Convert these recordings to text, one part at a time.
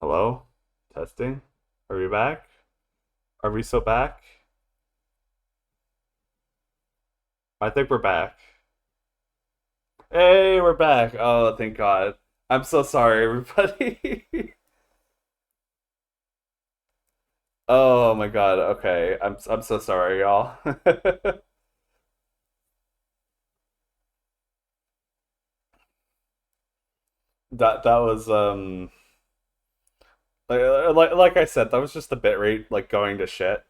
Hello? Testing? Are we back? Are we so back? I think we're back. Hey, we're back. Oh, thank God. I'm so sorry, everybody. Oh my God. Okay. I'm so sorry, y'all. That was like I said, that was just the bit rate like going to shit.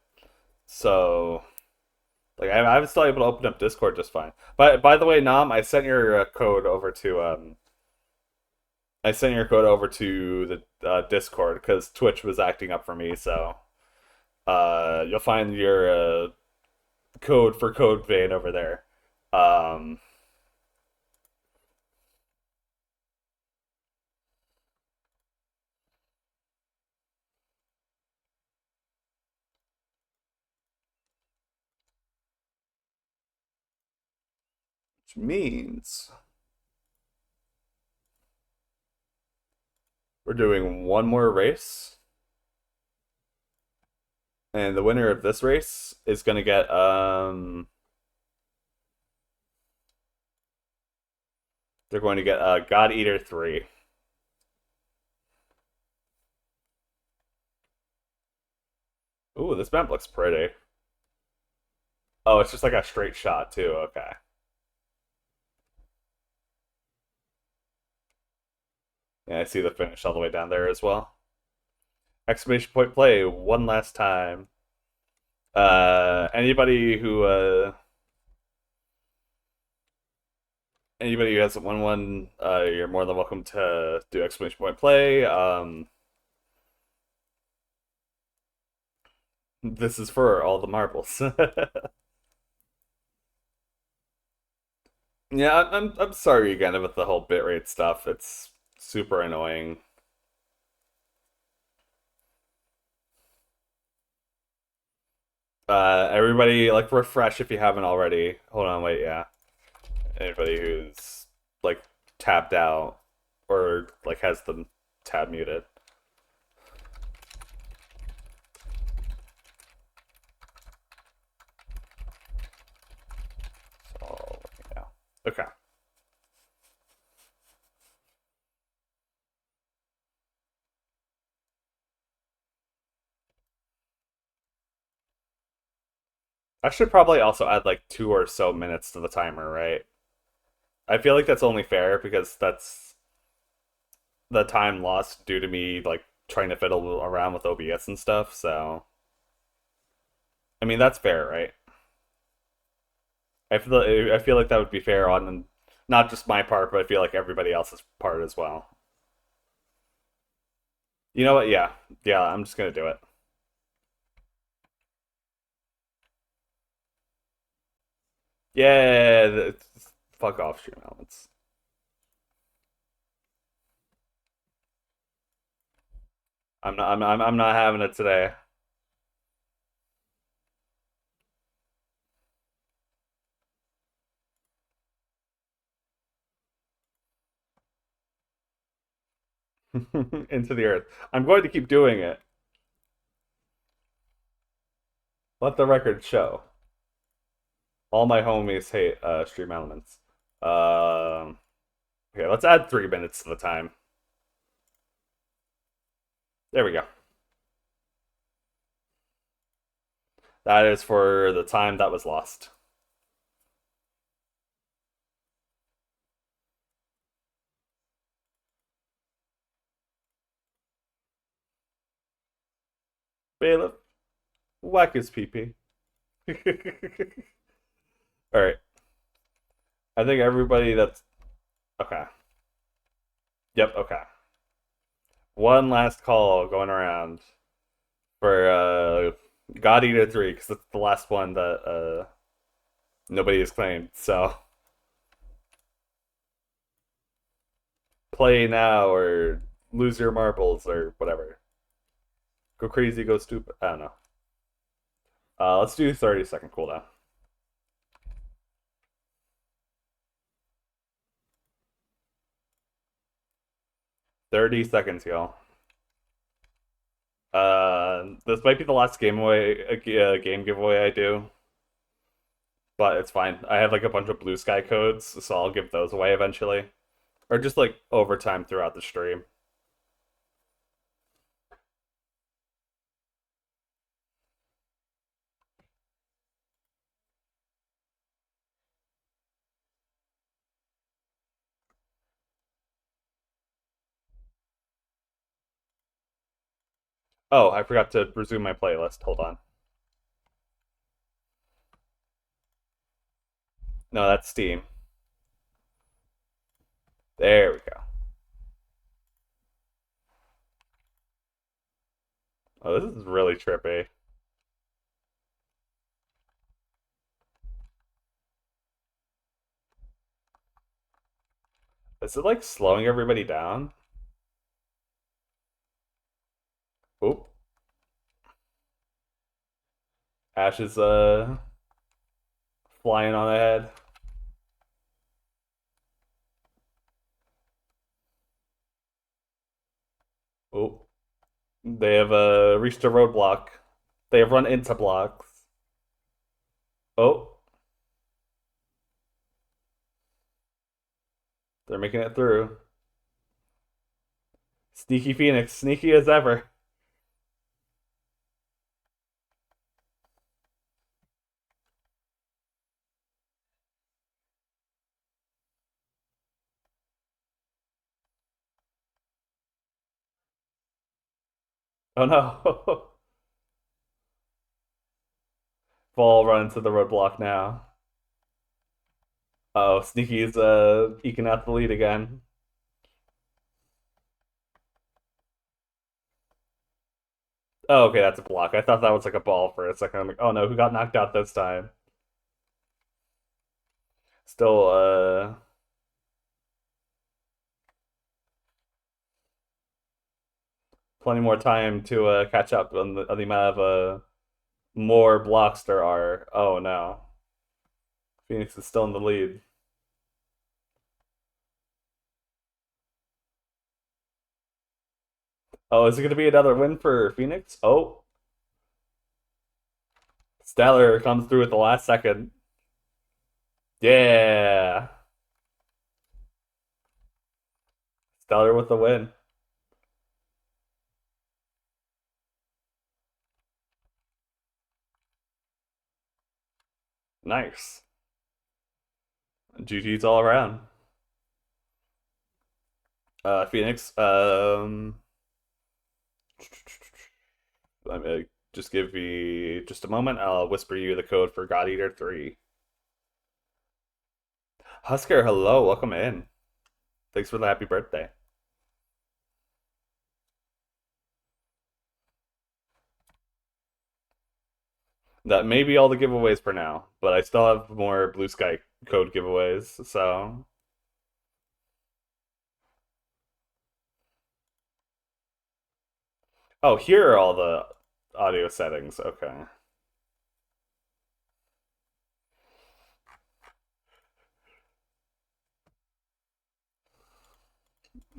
So like I was still able to open up Discord just fine. But by the way, Nam, I sent your code over to the Discord because Twitch was acting up for me. So you'll find your code for Code Vein over there. Um, which means we're doing one more race, and the winner of this race is gonna get they're going to get God Eater 3. Ooh, this map looks pretty. Oh, it's just like a straight shot too. Okay. Yeah, I see the finish all the way down there as well. Exclamation point play one last time. Anybody who hasn't won one, you're more than welcome to do exclamation point play. This is for all the marbles. Yeah, I'm sorry again about the whole bitrate stuff. It's super annoying. Everybody, like, refresh if you haven't already. Hold on, wait, yeah. Anybody who's like tapped out or like has the tab muted. So yeah, okay. I should probably also add like 2 or so minutes to the timer, right? I feel like that's only fair because that's the time lost due to me like trying to fiddle around with OBS and stuff. So I mean that's fair, right? I feel like that would be fair on not just my part, but I feel like everybody else's part as well. You know what? Yeah, yeah. I'm just gonna do it. Yeah, fuck off, stream elements. I'm not having it today. Into the earth. I'm going to keep doing it. Let the record show. All my homies hate stream elements. Um, okay, let's add 3 minutes to the time. There we go. That is for the time that was lost. Bailiff, whack his pee pee. All right. I think everybody that's okay. Yep. Okay. One last call going around for God Eater 3 because it's the last one that nobody has claimed. So play now or lose your marbles or whatever. Go crazy, go stupid. I don't know. Let's do 30-second cooldown. 30 seconds, y'all. This might be the last game giveaway I do, but it's fine. I have like a bunch of blue sky codes, so I'll give those away eventually, or just like over time throughout the stream. Oh, I forgot to resume my playlist. Hold on. No, that's Steam. There we go. Oh, this is really trippy. Is it like slowing everybody down? Oop. Ash is flying on ahead. Oop. They have reached a roadblock. They have run into blocks. Oh, they're making it through. Sneaky Phoenix, sneaky as ever. Oh no. Ball run into the roadblock now. Oh, Sneaky's eking out the lead again. Oh, okay, that's a block. I thought that was like a ball for a second. I'm like, oh no, who got knocked out this time? Still, plenty more time to catch up on the amount of more blocks there are. Oh no, Phoenix is still in the lead. Oh, is it going to be another win for Phoenix? Oh, Stellar comes through at the last second. Yeah, Stellar with the win. Nice. GG's all around. Phoenix. Let me just give you just a moment. I'll whisper you the code for God Eater 3. Husker, hello, welcome in. Thanks for the happy birthday. That may be all the giveaways for now, but I still have more Blue Sky code giveaways. So, oh, here are all the audio settings. Okay,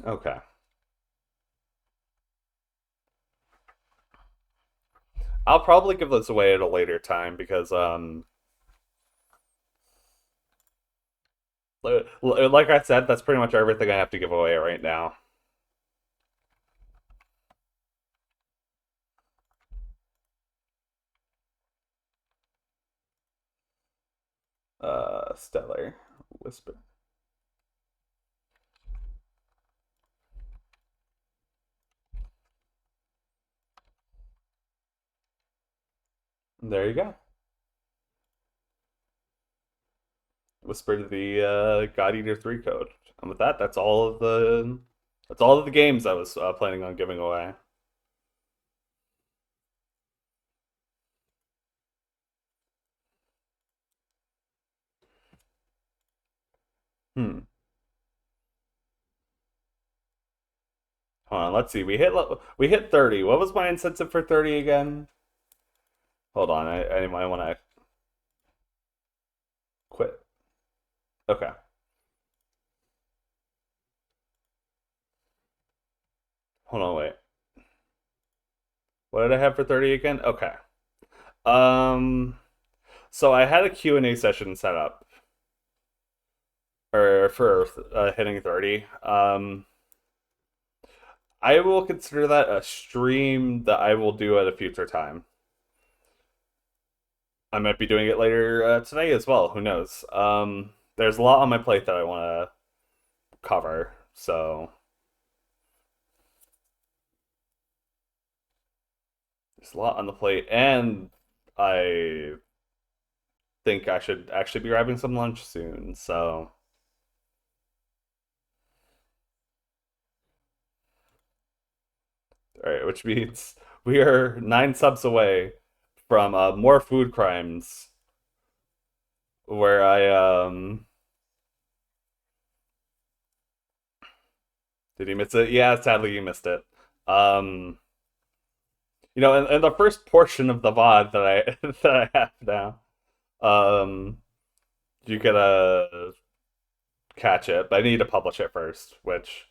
okay. I'll probably give this away at a later time because, like I said, that's pretty much everything I have to give away right now. Stellar Whisper. There you go. Whisper the God Eater 3 code. And with that, that's all of the games I was planning on giving away. Hmm. Hold on, let's see. We hit 30. What was my incentive for 30 again? Hold on, I might want to quit. Okay. Hold on, wait. What did I have for 30 again? Okay. Um, so I had a Q&A session set up or for hitting 30. I will consider that a stream that I will do at a future time. I might be doing it later today as well. Who knows? There's a lot on my plate that I want to cover, so there's a lot on the plate, and I think I should actually be grabbing some lunch soon. So, all right, which means we are 9 subs away from more food crimes, where I did he miss it? Yeah, sadly he missed it. Um, in the first portion of the VOD that I that I have now, um, you could catch it, but I need to publish it first, which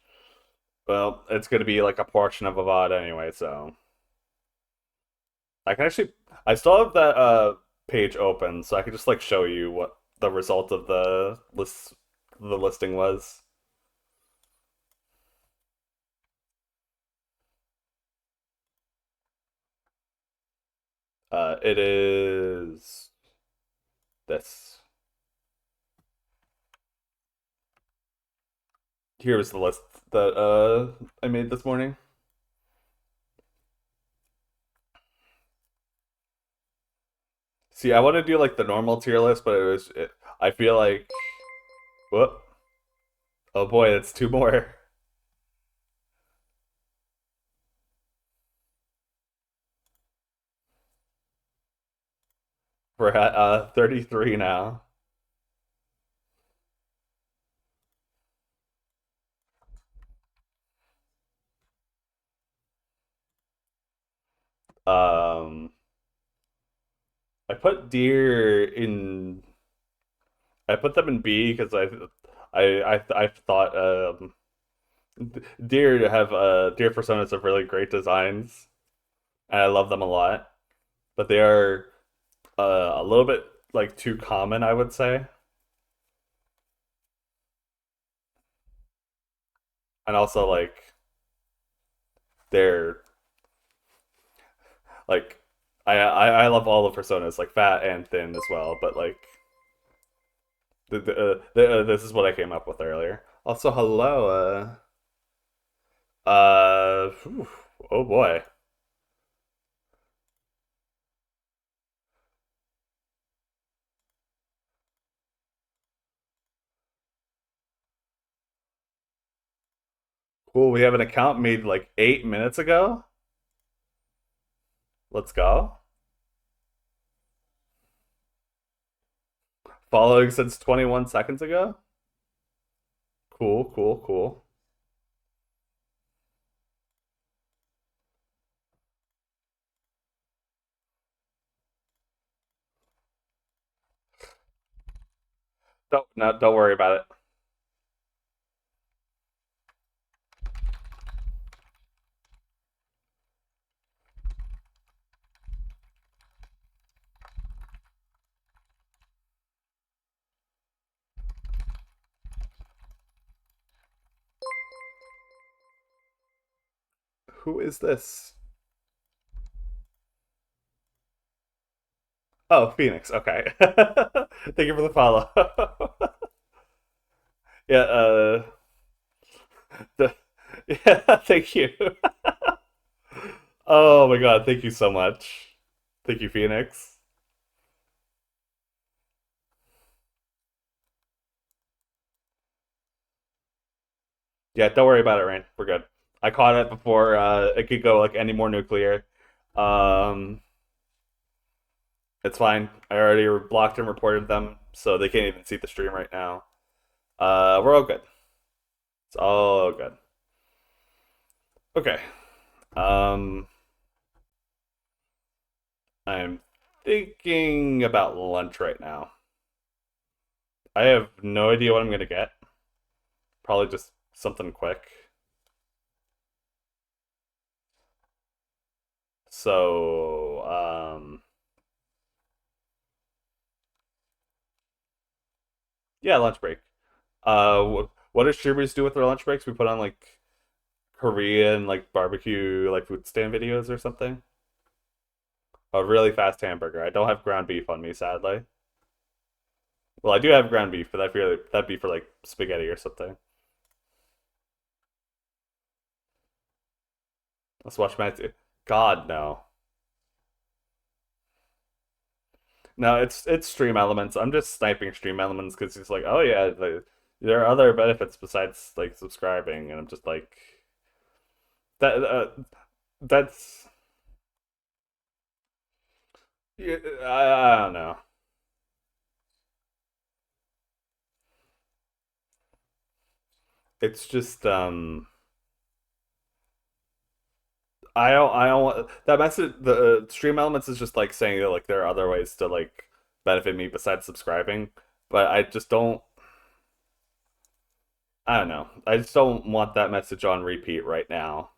well, it's gonna be like a portion of a VOD anyway, so I can actually I still have that page open, so I could just like show you what the result of the listing was. It is this. Here was the list that I made this morning. See, I want to do like the normal tier list, but I feel like whoop. Oh boy, that's two more. We're at 33 now. Um, I put deer in. I put them in B because I thought deer have deer personas have really great designs, and I love them a lot. But they are a little bit like too common, I would say, and also like they're like I love all the personas, like fat and thin as well. But like this is what I came up with earlier. Also, hello. Whew, oh boy. Cool. We have an account made like 8 minutes ago. Let's go. Following since 21 seconds ago. Cool, cool, cool. Don't worry about it. Who is this? Oh, Phoenix. Okay. Thank you for the follow. Yeah, the, yeah, thank you. Oh my god, thank you so much. Thank you, Phoenix. Yeah, don't worry about it, Rain. We're good. I caught it before it could go like any more nuclear. Um, it's fine. I already blocked and reported them, so they can't even see the stream right now. We're all good. It's all good. Okay. Um, I'm thinking about lunch right now. I have no idea what I'm gonna get. Probably just something quick. So, yeah, lunch break. What do streamers do with their lunch breaks? We put on like Korean like barbecue like food stand videos or something. A really fast hamburger. I don't have ground beef on me, sadly. Well, I do have ground beef, but that'd be for like spaghetti or something. Let's watch Matthew. God no, no. It's Stream Elements. I'm just sniping Stream Elements because he's like, oh yeah, there are other benefits besides like subscribing, and I'm just like that. That's yeah, I don't know. It's just I don't want that message. The Stream Elements is just like saying that like there are other ways to like benefit me besides subscribing, but I just don't. I don't know. I just don't want that message on repeat right now,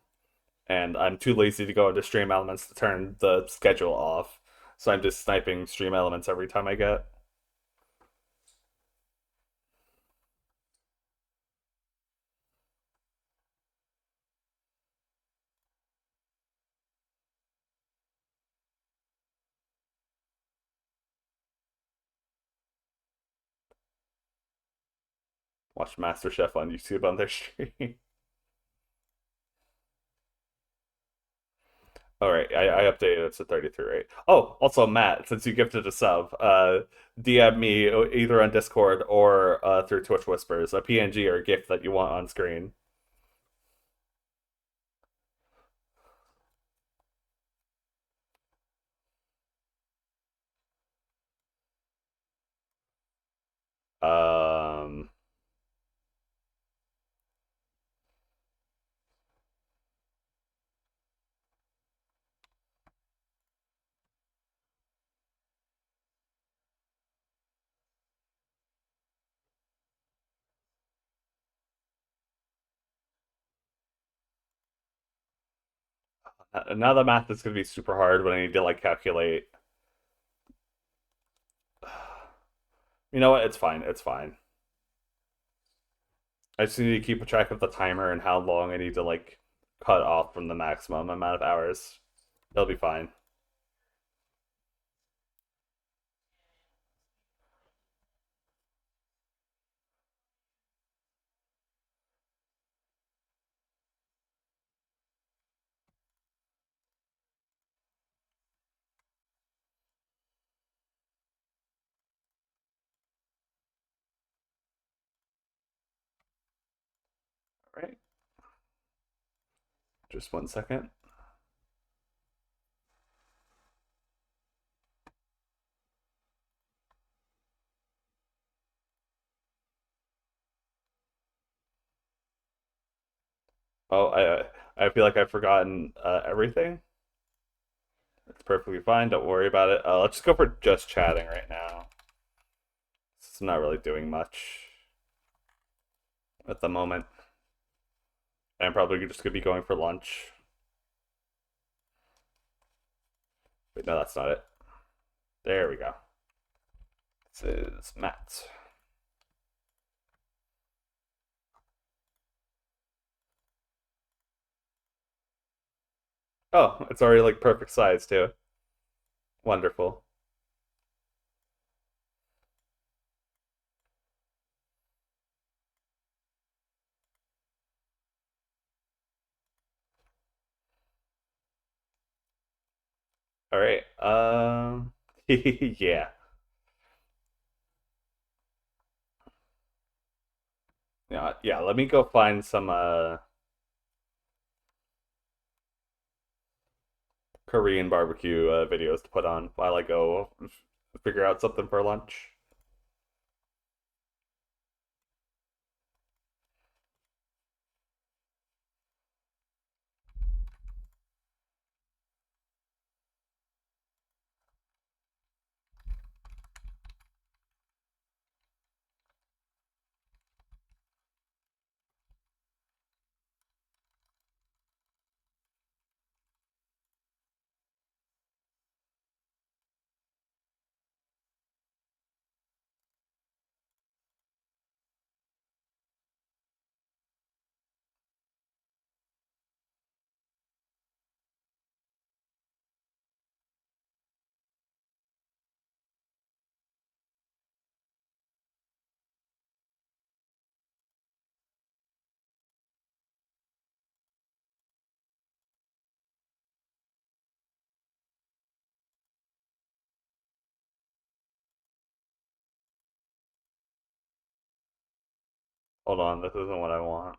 and I'm too lazy to go into Stream Elements to turn the schedule off. So I'm just sniping Stream Elements every time I get. Watch MasterChef on YouTube on their stream. All right, I updated it to 33, right? Oh, also Matt, since you gifted a sub, DM me either on Discord or through Twitch Whispers a PNG or a GIF that you want on screen. Um, now the math is gonna be super hard when I need to like calculate. You know what? It's fine. It's fine. I just need to keep a track of the timer and how long I need to like cut off from the maximum amount of hours. It'll be fine. All right. Just 1 second. Oh, I feel like I've forgotten everything. It's perfectly fine. Don't worry about it. Let's just go for just chatting right now. It's not really doing much at the moment. I'm probably just gonna be going for lunch. Wait, no, that's not it. There we go. This is Matt. Oh, it's already like perfect size too. Wonderful. All right. Yeah. Yeah, yeah, let me go find some Korean barbecue videos to put on while I go figure out something for lunch. Hold on, this isn't what I want.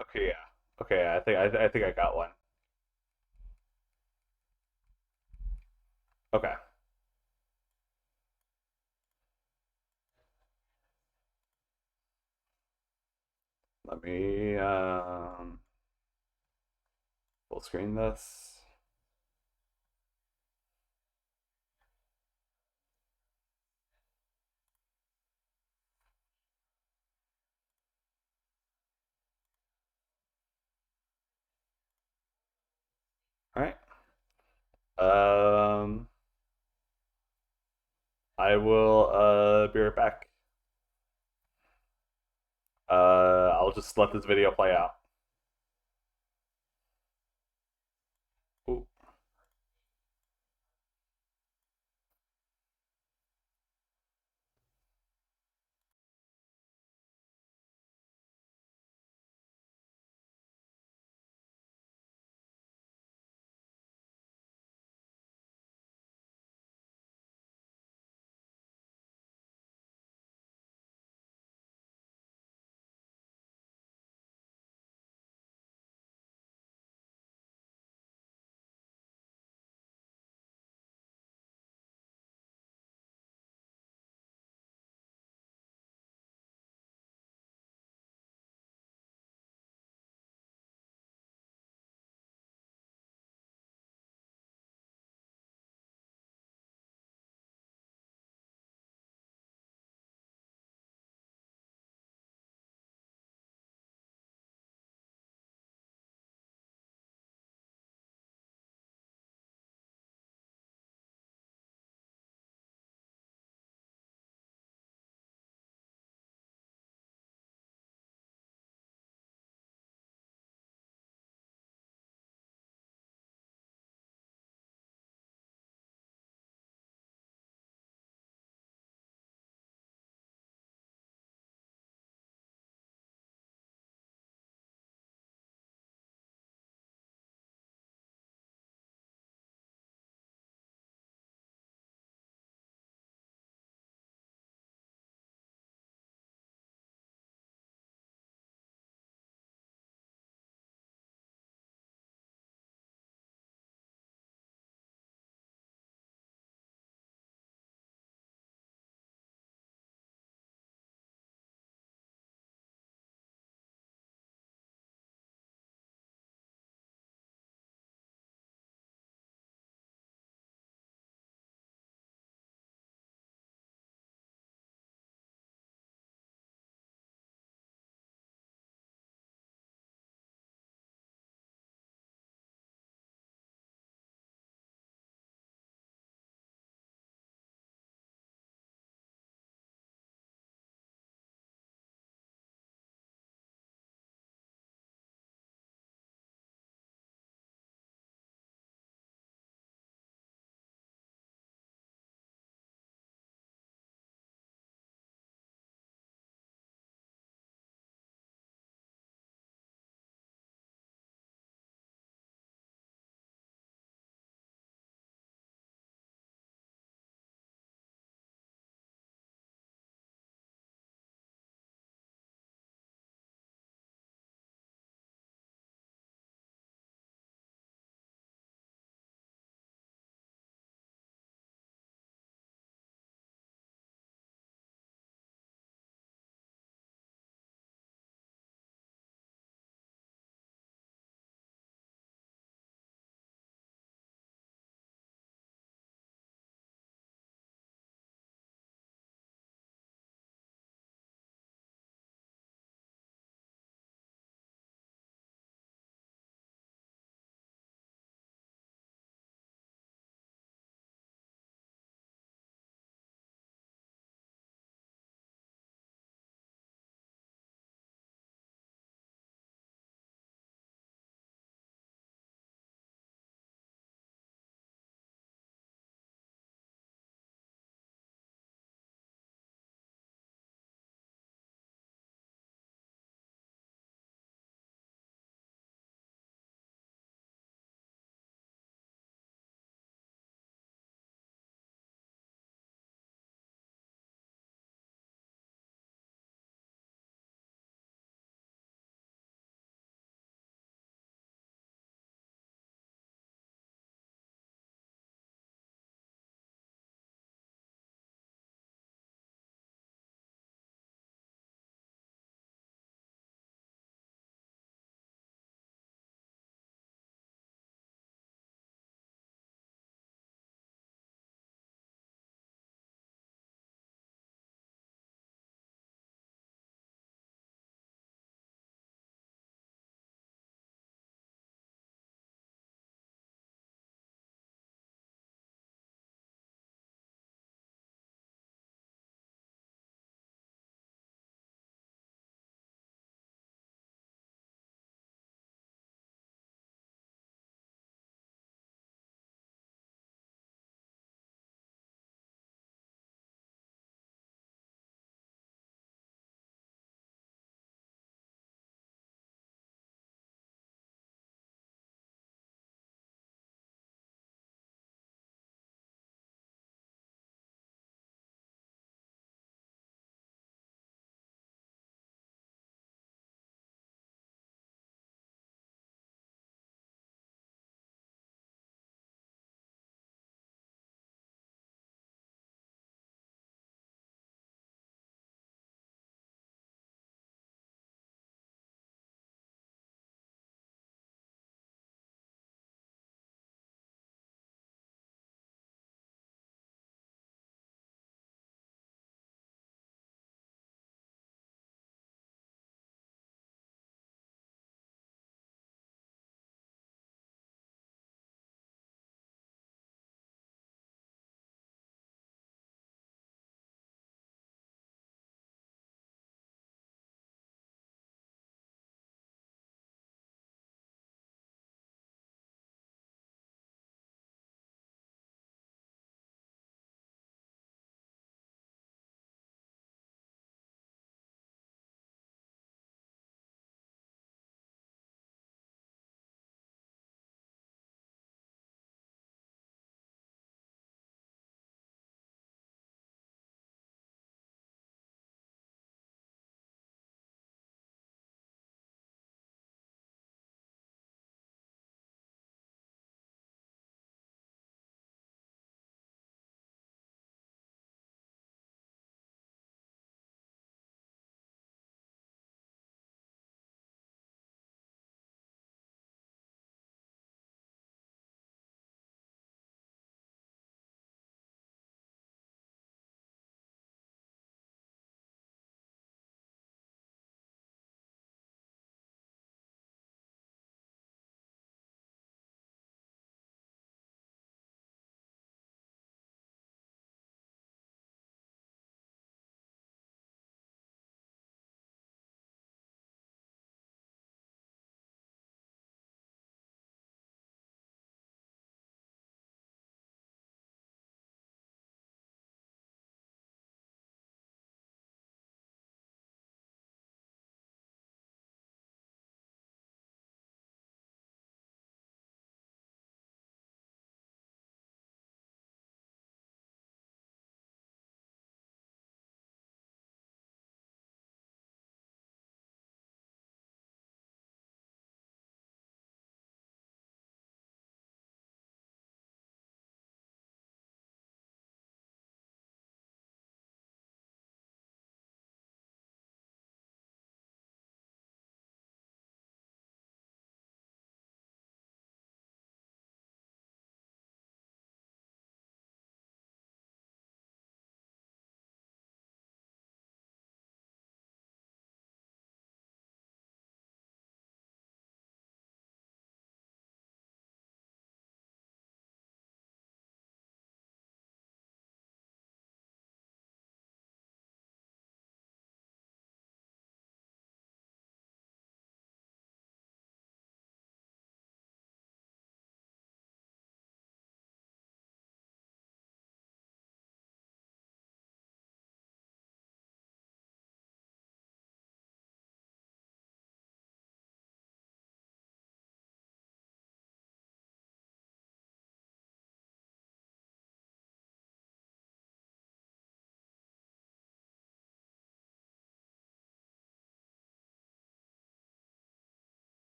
Okay, yeah. Okay, I think I got one. Okay. Let me full screen this. All right. Um, I will be right back. I'll just let this video play out. Ooh.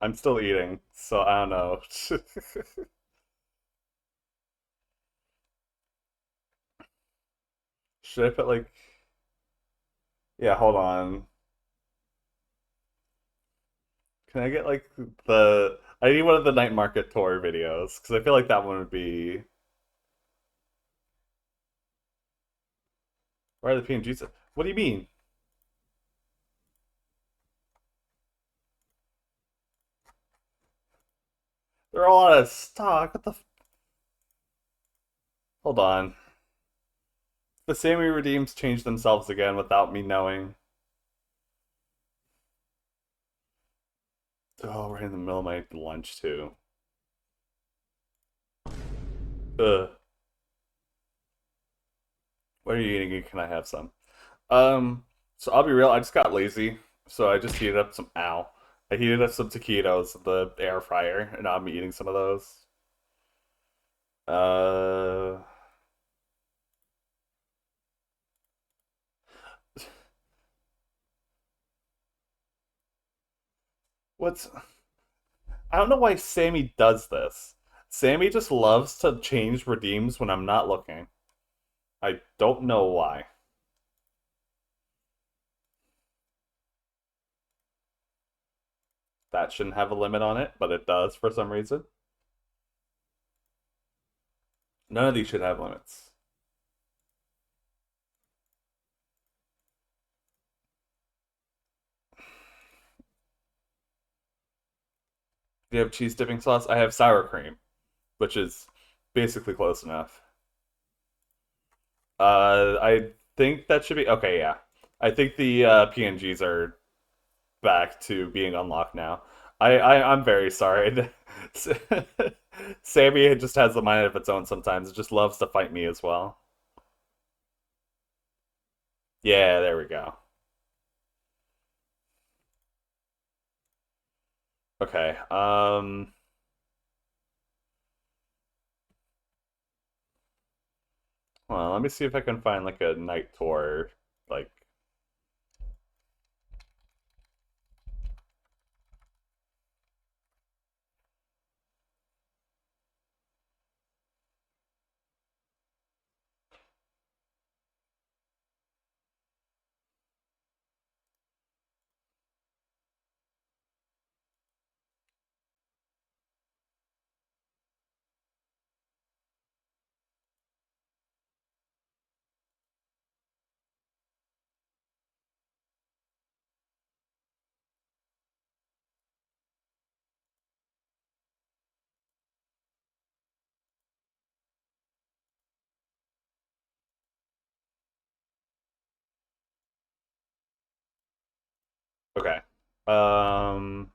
I'm still eating, so I don't know. Should I put like, yeah, hold on. Can I get like I need one of the night market tour videos because I feel like that one would be. Where are the PNGs? What do you mean? They're all out of stock. What the? Hold on. The Sammy redeems change themselves again without me knowing. Oh, right in the middle of my lunch too. Ugh. What are you eating? Can I have some? So I'll be real. I just got lazy, so I just heated up some. Ow! I heated up some taquitos in the air fryer, and now I'm eating some of those. Uh, what's? I don't know why Sammy does this. Sammy just loves to change redeems when I'm not looking. I don't know why. That shouldn't have a limit on it, but it does for some reason. None of these should have limits. Do you have cheese dipping sauce? I have sour cream, which is basically close enough. I think that should be okay. Yeah, I think the PNGs are back to being unlocked now. I'm very sorry. Sammy just has a mind of its own sometimes. It just loves to fight me as well. Yeah, there we go. Okay. Well, let me see if I can find like a night tour. Like, okay. Um,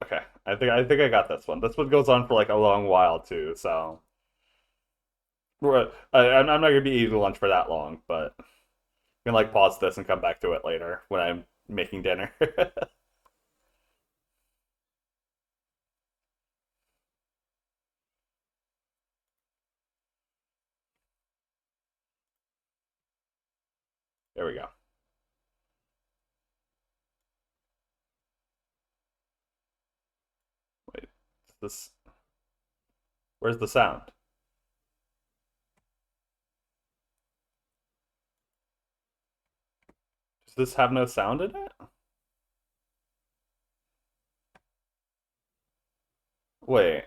okay. I think I got this one. This one goes on for like a long while too. So, I'm not gonna be eating lunch for that long, but I can like pause this and come back to it later when I'm making dinner. There we go. Wait, this. Where's the sound? Does this have no sound in it? Wait,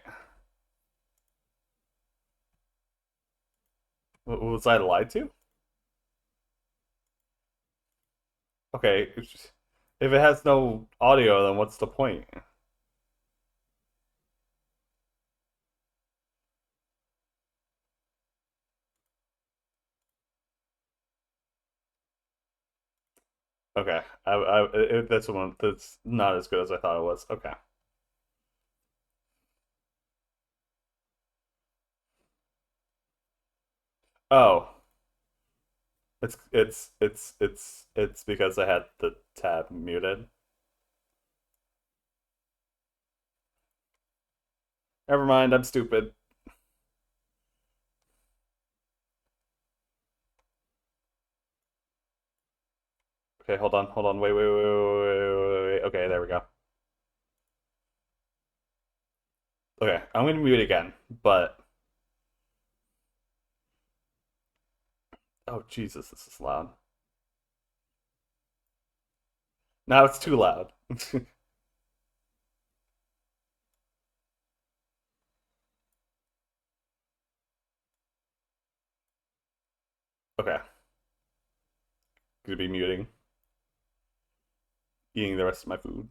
was I lied to? Okay, if it has no audio, then what's the point? Okay, that's one that's not as good as I thought it was. Okay. Oh, it's because I had the tab muted. Never mind, I'm stupid. Okay, hold on, wait. Okay, there we go. Okay, I'm gonna mute again, but oh Jesus, this is loud. Now it's too loud. Okay, gonna be muting, eating the rest of my food.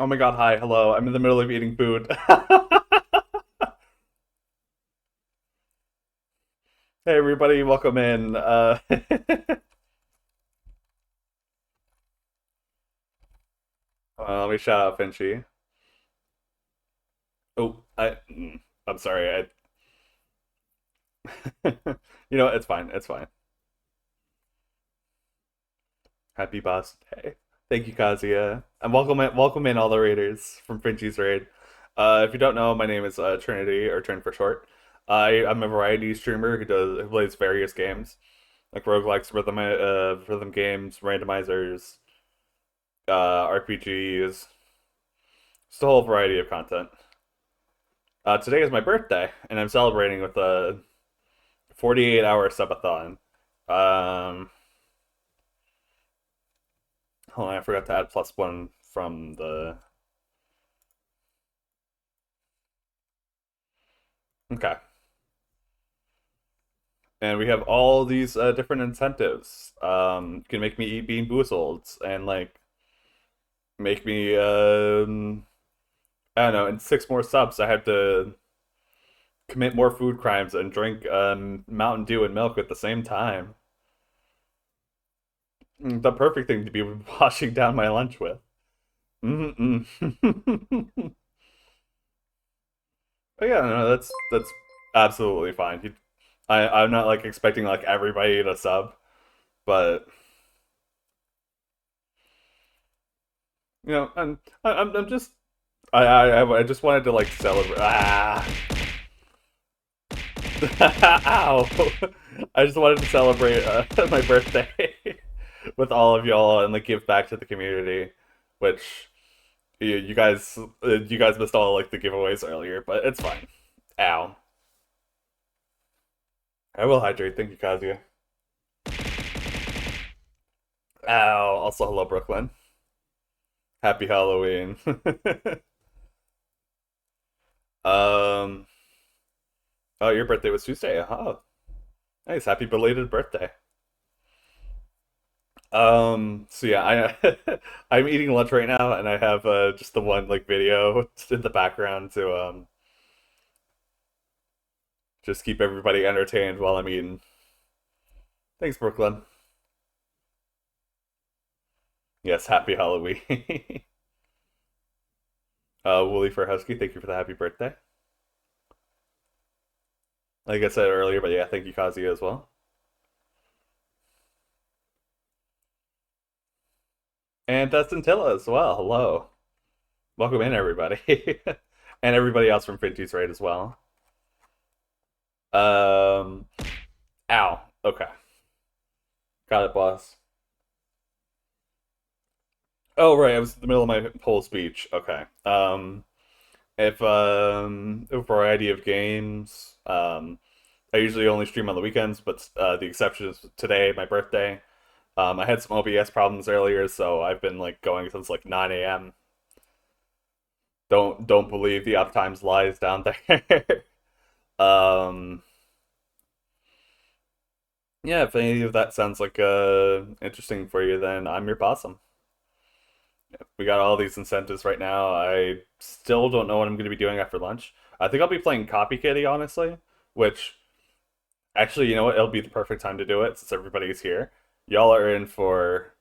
Oh my God, hi, hello. I'm in the middle of eating food. Hey everybody, welcome in. Let me shout out Finchy. Oh, I'm sorry. You know, it's fine. It's fine. Happy boss day. Thank you, Kazuya. And welcome in all the raiders from Finchy's raid. If you don't know, my name is Trinity, or Trin for short. I'm a variety streamer who plays various games like roguelikes, rhythm games, randomizers, RPGs, just a whole variety of content. Today is my birthday, and I'm celebrating with a 48-hour subathon. Um, Hold on, I forgot to add +1 from the. Okay. And we have all these different incentives. You can make me eat bean boozled and like make me I don't know, in 6 more subs I have to commit more food crimes and drink Mountain Dew and milk at the same time. The perfect thing to be washing down my lunch with. Mm-mm. But yeah, no, that's absolutely fine. I'm not like expecting like everybody to sub, but you know, I'm just I just wanted to like celebrate. Ah, ow! I just wanted to celebrate my birthday with all of y'all and like give back to the community, which you guys missed all like the giveaways earlier, but it's fine. Ow! I will hydrate. Thank you, Kazuya. Ow! Also, hello, Brooklyn. Happy Halloween. um. Oh, your birthday was Tuesday. Oh, Nice, happy belated birthday. So yeah, I'm eating lunch right now, and I have just the one like video in the background to just keep everybody entertained while I'm eating. Thanks, Brooklyn. Yes, happy Halloween. Wooly for Husky, thank you for the happy birthday. Like I said earlier, but yeah, thank you, Kazi, as well. And Dustin Tilla as well. Hello. Welcome in, everybody. And everybody else from Finty's Raid as well. Um, Ow. Okay. Got it, boss. Oh, right. I was in the middle of my whole speech. Okay. If a variety of games. I usually only stream on the weekends, but the exception is today, my birthday. I had some OBS problems earlier, so I've been like going since like 9 a.m. Don't believe the uptimes lies down there. um, yeah, if any of that sounds like interesting for you, then I'm your possum. We got all these incentives right now. I still don't know what I'm going to be doing after lunch. I think I'll be playing Copy Kitty, honestly, which actually, you know what? It'll be the perfect time to do it since everybody's here. Y'all are in for.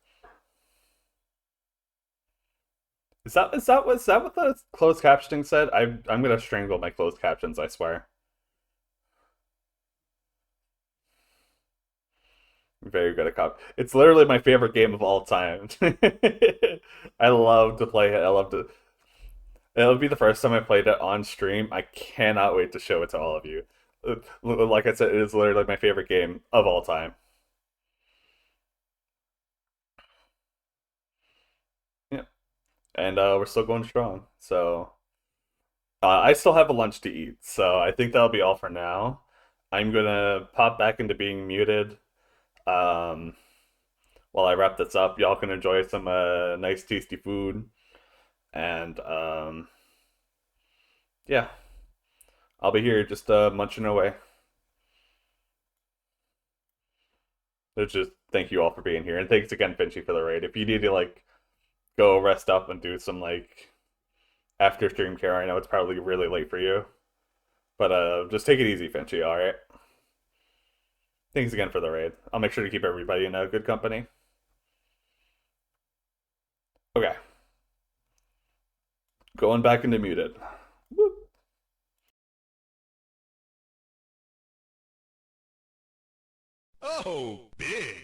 Is that what the closed captioning said? I'm gonna strangle my closed captions. I swear. I'm very good at cop. It's literally my favorite game of all time. I love to play it. I love to. It'll be the first time I played it on stream. I cannot wait to show it to all of you. Like I said, it is literally my favorite game of all time. Yeah, and we're still going strong. So I still have a lunch to eat. So I think that'll be all for now. I'm gonna pop back into being muted. Um, while I wrap this up, y'all can enjoy some nice, tasty food. And yeah, I'll be here just munching away. So just thank you all for being here, and thanks again, Finchy, for the raid. If you need to like go rest up and do some like after stream care, I know it's probably really late for you, but just take it easy, Finchy. All right. Thanks again for the raid. I'll make sure to keep everybody in good company. Okay, going back into muted. Oh, big.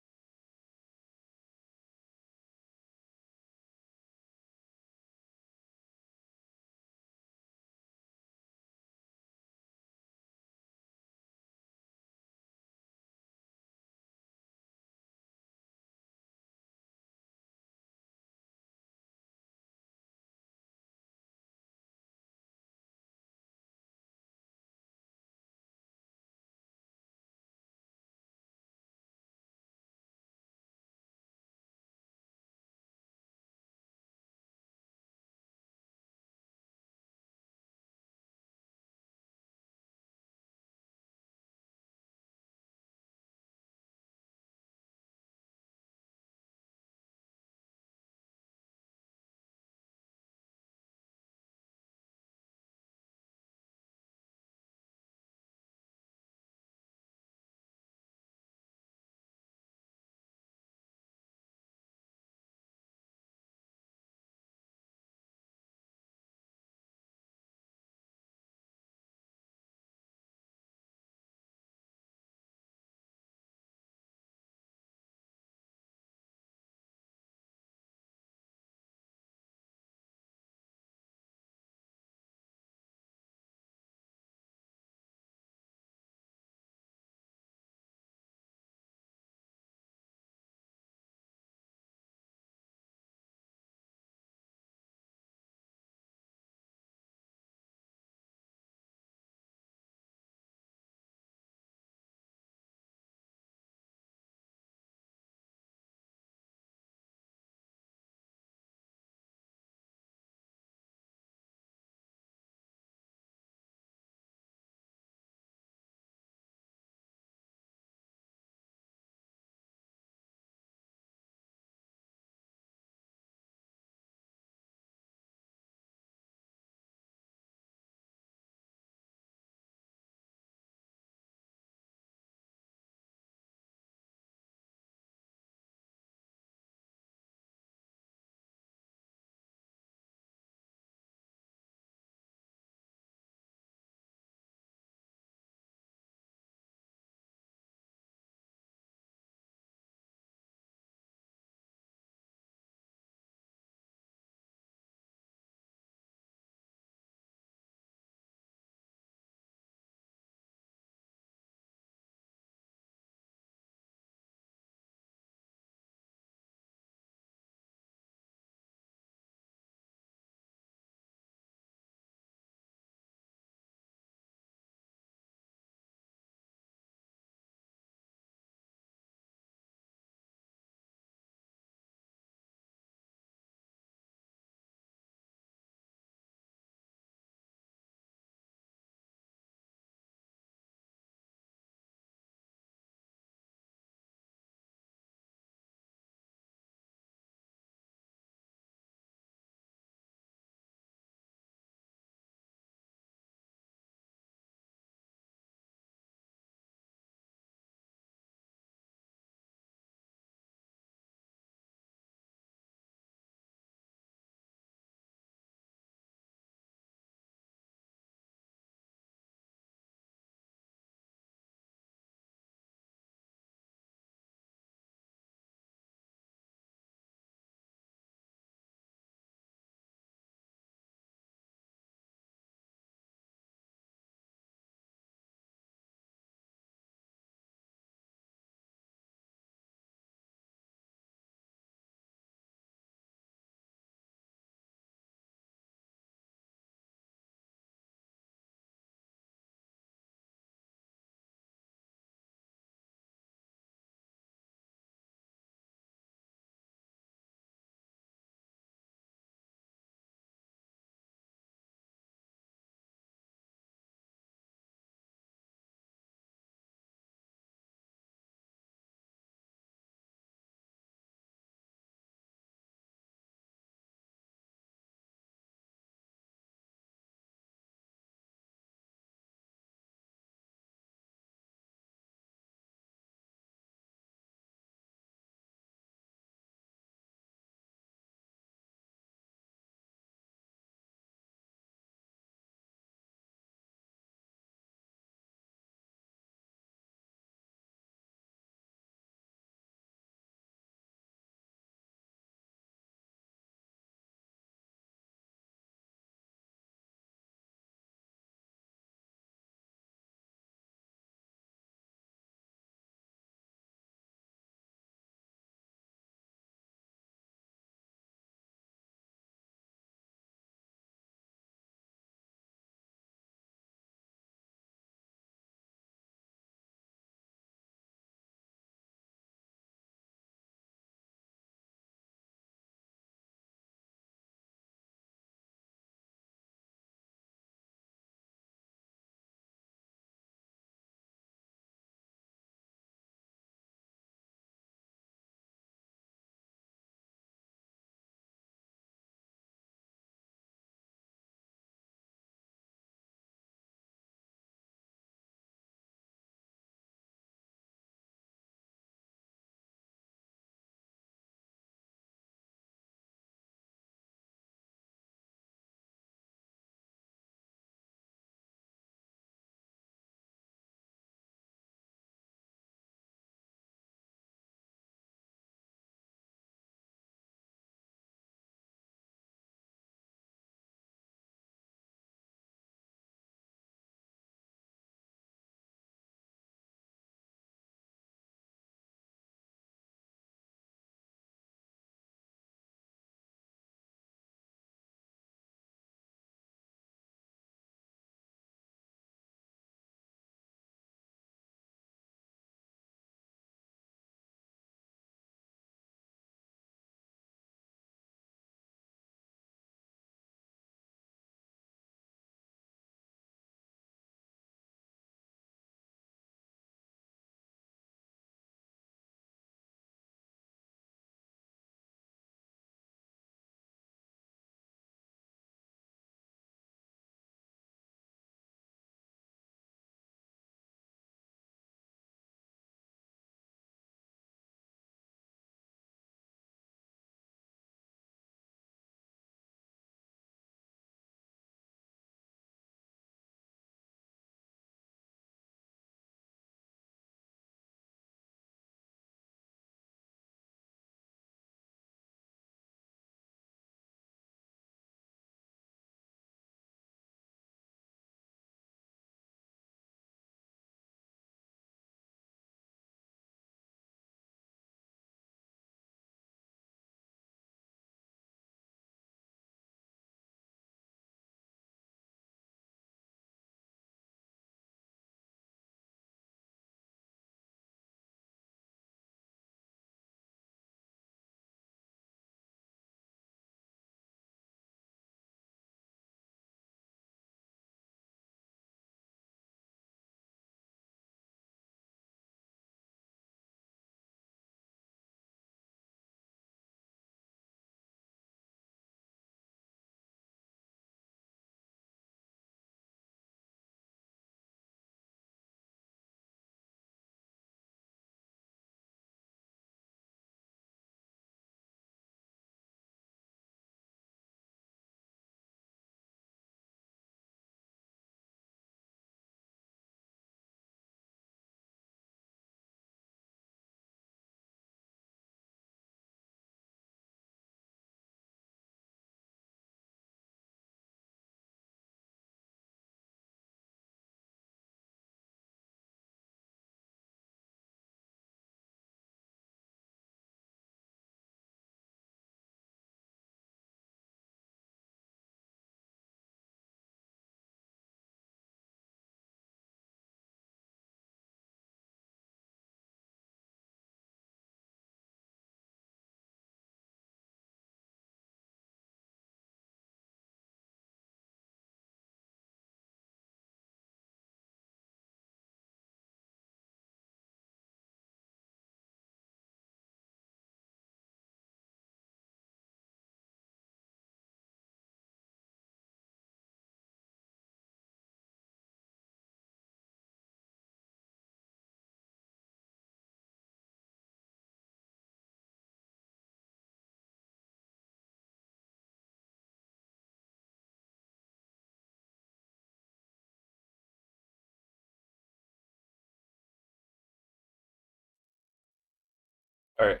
All right,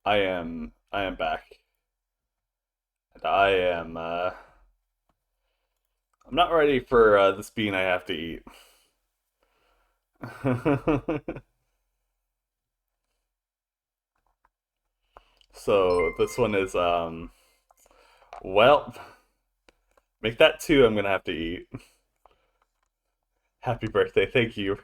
I am back, and I'm not ready for this bean I have to eat. So this one is well, make that two. I'm gonna have to eat. Happy birthday, thank you.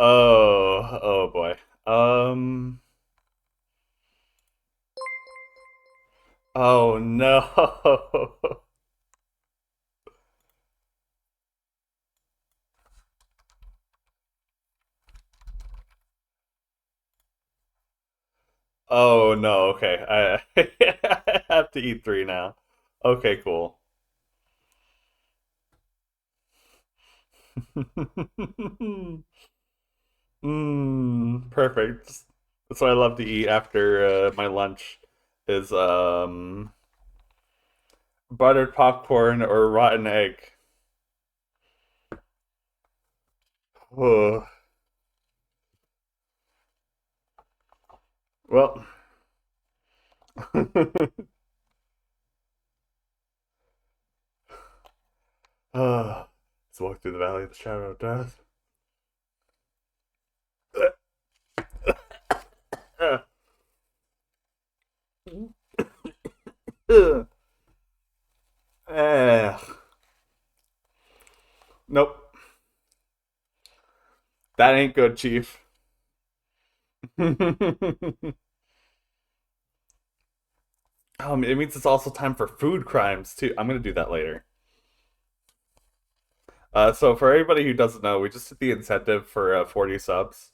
Oh boy. Um. Oh no. Oh no. Okay, I have to eat three now. Okay, cool. Perfect. That's what I love to eat after my lunch is buttered popcorn or rotten egg. Oh, well, let's walk through the valley of the shadow of death. Nope, that ain't good, Chief. It means it's also time for food crimes too. I'm gonna do that later. So for everybody who doesn't know, we just did the incentive for 40 subs,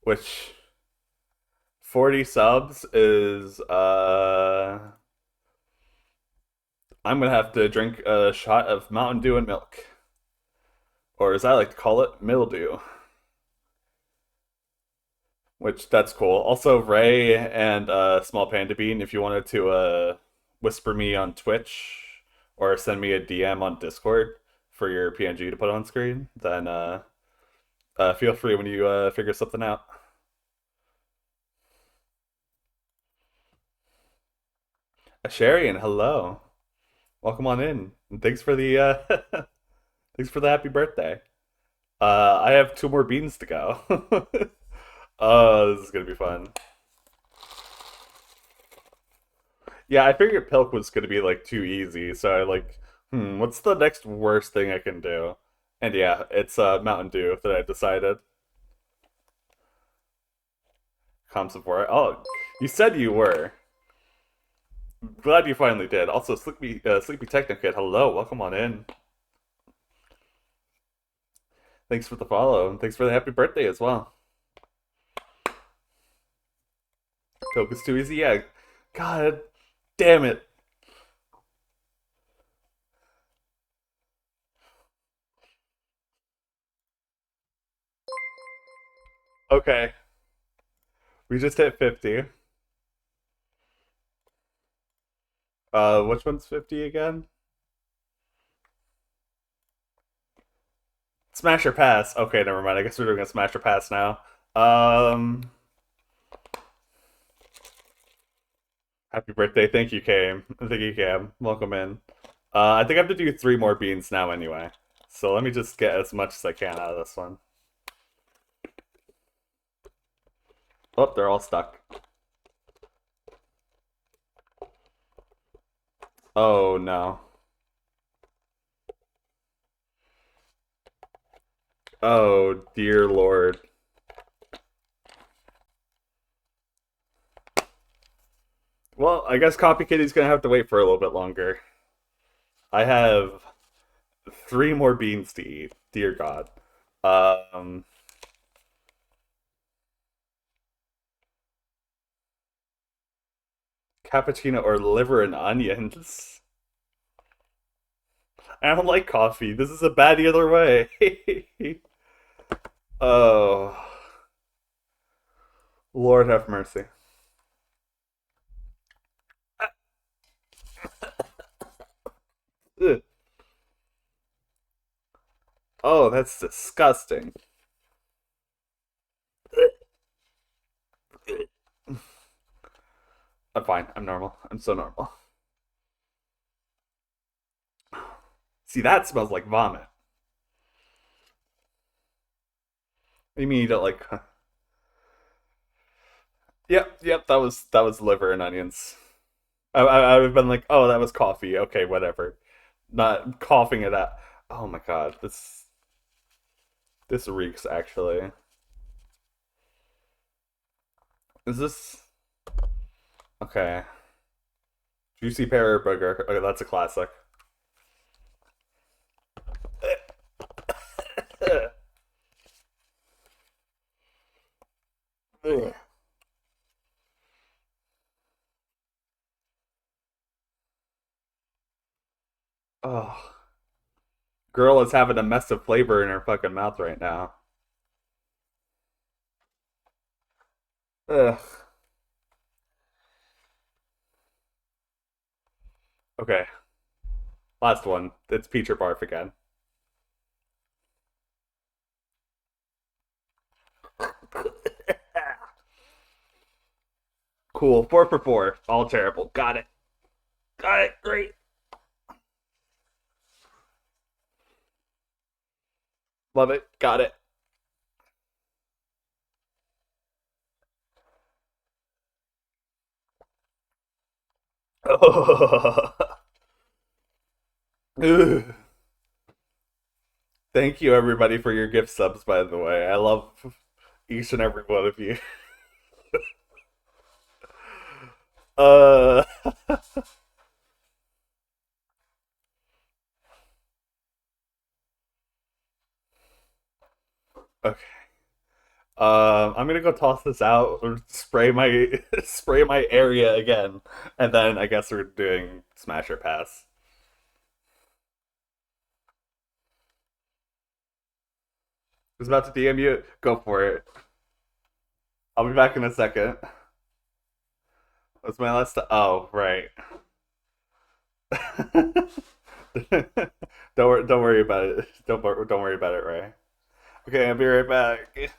which 40 subs is I'm gonna have to drink a shot of Mountain Dew and milk, or as I like to call it, mildew. Which that's cool. Also, Ray and Small Panda Bean, if you wanted to whisper me on Twitch or send me a DM on Discord for your PNG to put on screen, then feel free when you figure something out. Sharian, hello, welcome on in, and thanks for the thanks for the happy birthday. I have two more beans to go. Oh, this is gonna be fun. Yeah, I figured Pilk was gonna be like too easy, so I like, what's the next worst thing I can do? And yeah, it's Mountain Dew that I decided. Calm support. Oh, you said you were. Glad you finally did. Also, Sleepy Technikid, hello, welcome on in. Thanks for the follow, and thanks for the happy birthday as well. Pilk is too easy. Yeah, God damn it. Okay, we just hit 50. Which one's 50 again? Smash or pass. Okay, never mind. I guess we're doing a smash or pass now. Um, Happy birthday. Thank you, Cam. Thank you, Cam. Welcome in. I think I have to do three more beans now anyway. So let me just get as much as I can out of this one. Oh, they're all stuck. Oh, no. Oh, dear Lord. Well, I guess Copy Kitty's gonna have to wait for a little bit longer. I have three more beans to eat. Dear God. Um, Cappuccino or liver and onions. I don't like coffee. This is a bad either way. Oh, Lord have mercy. Ugh. Oh, that's disgusting. I'm fine. I'm normal. I'm so normal. See, that smells like vomit. What do you mean you don't like? Yep, yep. That was liver and onions. I would have been like, oh, that was coffee. Okay, whatever. Not coughing it out. Oh my god, this reeks. Actually, is this okay? Juicy pear burger. Okay, that's a classic. Oh, girl is having a mess of flavor in her fucking mouth right now. Ugh. Okay, last one. It's peach or barf again. Cool. 4 for 4. All terrible. Got it. Got it. Great. Love it. Got it. Ugh. Thank you, everybody, for your gift subs, by the way. I love each and every one of you. Uh, okay. I'm gonna go toss this out, or spray my spray my area again, and then I guess we're doing smash or pass. Who's about to DM you? Go for it. I'll be back in a second. What's my last? Oh, right. Don't worry about it. Don't worry about it, Ray. Okay, I'll be right back.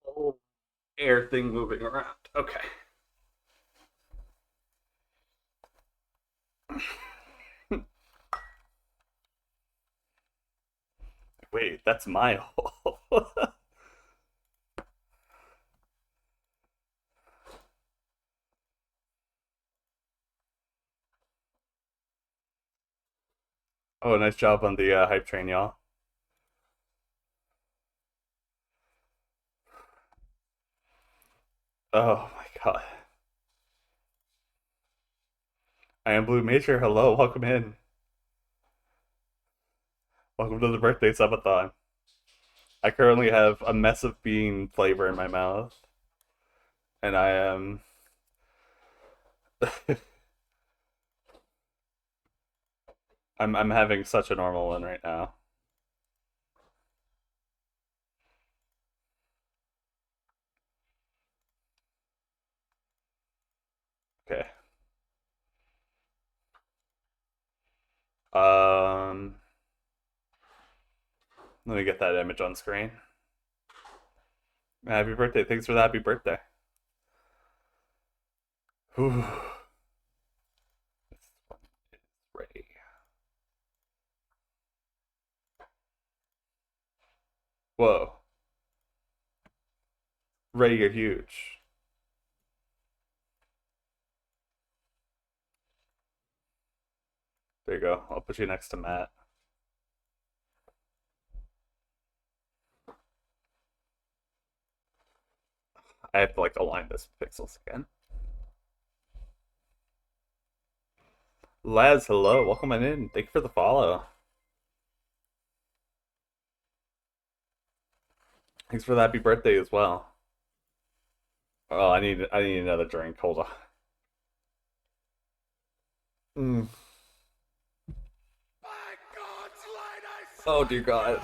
Whole air thing moving around. Okay. Wait, that's my hole. Oh, nice job on the hype train, y'all. Oh my god. I am Blue Major. Hello, welcome in. Welcome to the birthday subathon. I currently have a mess of bean flavor in my mouth, and I am. I'm having such a normal one right now. Okay. Um, Let me get that image on screen. Happy birthday! Thanks for the happy birthday. Whew. This one is Ray. Whoa, Ray, you're huge. There you go. I'll put you next to Matt. I have to like align this with pixels again. Laz, hello, welcome on in. Thank you for the follow. Thanks for the happy birthday as well. Oh, I need another drink. Hold on. Mm. By God's light, I Oh smite dear God.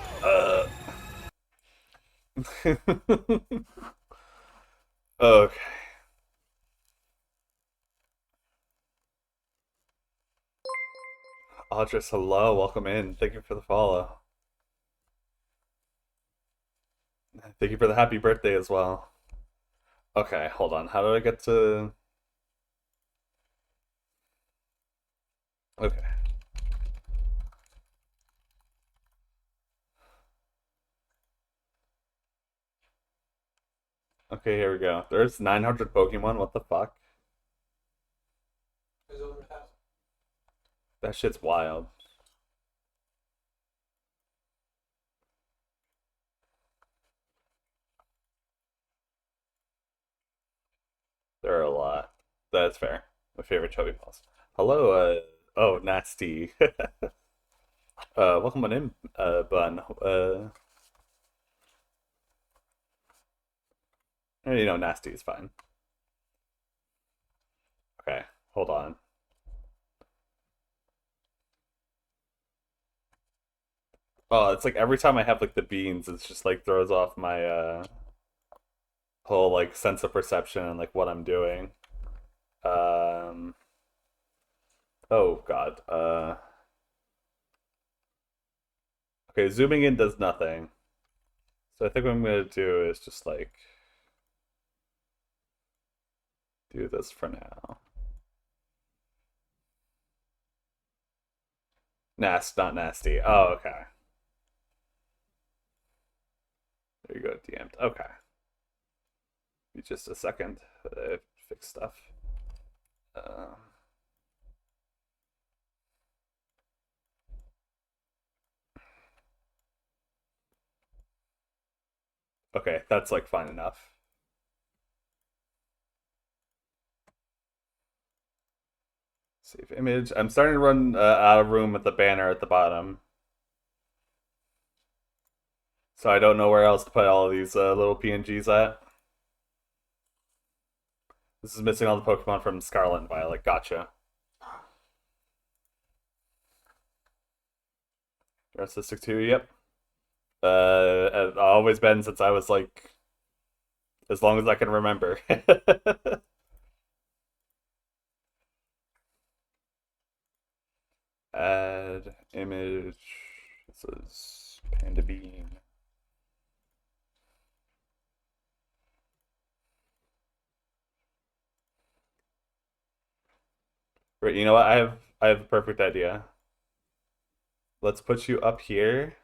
Okay. Audrey, hello. Welcome in. Thank you for the follow. Thank you for the happy birthday as well. Okay, hold on. How did I get to. Okay. Okay, here we go. There's 900 Pokemon. What the fuck? That shit's wild. There are a lot. That's fair. My favorite chubby balls. Hello, oh, nasty. Welcome on in, Bun. Nasty is fine. Okay, hold on. Oh, it's like every time I have like the beans, it's just like throws off my whole like sense of perception and like what I'm doing. Um, oh God. Okay, zooming in does nothing. So I think what I'm gonna do is just like do this for now. Not nasty. Oh, okay. There you go, DM'd. Okay. Be just a second. Fix stuff. Uh, okay, that's like fine enough. Save image. I'm starting to run out of room at the banner at the bottom. So I don't know where else to put all of these little PNGs at. This is missing all the Pokemon from Scarlet and Violet. Gotcha. Narcissistic 2, yep. I've always been since I was like as long as I can remember. Add image. This is Panda Bean. Right, you know what? I have a perfect idea. Let's put you up here,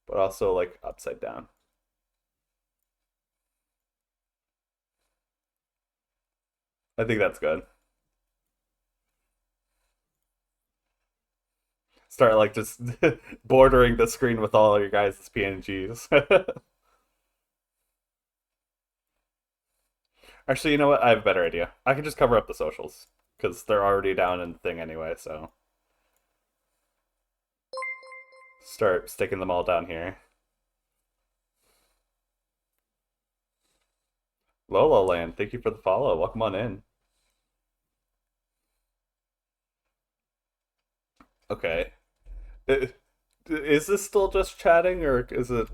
but also like upside down. I think that's good. Start like just bordering the screen with all your guys' PNGs. Actually, you know what? I have a better idea. I can just cover up the socials because they're already down in the thing anyway. So start sticking them all down here. Lolo Land, thank you for the follow. Welcome on in. Okay. I- Is this still just chatting or is it?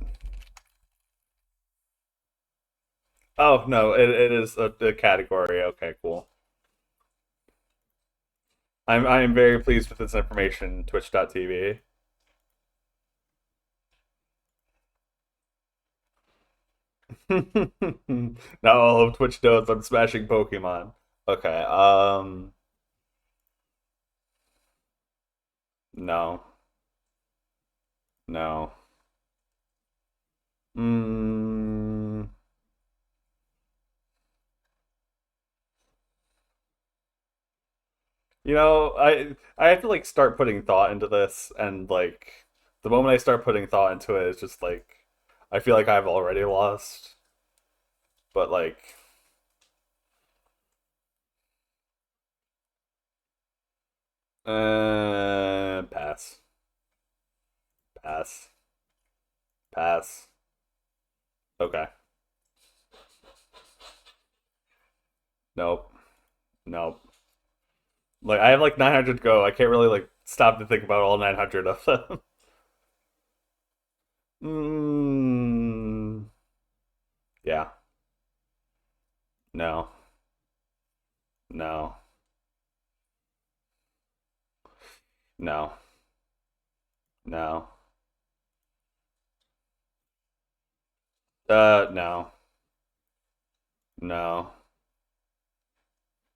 Oh no, it is a category. Okay, cool. I am very pleased with this information. Twitch.tv. Now all of Twitch knows I'm smashing Pokemon. Okay. No, no. Mm, I have to like start putting thought into this, and like the moment I start putting thought into it, it's just like I feel like I've already lost. But like, pass, pass, pass. Okay, nope, nope. Like I have like 900 to go. I can't really like stop to think about all 900 of them. mm, yeah. No. No. No. No. No. No.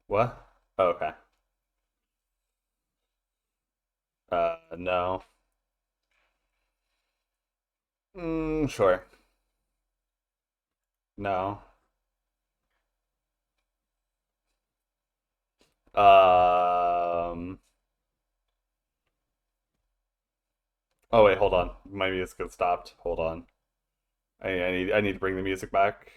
What? Oh, okay. No. Sure. No. Um. Oh wait, hold on. My music has stopped. Hold on. I need to bring the music back.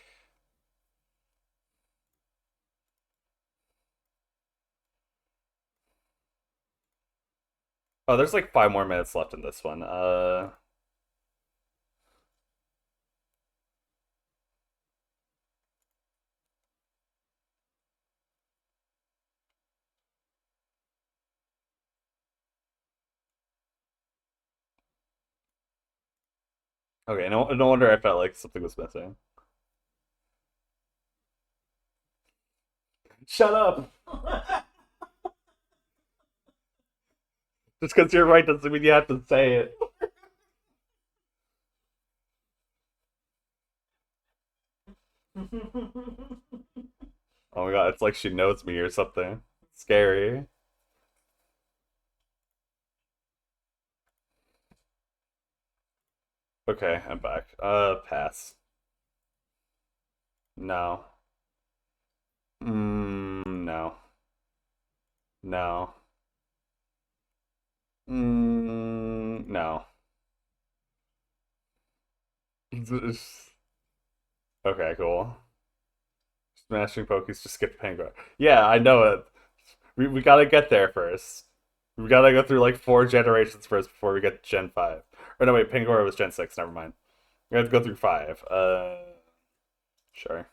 Oh, there's like 5 more minutes left in this one. Okay. No wonder I felt like something was missing. Shut up. Just because you're right doesn't mean you have to say it. Oh my god, it's like she knows me or something. Scary. Okay, I'm back. Pass. No. No. No. No. Okay, cool. Smashing Pokies just skip Pango. Yeah, I know it. We gotta get there first. We gotta go through like 4 generations first before we get to Gen 5. Or no, wait, Pangoro was Gen 6, never mind. We have to go through 5. Sure.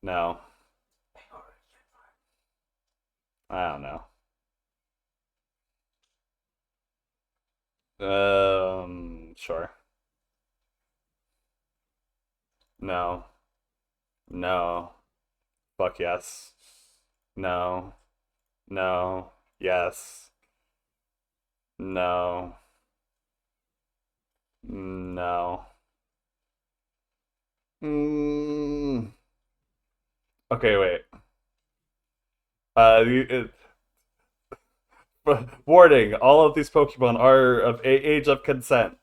No. I don't know. Sure. No. No. Fuck yes. No. No. Yes. No. No. Mm. Okay, wait. You, warning: all of these Pokemon are of age of consent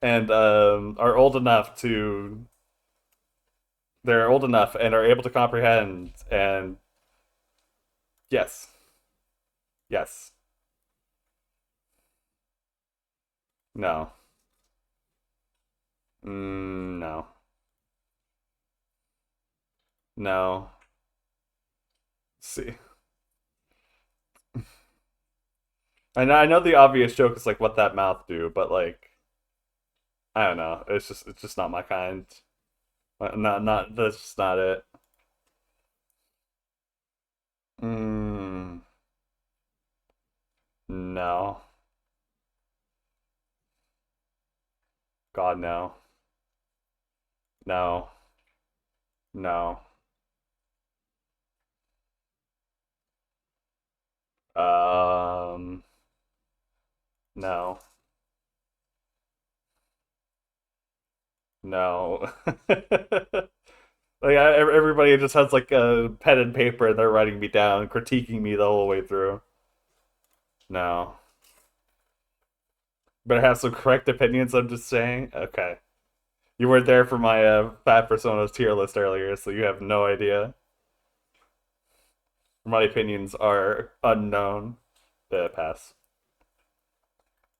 and are old enough to. They're old enough and are able to comprehend. And yes, yes, no, no, no. See, I know the obvious joke is like what that mouth do, but like I don't know. It's just not my kind. Not that's just not it. Mm, no. God no. No. No. Um no. No. Like everybody just has like a pen and paper and they're writing me down, critiquing me the whole way through. No. Better have some correct opinions, I'm just saying. Okay. You weren't there for my Fat Personas tier list earlier, so you have no idea. My opinions are unknown. Pass.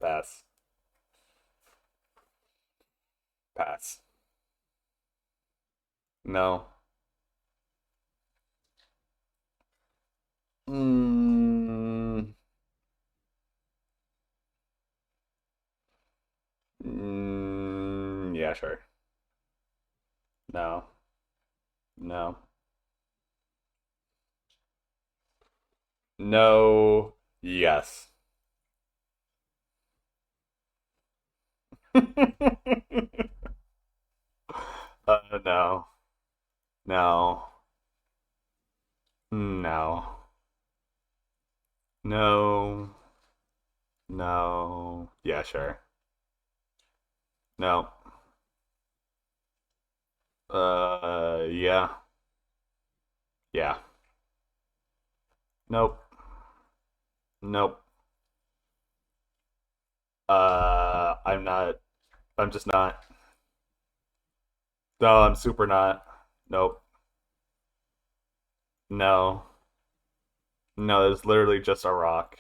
Pass. Pass. No. Mm, yeah, sure. No. No. No. Yes. No. No. No. No. No. Yeah, sure. No. Yeah. Yeah. Nope. Nope. I'm not. I'm just not. No, I'm super not. Nope. No. No, it's literally just a rock.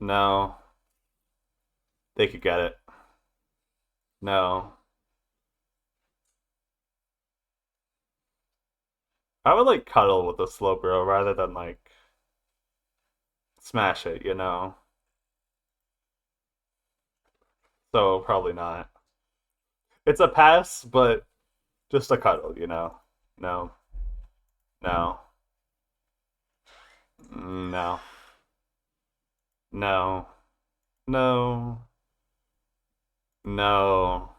No. They could get it. No. I would like cuddle with a slow girl rather than like smash it, you know? So probably not. It's a pass, but just a cuddle, you know? No. No. No. No. No. No.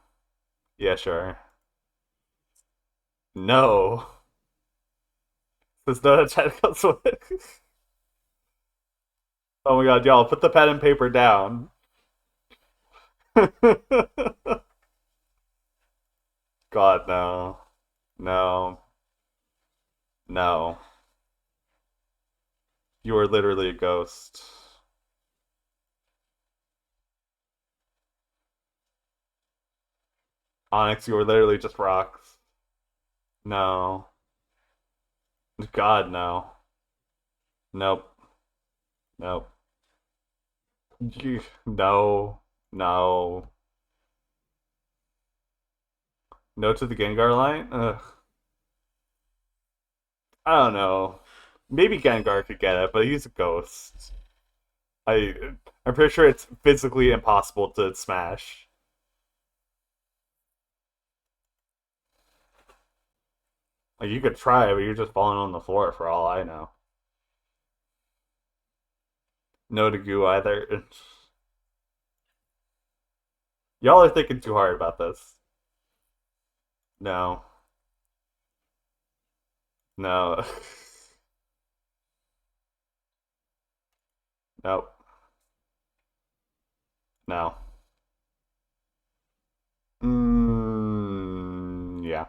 Yeah, sure. No. There's no technical switch. Oh my god, y'all, put the pen and paper down. God, no. No. No. You are literally a ghost. Onyx, you are literally just rocks. No. God, no. Nope. Nope. No. No. No to the Gengar line? Ugh. I don't know. Maybe Gengar could get it, but he's a ghost. I I'm pretty sure it's physically impossible to smash. Like you could try, but you're just falling on the floor for all I know. No to goo either. Y'all are thinking too hard about this. No. No. Nope. No. Yeah.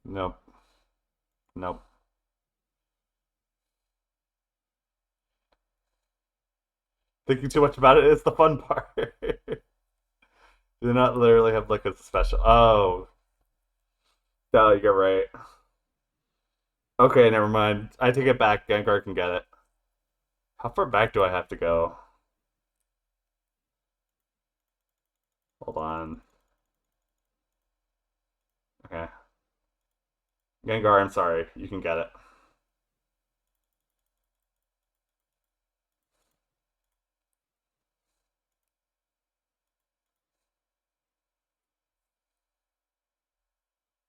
Nope. Nope. Thinking too much about it is the fun part. Do not literally have like a special. Oh, no, you're right. Okay, never mind. I take it back. Gengar can get it. How far back do I have to go? Hold on. Okay. Gengar, I'm sorry. You can get it.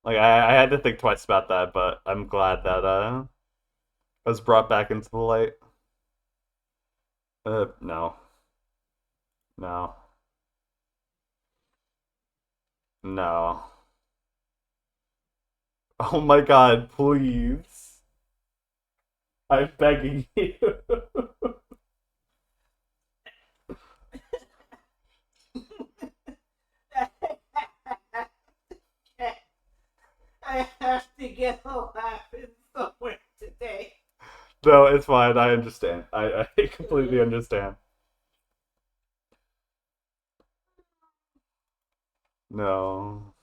Like I had to think twice about that, but I'm glad that I was brought back into the light. No. No. No. Oh my god, please. I'm begging you. I have to get a laughing somewhere today. No, it's fine. I understand. I completely understand. No.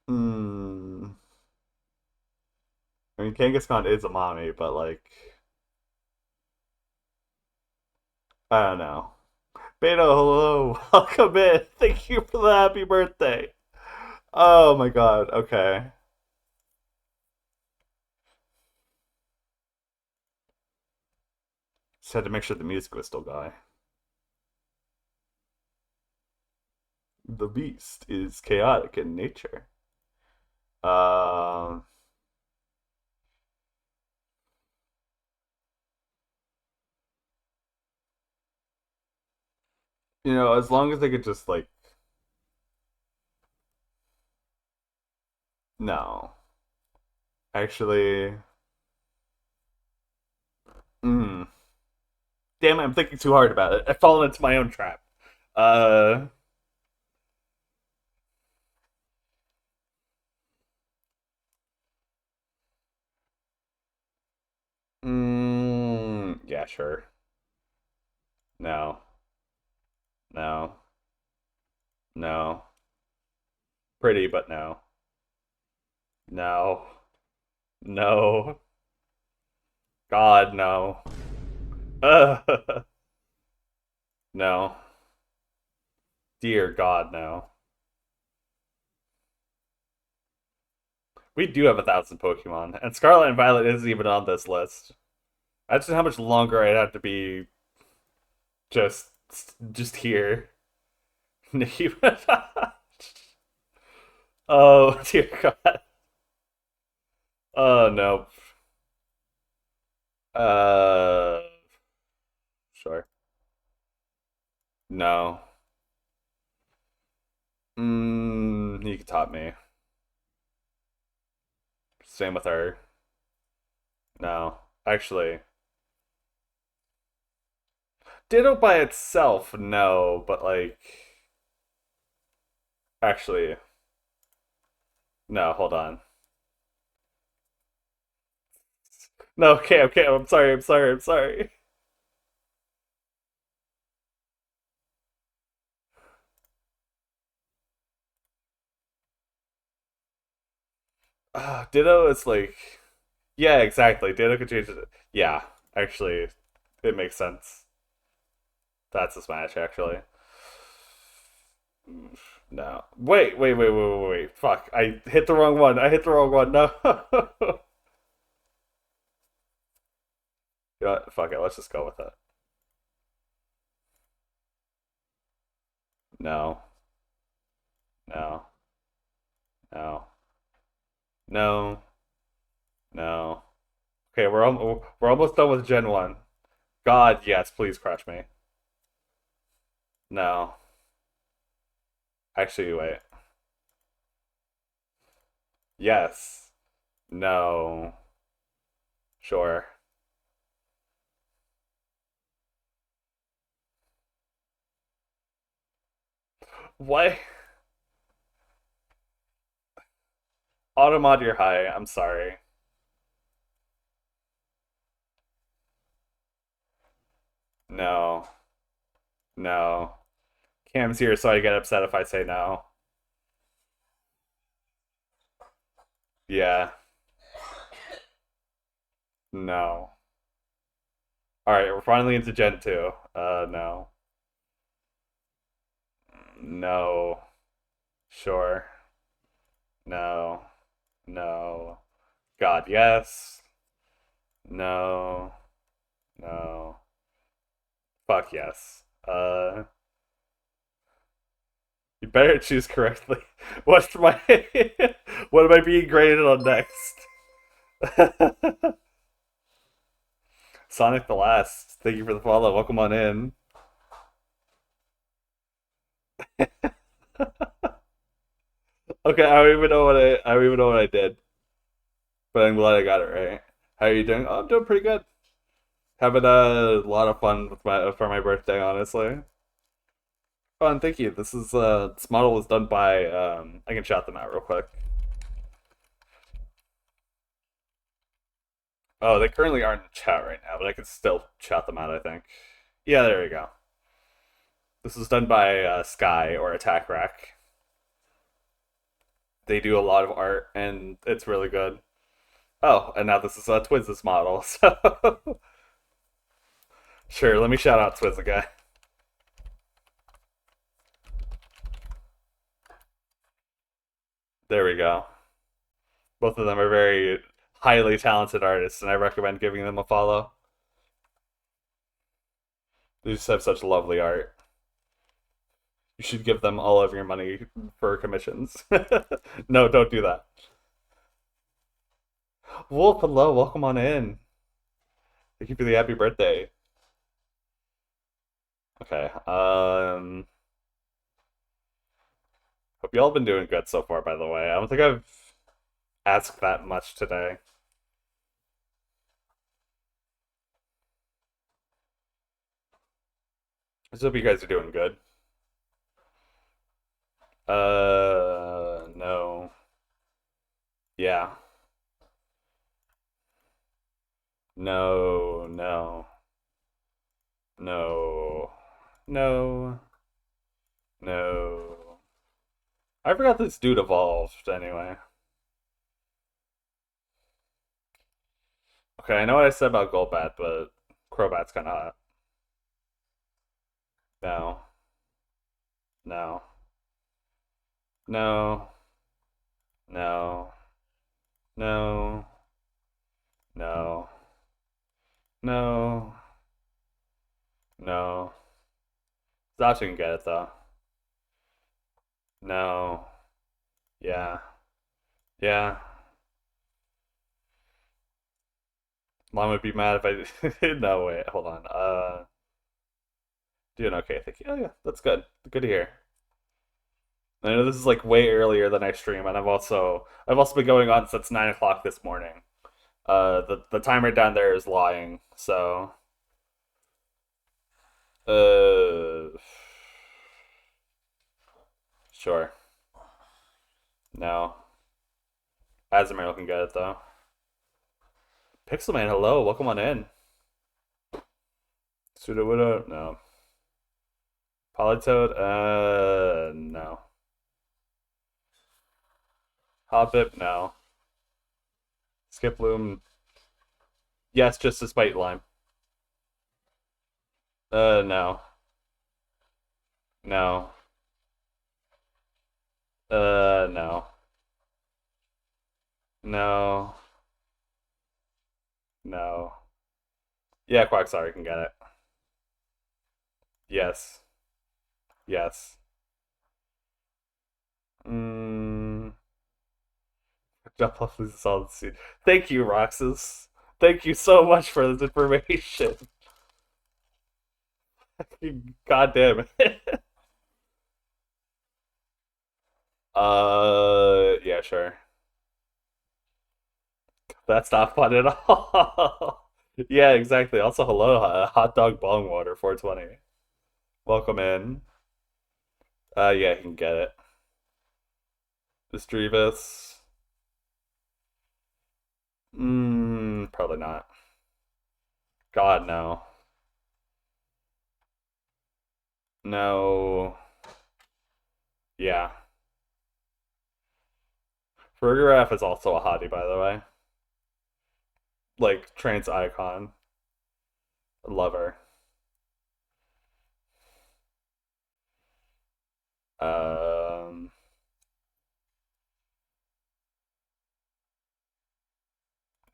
Hmm. I mean, Kangaskhan is a mommy, but like, I don't know. Beta, hello, welcome in. Thank you for the happy birthday. Oh my god. Okay. Just had to make sure the music was still going. The beast is chaotic in nature. Um, as long as they could just like no. Actually, mm, damn it, I'm thinking too hard about it. I've fallen into my own trap. Uh, yeah, sure. No, no, no. Pretty, but no, no, no. God, no. No. Dear God, no. We do have 1,000 Pokemon, and Scarlet and Violet isn't even on this list. That's just how much longer I'd have to be just just here. Oh dear God. Oh no. Uh, sure. No. You can top me. Same with her. No. Actually, Ditto by itself, no, but like, actually, no. Hold on. No. Okay. Okay. I'm sorry. I'm sorry. I'm sorry. Ditto is like, yeah, exactly. Ditto could change it. Yeah, actually, it makes sense. That's a smash, actually. No. Wait, wait, wait, wait, wait, wait. Fuck. I hit the wrong one. I hit the wrong one. No. You know what? Fuck it. Let's just go with it. No. No. No. No. No. Okay, we're almost done with Gen 1. God, yes, please crush me. No. Actually, wait. Yes. No. Sure. What? Automod, you're high. I'm sorry. No. No. Cam's here, so I get upset if I say no. Yeah. No. Alright, we're finally into Gen 2. No. No. Sure. No. No. God, yes. No. No. Fuck yes. You better choose correctly. What's my what am I being graded on next? Sonic the Last. Thank you for the follow. Welcome on in. Okay, I don't even know what I did, but I'm glad I got it right. How are you doing? Oh, I'm doing pretty good. Having a lot of fun with my for my birthday, honestly. Oh, and thank you. This model was done by I can shout them out real quick. Oh, they currently aren't in chat right now, but I can still shout them out, I think. Yeah, there we go. This was done by Sky or Attack Rack. They do a lot of art and it's really good. Oh, and now this is Twiz' model, so sure, let me shout out Twiz again. There we go. Both of them are very highly talented artists, and I recommend giving them a follow. They just have such lovely art. You should give them all of your money for commissions. No, don't do that. Wolf, hello, welcome on in. Thank you for the happy birthday. Okay. Hope y'all been doing good so far, by the way. I don't think I've asked that much today. I just hope you guys are doing good. No. Yeah. No, no, no, no, no. I forgot this dude evolved anyway. Okay, I know what I said about Golbat, but Crobat's kind of hot. No, no, no, no, no, no, no, no. Zasha can get it though. No. Yeah. Yeah. Mom would be mad if I. No, wait. Hold on. Doing okay. Thank you. Oh yeah, that's good. Good to hear. I know this is like way earlier than I stream, and I've also been going on since 9 o'clock this morning. The timer down there is lying. So uh, sure. No. Azumarill can get it though. Pixelman, hello. Welcome on in. Sudowoodo, no. Politoed, no. Hoppip, no. Skiploom, yes, just a spite lime. No. No. No. No. No. Yeah, Quagsire can get it. Yes. Yes. Mm, jump off this solid seed. Thank you, Roxas. Thank you so much for this information. God damn it. Yeah, sure. That's not fun at all. Yeah, exactly. Also, hello, hot dog bong water 420. Welcome in. Yeah, you can get it. Misdreavus. Probably not. God, no. No. Yeah. Fergaraf is also a hottie, by the way. Like, trans icon. Lover. Um,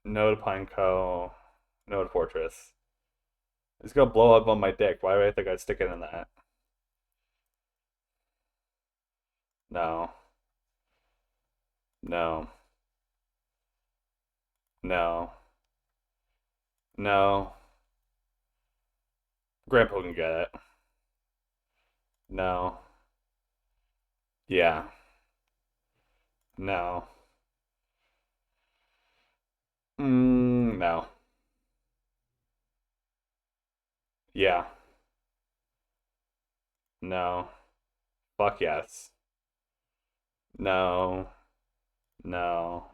no to Pineco. No to Fortress. It's gonna blow up on my dick. Why would I think I'd stick it in that? No. No. No. No. Grandpa can get it. No. Yeah. No. No. Yeah. No. Fuck yes. No. No.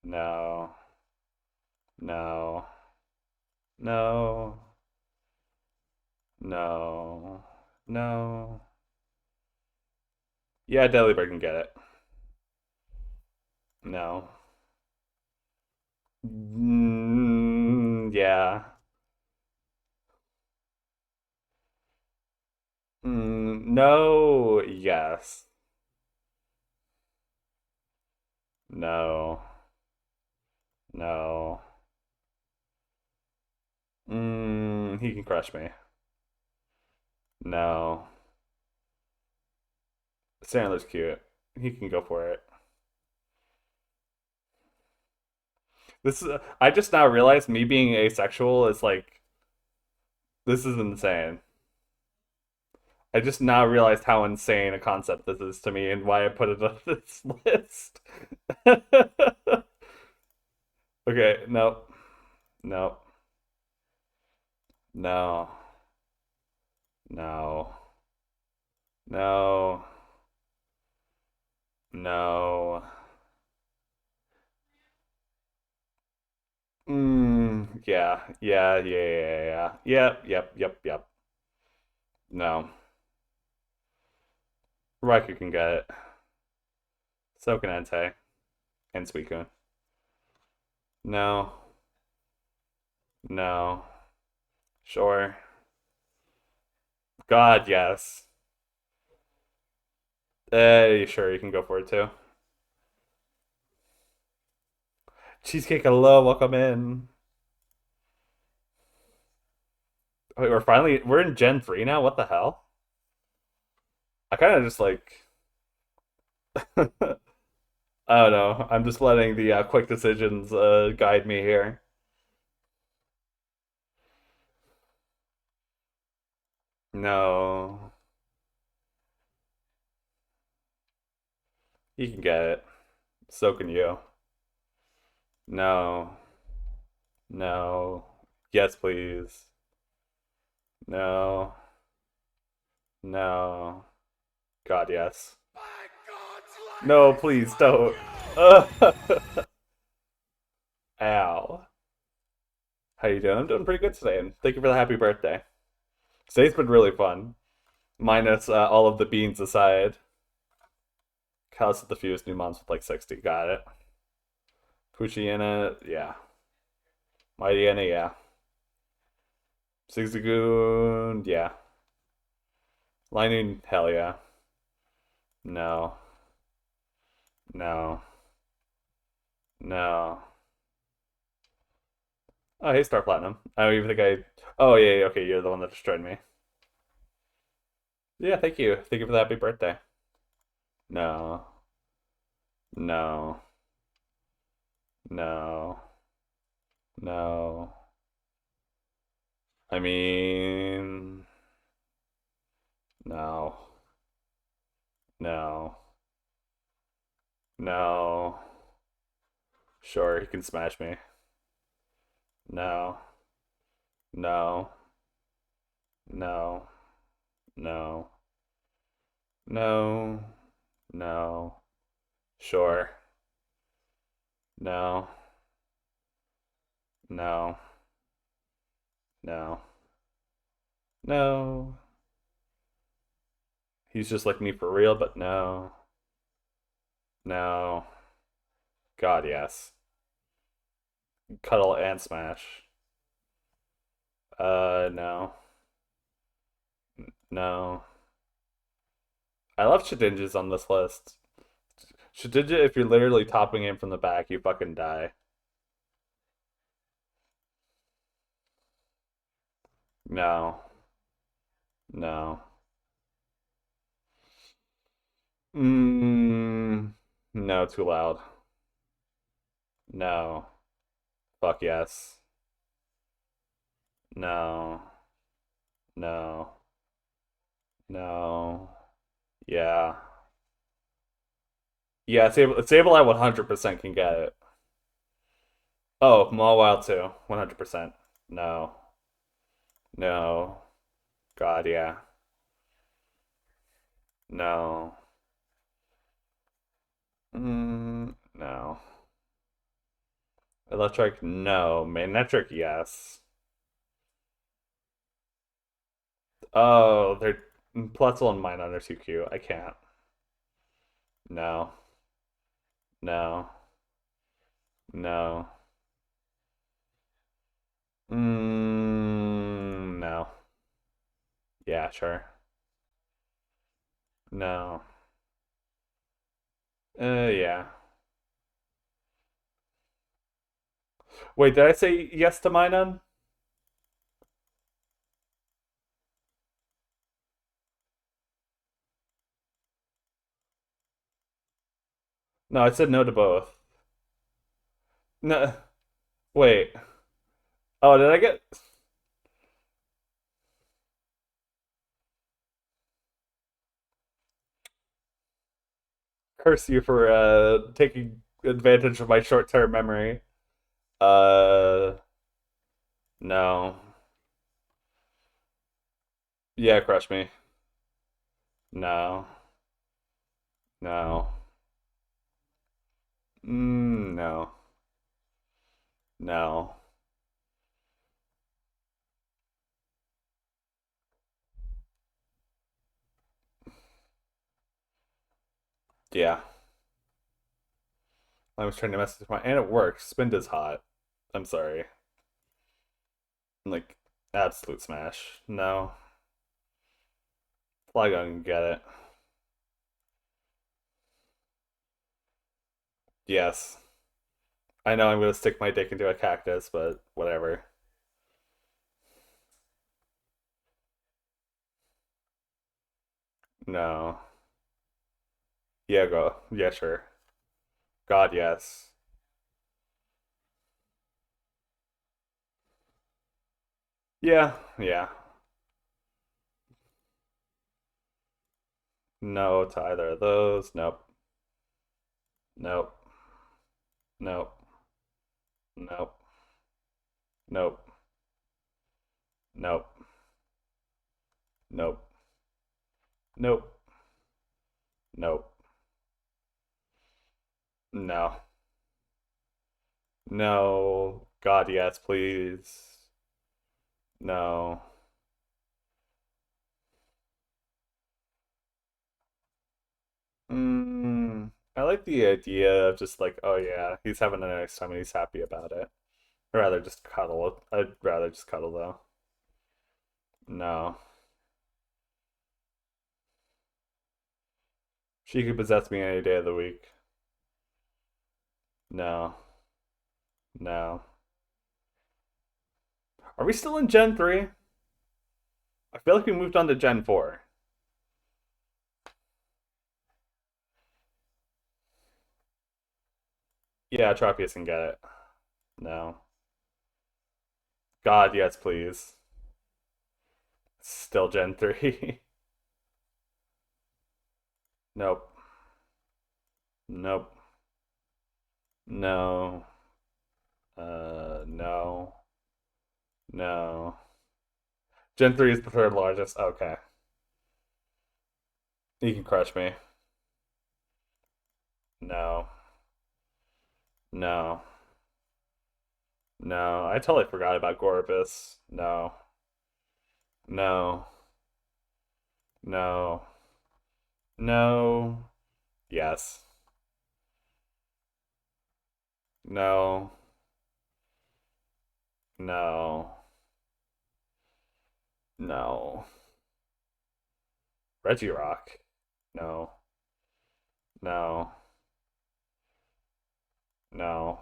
No. No. No. No. No. Yeah, Delibird can get it. No. Yeah. No. Yes. No. No. He can crush me. No. Sandler's cute. He can go for it. This is I just now realized me being asexual is like this is insane. I just now realized how insane a concept this is to me and why I put it on this list. Okay, no, no, no, no, no, no. Yeah, yeah, yeah, yeah, yeah. Yep, yep, yep, yep. No. Riker can get it. So can Entei and Suicune. No, no. Sure. God, yes. Sure, you can go for it too. Cheesecake, hello, welcome in. Wait, we're in Gen 3 now? What the hell? I kind of just like, I don't know. I'm just letting the quick decisions guide me here. No, you can get it. So can you. No, no. Yes, please. No, no. God, yes. No, please don't. Ow. How you doing? I'm doing pretty good today, and thank you for the happy birthday. Today's been really fun, minus all of the beans aside. Callus at the fewest new moms with like 60. Got it. Puchiana, yeah. Mightyena, yeah. Zigzagoon, yeah. Lightning, hell yeah. No, no, no. Oh, hey, Star Platinum. I don't even think I. Oh, yeah, yeah, okay, you're the one that destroyed me. Yeah, thank you. Thank you for the happy birthday. No, no, no, no. I mean, no, no, no. Sure, he can smash me. No, no, no, no, no, no. Sure. No, no, no, no. He's just like me for real, but no, no. God, yes. Cuddle and smash. No, no. I love Shedinjas on this list. Shedinja, if you're literally topping him from the back, you fucking die. No, no. No, too loud. No. Fuck yes. No, no, no. Yeah. Yeah, Sable I 100% can get it. Oh, Mawile too. 100%. No. No. God, yeah. No. No. Electric, no. Magnetric, yes. Oh, they're Pletzel and Minun are too cute. I can't. No. No. No. No. Yeah, sure. No. Yeah. Wait, did I say yes to Minun? No, I said no to both. No. Wait. Oh, did I get curse you for taking advantage of my short-term memory? Uh, no. Yeah, crush me. No. No. No. No. Yeah. I was trying to message my and it worked. Spind is hot. I'm sorry. Like absolute smash. No. Flygon can get it. Yes. I know I'm gonna stick my dick into a cactus, but whatever. No. Yeah, go. Yeah, sure. God, yes. Yeah, yeah. No to either of those. Nope. Nope. Nope. Nope. Nope. Nope. Nope. Nope. Nope. No. No. God, yes, please. No. I like the idea of just like, oh yeah, he's having a nice time and he's happy about it. I'd rather just cuddle. I'd rather just cuddle though. No. She could possess me any day of the week. No. No. Are we still in Gen 3? I feel like we moved on to Gen 4. Yeah, Tropius can get it. No. God, yes, please. Still Gen 3. Nope. Nope. No. No. No. Gen 3 is the third largest. Okay. You can crush me. No. No. No. I totally forgot about Gorbis. No. No. No. No. Yes. No. No. No. Regirock. No. No. No.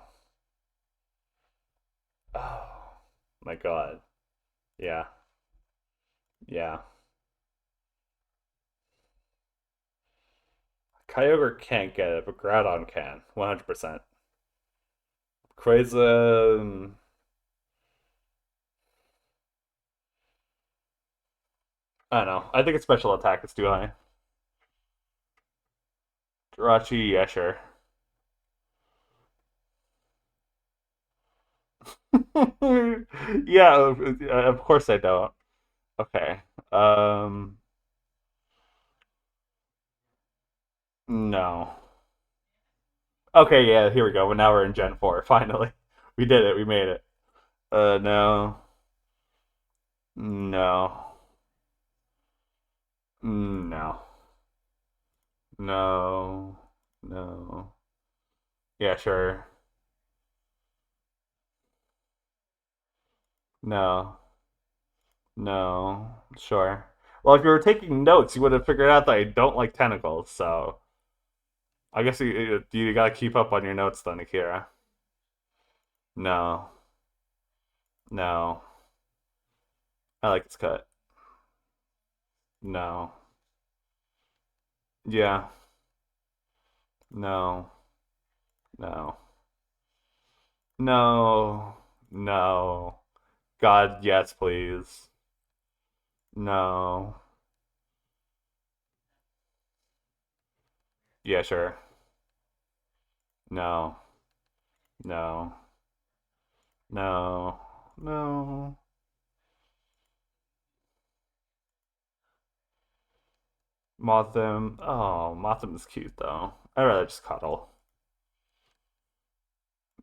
Oh my god. Yeah. Yeah. Kyogre can't get it, but Groudon can. 100%. Quasar. I don't know. I think its special attack is too high. Jirachi, yeah, sure. Yeah, of course I don't. Okay. Um, no. Okay, yeah, here we go. Well, now we're in Gen 4, finally. We did it. We made it. No. No. No. No. No. Yeah, sure. No. No. Sure. Well, if you were taking notes, you would have figured out that I don't like tentacles, so I guess you gotta keep up on your notes then, Akira. No. No. I like its cut. No. Yeah. No. No. No. No. God, yes, please. No. Yeah, sure. No. No. No. No. Motham. Oh, Motham is cute though. I'd rather just cuddle.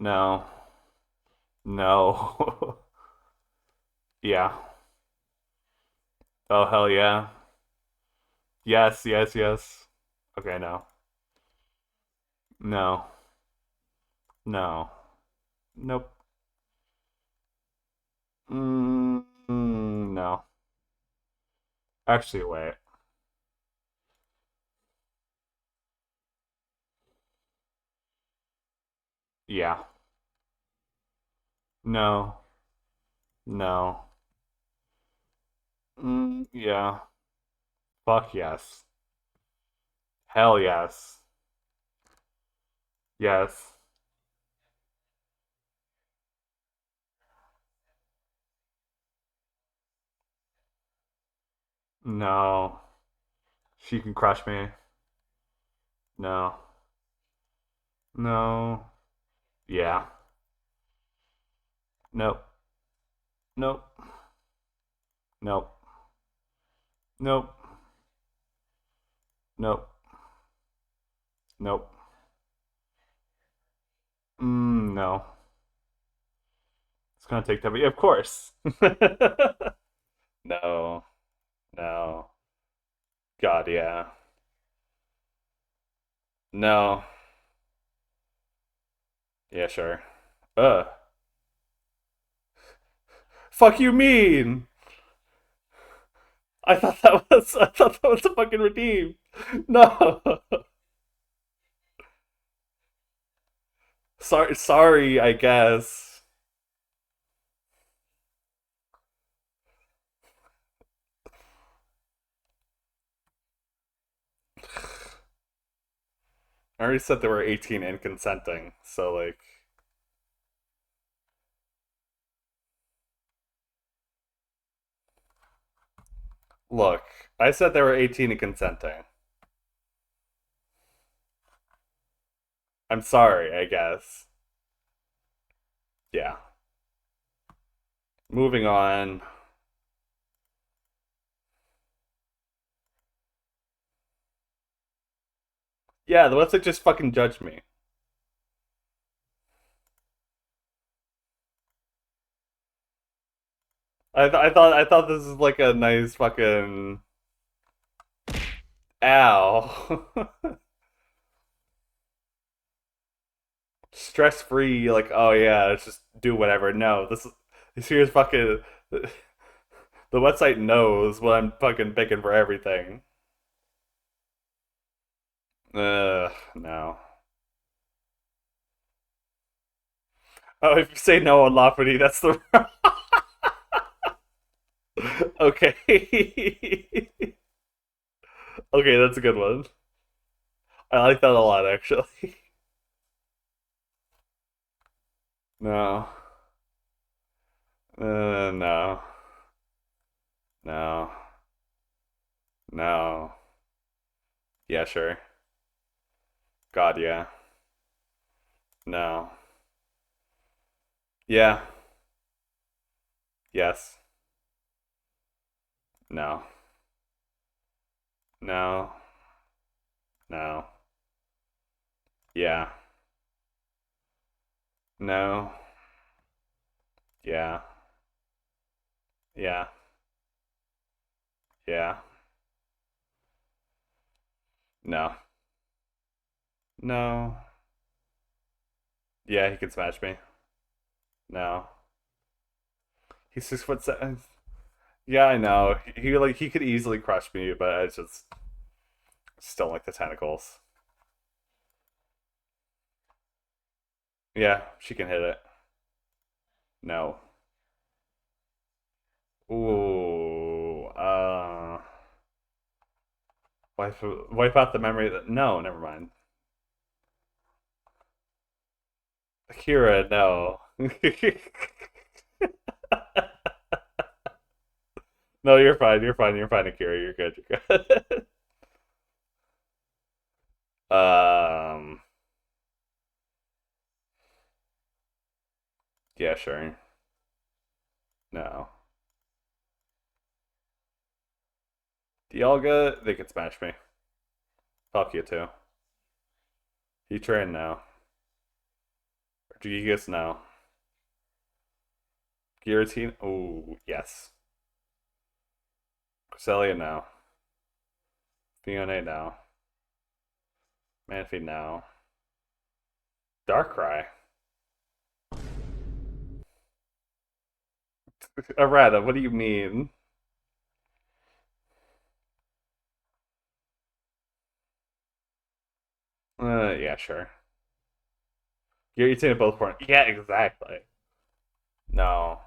No. No. Yeah. Oh, hell yeah. Yes, yes, yes. Okay, no. No. No. Nope. No. Actually, wait. Yeah. No. No. Yeah. Fuck yes. Hell yes. Yes. No. She can crush me. No. No. Yeah. Nope. Nope. Nope. Nope. Nope. Nope. No. It's gonna take time. Yeah, of course. No. No. God, yeah. No. Yeah, sure. Ugh. Fuck you mean? I thought that was a fucking redeem. No. Sorry, I guess. I already said they were 18 and consenting, so like look, I said they were 18 and consenting. I'm sorry, I guess. Yeah. Moving on. Yeah, the website just fucking judged me. I thought this is like a nice fucking ow. Stress free, like, oh yeah, let's just do whatever. No, this here's fucking the website knows what I'm fucking picking for everything. No. Oh, if you say no on Lafferty, that's the okay. Okay, that's a good one. I like that a lot, actually. No. No. No. No. Yeah, sure. God, yeah. No. Yeah. Yes. No. No. No. Yeah. No. Yeah. Yeah. Yeah. No. No. Yeah, he can smash me. No. He's 6'7". Yeah, I know. He could easily crush me, but I just don't like the tentacles. Yeah, she can hit it. No. Ooh. Wipe out the memory that. No, never mind. Akira, no. No, you're fine. You're fine. You're fine, Akira. You're good. You're good. um. Yeah, sure. No. Dialga, they could smash me. Fuck you too. He trained now. Gigas now. Guillotine. Oh, yes. Cresselia now. Fiona now. Manphy now. Darkrai. Errata, what do you mean? Yeah, sure. You're eating at both points. Yeah, exactly. No.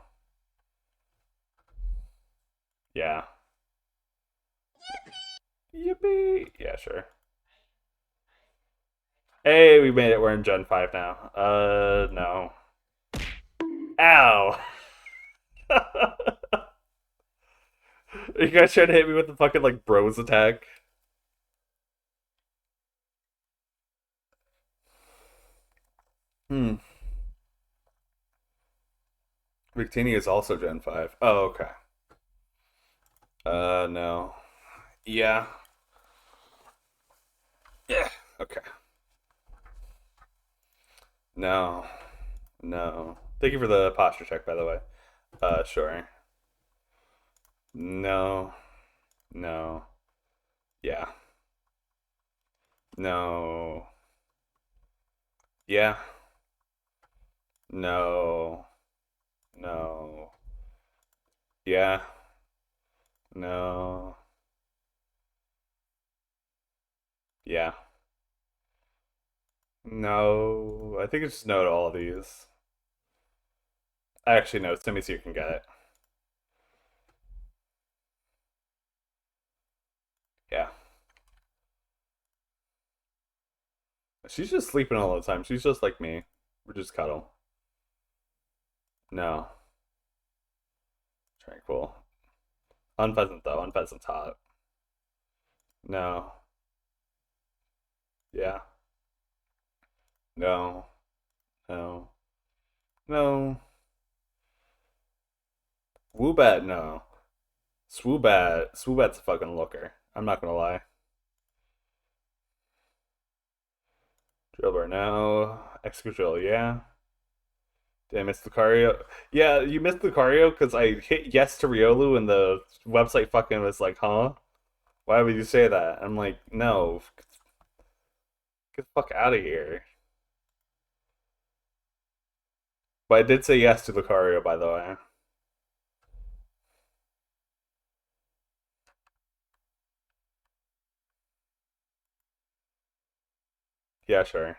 Yeah. Yippee. Yeah, sure. Hey, we made it. We're in Gen 5 now. No. Ow. Are you guys trying to hit me with the fucking, like, bros attack? Hmm. Victini is also Gen 5. Oh, okay. No. Yeah. Yeah. Okay. No. No. Thank you for the posture check, by the way. Sure. No. No. Yeah. No. Yeah. No. No. Yeah. No. Yeah. No. I think it's just no to all of these. Actually, no. Send me so you can get it. Yeah. She's just sleeping all the time. She's just like me. We're just cuddle. No. Tranquil. Unpheasant, though. Unpheasant's hot. No. Yeah. No. No. No. Woobat, no. Swoobat's a fucking looker. I'm not gonna lie. Drillbur, no. Excadrill, yeah. Did I miss Lucario? Yeah, you missed Lucario because I hit yes to Riolu and the website fucking was like, huh? Why would you say that? I'm like, no. Get the fuck out of here. But I did say yes to Lucario, by the way. Yeah, sure.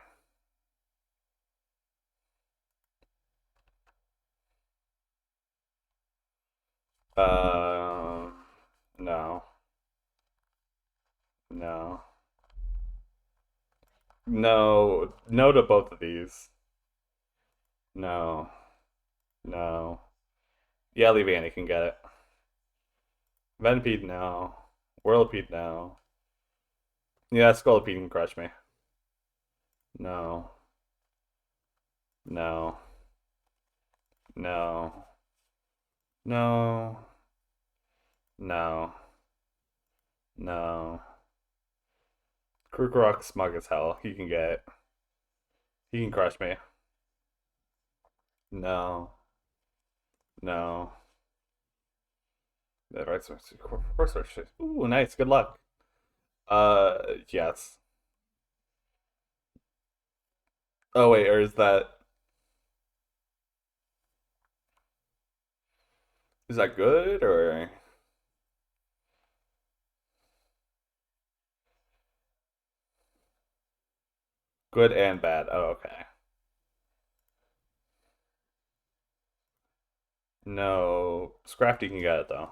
No. No. No. No to both of these. No. No. Yeah, Leviani can get it. Venipede, no. Whirlipede, no. Yeah, Scolipede can crush me. No. No. No. No. No. No. Krugerok's smug as hell. He can get it. He can crush me. No. No. That right. First shit. Ooh, nice. Good luck. Yes. Oh wait, or is that good or good and bad? Oh, okay. No. Scrafty can get it though.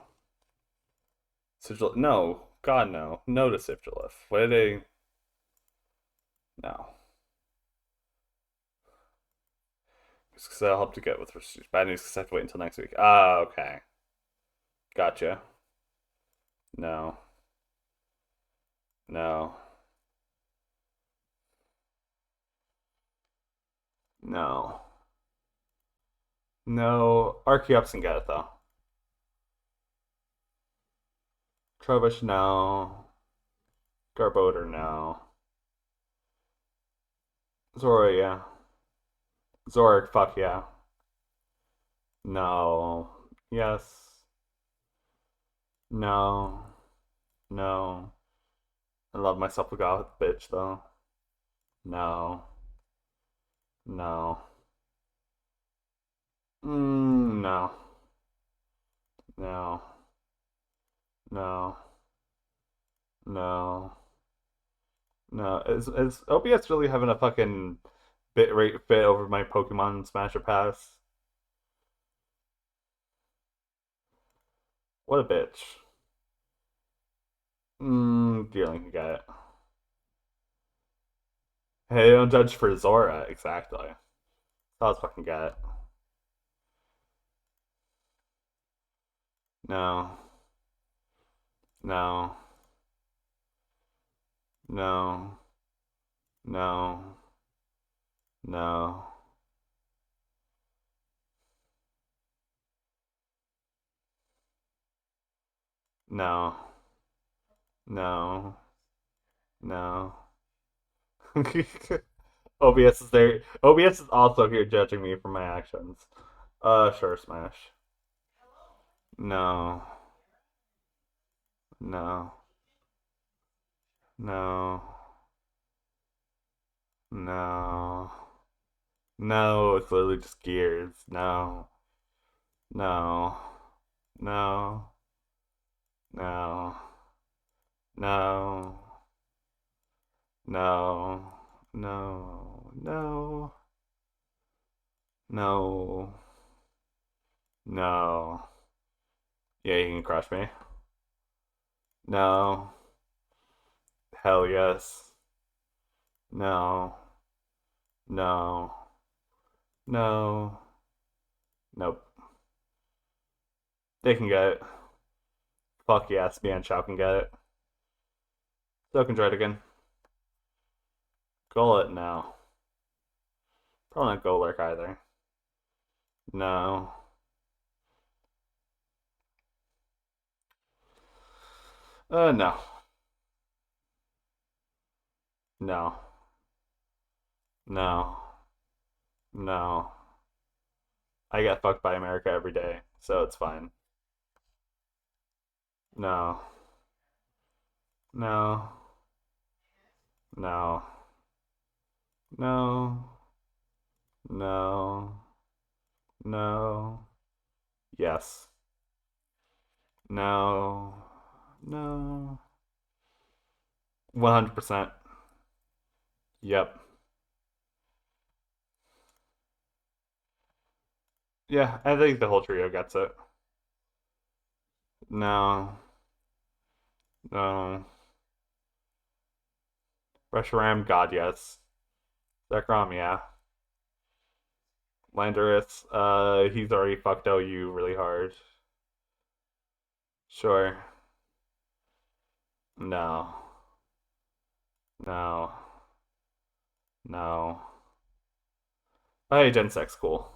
Sigil no. God no. No to Sigilif. What did they no. Just because I'll help to get with bad news because I have to wait until next week. Ah, okay. Gotcha. No. No. No. No. Archeops can get it though. Trubbish, no. Garbodor, no. Zora, yeah. Zoric, fuck yeah. No. Yes. No. No. I love myself a goth bitch though. No. No. No. No. No. No. No. Is OBS really having a fucking bit rate fit over my Pokemon Smasher Pass? What a bitch. Dealing can get it. Hey, don't judge for Zora, exactly. So let's fucking get it. No. No. No. No. No. No. No. No. OBS is there. OBS is also here judging me for my actions. Sure, Smash. No. No. No. No. No, it's literally just gears. No. No. No. No. No. No. No. No. No. No. Yeah, you can crush me. No. Hell yes. No. No. No. Nope. They can get it. Fuck yes, me and Chow can get it. So can try it again. Goal it now. Probably not Golurk either. No. No. No. No. No. I get fucked by America every day, so it's fine. No. No. No. No. No. No. Yes. No. No. 100%. Yep. Yeah, I think the whole trio gets it. No. No. Reshiram, God, yes. Zekrom, yeah. Landorus, he's already fucked OU really hard. Sure. No. No. No. Hey, Gen 6, cool.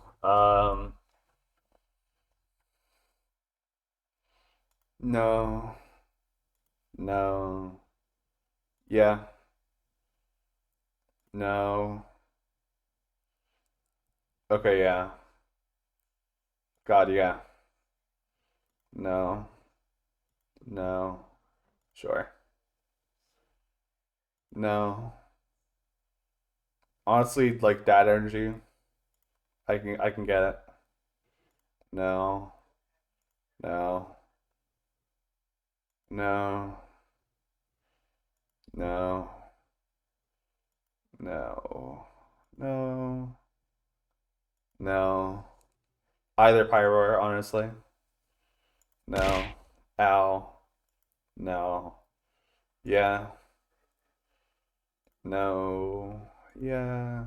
No. No. Yeah. No. Okay, yeah. God, yeah. No. No. Sure. No. Honestly, like that energy, I can get it. No. No. No. No. No. No. No. Either Pyroar, honestly. No. Ow. No. Yeah. No. Yeah.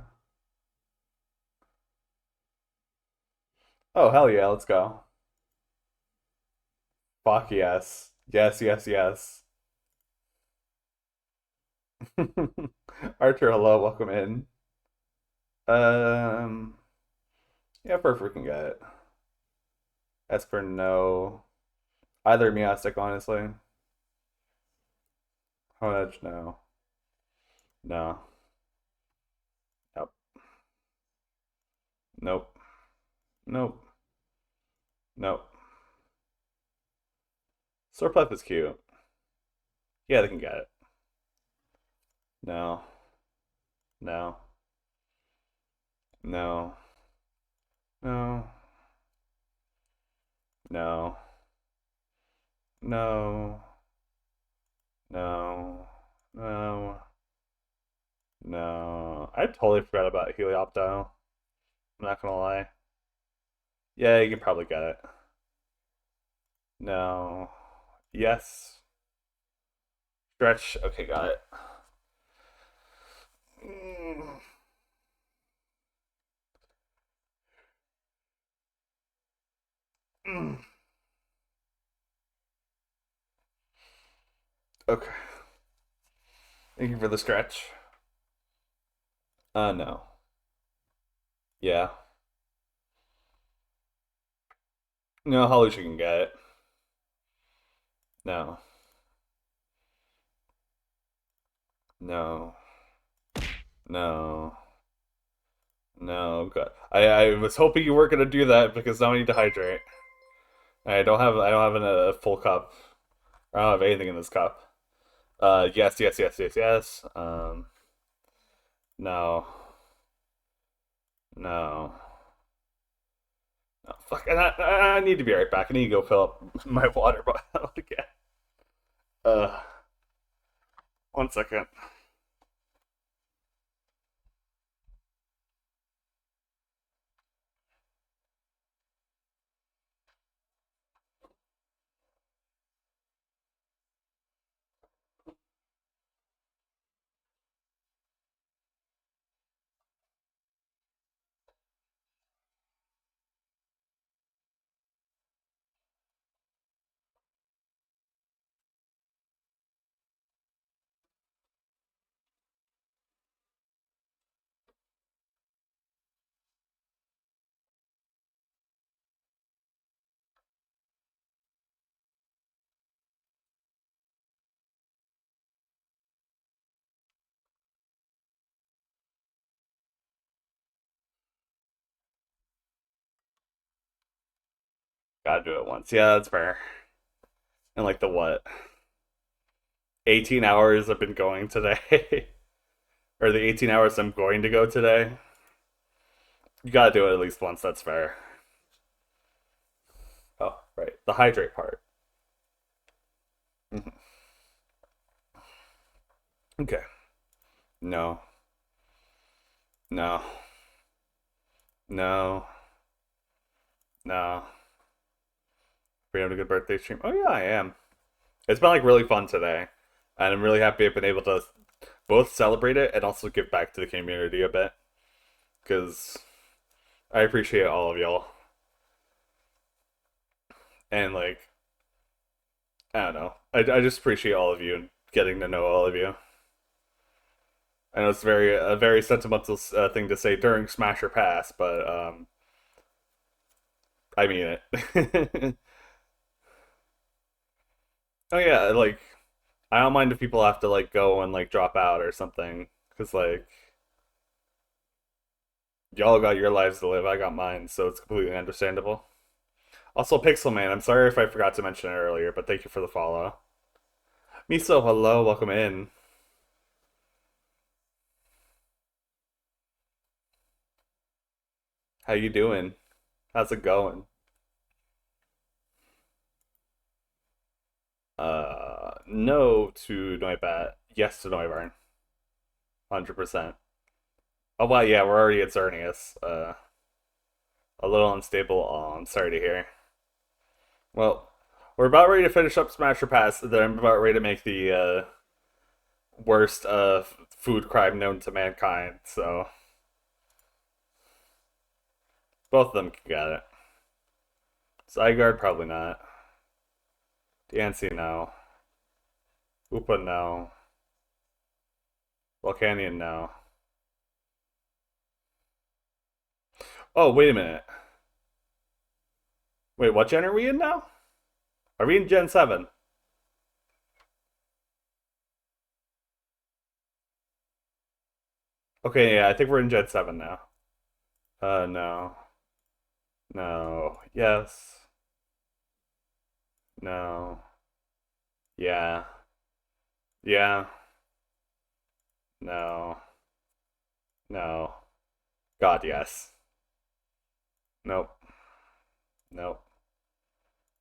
Oh, hell yeah, let's go. Fuck yes. Yes, yes, yes. Archer, hello, welcome in. Um, yeah, Furfur can get it. Esper, no. Either Miastic, honestly. Honedge, no. No. Nope. Nope. Nope. Nope. Surplus is cute. Yeah, they can get it. No. No. No. No. No. No. No. No. No. I totally forgot about Helioptile. I'm not gonna lie. Yeah, you can probably get it. No. Yes. Stretch. Okay, got it. Mm. Mm. Okay. Thank you for the stretch. No. Yeah. No, Holly she can get it. No. No. No. No. God. I was hoping you weren't gonna do that because now I need to hydrate. I don't have a full cup. I don't have anything in this cup. Yes, yes, yes, yes, yes. No. No. No. Fuck. I need to be right back. I need to go fill up my water bottle again. Uh, 1 second. Gotta do it once. Yeah, that's fair. And like the what? 18 hours I've been going today. Or the 18 hours I'm going to go today. You gotta do it at least once, that's fair. Oh, right. The hydrate part. Mhm. Okay. No. No. No. No. Are you having a good birthday stream? Oh yeah, I am. It's been like really fun today. And I'm really happy I've been able to both celebrate it and also give back to the community a bit. Because I appreciate all of y'all. And like, I don't know. I just appreciate all of you and getting to know all of you. I know it's a very sentimental thing to say during Smash or Pass, but I mean it. Oh yeah, like I don't mind if people have to like go and like drop out or something, because like y'all got your lives to live, I got mine, so it's completely understandable. Also, Pixel Man, I'm sorry if I forgot to mention it earlier, but thank you for the follow. Miso, hello, welcome in. How you doing? How's it going? No to Noibat. Yes to Noibarn. 100%. Oh wow, yeah, we're already at Xerneas. A little unstable. Oh, I'm sorry to hear. Well, we're about ready to finish up Smash or Pass. Then I'm about ready to make the worst food crime known to mankind. So both of them can get it. Zygarde probably not. Dancy, no. Upa, no. Volcanion, no. Oh, wait a minute. Wait, what gen are we in now? Are we in Gen 7? Okay, yeah, I think we're in Gen 7 now. No. No. Yes. No. Yeah. Yeah. No. No. God, yes. Nope. Nope.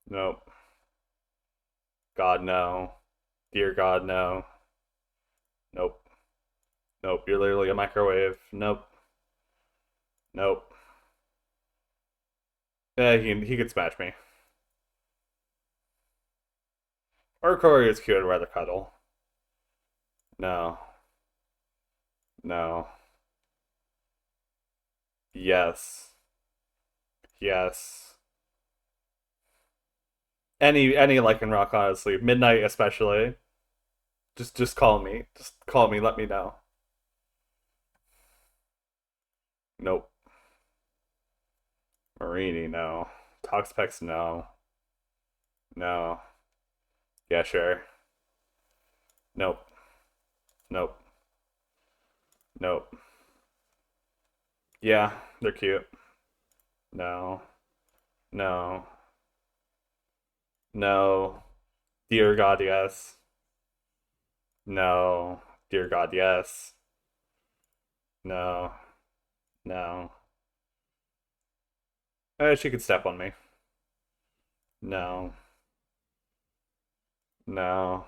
Nope. God, no. Dear God, no. Nope. Nope. You're literally a microwave. Nope. Nope. Yeah, he could smash me. Or Corey is cute. I'd rather cuddle. No. No. Yes. Yes. Any Lycan rock, honestly. Midnight especially. Just call me. Just call me. Let me know. Nope. Marini, no. Toxpex, no. No. Yeah, sure. Nope. Nope. Nope. Yeah, they're cute. No. No. No. Dear God, yes. No. Dear God, yes. No. No. She could step on me. No. No.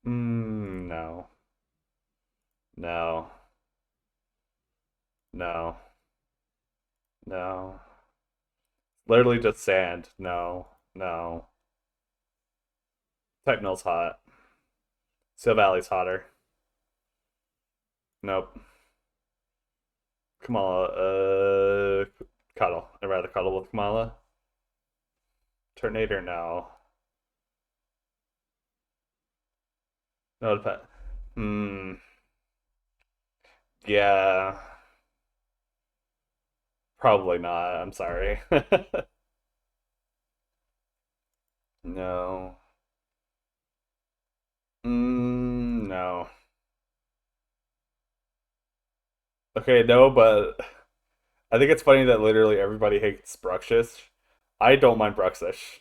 No. No. No. No. Literally just sand. No. No. Techno's hot. Sil Valley's hotter. Nope. Kamala. Cuddle. I'd rather cuddle with Kamala. Tornado, no. No, depend. Hmm. Yeah. Probably not. I'm sorry. No. No. Okay, no, but I think it's funny that literally everybody hates Bruxish. I don't mind Bruxish.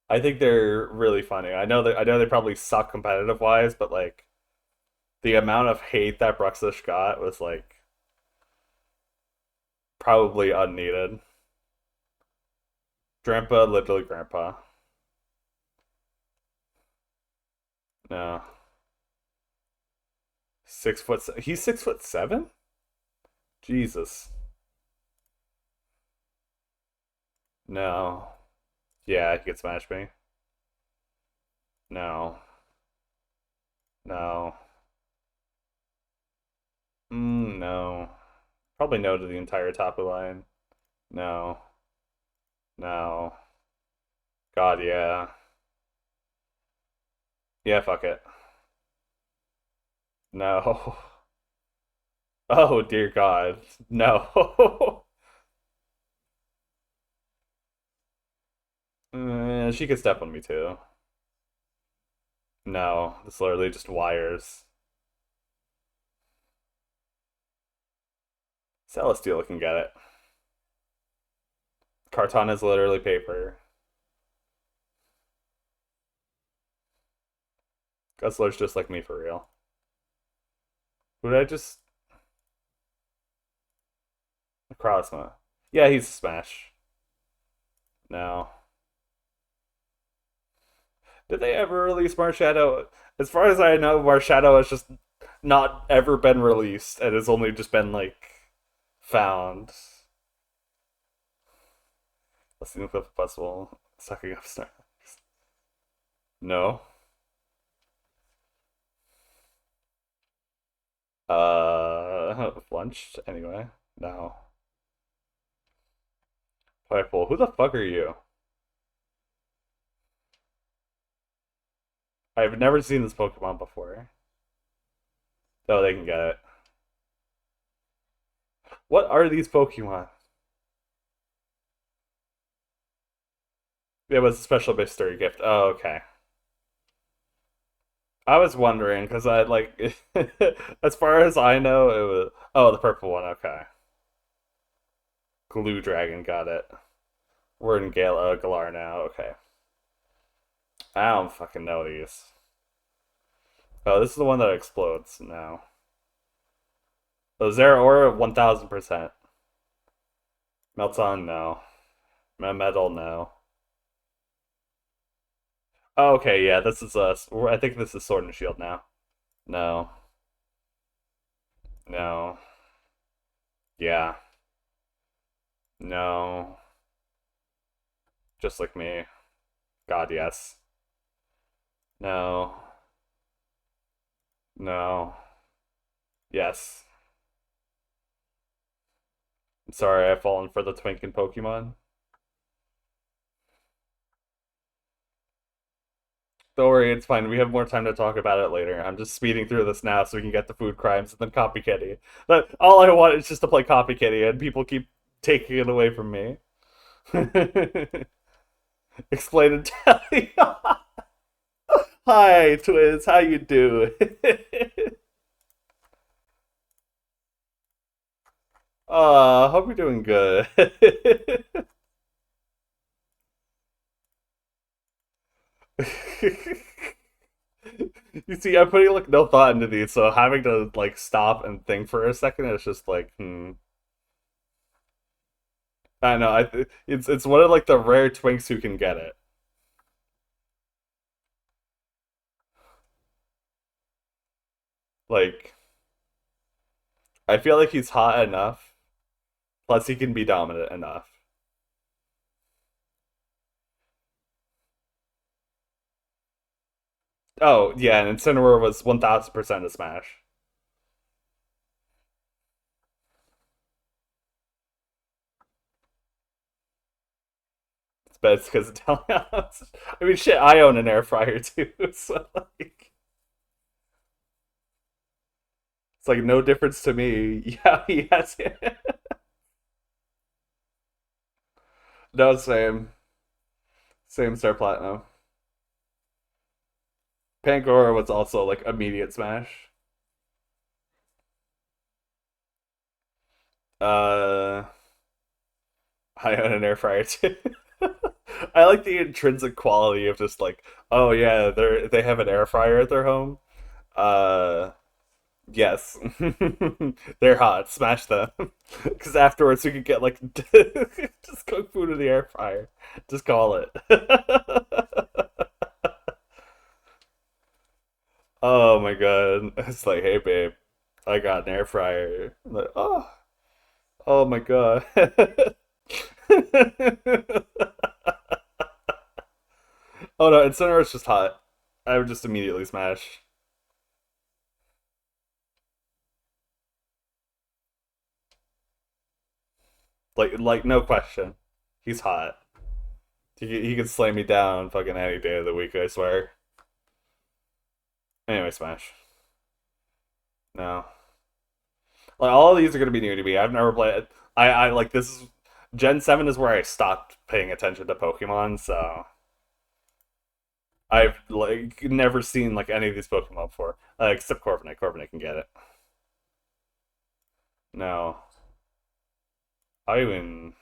I think they're really funny. I know they probably suck competitive wise, but like the amount of hate that Bruxish got was like probably unneeded. Grandpa, literally grandpa. No. 6 foot. He's 6'7". Jesus. No. Yeah, he could smash me. No. No. No. Probably no to the entire top of the line. No. No. God, yeah. Yeah, fuck it. No. Oh, dear God. No. She could step on me too. No. It's literally just wires. Celestial can get it. Carton is literally paper. Guzzler's just like me for real. Who did I just... Necrozma. Yeah, he's a smash. No. Did they ever release Marshadow? As far as I know, Marshadow has just not ever been released and has only just been like found. Let's see the Cliff Festival. Sucking up stars. No. Flunched anyway. No. Playful. Who the fuck are you? I've never seen this Pokemon before. Oh, they can get it. What are these Pokemon? It was a special mystery gift. Oh, okay. I was wondering because I like, as far as I know, it was. Oh, the purple one. Okay. Glue Dragon got it. We're in Galar now. Okay. I don't fucking know these. Oh, this is the one that explodes now. Oh, Zeraora 1000%. Melts on no. Metal no. Oh, okay, yeah, this is us. I think this is Sword and Shield now. No. No. Yeah. No. Just like me. God, yes. No. No. Yes. I'm sorry, I've fallen for the twinking Pokemon. Don't worry, it's fine. We have more time to talk about it later. I'm just speeding through this now so we can get the food crimes and then Copy Kitty. But all I want is just to play Copy Kitty, and people keep taking it away from me. Explain and tell you. Hi, Twiz. How you doing? Hope you're doing good. You see, I'm putting like no thought into these, so having to like stop and think for a second is just like, hmm. I know. It's one of like the rare twinks who can get it. Like, I feel like he's hot enough. Plus, he can be dominant enough. Oh yeah, and Incineroar was 1000% a smash. But it's because I mean, shit. I own an air fryer too, so like, it's like no difference to me. Yeah, he has it. No, same Star Platinum. Pangoro was also like immediate smash. Uh, I own an air fryer too. I like the intrinsic quality of just like, oh yeah, they have an air fryer at their home. Uh, yes, they're hot. Smash them, because afterwards we could get like just cook food in the air fryer. Just call it. Oh my god, it's like, hey babe, I got an air fryer. I'm like, oh my god. Oh no, Incineroar's just hot. I would just immediately smash. Like no question. He's hot. He can slay me down fucking any day of the week, I swear. Anyway, smash. No. Like all of these are gonna be new to me. I've never played. I like this is Gen 7 is where I stopped paying attention to Pokemon, so I've like never seen like any of these Pokemon before. Except Corviknight. Corviknight can get it. No. I even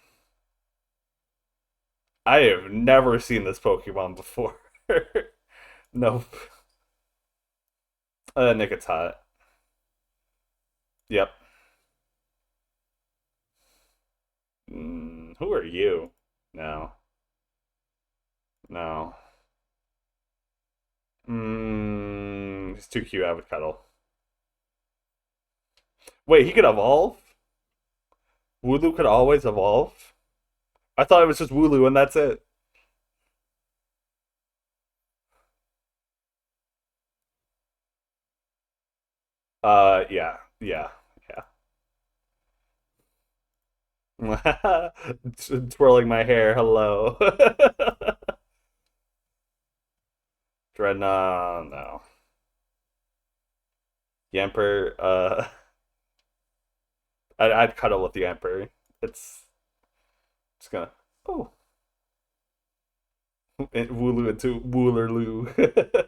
I have never seen this Pokemon before. Nope. Nick, it's hot. Yep. Who are you? No. No. He's too cute. I would cuddle. Wait, he could evolve? Wooloo could always evolve? I thought it was just Wooloo and that's it. Yeah. Yeah. Yeah. Twirling my hair. Hello. Dreadnought, no. The Emperor, I'd cuddle with the Emperor. It's gonna. Oh. Wooloo into Woolerloo.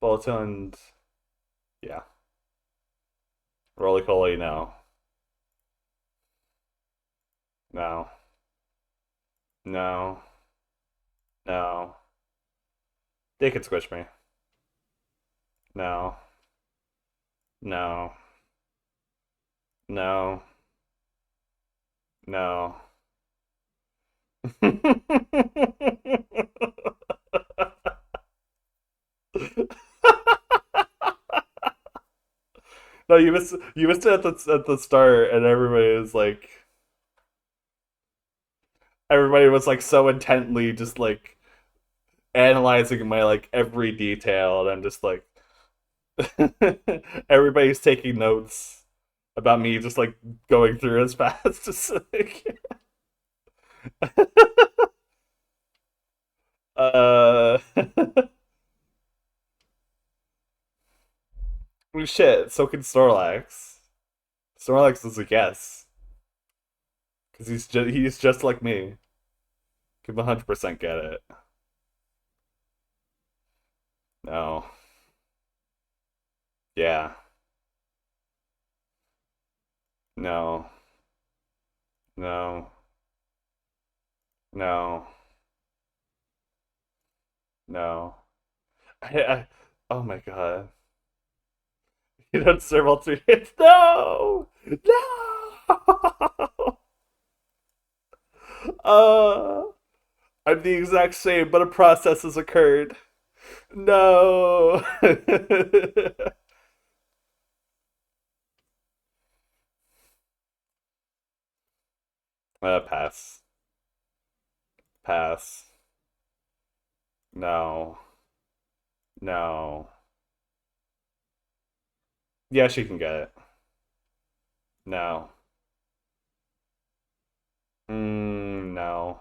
Bolton, yeah. Roly Poly, no. No. No. No. They could squish me. No. No. No. No. No, you missed it at the start, and everybody was like so intently just like analyzing my like every detail, and I'm just like everybody's taking notes about me just like going through as fast as like uh shit, so can Snorlax. Snorlax is a guess. Because he's just like me. Can 100% get it. No. Yeah. No. No. No. No. Oh my god. You don't serve all three hits. No! No! Uh, I'm the exact same, but a process has occurred. No! Pass. Pass. No. No. Yeah, she can get it. No. No.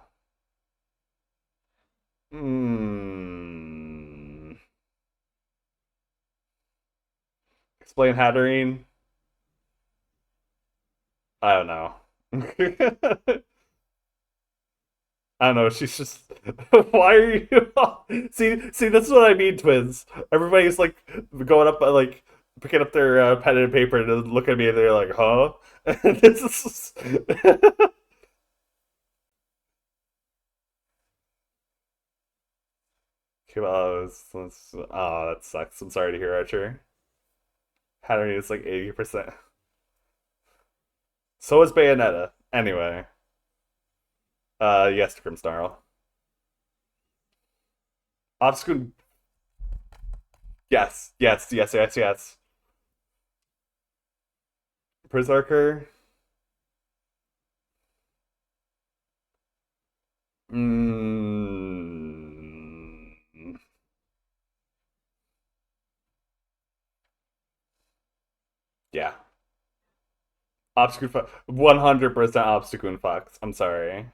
Mm. Explain Hatterene? I don't know. I don't know. She's just. Why are you? See, this is what I mean, twins. Everybody's like going up, like picking up their pen and paper and look at me, and they're like, "Huh?" This is. Okay, well, oh, that sucks. I'm sorry to hear, Archer. Hatterene is like 80%. So is Bayonetta. Anyway, yes, Grimmsnarl. Obscure. Yes, yes, yes, yes, yes. Berserker. Mm, yeah. Obstacle Fox. 100% Obstacle Fox. I'm sorry.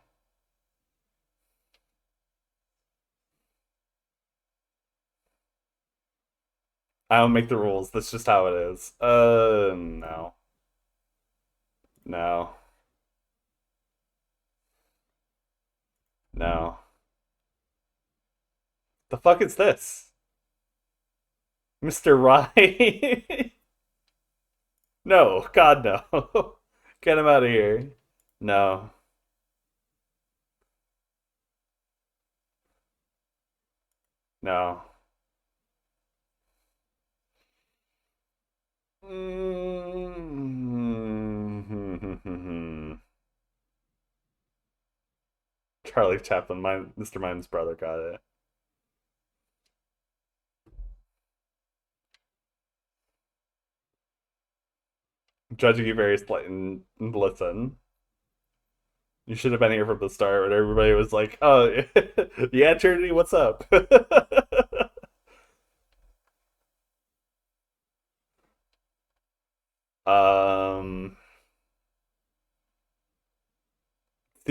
I don't make the rules. That's just how it is. No. No. No. The fuck is this? Mr. Right? No. God, no. Get him out of here. No. No. Mm. Charlie Chaplin, Mr. Mime's brother, got it. Judging you very slightly. Listen, you should have been here from the start when everybody was like, "Oh, yeah, Trinity, what's up?" um,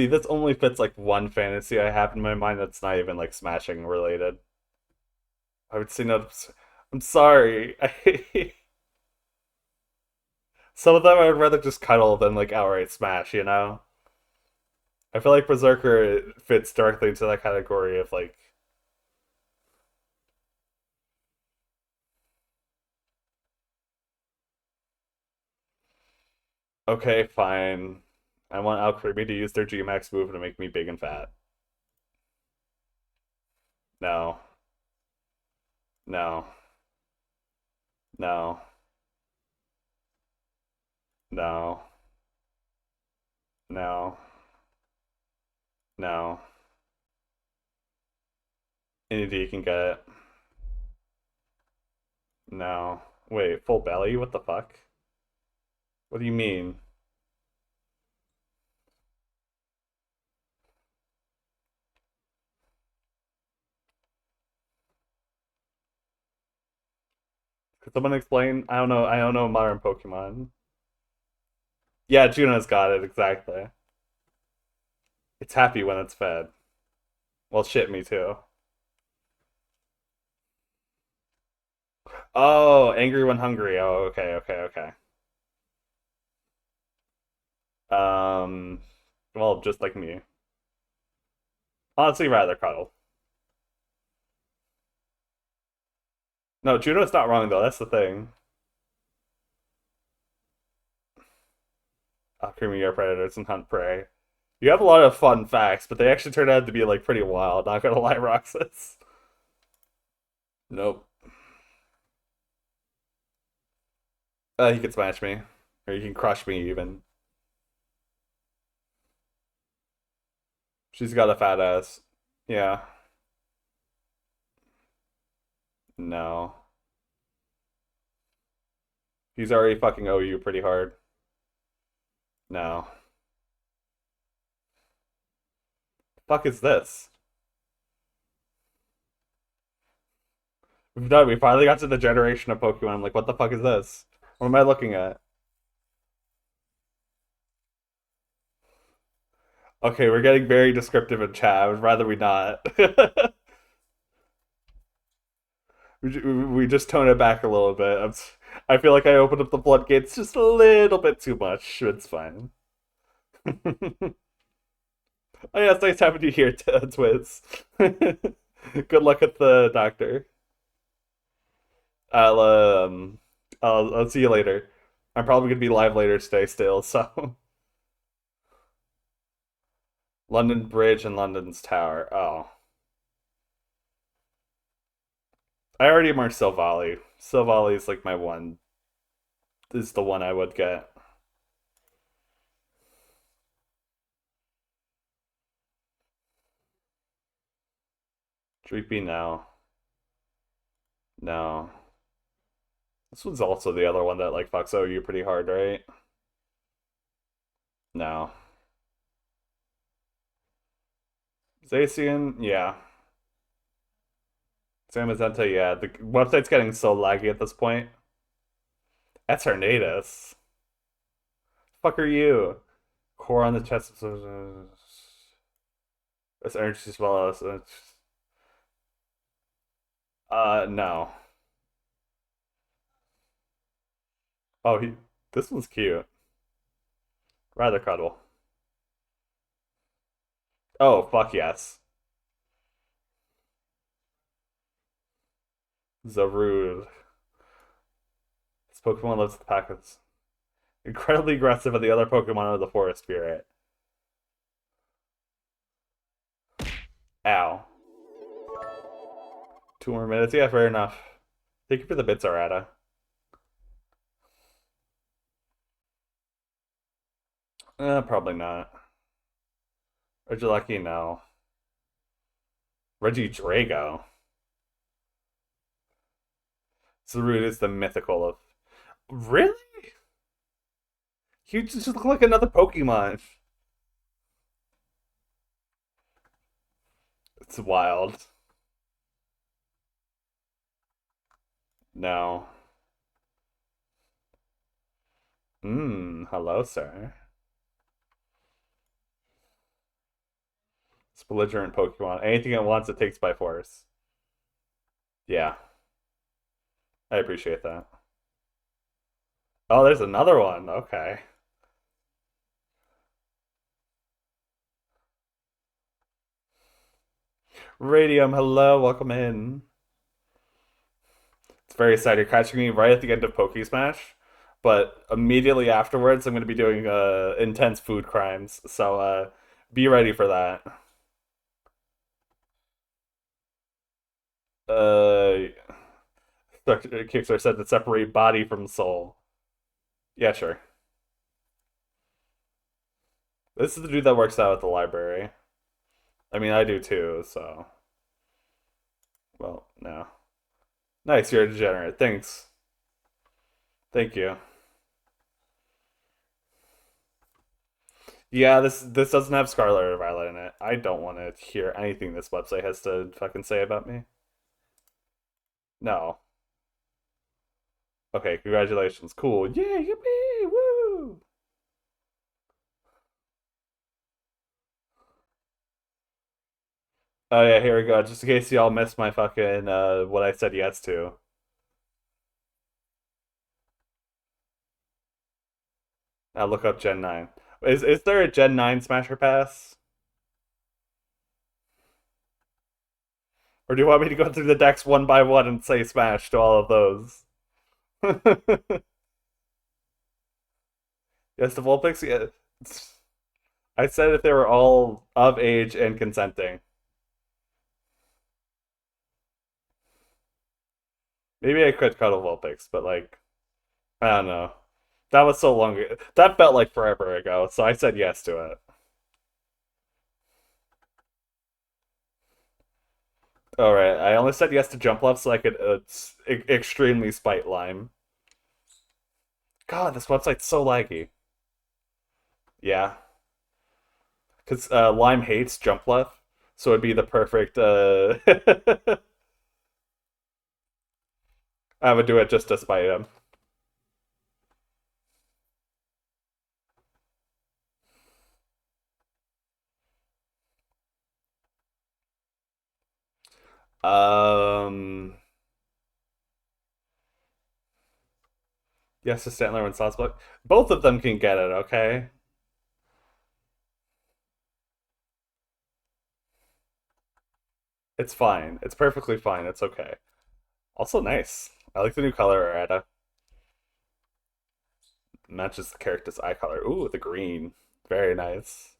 See, this only fits like one fantasy I have in my mind that's not even like smashing related. I would say no. I'm sorry. Some of them I'd rather just cuddle than like outright smash, you know? I feel like Berserker fits directly into that category of like, okay, fine. I want Alcremie to use their G-Max move to make me big and fat. No. No. No. No. No. No. Any D can get it. No. Wait, full belly? What the fuck? What do you mean? Could someone explain? I don't know. I don't know modern Pokemon. Yeah, Juno's got it, exactly. It's happy when it's fed. Well, shit, me too. Oh, angry when hungry. Oh, okay, okay, okay. Um, well, just like me. Honestly, rather cuddle. No, Juno's not wrong though. That's the thing. Creamy air predators and hunt prey. You have a lot of fun facts, but they actually turn out to be like pretty wild. Not gonna lie, Roxas. Nope. He can smash me, or he can crush me even. She's got a fat ass. Yeah. No. He's already fucking OU pretty hard. No. Fuck is this? We've done. We finally got to the generation of Pokemon. I'm like, what the fuck is this? What am I looking at? Okay, we're getting very descriptive in chat. I would rather we not. We just tone it back a little bit. I feel like I opened up the floodgates just a little bit too much. It's fine. Oh yeah, it's nice having you here, Twiz. Good luck at the doctor. I'll I'll see you later. I'm probably gonna be live later today still, so London Bridge and London's Tower. Oh. I already marked Silvally. Silvally is like my one is the one I would get. Dreepy now. No. This one's also the other one that like fucks OU pretty hard, right? No. Zacian, yeah. Samazenta, yeah. The website's getting so laggy at this point. That's Tornadus. Fuck are you? Core on the chest. That's energy as well as. No. Oh, he. This one's cute. Rather cuddle. Oh, fuck yes. Zarude. This Pokemon lives the pack. It's incredibly aggressive, and the other Pokemon are the Forest Spirit. Ow. 2 more minutes? Yeah, fair enough. Thank you for the bits, Arata. Probably not. Regieleki, no. Regidrago. Zarude is the mythical of. Really? You just look like another Pokemon. It's wild. No. Hello, sir. It's belligerent Pokemon. Anything it wants, it takes by force. Yeah, I appreciate that. Oh, there's another one. Okay. Radium, hello, welcome in. It's very exciting. You're catching me right at the end of Poke Smash, but immediately afterwards, I'm going to be doing intense food crimes. So be ready for that. Uh, Kickstarter said to separate body from soul. Yeah, sure. This is the dude that works out at the library. I mean, I do too, so. Well, no. Nice, you're a degenerate. Thanks. Thank you. Yeah, this doesn't have Scarlet or Violet in it. I don't want to hear anything this website has to fucking say about me. No. Okay, congratulations. Cool. Yeah, yippee! Woo! Oh yeah, here we go. Just in case y'all missed my fucking what I said yes to. I'll look up Gen 9. Is there a Gen 9 Smasher Pass? Or do you want me to go through the decks one by one and say Smash to all of those? Yes, the Vulpix? Yeah. I said if they were all of age and consenting. Maybe I could cuddle Vulpix, but like, I don't know. That was so long ago. That felt like forever ago, so I said yes to it. Alright, I only said yes to jump left so I could extremely spite Lime. God, this website's so laggy. Yeah, because Lime hates jump left, so it'd be the perfect. I would do it just to spite him. Um, yes to Stantler and Salzburg. Both of them can get it. Okay, it's fine. It's perfectly fine. It's okay. Also nice. I like the new color errata. Matches the character's eye color. Ooh, the green. Very nice.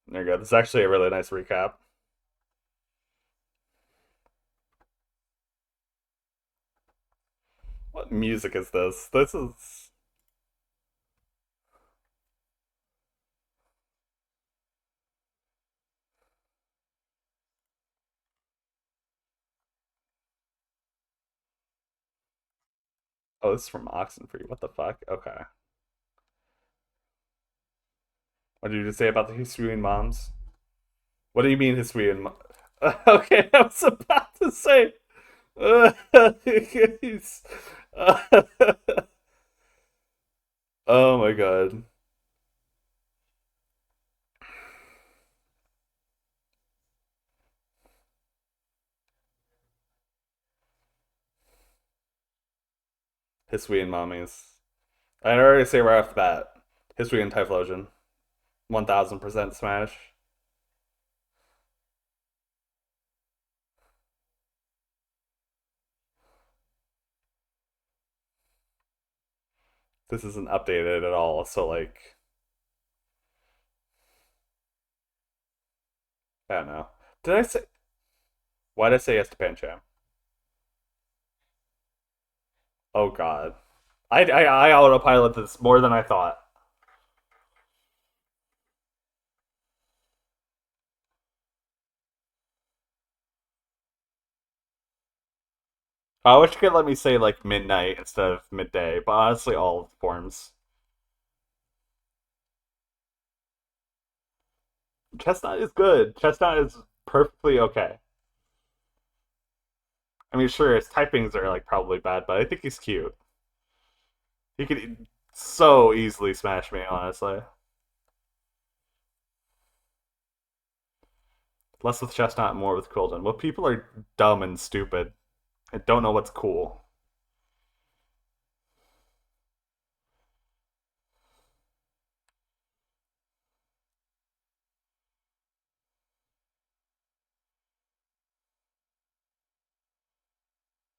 There you go. This is actually a really nice recap. What music is this? This is. Oh, this is from Oxenfree. What the fuck? Okay. What did you just say about the Hisuian moms? What do you mean Hisuian mom? Okay, I was about to say. He's- oh my god. Hisuian mommies. I already say right off the bat. Hisuian Typhlosion. 1000% smash. This isn't updated at all, so like. I don't know. Did I say. Why did I say yes to Pancham? Oh god. I autopilot this more than I thought. I wish you could let me say like midnight instead of midday, but honestly, all forms. Chestnut is good. Chestnut is perfectly okay. I mean, sure, his typings are like probably bad, but I think he's cute. He could so easily smash me, honestly. Less with Chestnut, more with Quilden. Well, people are dumb and stupid and don't know what's cool.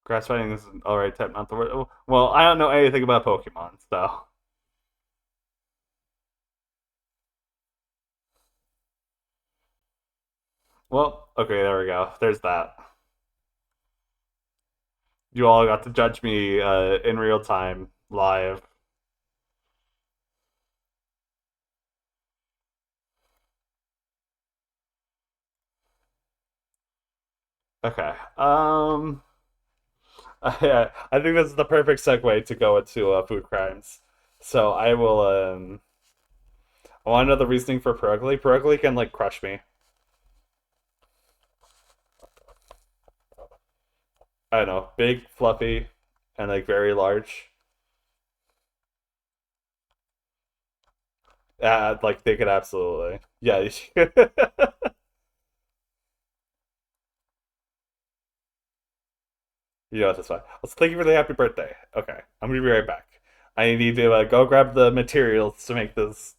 Grass fighting is an alright type, not the word. Well, I don't know anything about Pokemon, so. Well, okay, there we go. There's that. You all got to judge me in real time, live. Okay. Yeah, I think this is the perfect segue to go into food crimes. So I will. I want to know the reasoning for Perugly. Perugly can like crush me. I don't know, big, fluffy, and like very large. Like they could absolutely. Yeah. You know, that's fine. Well, thank you for the happy birthday. Okay, I'm gonna be right back. I need to go grab the materials to make this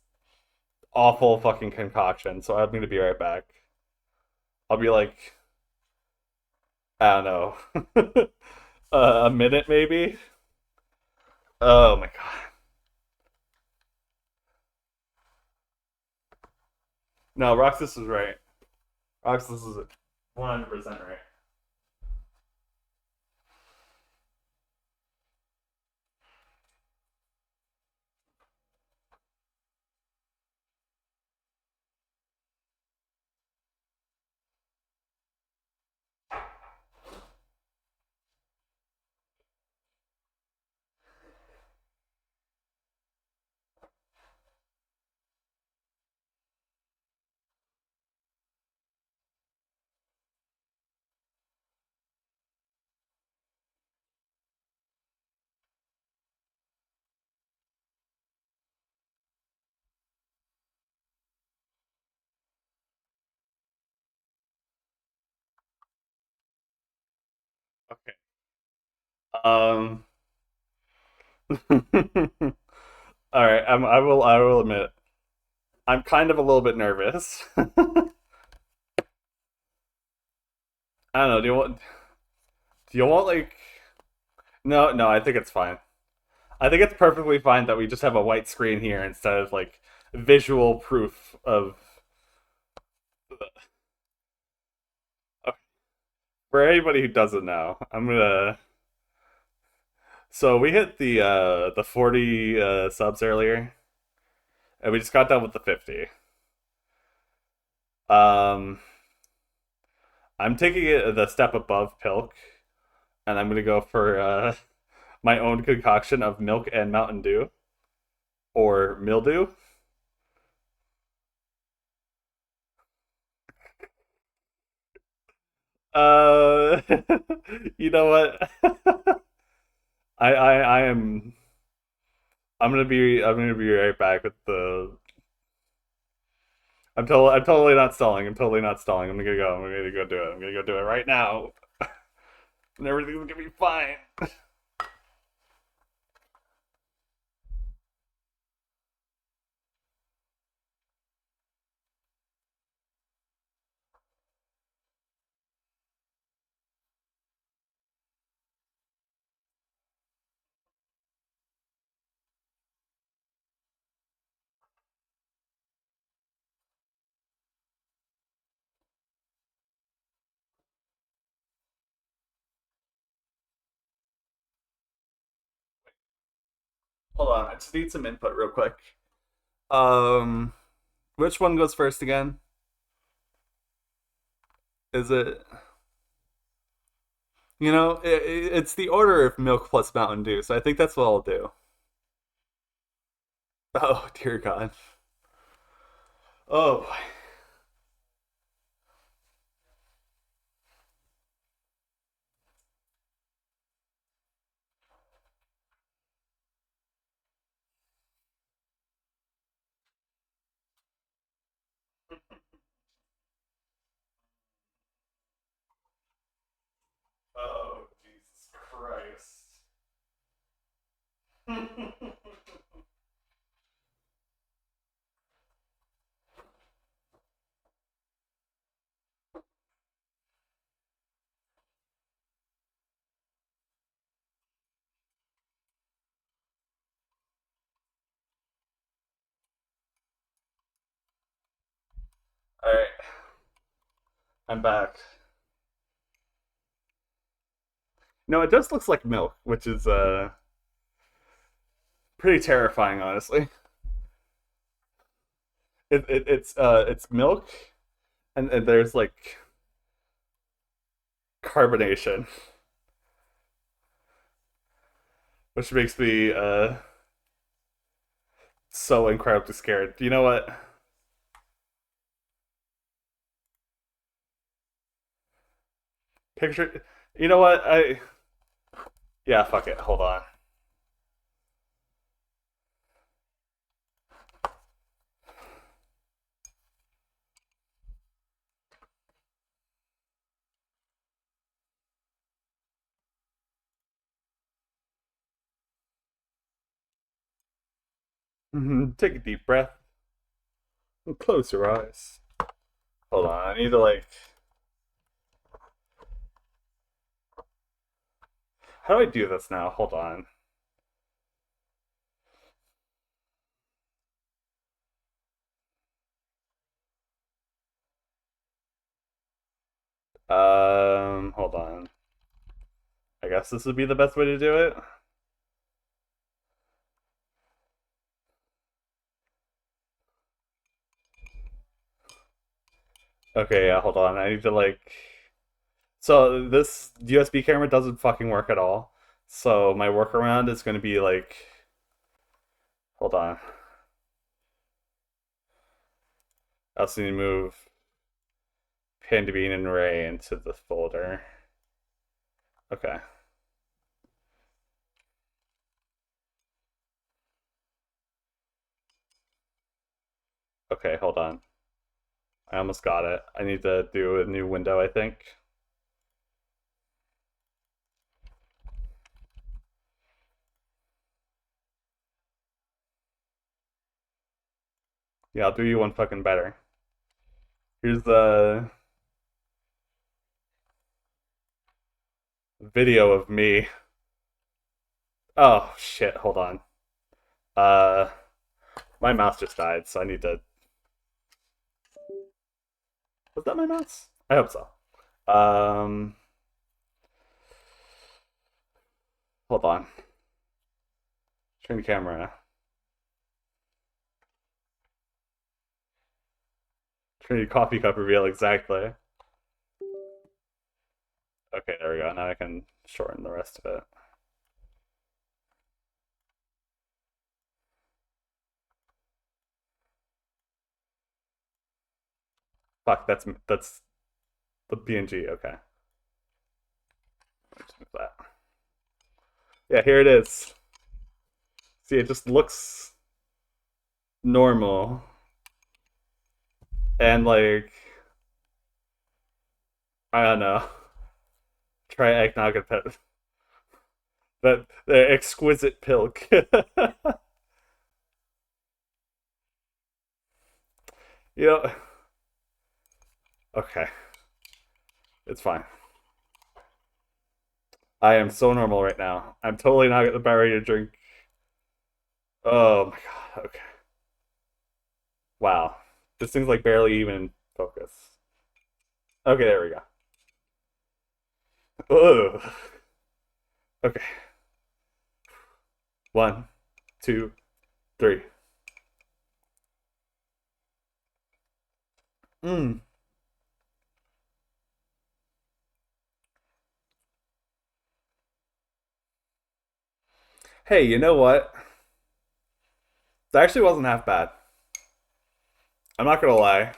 awful fucking concoction. So I'm gonna be right back. I'll be like, I don't know, a minute maybe. Oh my god. No, Roxas is right. Roxas is 100% right. Okay. Um. All right. I will. I will admit, I'm kind of a little bit nervous. I don't know. Do you want like? No, no. I think it's fine. I think it's perfectly fine that we just have a white screen here instead of like visual proof of. For anybody who doesn't know, I'm gonna. So we hit the 40 subs earlier, and we just got done with the 50. Um, I'm taking it the step above Pilk, and I'm gonna go for my own concoction of milk and Mountain Dew or mildew. Uh, you know what? I am. I'm gonna be right back with the. I'm totally not stalling. I'm totally not stalling. I'm gonna go. I'm gonna go do it. I'm gonna go do it right now, and everything's gonna be fine. Hold on. I just need some input real quick. Um, which one goes first again? Is it? It's the order of milk plus Mountain Dew, so I think that's what I'll do. Oh dear God. Oh, All right, I'm back. No, it just looks like milk, which is pretty terrifying, honestly. It's milk, and there's like carbonation, which makes me so incredibly scared. You know what? Picture. You know what? Yeah, fuck it. Hold on. Take a deep breath and close your eyes. Hold on. I need to like. How do I do this now? Hold on. Hold on. I guess this would be the best way to do it. Okay, yeah, hold on. I need to like. So this USB camera doesn't fucking work at all. So my workaround is going to be like. Hold on. I also need to move Panda Bean and Ray into the folder. Okay. Okay, hold on. I almost got it. I need to do a new window, I think. Yeah, I'll do you one fucking better. Here's the video of me. Oh shit, hold on. Uh my mouse just died, so I need to. Was that my mouse? I hope so. Um Hold on. Turn the camera. Turn your coffee cup reveal exactly. Okay, there we go. Now I can shorten the rest of it. Fuck, that's the PNG. Okay, just move that. Yeah, here it is. See, it just looks normal, and like I don't know. Try eggnog and pet that the exquisite pilk. You know, okay, it's fine. I am so normal right now. I'm totally not about ready to drink. Oh my god. Okay. Wow. This thing's like barely even focus. Okay, there we go. Ugh. Okay. One, two, three. Mm. Hey, you know what? It actually wasn't half bad. I'm not gonna lie.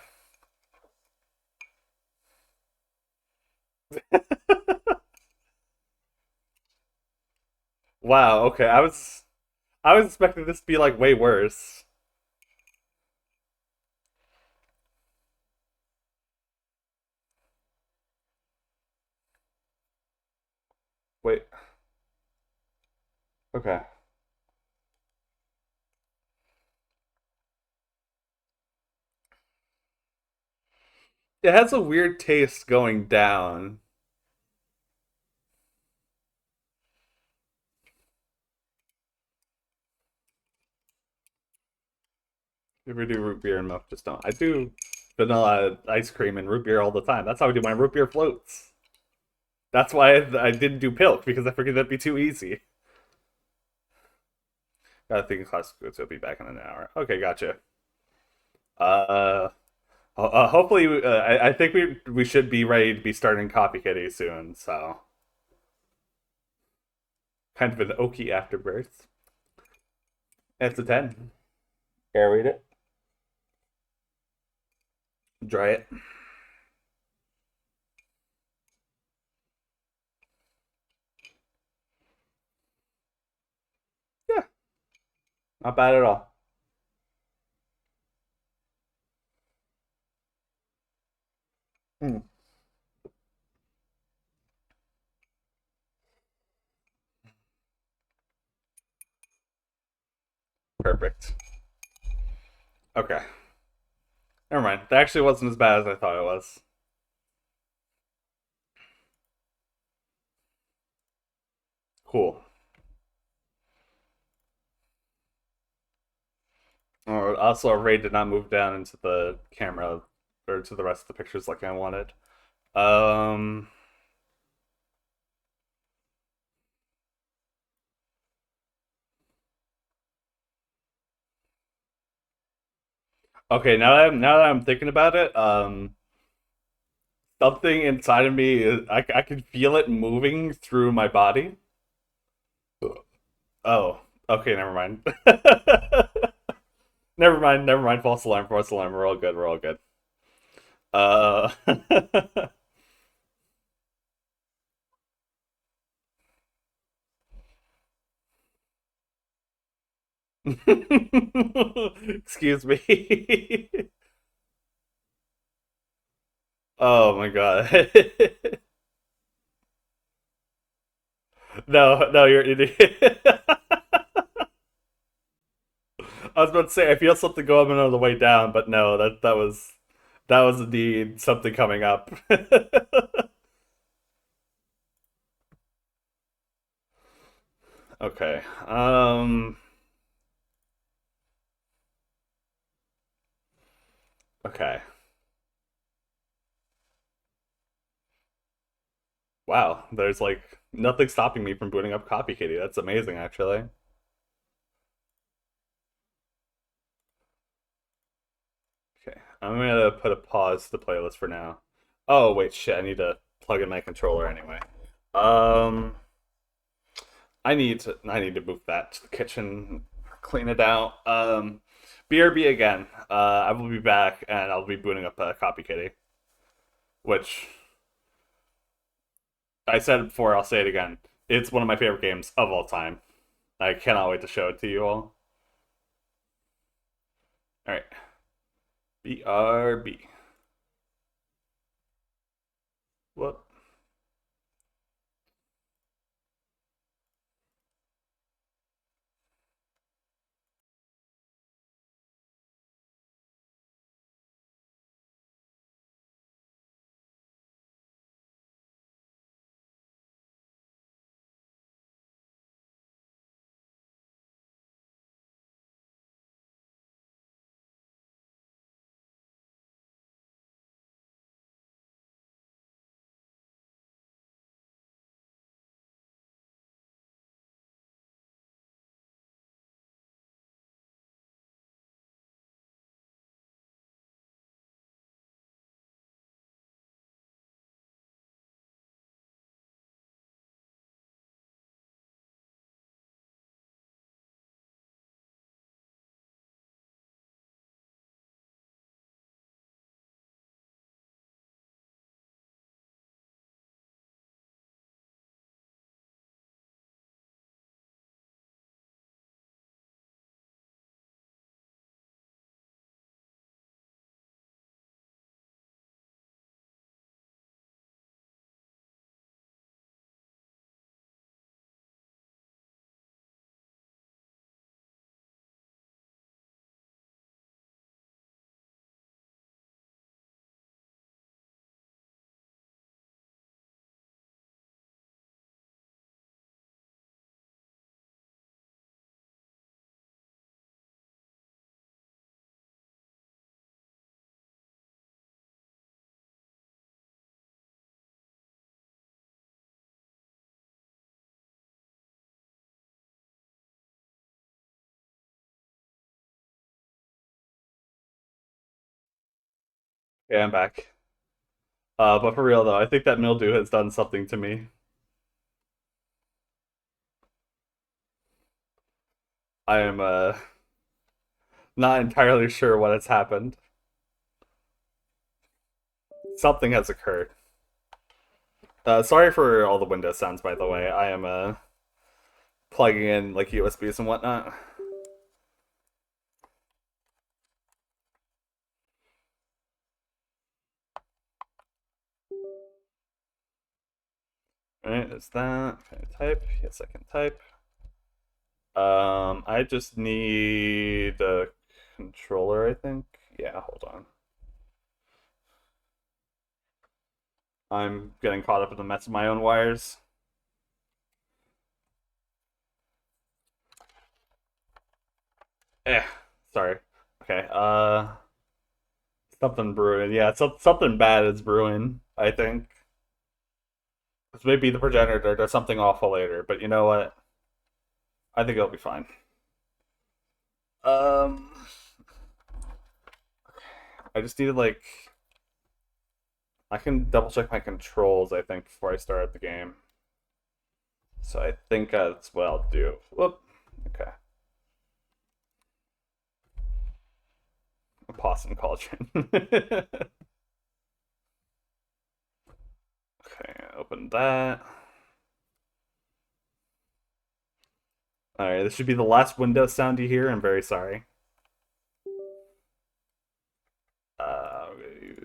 Wow. Okay. I was expecting this to be like way worse. Wait. Okay. It has a weird taste going down. If we do root beer and milk, just don't. I do. vanilla ice cream and root beer all the time. That's how I do my root beer floats. That's why I didn't do pilk because I figured that'd be too easy. Got think class goods will be back in an hour. Okay, gotcha. Uh, hopefully, I think we should be ready to be starting Coffee Kitty soon. So kind of an oaky afterbirth. It's a 10. Aerate it, dry it. Yeah, not bad at all. Mm, perfect. Okay, never mind. That actually wasn't as bad as I thought it was. Cool. Also, Ray did not move down into the camera or to the rest of the pictures like I wanted. Um. Okay, now that I'm thinking about it, something inside of me is I can feel it moving through my body. Oh, okay, never mind. Never mind. False alarm, false alarm. We're all good. We're all good. Uh, excuse me. Oh my god. No, no, you're an idiot. I was about to say I feel something going on the way down, but no, that was indeed something coming up. Okay. Okay. Wow. There's like nothing stopping me from booting up Copy Kitty. That's amazing, actually. Okay. I'm gonna put a pause to the playlist for now. Oh wait, shit. I need to plug in my controller anyway. Um. I need to move that to the kitchen, clean it out. BRB again. I will be back and I'll be booting up Copy Kitty, which I said it before. I'll say it again. It's one of my favorite games of all time. I cannot wait to show it to you all. All right, BRB. What? Yeah, I'm back. But for real though, I think that mildew has done something to me. I am not entirely sure what has happened. Something has occurred. Sorry for all the Windows sounds, by the way. I am plugging in like USBs and whatnot. All right, there's that. Can I type? Yes, I can type. I just need a controller, I think. Yeah, hold on. I'm getting caught up in the mess of my own wires. Eh, sorry. Okay, something brewing. Yeah, something bad is brewing, I think. This may be the progenitor does something awful later, but you know what? I think it'll be fine. Um, I just need to like I can double check my controls. I think before I start the game. So I think that's what I'll do. Whoop. Okay. Possum cauldron. Okay, open that. All right, this should be the last Windows sound you hear. I'm very sorry. I'm gonna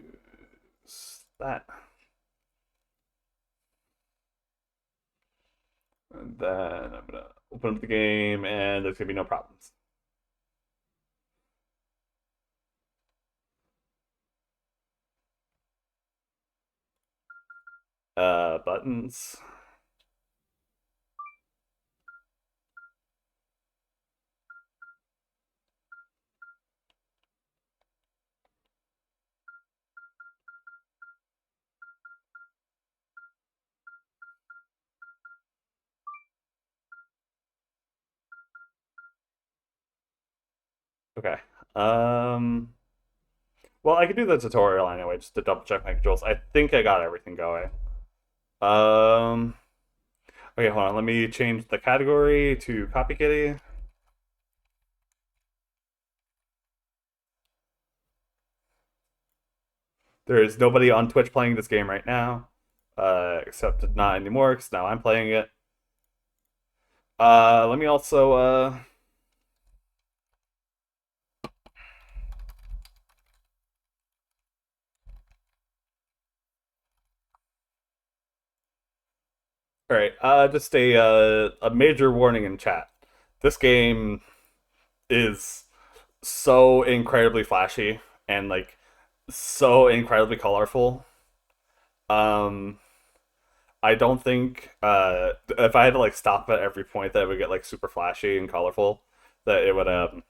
use that. And then I'm gonna open up the game, and there's gonna be no problems. Buttons. Okay. Um. Well, I could do the tutorial anyway, just to double check my controls. I think I got everything going. Um. Okay, hold on. Let me change the category to Copy Kitty. There is nobody on Twitch playing this game right now, except not anymore because now I'm playing it. Let me also. All right. Just a major warning in chat. This game is so incredibly flashy and like so incredibly colorful. Um, I don't think if I had to like stop at every point that it would get like super flashy and colorful, that it would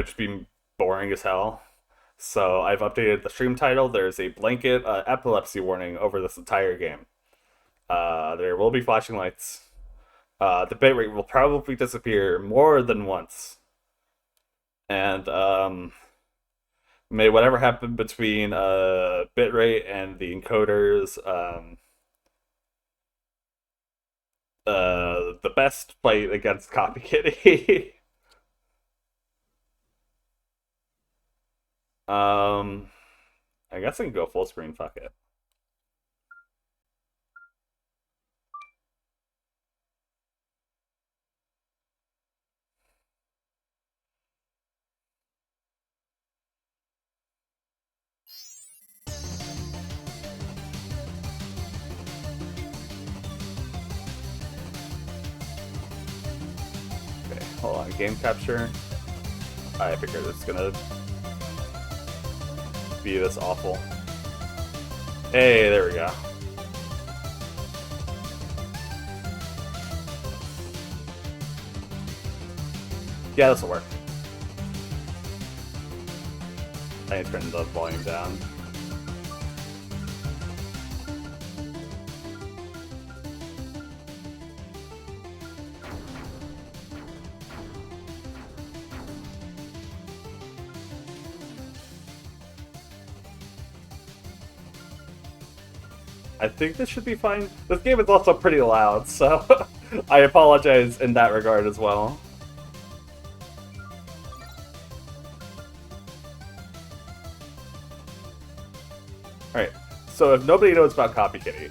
just be boring as hell. So I've updated the stream title. There's a blanket epilepsy warning over this entire game. There will be flashing lights. The bitrate will probably disappear more than once, and may whatever happen between bitrate and the encoders, the best fight against Copy Kitty. um, I guess I can go full screen. Fuck it. Okay, hold on. Game capture. I figured it's gonna be this awful. Hey, there we go. Yeah, this will work. I need to turn the volume down. I think this should be fine. This game is also pretty loud, so I apologize in that regard as well. Alright, so if nobody knows about Copy Kitty,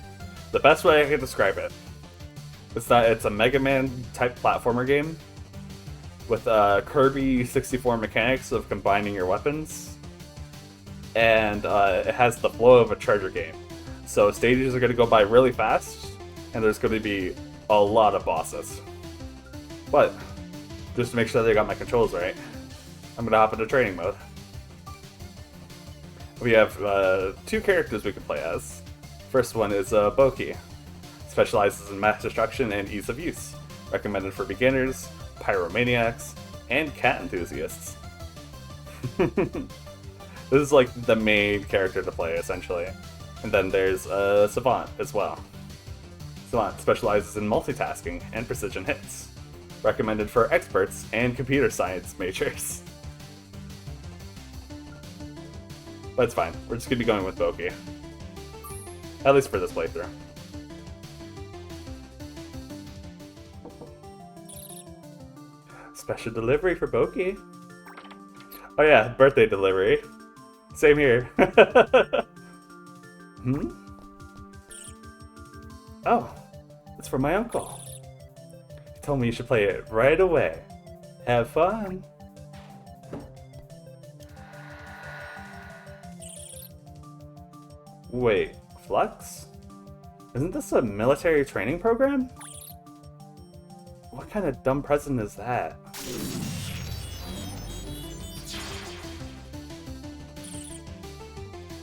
the best way I can describe it is that it's a Mega Man type platformer game with Kirby 64 mechanics of combining your weapons, and it has the flow of a treasure game. So stages are going to go by really fast, and there's going to be a lot of bosses. But, just to make sure that I got my controls right, I'm going to hop into training mode. We have two characters we can play as. First one is Boki. Specializes in mass destruction and ease of use. Recommended for beginners, pyromaniacs, and cat enthusiasts. This is like the main character to play, essentially. And then there's Subathon as well. Subathon specializes in multitasking and precision hits. Recommended for experts and computer science majors. But it's fine. We're just going to be going with Boki. At least for this playthrough. Special delivery for Boki. Oh yeah, birthday delivery. Same here. Hmm? Oh, it's from my uncle. He told me you should play it right away. Have fun. Wait, Flux? Isn't this a military training program? What kind of dumb present is that?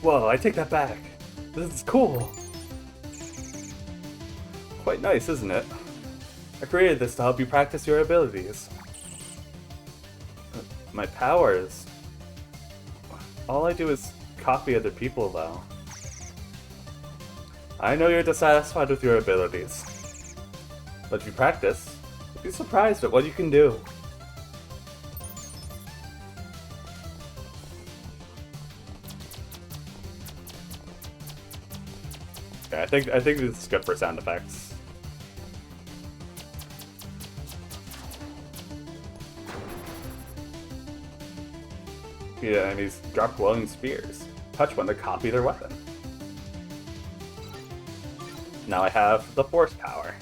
Whoa, I take that back. This is cool. Quite nice, isn't it? I created this to help you practice your abilities. My powers. All I do is copy other people, though. I know you're dissatisfied with your abilities. But if you practice, you'll be surprised at what you can do. Okay, I think this is good for sound effects. The enemies drop glowing spears. Touch one to copy their weapon. Now I have the Force Power.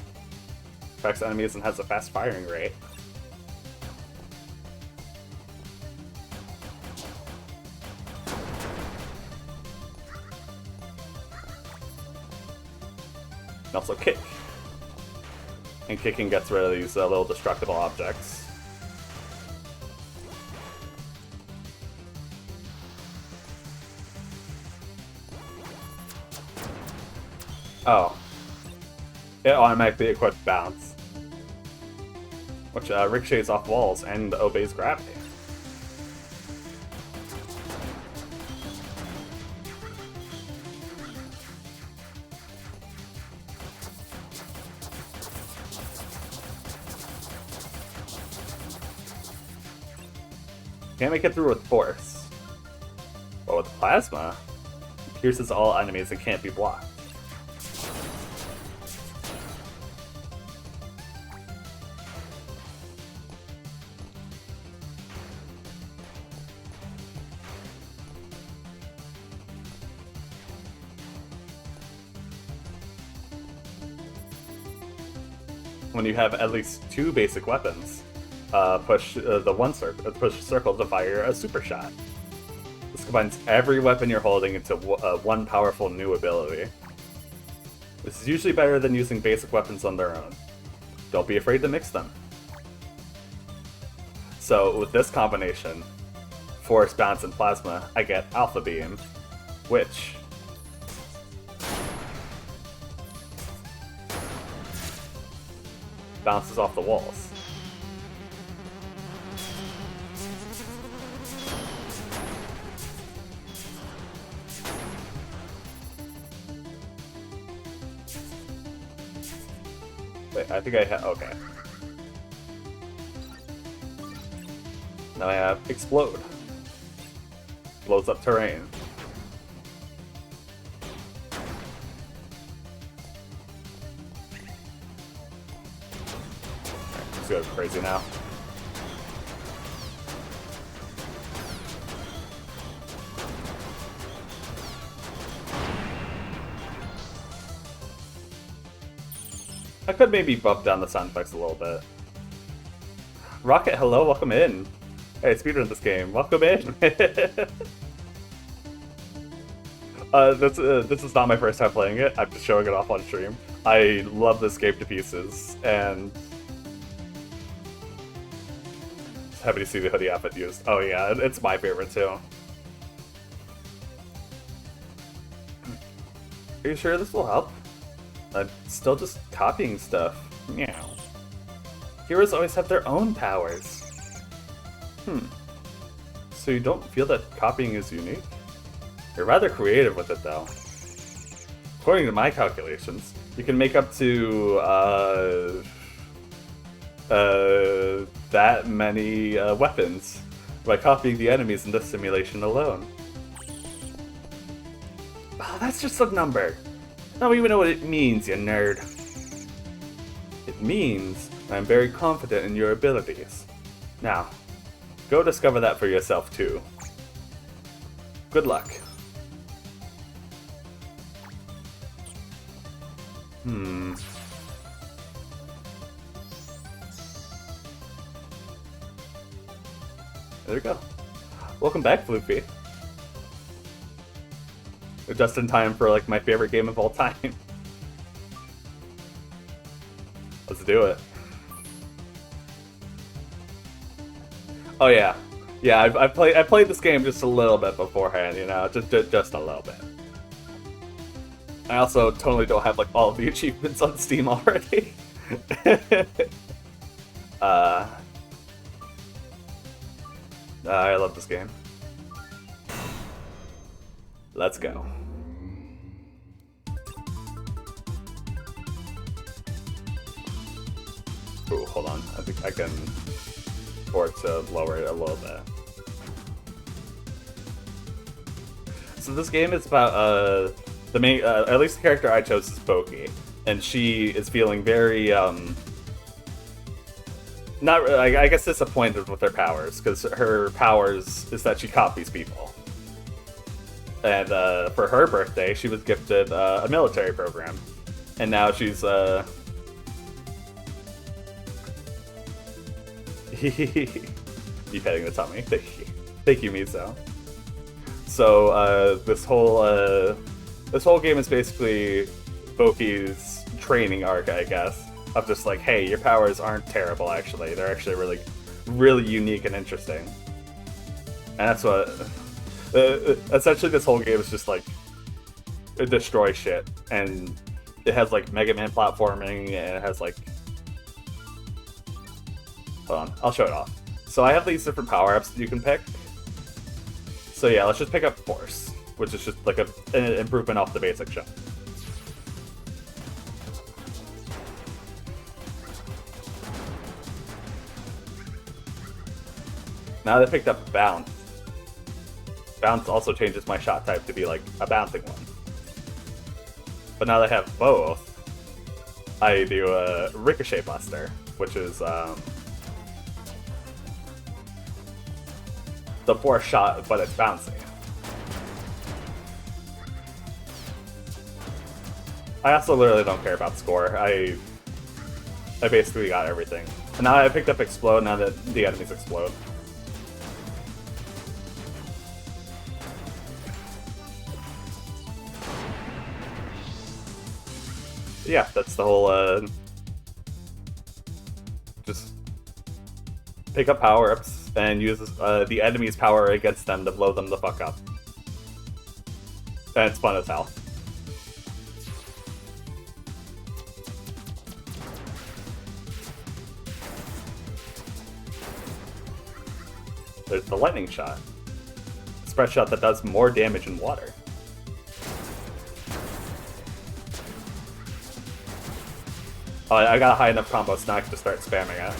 Affects enemies and has a fast firing rate. And also Kick. And kicking gets rid of these little destructible objects. Oh. It automatically equips Bounce, which ricochets off walls and obeys gravity. Can't make it through with Force, but with Plasma, it pierces all enemies and can't be blocked. When you have at least two basic weapons, push push circle to fire a super shot. This combines every weapon you're holding into one powerful new ability. This is usually better than using basic weapons on their own. Don't be afraid to mix them. So with this combination, Force, Bounce, and Plasma, I get Alpha Beam, which bounces off the walls. Wait, I think I have. Okay. Now I have Explode. Blows up terrain. just go crazy now. I could maybe bump down the sound effects a little bit. Rocket, hello, welcome in. Hey, speedrun this game, welcome in. This is not my first time playing it. I'm just showing it off on stream. I love this game to pieces, and happy to see the hoodie outfit used. Oh yeah, it's my favorite too. Are you sure this will help? I'm still just copying stuff. Meow. Heroes always have their own powers. So you don't feel that copying is unique? You're rather creative with it, though. According to my calculations, you can make up to, that many, weapons by copying the enemies in this simulation alone. Oh, that's just a number. I don't even know what it means, you nerd. It means I'm very confident in your abilities. Now, go discover that for yourself, too. Good luck. There we go. Welcome back, Floopy. Just in time for, like, my favorite game of all time. Let's do it. Oh yeah, yeah. I played this game just a little bit beforehand, you know, just a little bit. I also totally don't have like all of the achievements on Steam already. I love this game. Let's go. Ooh, hold on. I think I can afford to lower it a little bit. So this game is about the main, at least the character I chose is Boki, and she is feeling very not, I guess, disappointed with her powers, because her powers is that she copies people. And for her birthday, she was gifted a military program, and now she's you petting the tummy. Thank you, Miso. So this whole game is basically Boki's training arc, I guess, of just like, hey, your powers aren't terrible. Actually, they're actually really, really unique and interesting. And that's what essentially this whole game is just like destroy shit, and it has like Mega Man platforming, and it has like. Hold on, I'll show it off. So I have these different power-ups that you can pick. So yeah, let's just pick up Force, which is just like an improvement off the basic shot. Now that I picked up Bounce. Bounce also changes my shot type to be like a bouncing one. But now that I have both, I do a Ricochet Buster, which is the Force shot, but it's bouncy. I also literally don't care about score. I basically got everything. And now I picked up Explode now that the enemies explode. Yeah, that's the whole, just pick up power-ups and use the enemy's power against them to blow them the fuck up. And it's fun as hell. There's the lightning shot. Spread shot that does more damage in water. Oh, I got a high enough combo snack to start spamming it.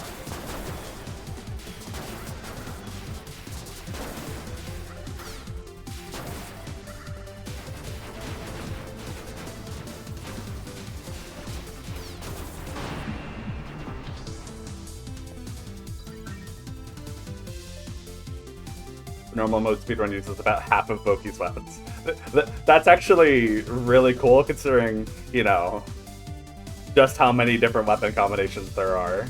normal mode speedrun uses about half of Boki's weapons. That's actually really cool considering, you know, just how many different weapon combinations there are.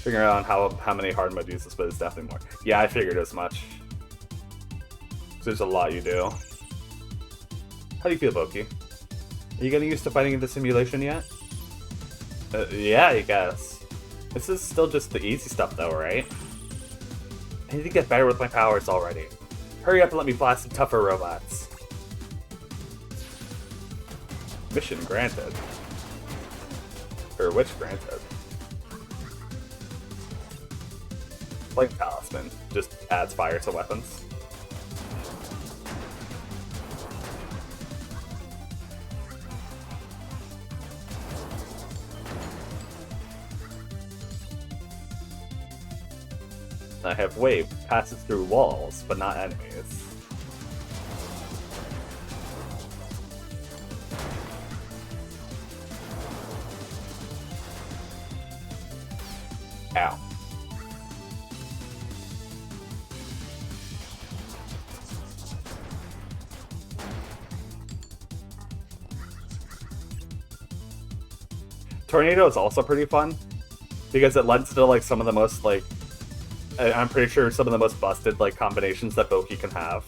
Figuring out how many hard mode uses, but it's definitely more. Yeah, I figured as much. There's a lot you do. How do you feel, Boki? Are you getting used to fighting in the simulation yet? Yeah, I guess. This is still just the easy stuff though, right? I need to get better with my powers already. Hurry up and let me blast some tougher robots. Mission granted. Or wish granted. Flame Talisman just adds fire to weapons. I have Wave, passes through walls, but not enemies. Ow. Tornado is also pretty fun, because it lends to like some of the most like, I'm pretty sure some of the most busted like combinations that Boki can have.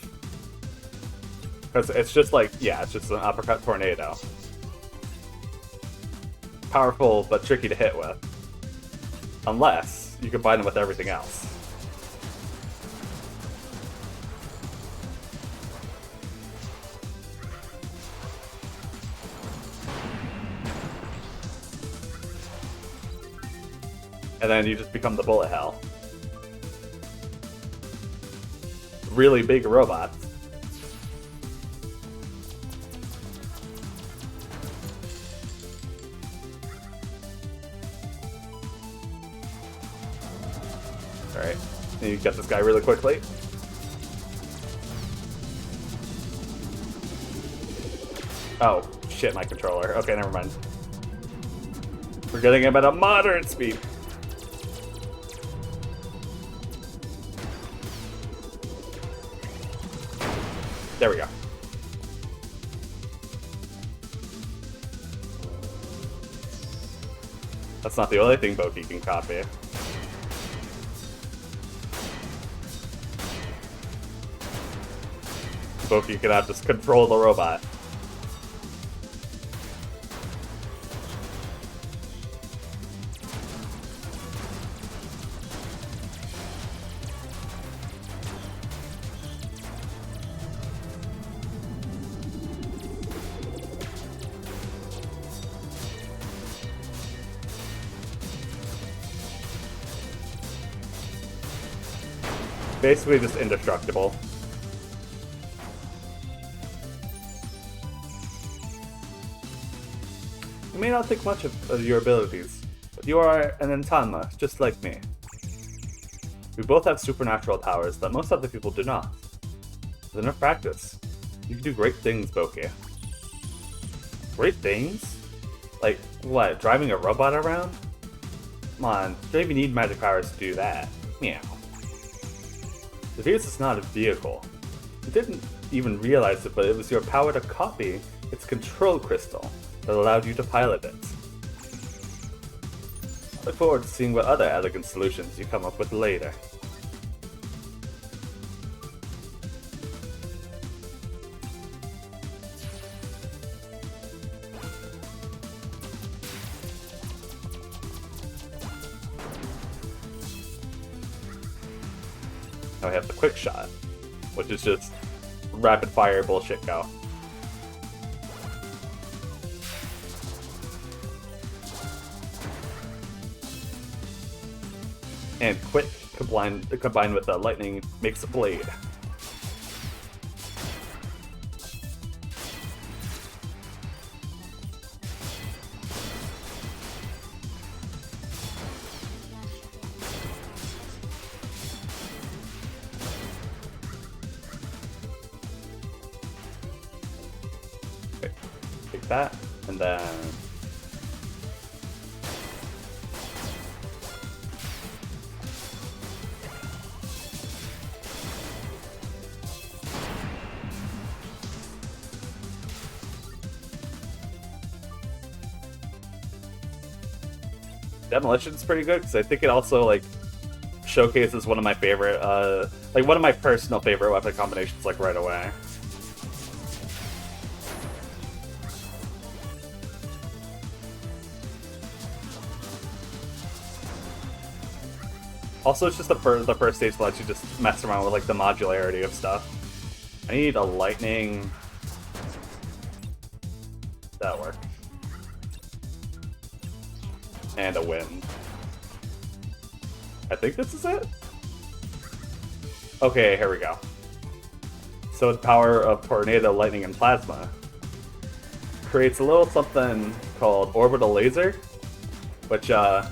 Because it's just like, yeah, it's just an uppercut tornado. Powerful, but tricky to hit with. Unless you combine them with everything else. And then you just become the bullet hell. Really big robots. Alright, you get this guy really quickly. Oh, shit, my controller. Okay, never mind. We're getting him at a moderate speed. There we go. That's not the only thing Boki can copy. Boki cannot just control the robot. Basically just indestructible. You may not think much of your abilities, but you are an Entanma, just like me. We both have supernatural powers that most other people do not. With enough practice, you can do great things, Boki. Great things? Like, what, driving a robot around? Come on, you don't even need magic powers to do that. Meow. The Venus is not a vehicle. You didn't even realize it, but it was your power to copy its control crystal that allowed you to pilot it. I look forward to seeing what other elegant solutions you come up with later. Now we have the quick shot, which is just rapid fire bullshit go. And quick combined with the lightning makes a blade. Take that, and then Demolition's pretty good because I think it also like showcases one of my favorite, like one of my personal favorite weapon combinations, like right away. Also, it's just the first stage lets you just mess around with like the modularity of stuff. I need a lightning. That worked. And a wind. I think this is it? Okay, here we go. So the power of tornado, lightning, and plasma creates a little something called orbital laser, which does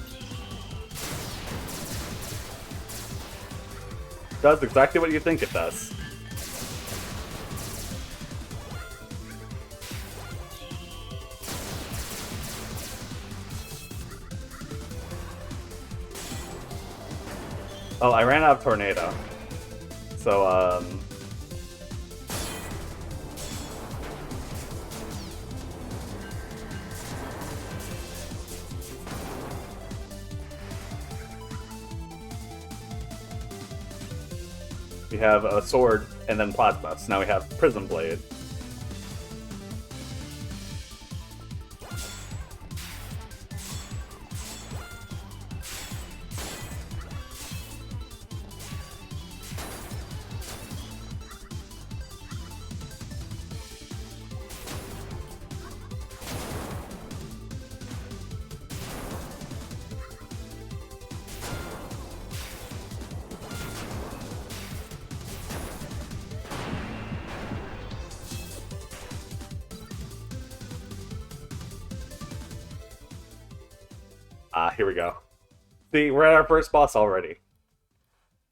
exactly what you think it does. Oh, I ran out of tornado. So, we have a sword and then plasma. So now we have prism blade. Here we go. See, we're at our first boss already.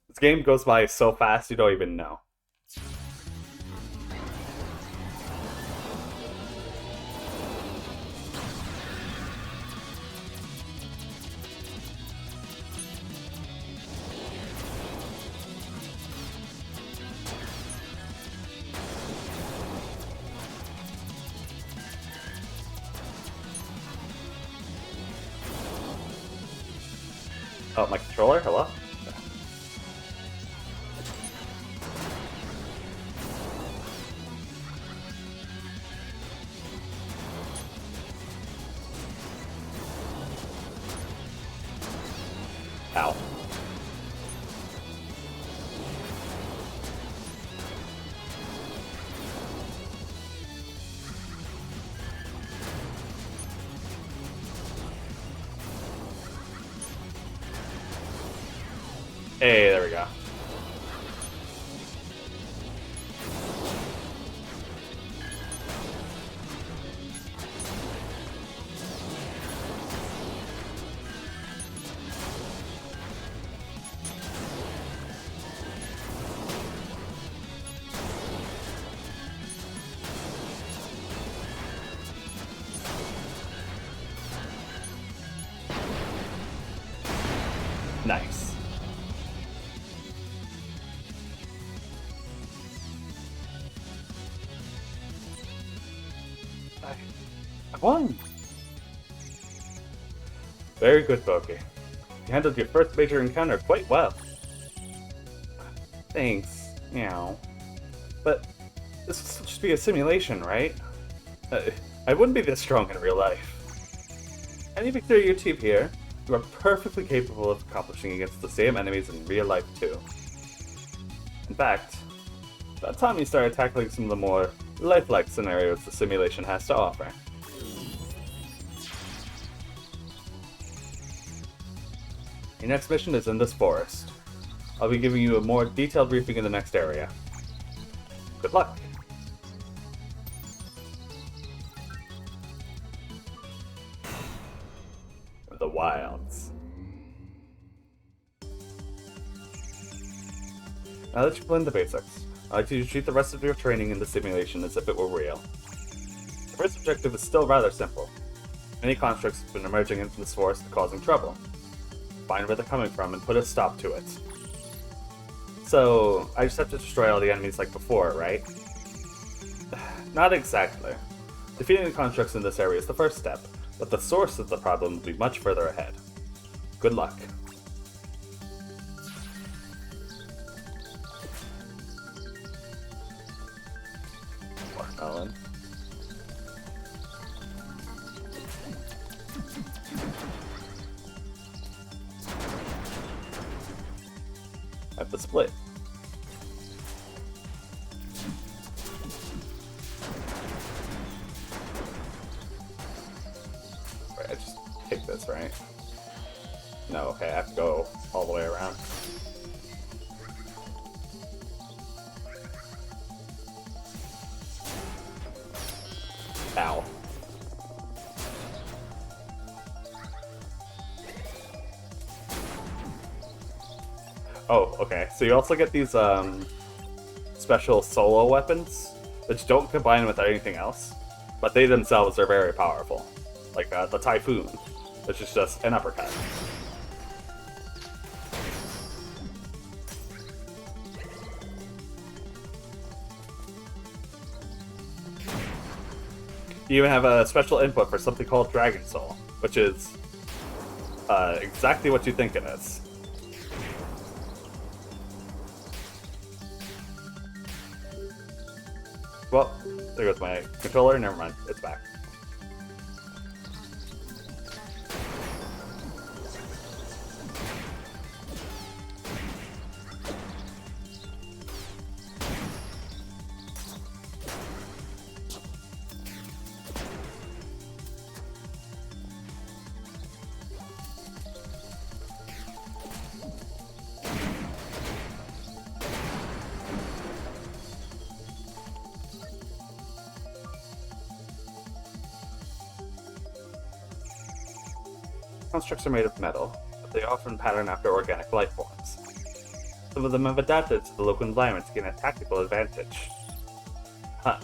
This game goes by so fast you don't even know. Oh, my controller? Hello? Ow. Hey, there we go. Nice. I won! Very good, Boki. You handled your first major encounter quite well. Thanks. Meow. But this will just be a simulation, right? I wouldn't be this strong in real life. Any victory you achieve here, you are perfectly capable of accomplishing against the same enemies in real life too. In fact, about time you started tackling some of the more lifelike scenarios the simulation has to offer. Your next mission is in this forest. I'll be giving you a more detailed briefing in the next area. Good luck! The wilds. Now that you've learned the basics, I'd like you to treat the rest of your training in the simulation as if it were real. The first objective is still rather simple. Many constructs have been emerging into this forest and causing trouble. Find where they're coming from and put a stop to it. So, I just have to destroy all the enemies like before, right? Not exactly. Defeating the constructs in this area is the first step, but the source of the problem will be much further ahead. Good luck. Watermelon. At the split. Right, I just take this, right? No, okay, I have to go all the way around. Ow. Oh, okay. So you also get these special solo weapons, which don't combine with anything else, but they themselves are very powerful. Like the Typhoon, which is just an uppercut. You even have a special input for something called Dragon Soul, which is exactly what you think it is. Well, there goes my controller. Never mind, it's back. Constructs are made of metal, but they often pattern after organic life forms. Some of them have adapted to the local environment to gain a tactical advantage. Huh.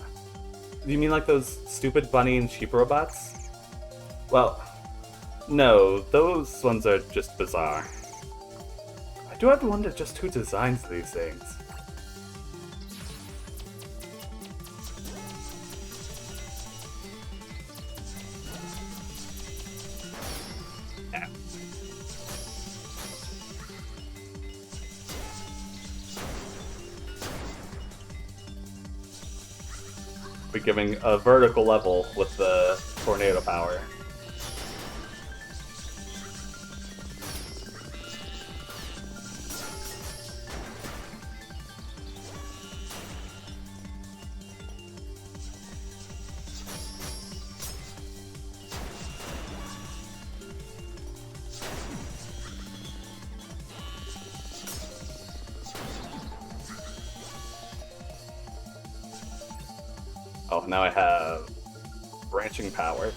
Do you mean like those stupid bunny and sheep robots? Well, no, those ones are just bizarre. I do have to wonder just who designs these things. Be giving a vertical level with the tornado power. Oh, now I have branching power.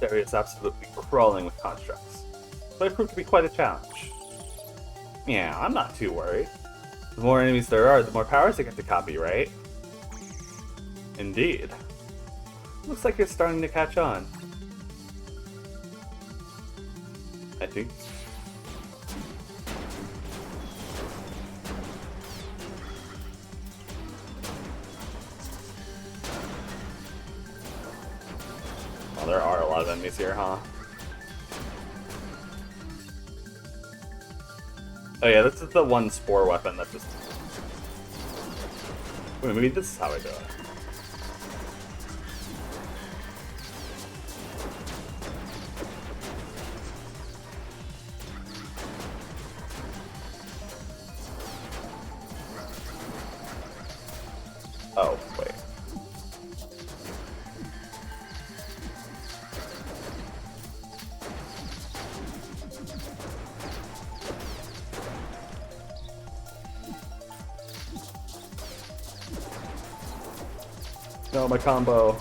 This area is absolutely crawling with constructs, but it proved to be quite a challenge. Yeah, I'm not too worried. The more enemies there are, the more powers I get to copy, right? Indeed. Looks like you're starting to catch on. I think. Well, there are a lot of enemies here, huh? Oh yeah, this is the one spore weapon that just... Wait, maybe this is how I do it. Oh, wait. No, my combo.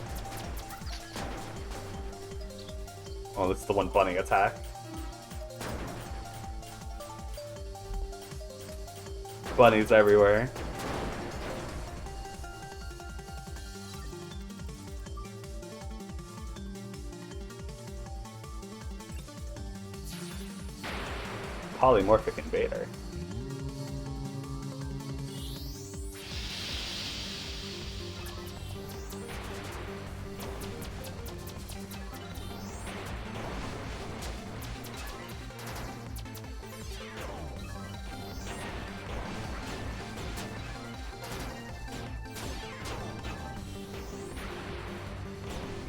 Oh, this is the one bunny attack. Bunnies everywhere. polymorphic invader.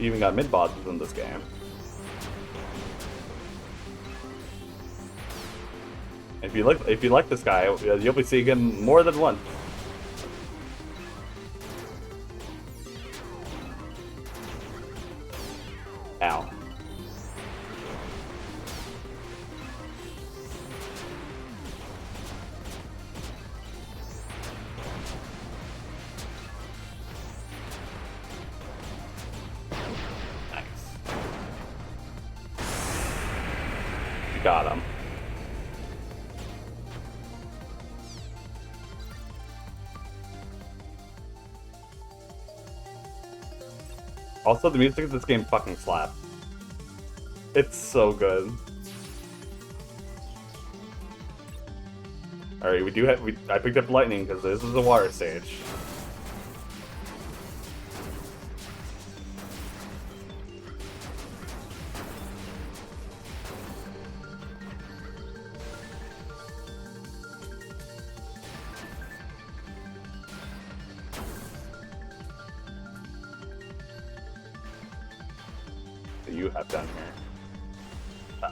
You even got mid bosses in this game. If you like this guy, you'll be seeing him more than once. Ow. Nice. You got him. Also, the music of this game fucking slaps. It's so good. Alright, I picked up lightning because this is a water stage. You have down here.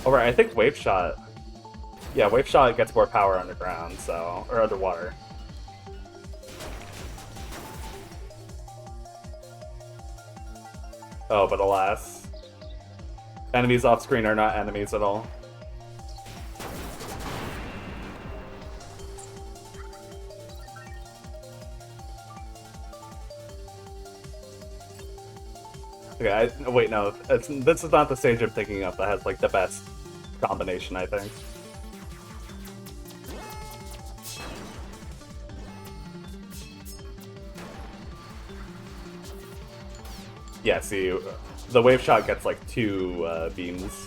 Alright, I think Wave Shot. Yeah, Wave Shot gets more power underground, so. Or underwater. Oh, but alas. Enemies off screen are not enemies at all. Okay, wait, no. This is not the stage I'm thinking of that has, like, the best combination, I think. Yeah, see, the wave shot gets, like, 2 beams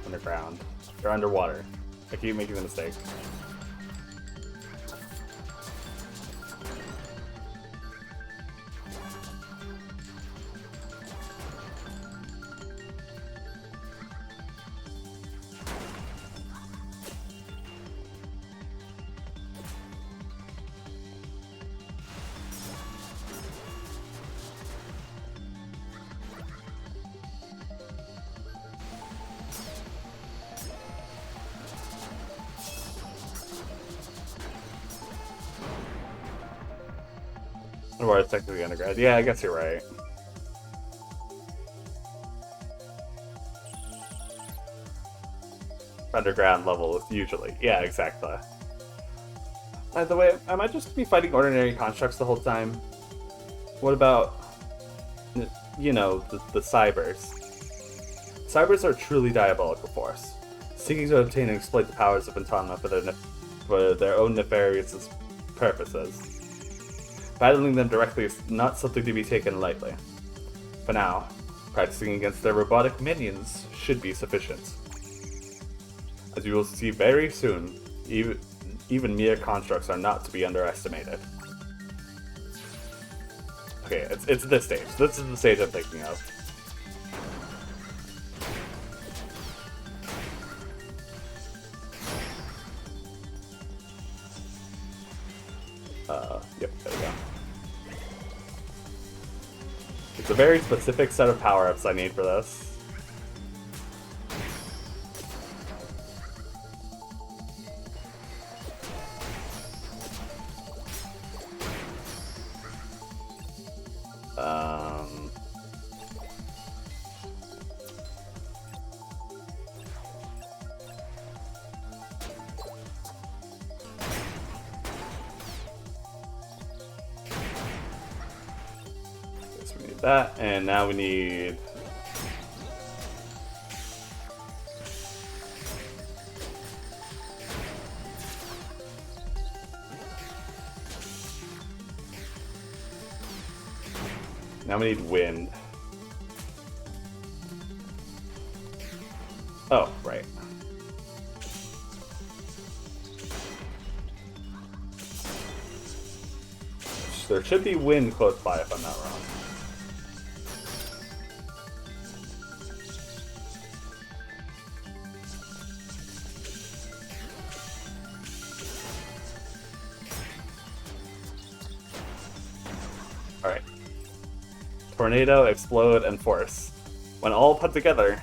underground. Or underwater. I keep making the mistake. Or it's technically underground. Yeah, I guess you're right. Underground level, usually. Yeah, exactly. By the way, am I just be fighting ordinary constructs the whole time? What about, you know, the cybers? Cybers are a truly diabolical force, seeking to obtain and exploit the powers of Ventana for their own nefarious purposes. Battling them directly is not something to be taken lightly. For now, practicing against their robotic minions should be sufficient. As you will see very soon, even mere constructs are not to be underestimated. Okay, it's this stage. This is the stage I'm thinking of. Yep, there we go. It's a very specific set of power-ups I need for this. That, and now we need Now we need wind. Oh, right. There should be wind close by if I'm not wrong. Alright. Tornado, explode, and force. When all put together,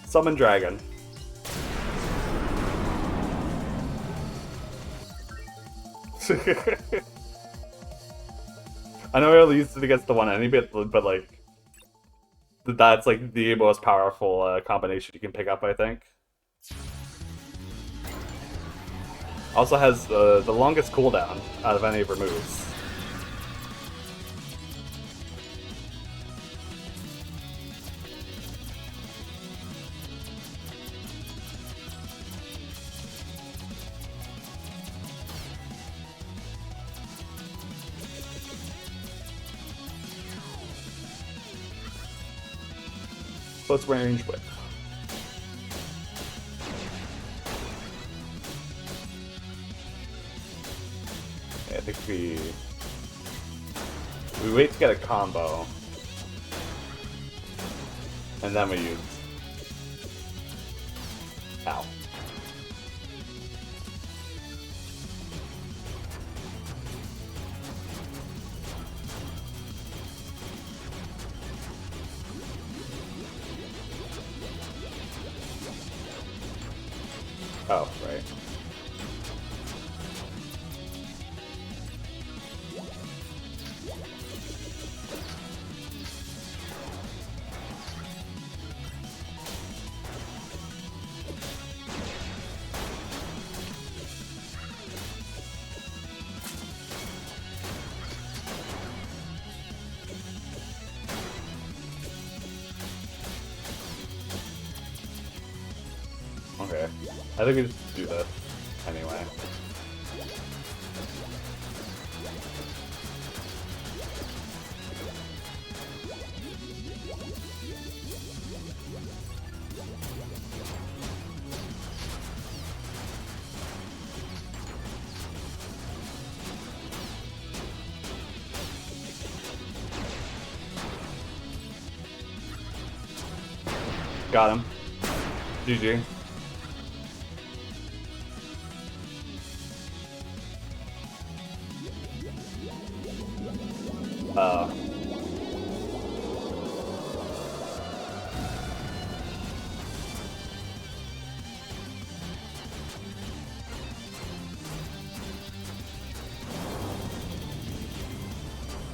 summon dragon. I know I only used it against the one enemy, but like, that's like the most powerful combination you can pick up, I think. Also has the longest cooldown out of any of her moves. Close range whip. I think we wait to get a combo, and then we use. Ow. Oh, right. Okay. I think we just do this anyway. Got him. GG.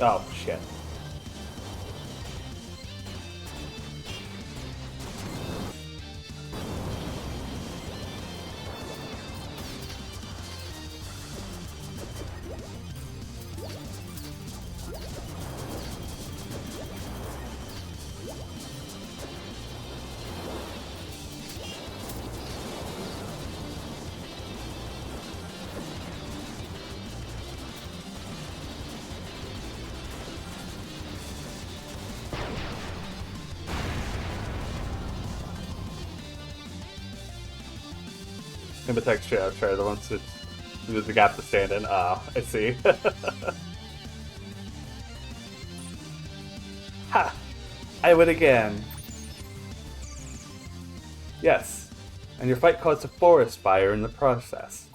Oh, shit. Imitex Share, the ones that there's a gap to stand in. Ah, I see. Ha! I win again. Yes, and your fight caused a forest fire in the process.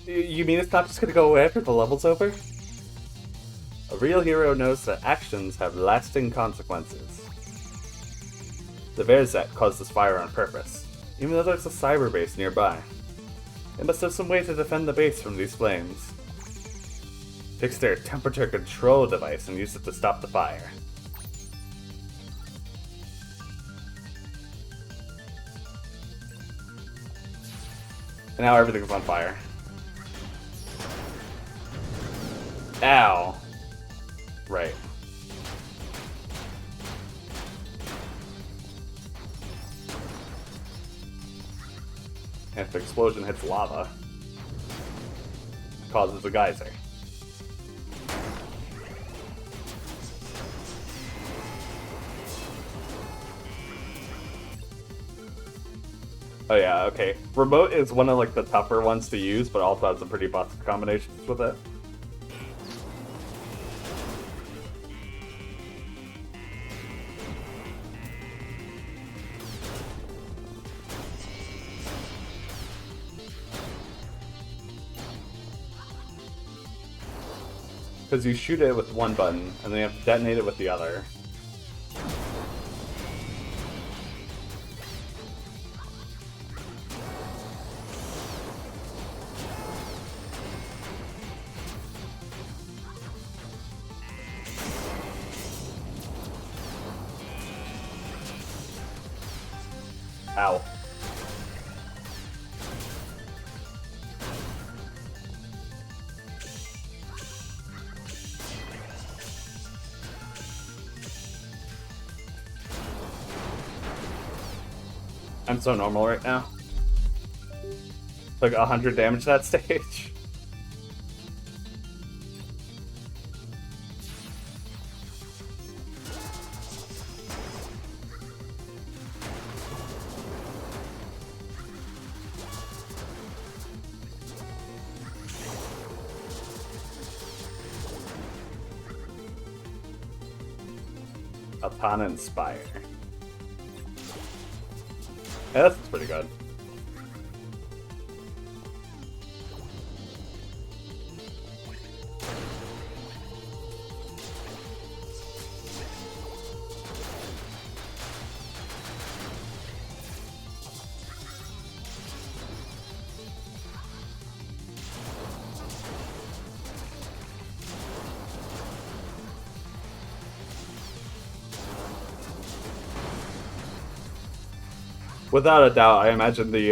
You mean it's not just gonna go away after the level's over? A real hero knows that actions have lasting consequences. The Verzet caused this fire on purpose, even though there's a cyber base nearby. They must have some way to defend the base from these flames. Fix their temperature control device and use it to stop the fire. And now everything's on fire. Ow. Right. And if the explosion hits lava, it causes a geyser. Oh yeah, okay. Remote is one of like the tougher ones to use, but also has some pretty busted combinations with it. Because you shoot it with one button, and then you have to detonate it with the other. Ow. I'm so normal right now. Like 100 damage that stage. Upon Inspire. Yeah, that's pretty good. Without a doubt, I imagine the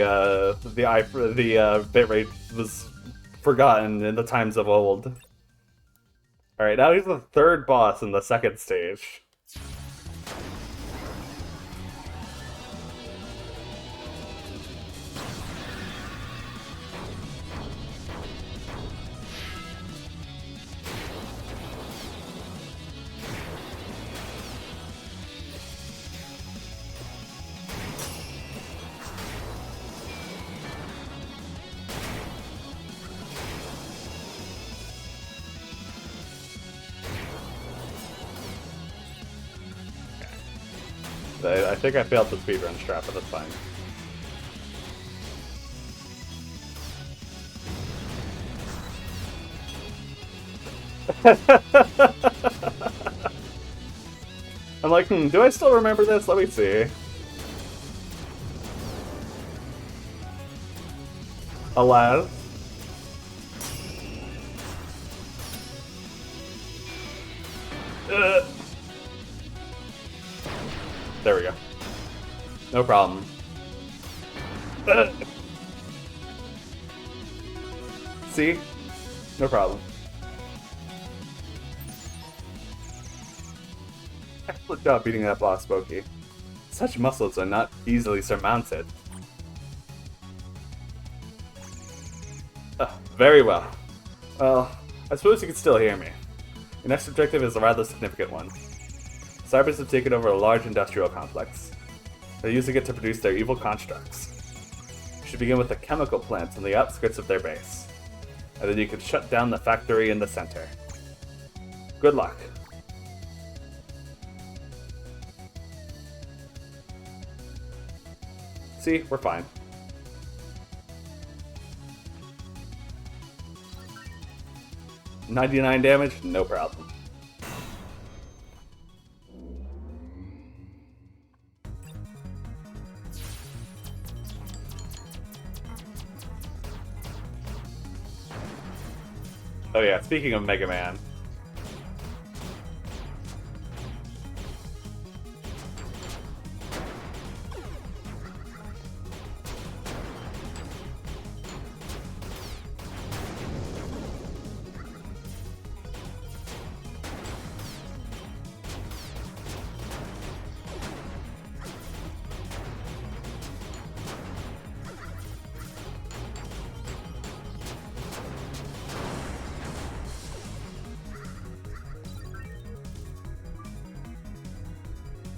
bitrate was forgotten in the times of old. All right, now he's the third boss in the second stage. I think I failed the speedrun trap, but that's fine. I'm like, do I still remember this? Let me see. Alas. There we go. No problem. See? No problem. Excellent job beating that boss, Smokey. Such muscles are not easily surmounted. Very well. Well, I suppose you can still hear me. Your next objective is a rather significant one. Cybers have taken over a large industrial complex. They're using it to produce their evil constructs. You should begin with the chemical plants on the outskirts of their base. And then you can shut down the factory in the center. Good luck. See, we're fine. $99 damage, no problem. Oh yeah, speaking of Mega Man.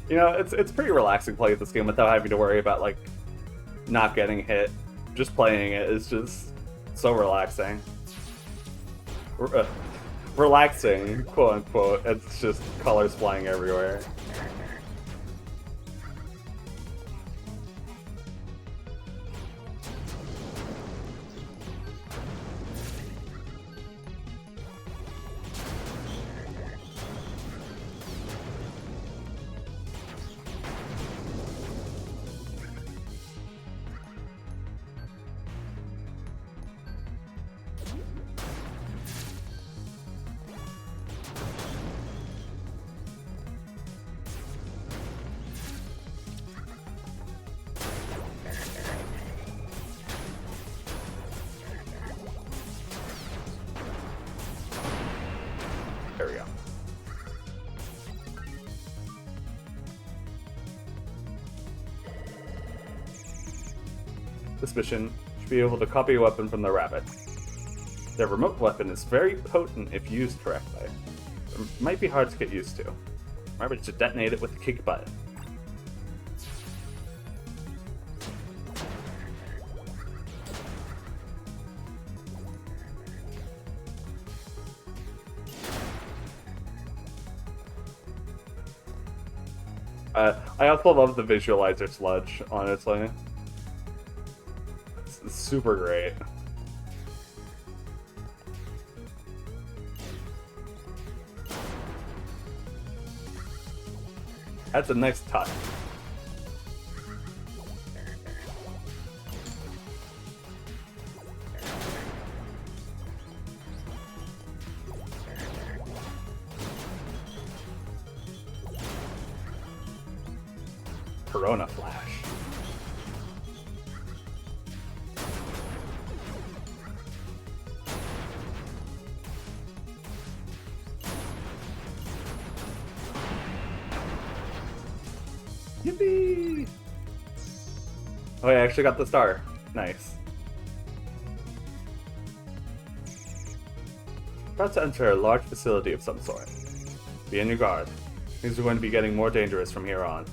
You know, it's pretty relaxing playing this game without having to worry about, like, not getting hit. Just playing it is just so relaxing. Relaxing, quote unquote. It's just colors flying everywhere. There we go. This mission should be able to copy a weapon from the rabbit. Their remote weapon is very potent if used correctly. It might be hard to get used to. Remember to detonate it with the kick button. I also love the visualizer sludge, honestly. It's super great. That's a nice touch. Corona Flash. Yippee! Oh, I actually got the star. Nice. About to enter a large facility of some sort. Be on your guard. Things are going to be getting more dangerous from here on.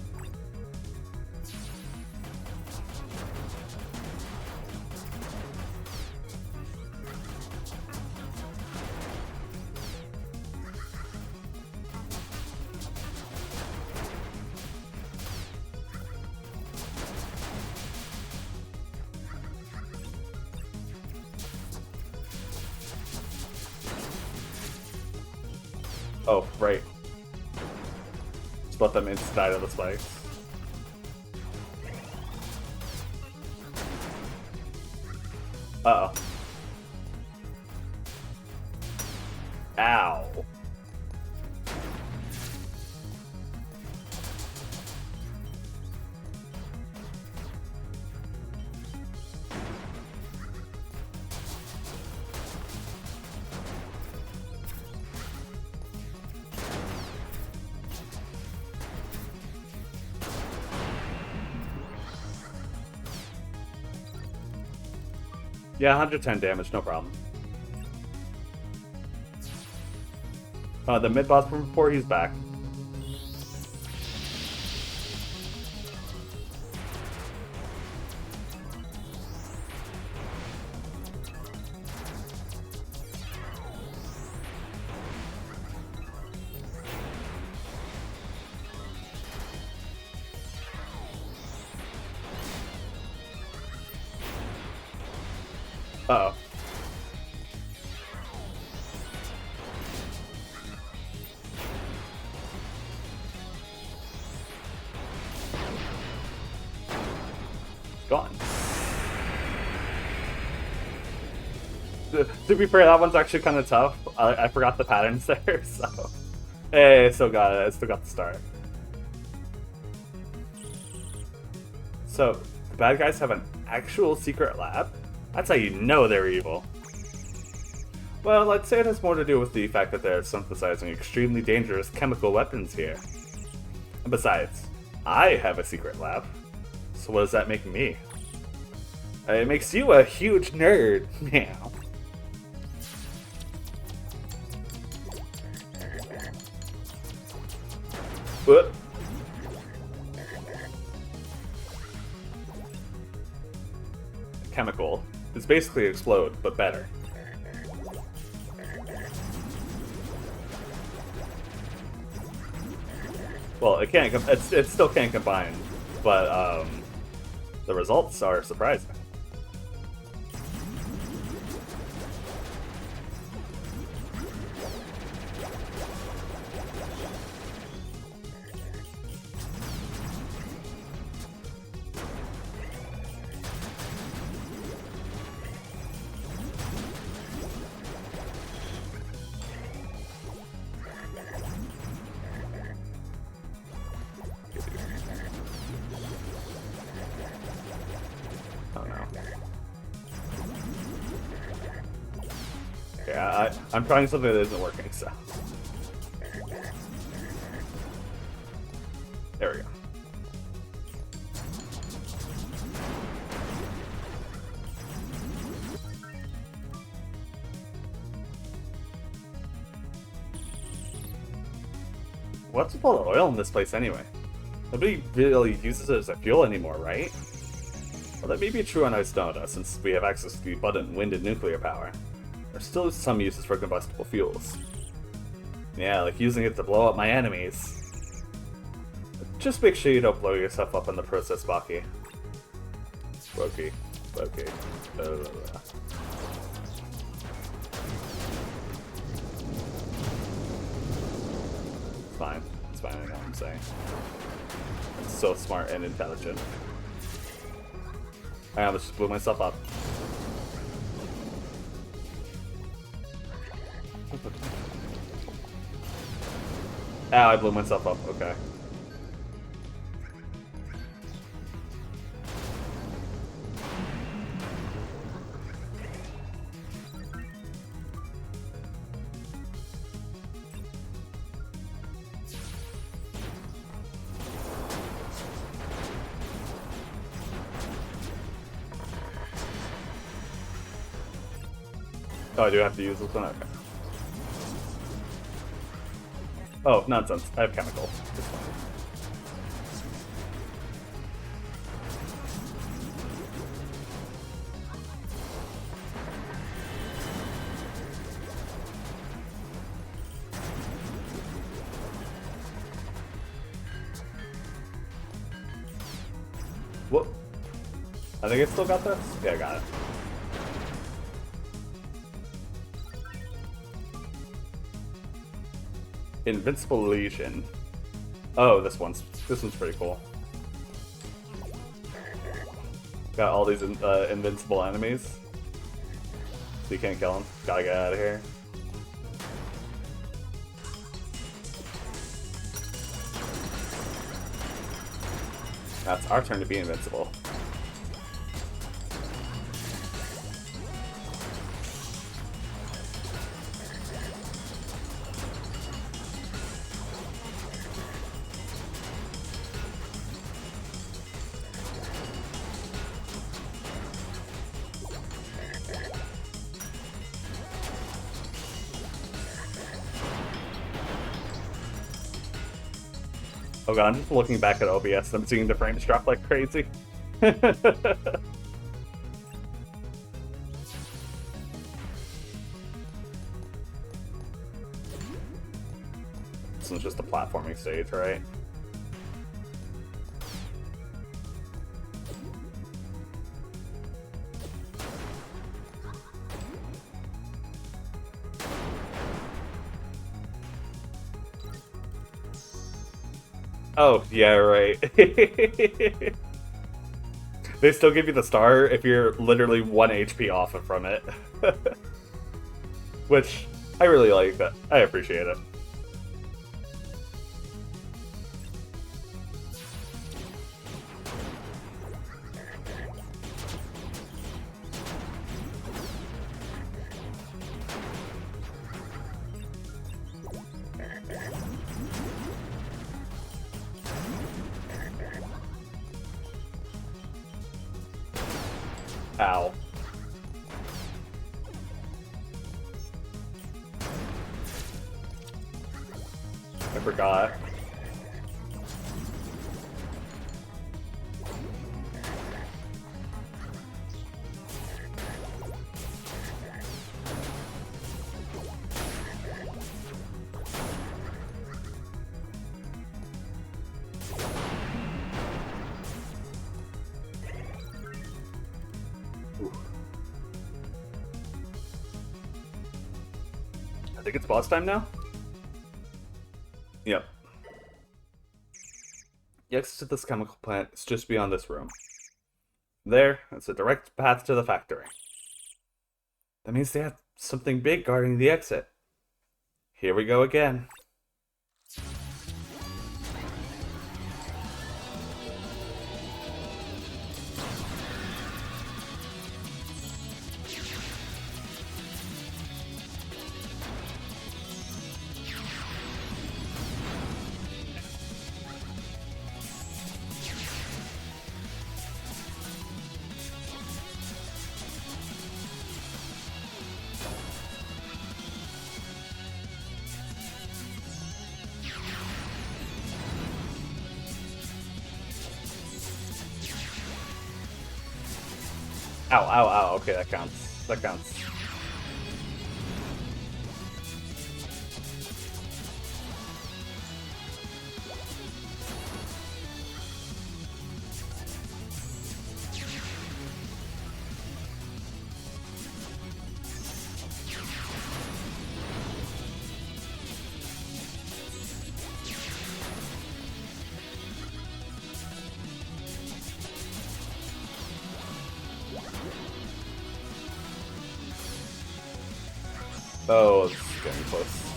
Oh, right. Just let them inside of the spikes. Uh-oh. Ow. Yeah, 110 damage, no problem. The mid-boss from before, he's back. Uh-oh. Gone. To be fair, that one's actually kind of tough. I forgot the patterns there, so... Hey, I still got it. I still got the start. So, the bad guys have an actual secret lab? That's how you know they're evil. Well, I'd say it has more to do with the fact that they're synthesizing extremely dangerous chemical weapons here. And besides, I have a secret lab. So what does that make me? It makes you a huge nerd now. Whoop. chemical. It's basically Explode, but better. Well, it can't. It still can't combine, but the results are surprising. Yeah, I'm trying something that isn't working, so. There we go. What's with all the oil in this place anyway? Nobody really uses it as a fuel anymore, right? Well, that may be true on Ice Noda, since we have access to the abundant wind and nuclear power. There's still some uses for combustible fuels. Yeah, like using it to blow up my enemies. Just make sure you don't blow yourself up in the process, Baki. Loki. Loki. It's fine. It's fine, I know what I'm saying. It's so smart and intelligent. I almost just blew myself up. Ow, I blew myself up, okay. Oh, I do have to use this one? Okay. Oh, nonsense. I have chemical. It's fine. Whoop. I think I still got this? Yeah, I got it. Invincible Legion. Oh, this one's pretty cool. Got all these invincible enemies. So you can't kill them. Gotta get out of here. Now it's our turn to be invincible. Oh god, I'm just looking back at OBS and I'm seeing the frames drop like crazy. This is just a platforming stage, right? Oh, yeah, right. They still give you the star if you're literally 1 HP off from it. Which, I really like that. I appreciate it. Ow. I forgot. think it's boss time now? Yep. The exit to this chemical plant is just beyond this room. There, it's a direct path to the factory. That means they have something big guarding the exit. Here we go again. Ow, ow, ow. Okay, that counts. That counts. Oh, it's getting close.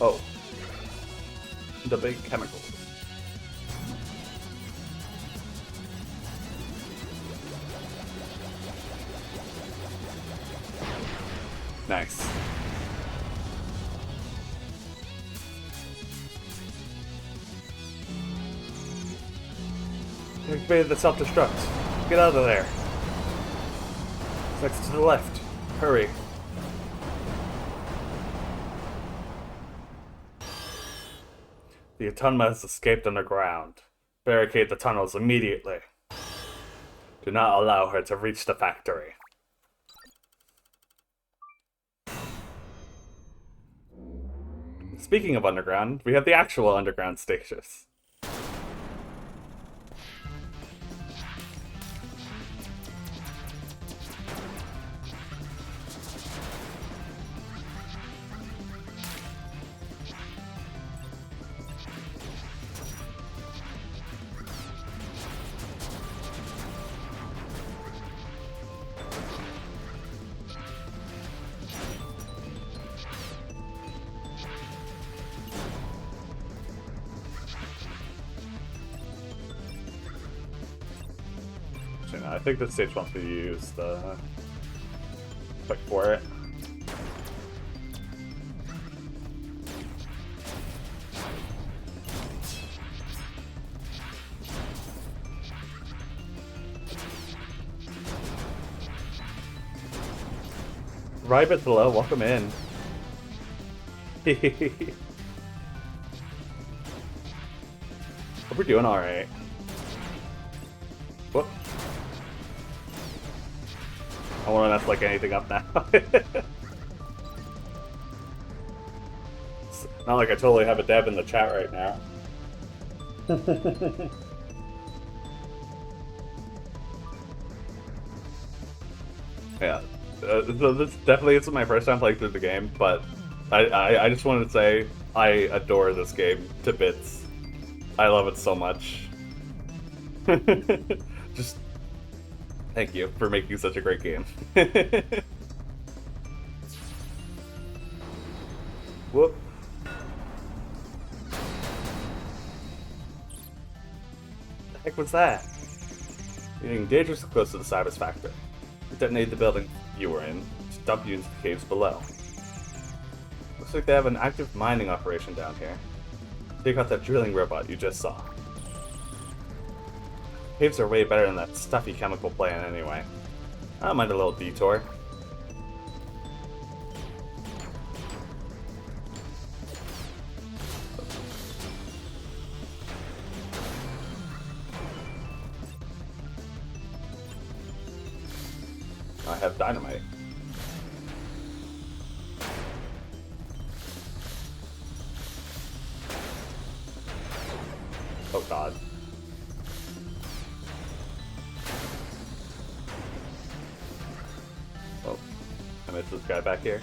Oh. The big chemicals. Nice. You activated the self-destruct. Get out of there. Next to the left. Hurry. The Atonma has escaped underground. Barricade the tunnels immediately. Do not allow her to reach the factory. Speaking of underground, we have the actual underground stasis. I think this stage wants me to use the click for it. Rybit below, welcome in. Hope we're doing alright. Whoop. I want to mess like anything up now. It's not like I totally have a deb in the chat right now. Yeah, so this definitely isn't my first time playing through the game, but I just wanted to say I adore this game to bits. I love it so much. Just thank you for making such a great game. Whoop. The heck was that? You're getting dangerously close to the Cybers factory. Detonate the building you were in to dump you into the caves below. Looks like they have an active mining operation down here. Take out that drilling robot you just saw. Caves are way better than that stuffy chemical plant anyway. I don't mind a little detour. I have dynamite. Oh god. guy back here.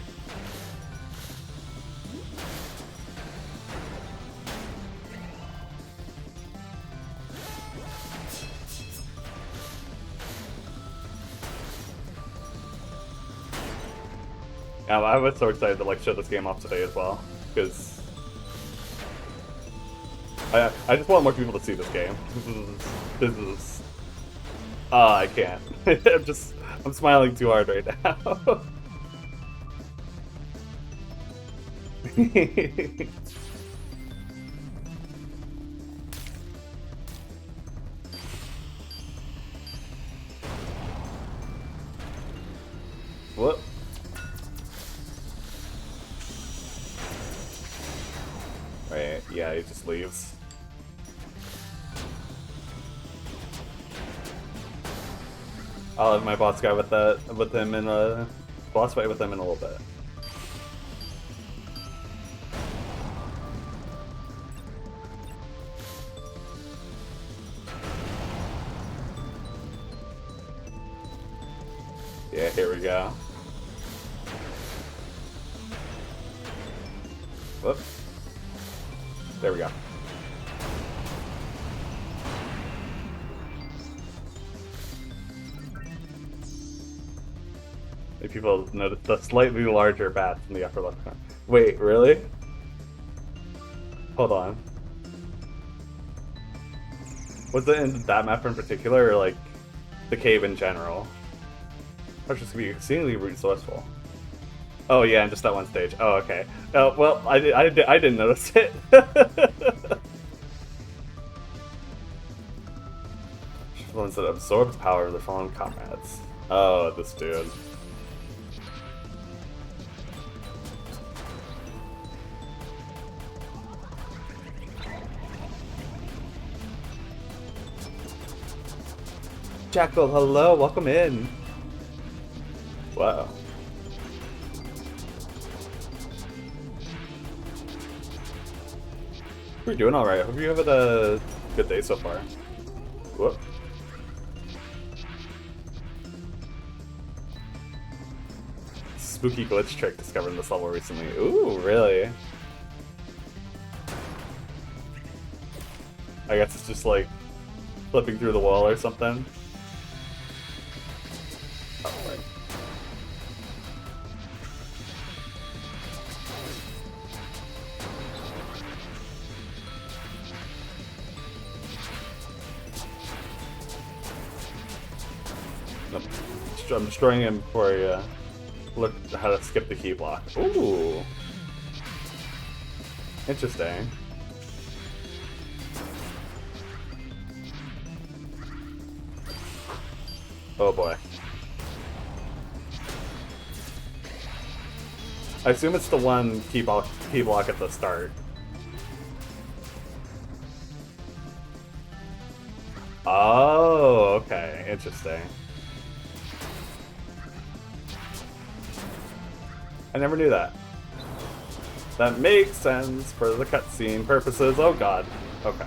I was so excited to like show this game off today as well, because I just want more people to see this game. This is I can't. I'm smiling too hard right now. What? Right, yeah, he just leaves. I'll have my boss guy with him in a boss fight with him in a little bit. Yeah, here we go. Whoop. There we go. If people notice the slightly larger bats in the upper left corner. Wait, really? Hold on. Was it in that map in particular, or like the cave in general? I was just gonna be exceedingly resourceful. Oh yeah, and just that one stage. Oh okay. Well, I didn't notice it. She's the ones that absorb the power of their fallen comrades. Oh, this dude. Jackal, hello, welcome in. Wow. We're doing alright. Hope you're having a good day so far. Whoop. Spooky glitch trick discovered in this level recently. Ooh, really? I guess it's just like flipping through the wall or something. Oh, right. Nope. I'm destroying him before I look how to skip the key block. Ooh. Interesting. Oh boy. I assume it's the one key block at the start. Oh, okay. Interesting. I never knew that. That makes sense for the cutscene purposes. Oh god. Okay.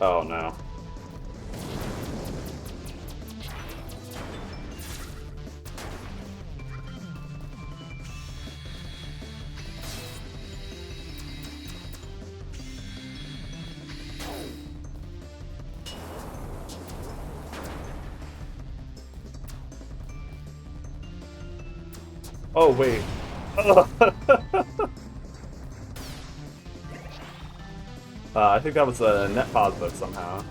Oh no. Oh wait. I think that was a net positive somehow.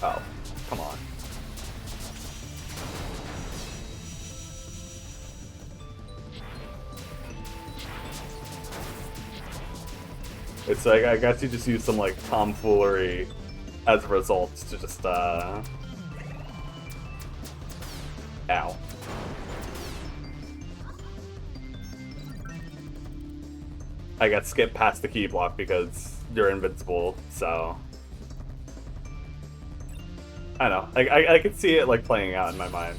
Oh, come on. It's like, I guess you just use some like tomfoolery as a result to just ow. I got skipped past the key block because you're invincible, so. I know. I can see it like playing out in my mind.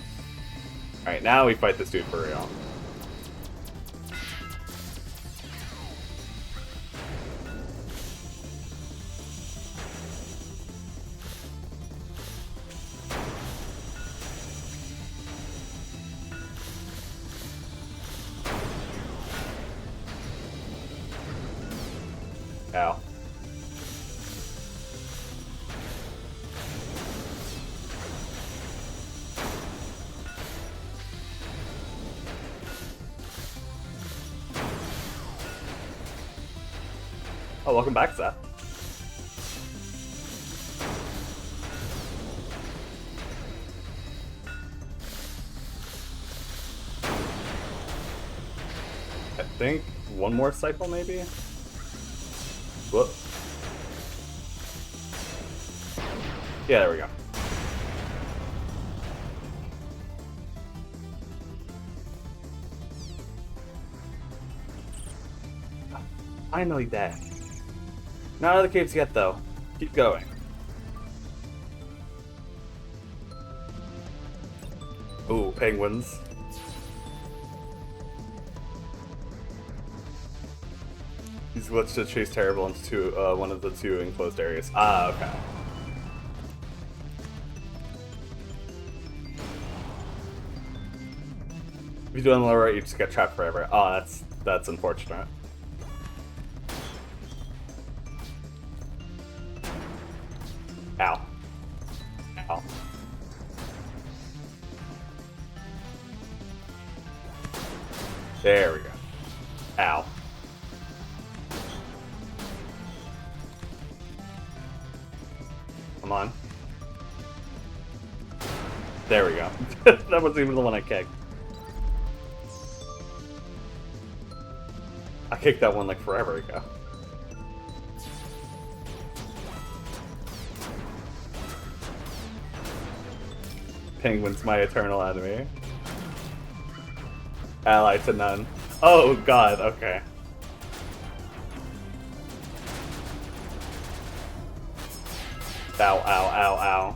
Alright, now we fight this dude for real. Ow. Oh, welcome back, Seth. I think one more cycle, maybe? Whoop. Yeah, there we go. Finally dead. Not out of the caves yet, though. Keep going. Ooh, penguins. He's glitched to chase Terrible into one of the two enclosed areas. Ah, okay. If you do it on the lower right, you just get trapped forever. Oh, that's unfortunate. Ow. Ow. There we go. Ow. Come on. There we go. That wasn't even the one I kicked. I kicked that one like forever ago. Penguin's my eternal enemy. Ally to none. Oh god, okay. Ow, ow, ow, ow.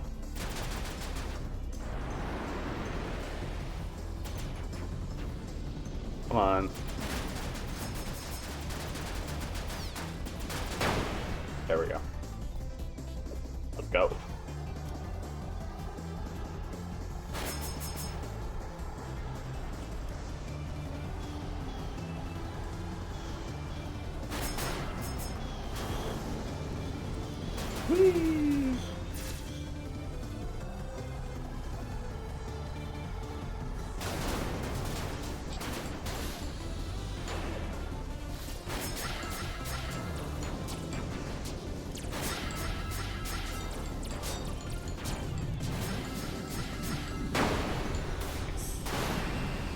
Come on. There we go. Let's go. Whee!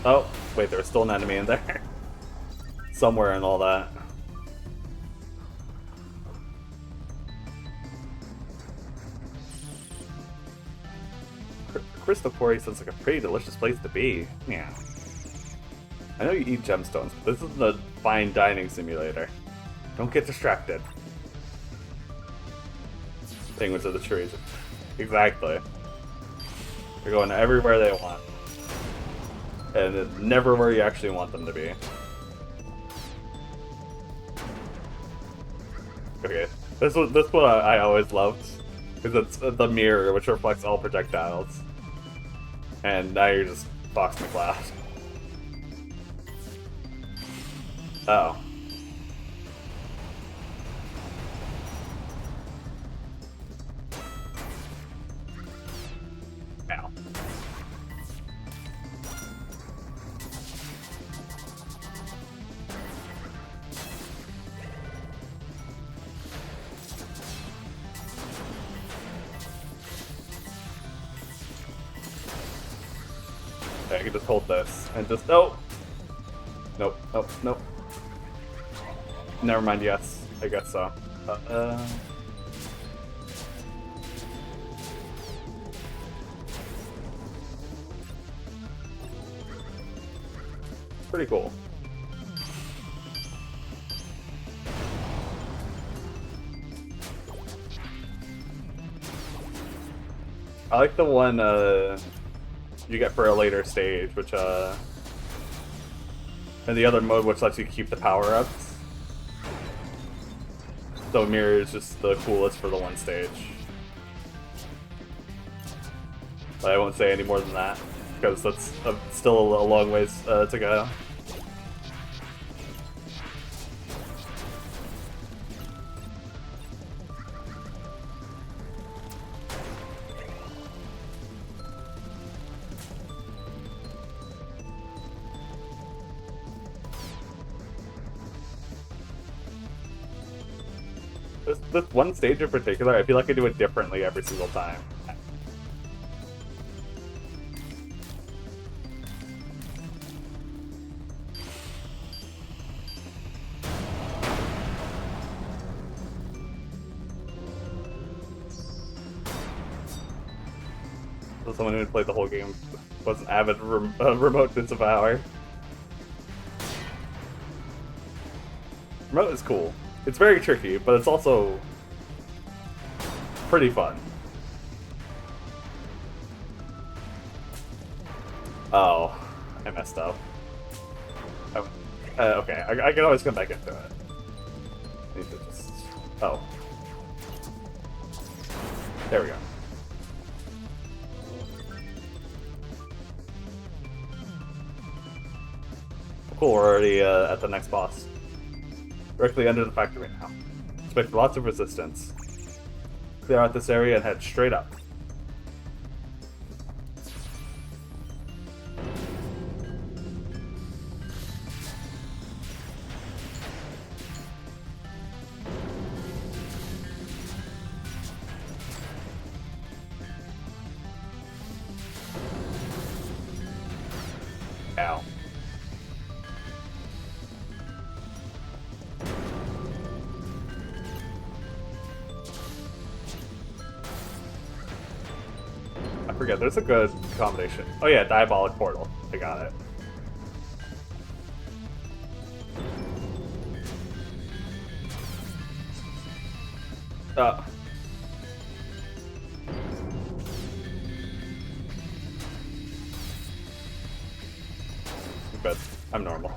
Oh, wait, there's still an enemy in there. Somewhere in all that. Crystal Quarry sounds like a pretty delicious place to be. Yeah. I know you eat gemstones, but this is a fine dining simulator. Don't get distracted. Penguins of the trees. Exactly. They're going everywhere they want. And it's never where you actually want them to be. Okay, this one I always loved, because it's the mirror which reflects all projectiles. And now you're just Fox McCloud. Uh oh. Ow. Okay, I can just hold this and just nope. Nope, nope, nope. Never mind, yes. I guess so. Pretty cool. I like the one you get for a later stage, which and the other mode which lets you keep the power-ups. So Mirror is just the coolest for the one stage. But I won't say any more than that, because that's still a long ways to go. This one stage in particular, I feel like I do it differently every single time. So someone who had played the whole game was an avid remote disavower. Remote is cool. It's very tricky, but it's also pretty fun. Oh, I messed up. Okay, I can always come back into it. I need to just... Oh. There we go. Cool, we're already at the next boss. Directly under the factory now. Expect lots of resistance. Clear out this area and head straight up. Ow. I forget, there's a good combination. Oh yeah, Diabolic Portal. I got it. Good. I'm normal.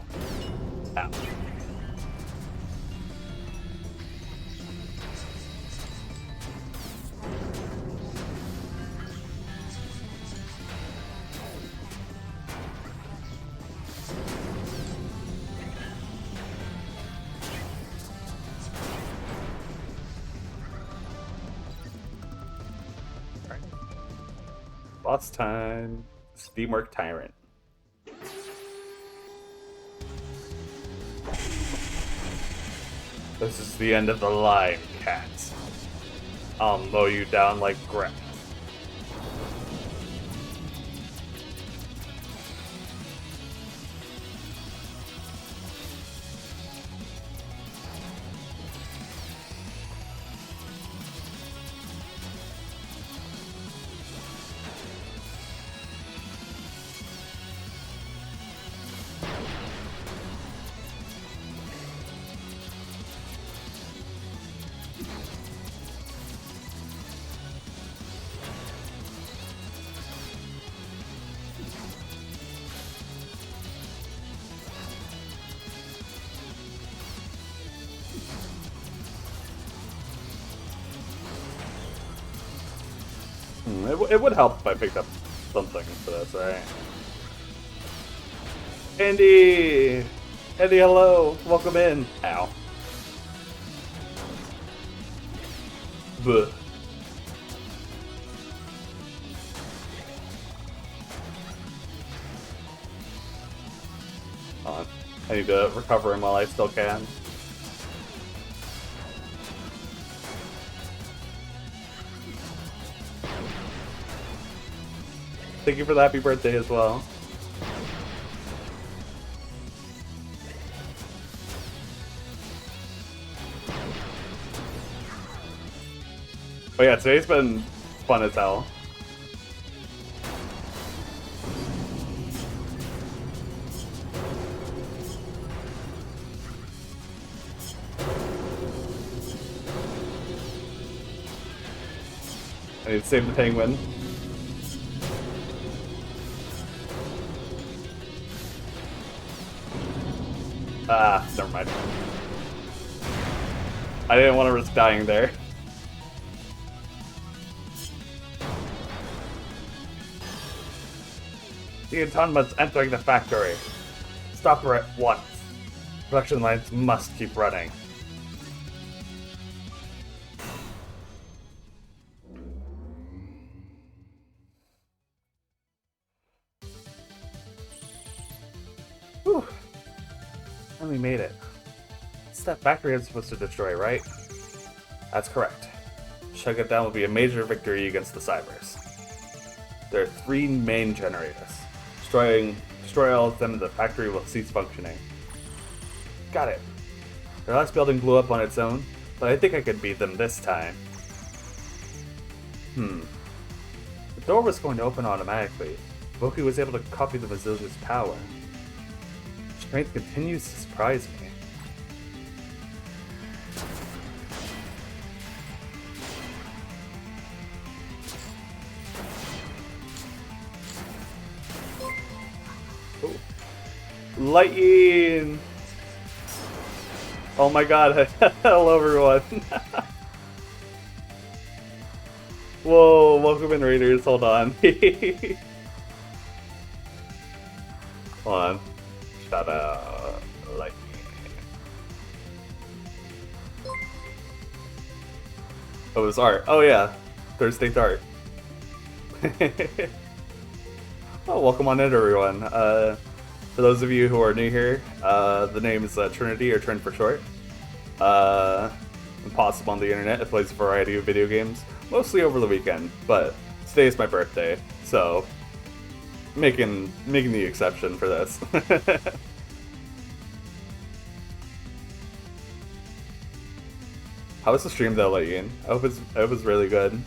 Ow. Boss time. Steamwork Tyrant. This is the end of the line, cats. I'll mow you down like grass. It would help if I picked up something for this, right? Andy! Andy, hello! Welcome in! Ow. Buh. Hold on. I need to recover him while I still can. Thank you for the happy birthday as well. Oh yeah, today's been fun as hell. I need to save the penguin. Ah, never mind. I didn't want to risk dying there. The automaton's entering the factory. Stop her at once. Production lines must keep running. Whew. And we made it. It's that factory I'm supposed to destroy, right? That's correct. Shutting it down will be a major victory against the Cybers. There are 3 main generators. Destroy all of them and the factory will cease functioning. Got it. Their last building blew up on its own, but I think I could beat them this time. The door was going to open automatically. Loki was able to copy the Basilica's power. Strength continues to surprise me. Oh. Lightning! Oh my god, hello everyone. Whoa, welcome in Raiders, hold on. Hold on. Shut up. Lightning. Oh, it was art. Oh yeah, Thursday art. Oh, welcome on in everyone. For those of you who are new here, the name is Trinity, or Trin for short. Impossible on the internet. It plays a variety of video games, mostly over the weekend, but today is my birthday, so making the exception for this. How was the stream though, Leighton? I hope it was really good.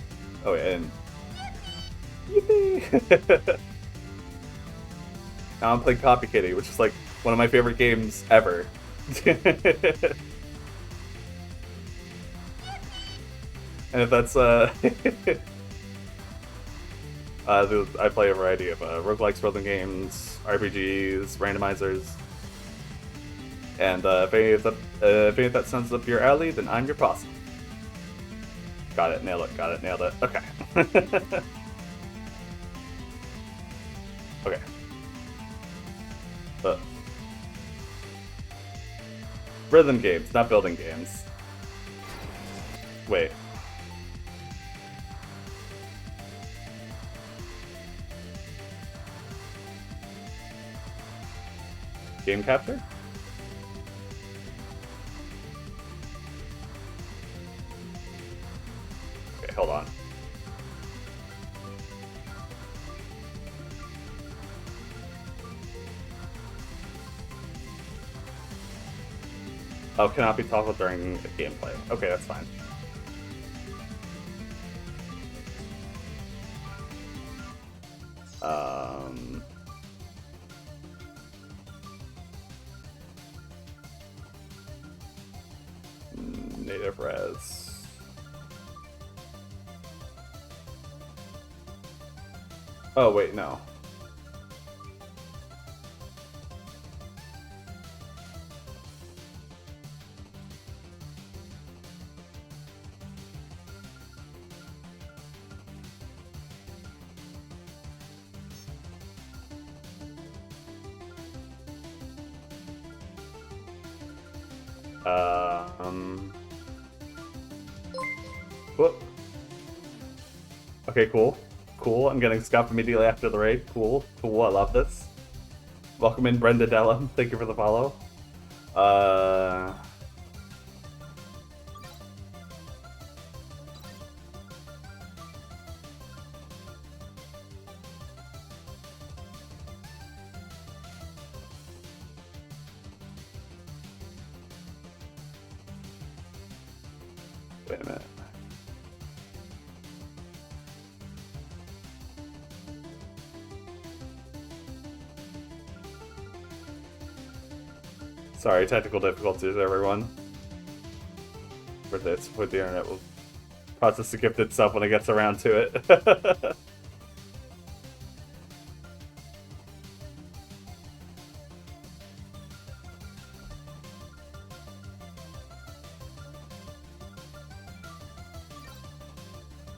Oh, and yippee! Now I'm playing Copy Kitty, which is like one of my favorite games ever. And if that's I play a variety of roguelikes, building games, RPGs, randomizers, and if any of that sounds up your alley, then I'm your possum. Got it, nailed it. Okay. Okay. Rhythm games, not building games. Wait. Game capture? Okay, hold on. Oh, cannot be toggled during gameplay. Okay, that's fine. Native res. Oh, wait, no. Whoop. Okay, cool. Cool, I'm getting scuffed immediately after the raid. Cool, I love this. Welcome in, Brenda Della. Thank you for the follow. Wait a minute. Sorry, technical difficulties, everyone. With the internet will process the gift itself when it gets around to it.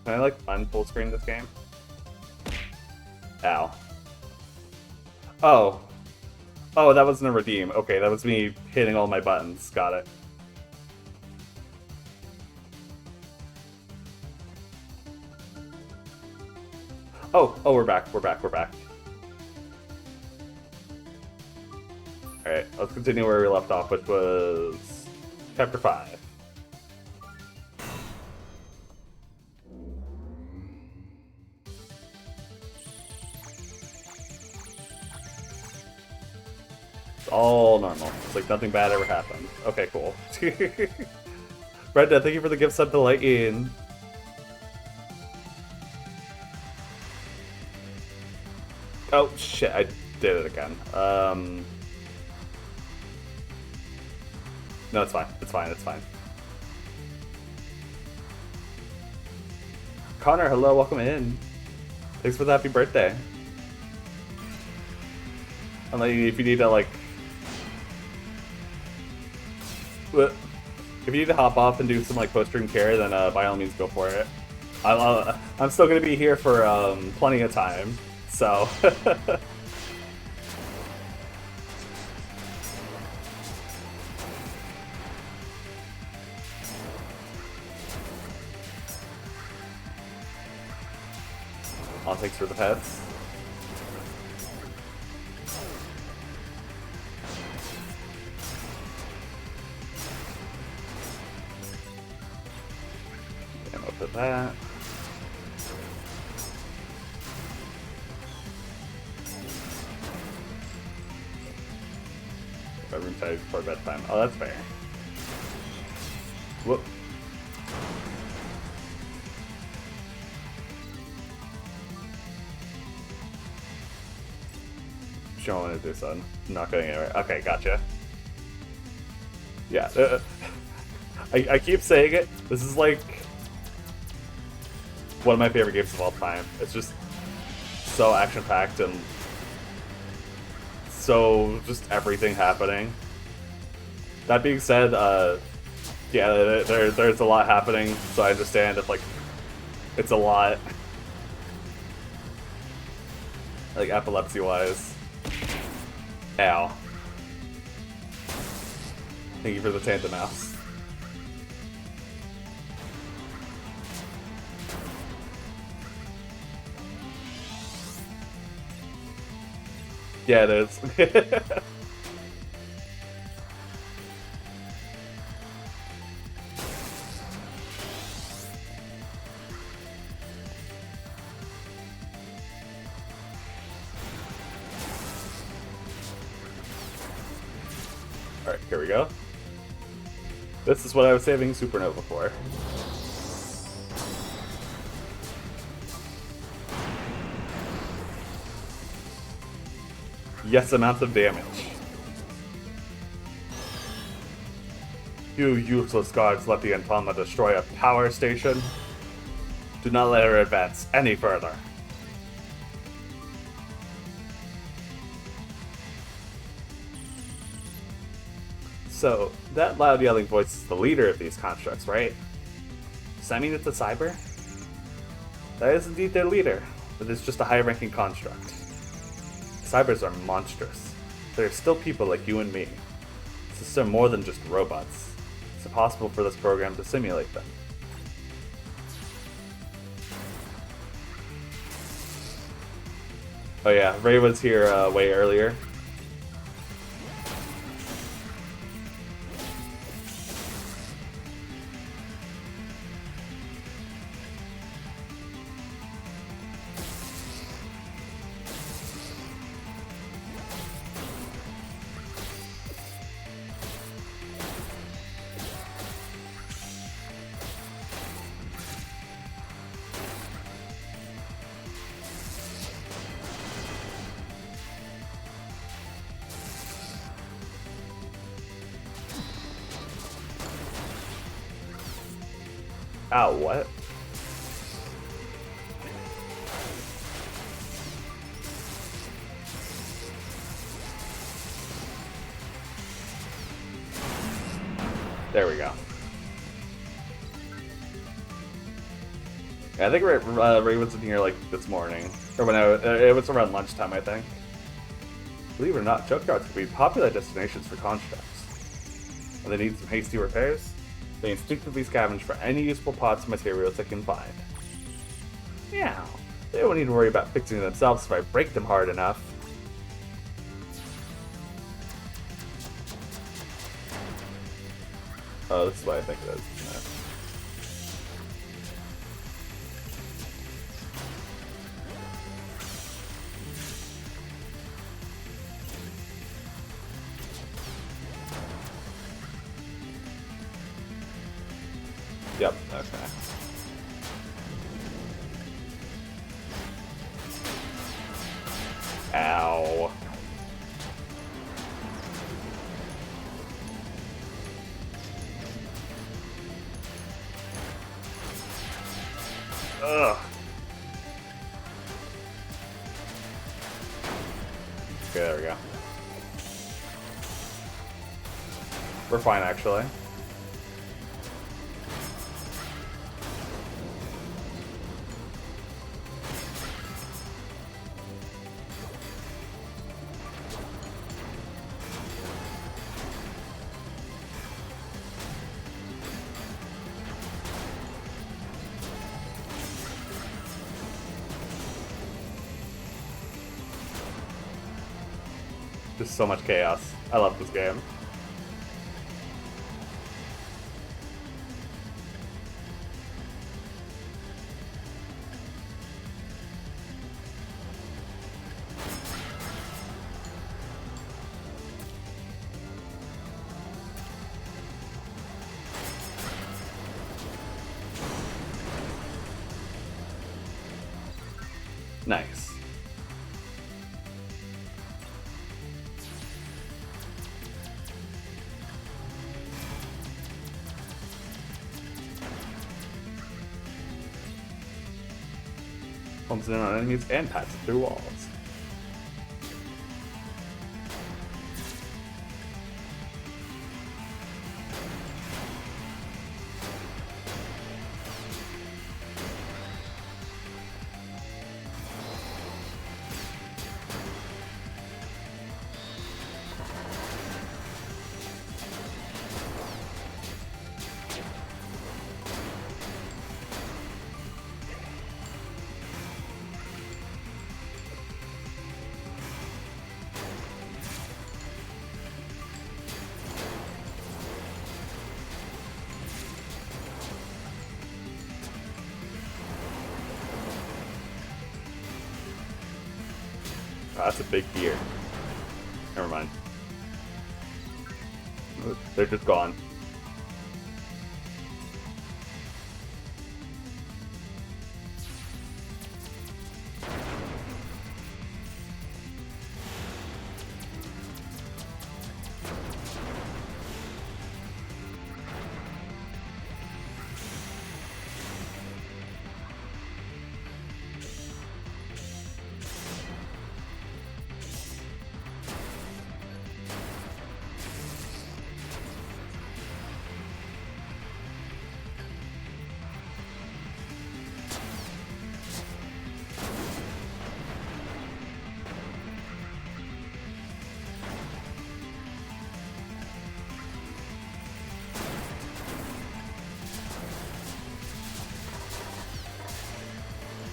Can I like full screen this game? Ow. Oh. Oh, that wasn't a redeem. Okay, that was me hitting all my buttons. Got it. Oh, we're back. We're back. Alright, let's continue where we left off, which was Chapter 5. It's all normal. It's like nothing bad ever happened. Okay, cool. Brenda, thank you for the gift sub to Light In. Oh, shit, I did it again. No, it's fine. It's fine. Connor, hello, welcome in. Thanks for the happy birthday. And like, if you need to, like... If you need to hop off and do some, like, post-stream care, then by all means go for it. I'm still gonna be here for plenty of time, so... All thanks for the pets. And I'll put that. Room size before bedtime. Oh, that's fair. Whoop. Showing it this son. Not going anywhere. Okay, gotcha. Yeah. I keep saying it. This is like one of my favorite games of all time. It's just so action-packed and so just everything happening. That being said, yeah, there's a lot happening, so I understand if like it's a lot, like epilepsy-wise. Ow. Thank you for the tandem mouse. Yeah, it is. Alright, here we go. This is what I was saving Supernova for. Yes, amount of damage. You useless guards let the Antama destroy a power station. Do not let her advance any further. So, that loud yelling voice is the leader of these constructs, right? Does that mean it's a cyber? That is indeed their leader, but it's just a high-ranking construct. Cybers are monstrous. They're still people like you and me. Systems are more than just robots. It's impossible for this program to simulate them. Oh yeah, Ray was here way earlier. Ow, what? There we go. Yeah, I think Ray was in here like this morning, or when it was around lunchtime, I think. Believe it or not, junkyards can be popular destinations for constructs. When they need some hasty repairs, they instinctively scavenge for any useful parts and materials they can find. Yeah, they don't need to worry about fixing themselves if I break them hard enough. Oh, this is what I think it is. Yep, okay. Ow. Ugh. Okay, there we go. We're fine, actually. Just so much chaos. I love this game. Nice. Homes in on enemies and passes through walls. Oh, that's a big gear. Never mind. They're just gone.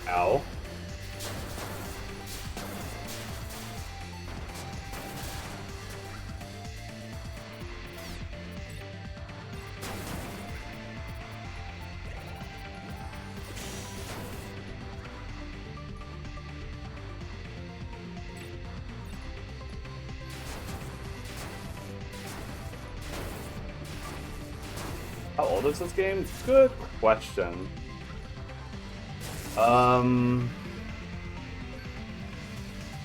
Ow. How old is this game? Good question.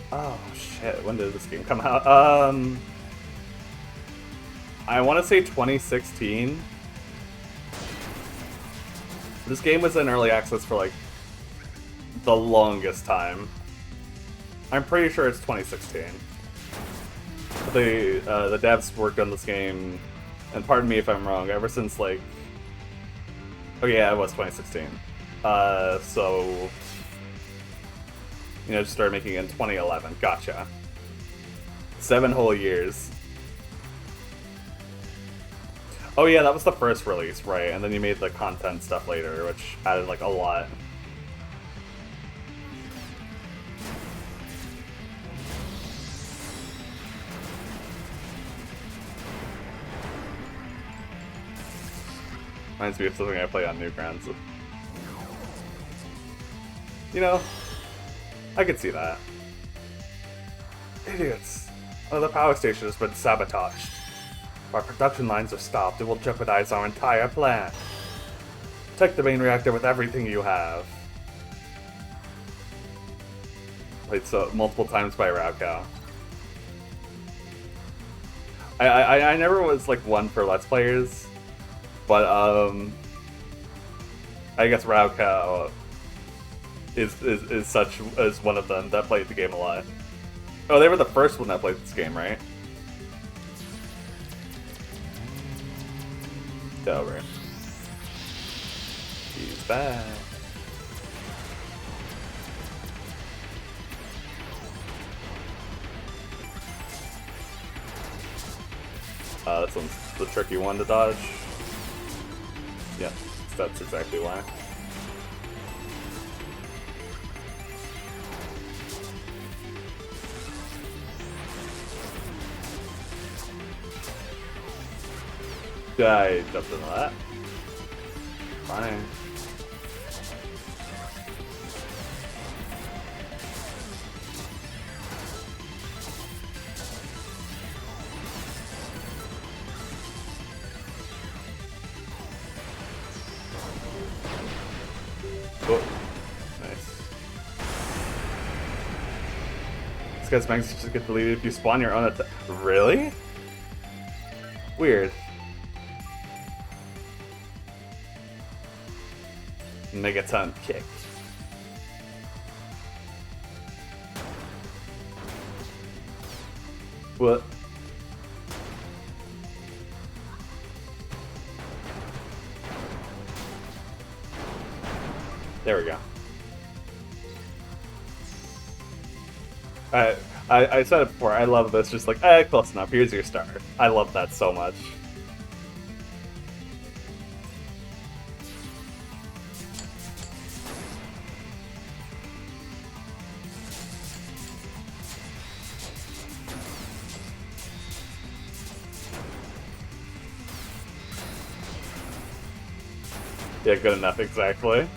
Oh shit, when did this game come out? I want to say 2016. This game was in early access for like the longest time. I'm pretty sure it's 2016. But the devs worked on this game, and pardon me if I'm wrong, ever since like, oh yeah, it was 2016. So just started making it in 2011. Gotcha. 7 whole years. Oh yeah, that was the first release, right? And then you made the content stuff later, which added like a lot. Reminds me of something I play on Newgrounds. I could see that. Idiots. Oh, the power station has been sabotaged. If our production lines are stopped, it will jeopardize our entire plan. Protect the main reactor with everything you have. Played so multiple times by Raukau. I never was like one for Let's Players, but I guess Raukau is such as one of them that played the game a lot. Oh, they were the first one that played this game, right? Over. He's back. This one's the tricky one to dodge. Yeah, that's exactly why. I jumped into that. Fine. Oh, nice. This guy's banks just get deleted if you spawn your own attack. Really? Weird. Megaton kick. What? There we go. I said it before, I love this, just like, close enough, here's your star. I love that so much. Yeah, good enough, exactly.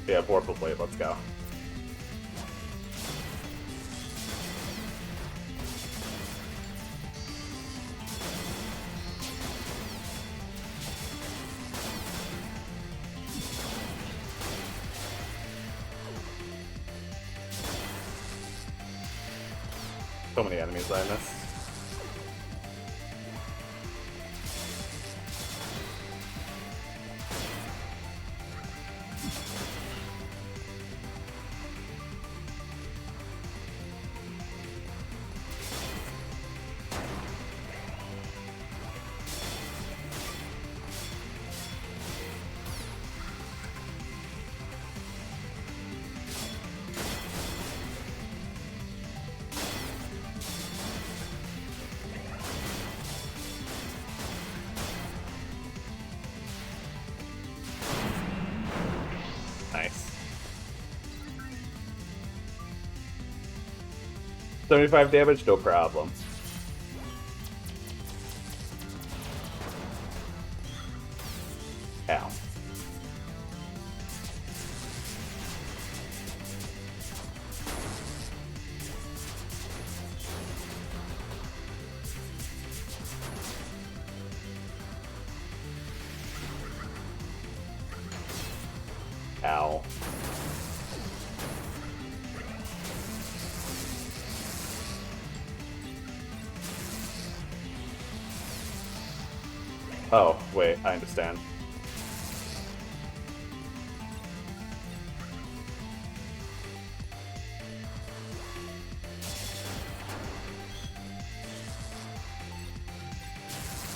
Yeah, Vorpal Blade, let's go. So many enemies I missed. Nice. 75 damage, no problem. Ow. Ow. Oh, wait, I understand.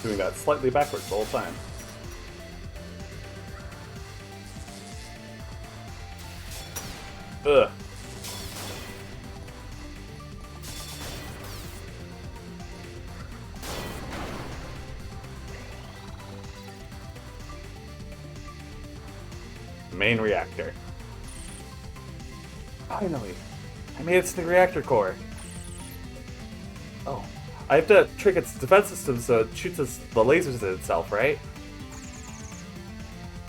Doing that slightly backwards the whole time. Ugh. Main reactor. Finally! I made it to the reactor core. Oh. I have to trick its defense system so it shoots the lasers at itself, right?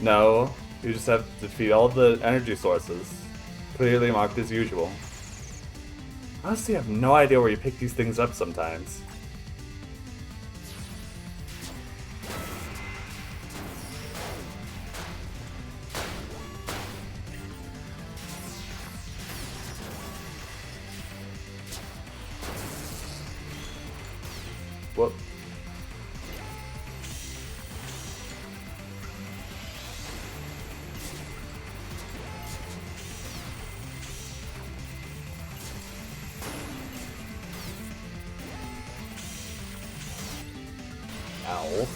No. You just have to defeat all the energy sources. Clearly marked as usual. Honestly, I have no idea where you pick these things up sometimes. Whoop. Ow.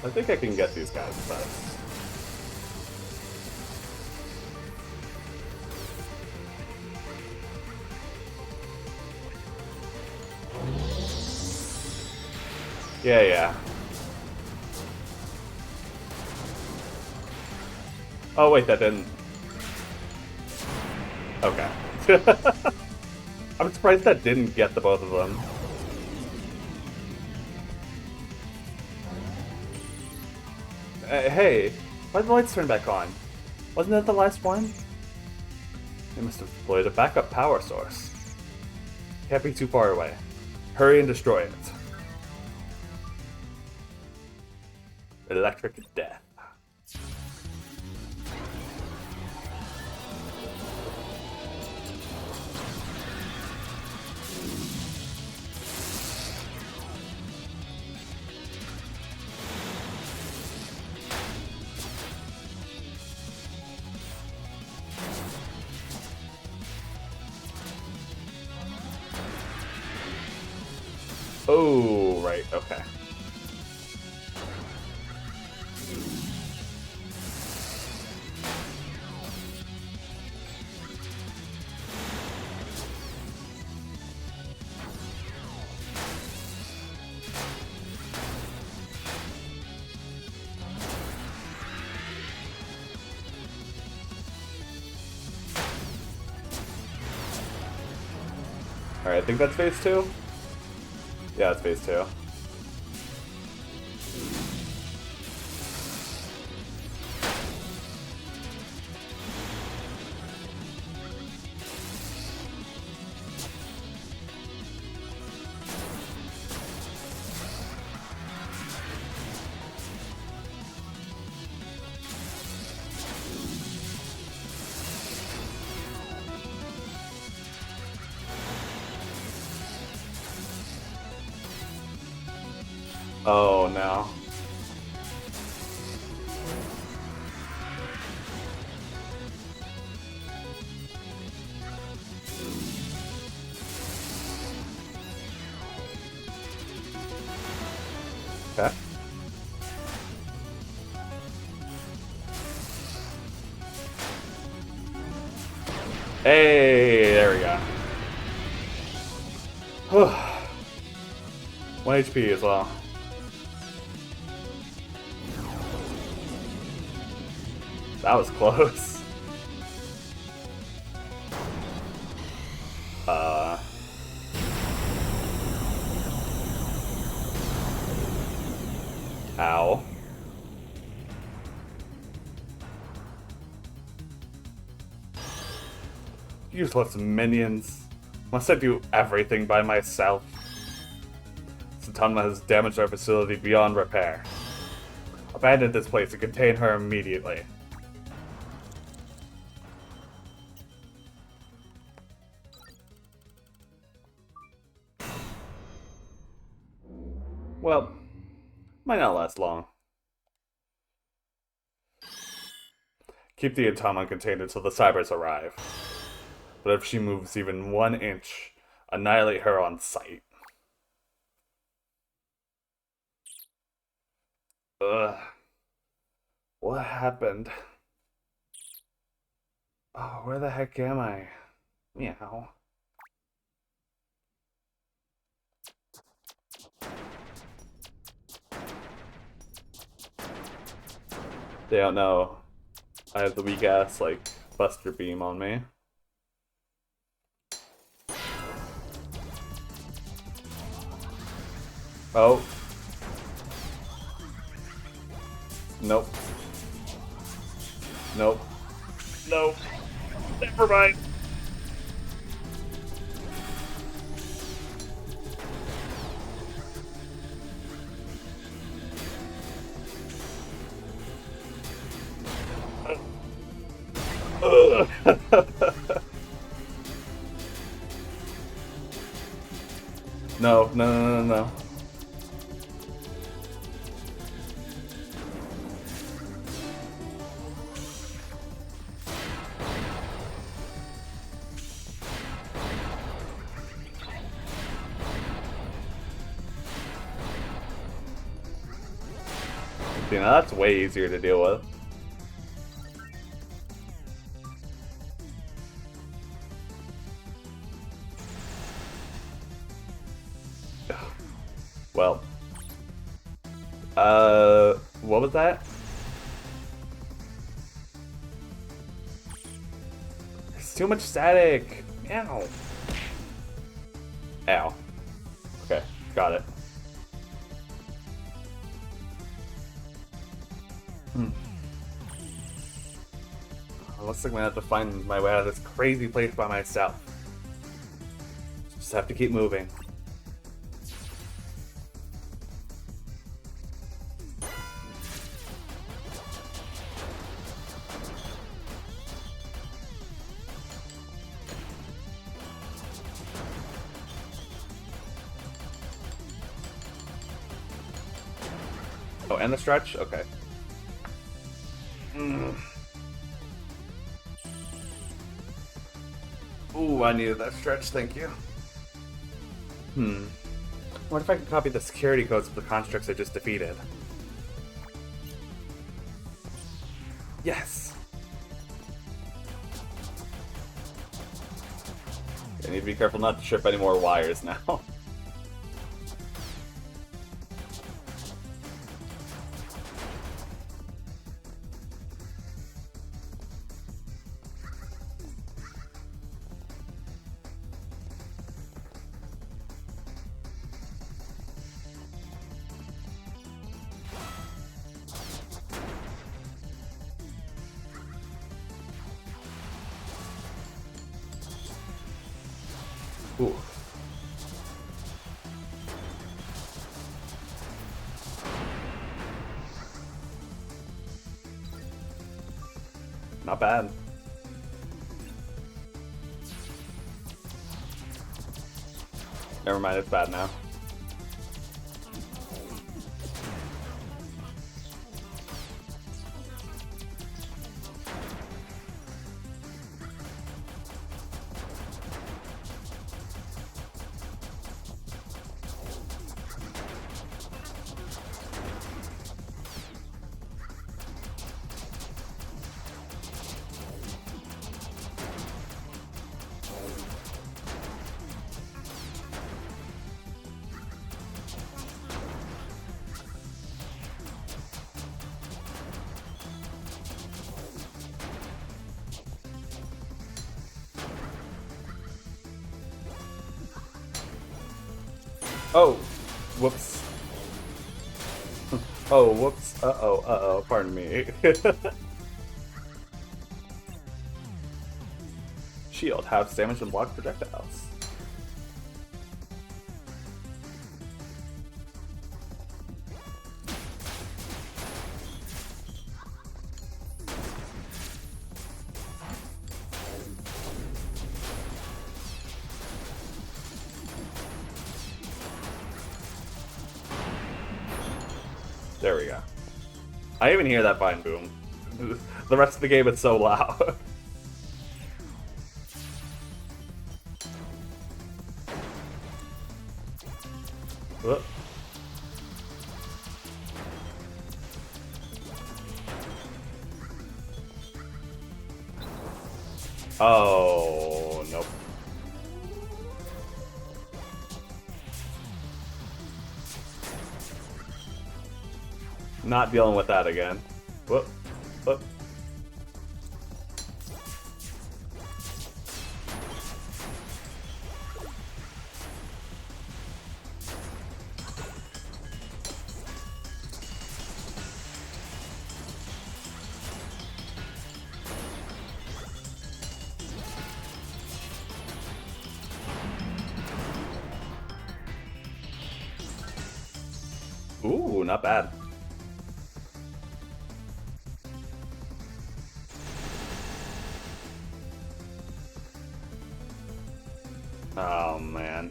I think I can get these guys first. Yeah. Oh wait, that didn't... Okay. I'm surprised that didn't get the both of them. Hey, why did the lights turn back on? Wasn't that the last one? They must have deployed a backup power source. Can't be too far away. Hurry and destroy it. Electric death. Oh, right, okay. Alright, I think that's phase 2? Yeah, it's phase 2. Oh no. Okay. Hey, there we go. 1 HP as well. That was close. Ow. You just left some minions. Must I do everything by myself? Satanma has damaged our facility beyond repair. Abandon this place and contain her immediately. Well, might not last long. Keep the Atama contained until the cybers arrive. But if she moves even 1 inch, annihilate her on sight. Ugh. What happened? Oh, where the heck am I? Meow. They don't know. I have the weak ass, like, Buster Beam on me. Oh. Nope. Nope. Nope. Never mind. No, no, no, no, no. You know, that's way easier to deal with. Well. What was that? There's too much static. Ow. Ow. Okay, got it. Looks like I'm gonna have to find my way out of this crazy place by myself. Just have to keep moving. Oh, and the stretch? Okay. Ooh, I needed that stretch, thank you. What if I could copy the security codes of the constructs I just defeated? Yes! I need to be careful not to trip any more wires now. Ooh. Not bad. Never mind, it's bad now. Oh, whoops. Oh, whoops. Uh-oh, pardon me. Shield, halves damage and block projectiles. There we go. I even hear that vine boom. The rest of the game, it's so loud. Whoop. Oh, nope. Not dealing with that again. Whoop. Whoop. Ooh, not bad. Oh, man.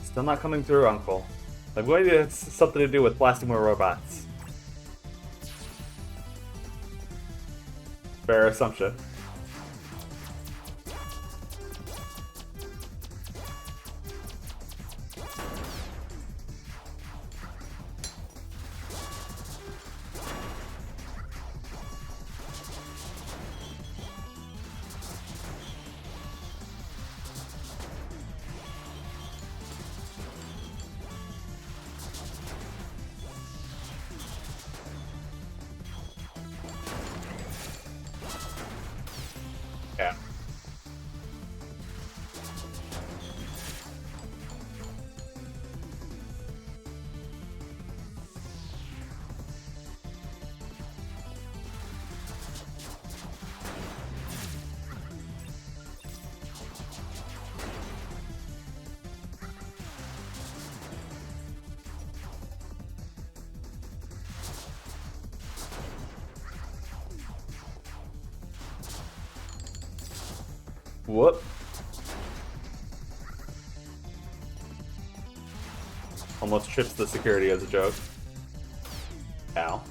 Still not coming through, Uncle. Like, maybe it's something to do with blasting more robots. Fair assumption. Yeah. Whoop. Almost trips the security as a joke. Ow.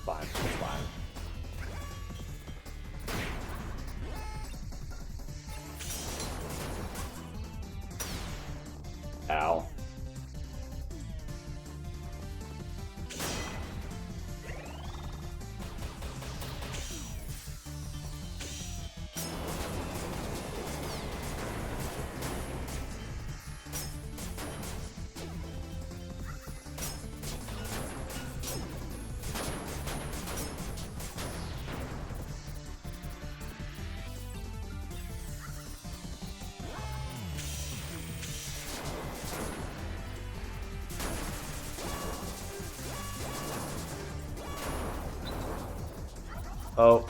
Fine, it's fine. Ow. Oh.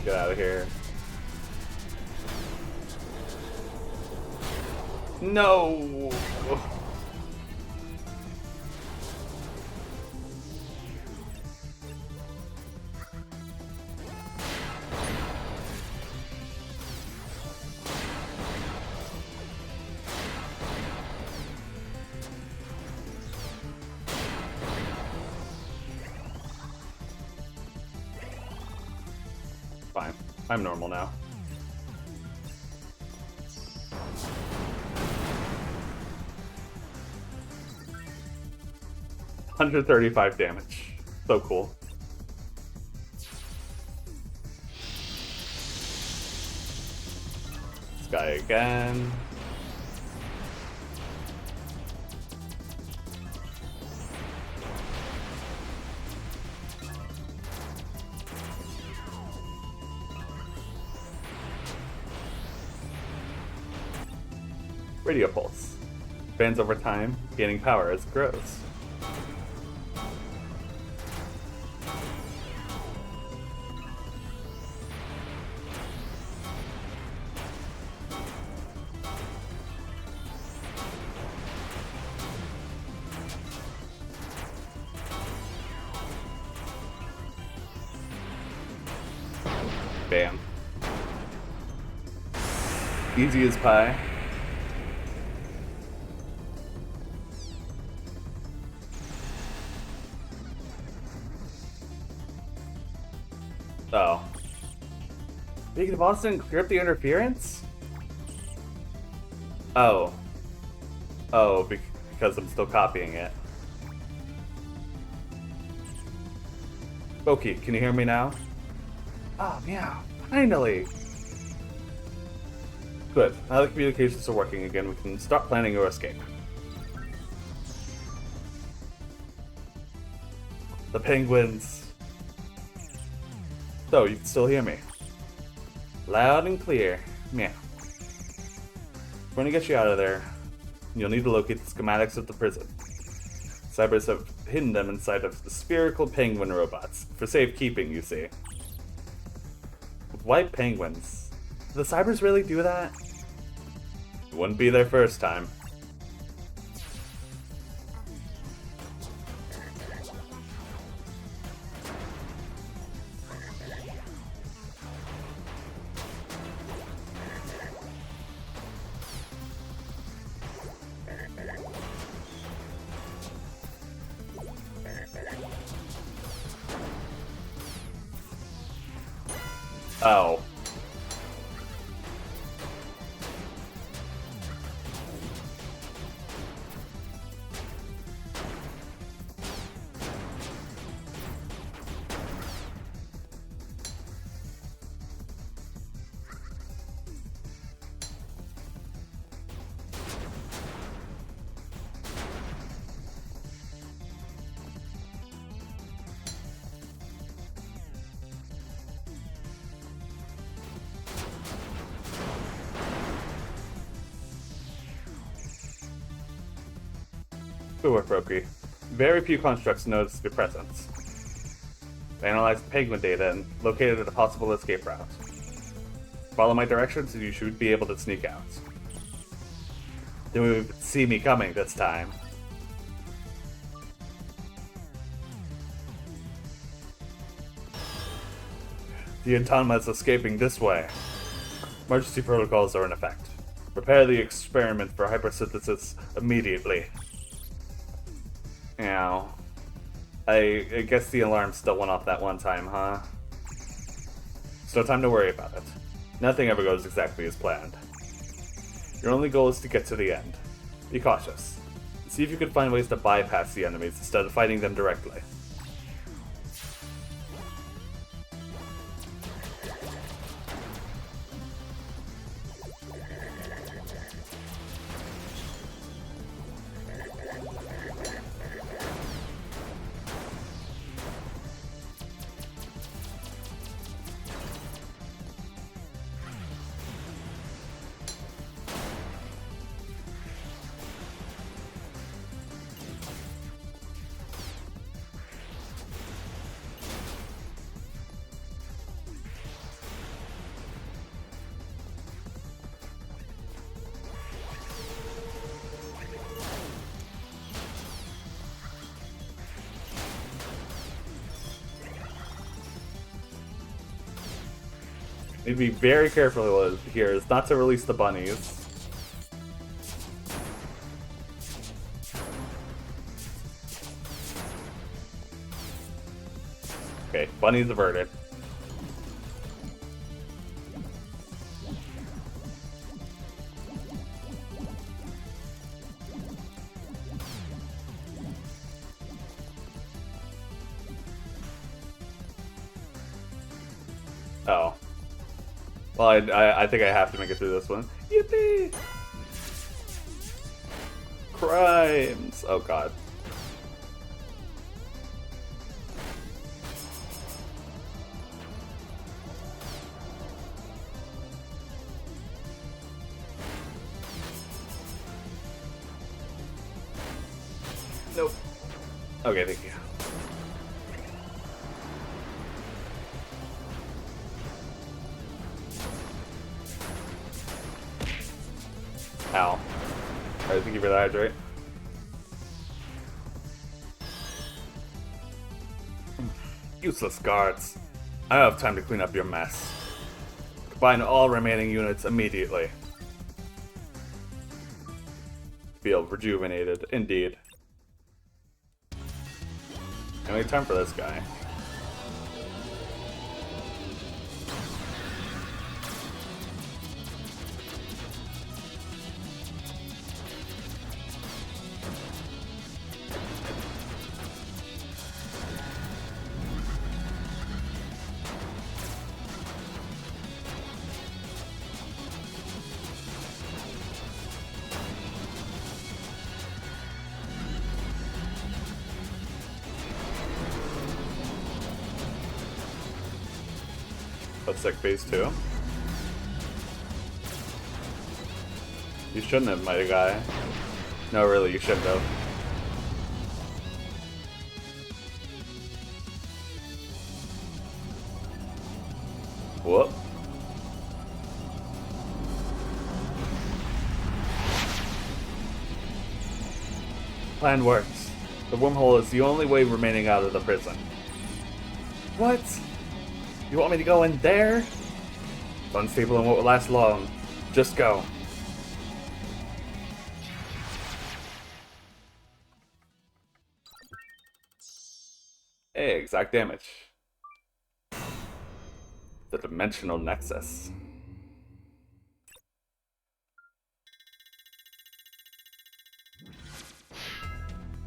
Get out of here. No. Fine. I'm normal now. $135 damage. So cool. This guy again. Radio pulse. Expands over time, gaining power as it grows. Bam. Easy as pie. Oh. Beacon of Boston clear up the interference? Oh. Oh, because I'm still copying it. Boki, can you hear me now? Ah, meow. Finally! Good. Now the communications are working again, we can start planning your escape. The penguins. So, you can still hear me? Loud and clear. Meow. We're going to get you out of there. You'll need to locate the schematics of the prison. Cybers have hidden them inside of the spherical penguin robots. For safekeeping, you see. White penguins. Do the Cybers really do that? It wouldn't be their first time. Oh. Good work, Roki. Very few constructs noticed your presence. They analyzed the penguin data and located a possible escape route. Follow my directions and you should be able to sneak out. Then we would see me coming this time. The Autonoma is escaping this way. Emergency protocols are in effect. Prepare the experiment for hypersynthesis immediately. Ow. I guess the alarm still went off that one time, huh? It's no time to worry about it. Nothing ever goes exactly as planned. Your only goal is to get to the end. Be cautious. See if you can find ways to bypass the enemies instead of fighting them directly. Need to be very careful here, is not to release the bunnies. Okay, bunnies averted. Oh. Well, I think I have to make it through this one. Yippee! Crimes! Oh god. Nope. Okay, thank you. Ow. Alright, thank you for the hydrate. Useless guards. I don't have time to clean up your mess. Combine all remaining units immediately. Feel rejuvenated, indeed. Only time for this guy. That's sick phase 2. You shouldn't have, my guy. No, really, you shouldn't have. Whoop. Plan works. The wormhole is the only way remaining out of the prison. What? You want me to go in there? It's unstable and won't last long. Just go. Hey, exact damage. The dimensional nexus.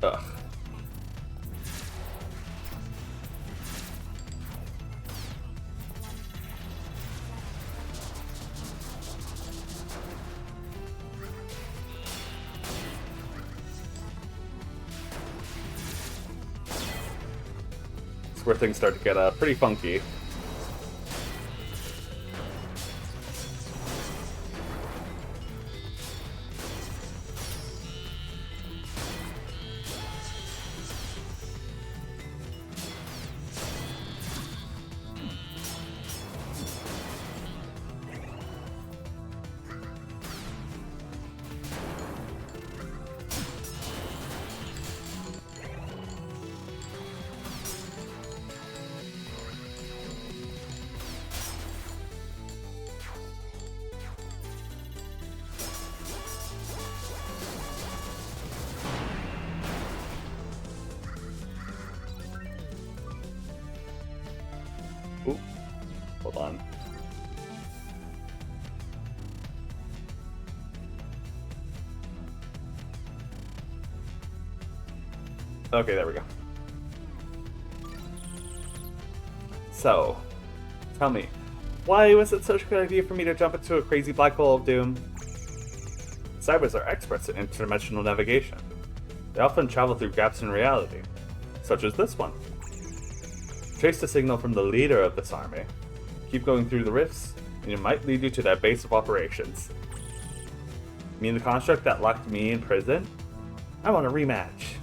Ugh. It's where things start to get pretty funky. Ooh, hold on. Okay, there we go. So, tell me, why was it such a good idea for me to jump into a crazy black hole of doom? Cybers are experts in interdimensional navigation. They often travel through gaps in reality, such as this one. Trace the signal from the leader of this army. Keep going through the rifts, and it might lead you to their base of operations. You mean the construct that locked me in prison? I want a rematch.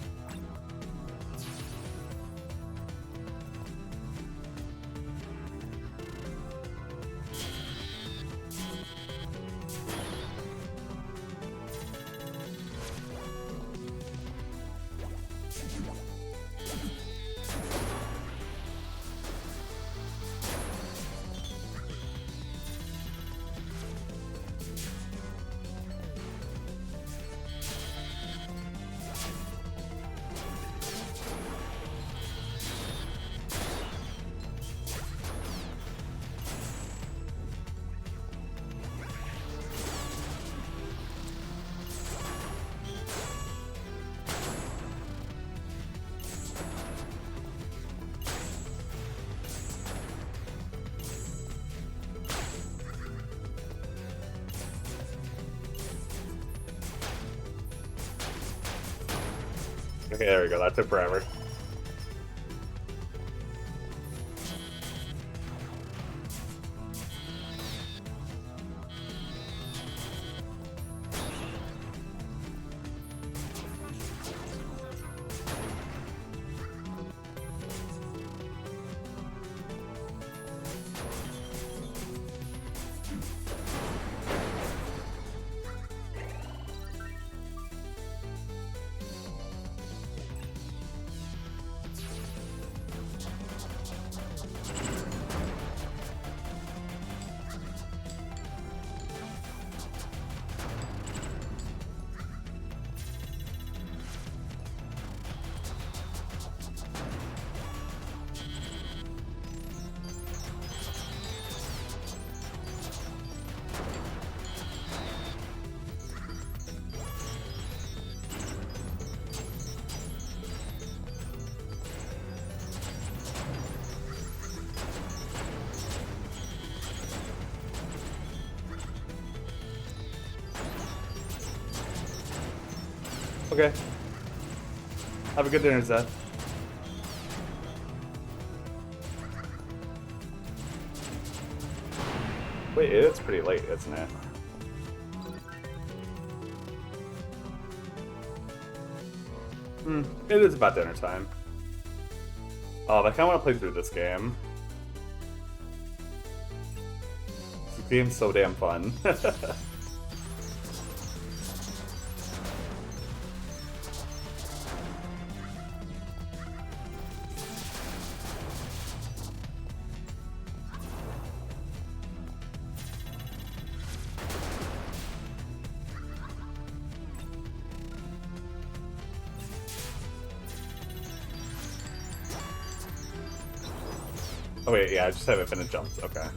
Okay, there we go. That took forever. Okay. Have a good dinner, Zed. Wait, it's pretty late, isn't it? It is about dinner time. Oh, I kind of want to play through this game. This game's so damn fun. Oh wait, yeah, I just have infinite jumps. Okay.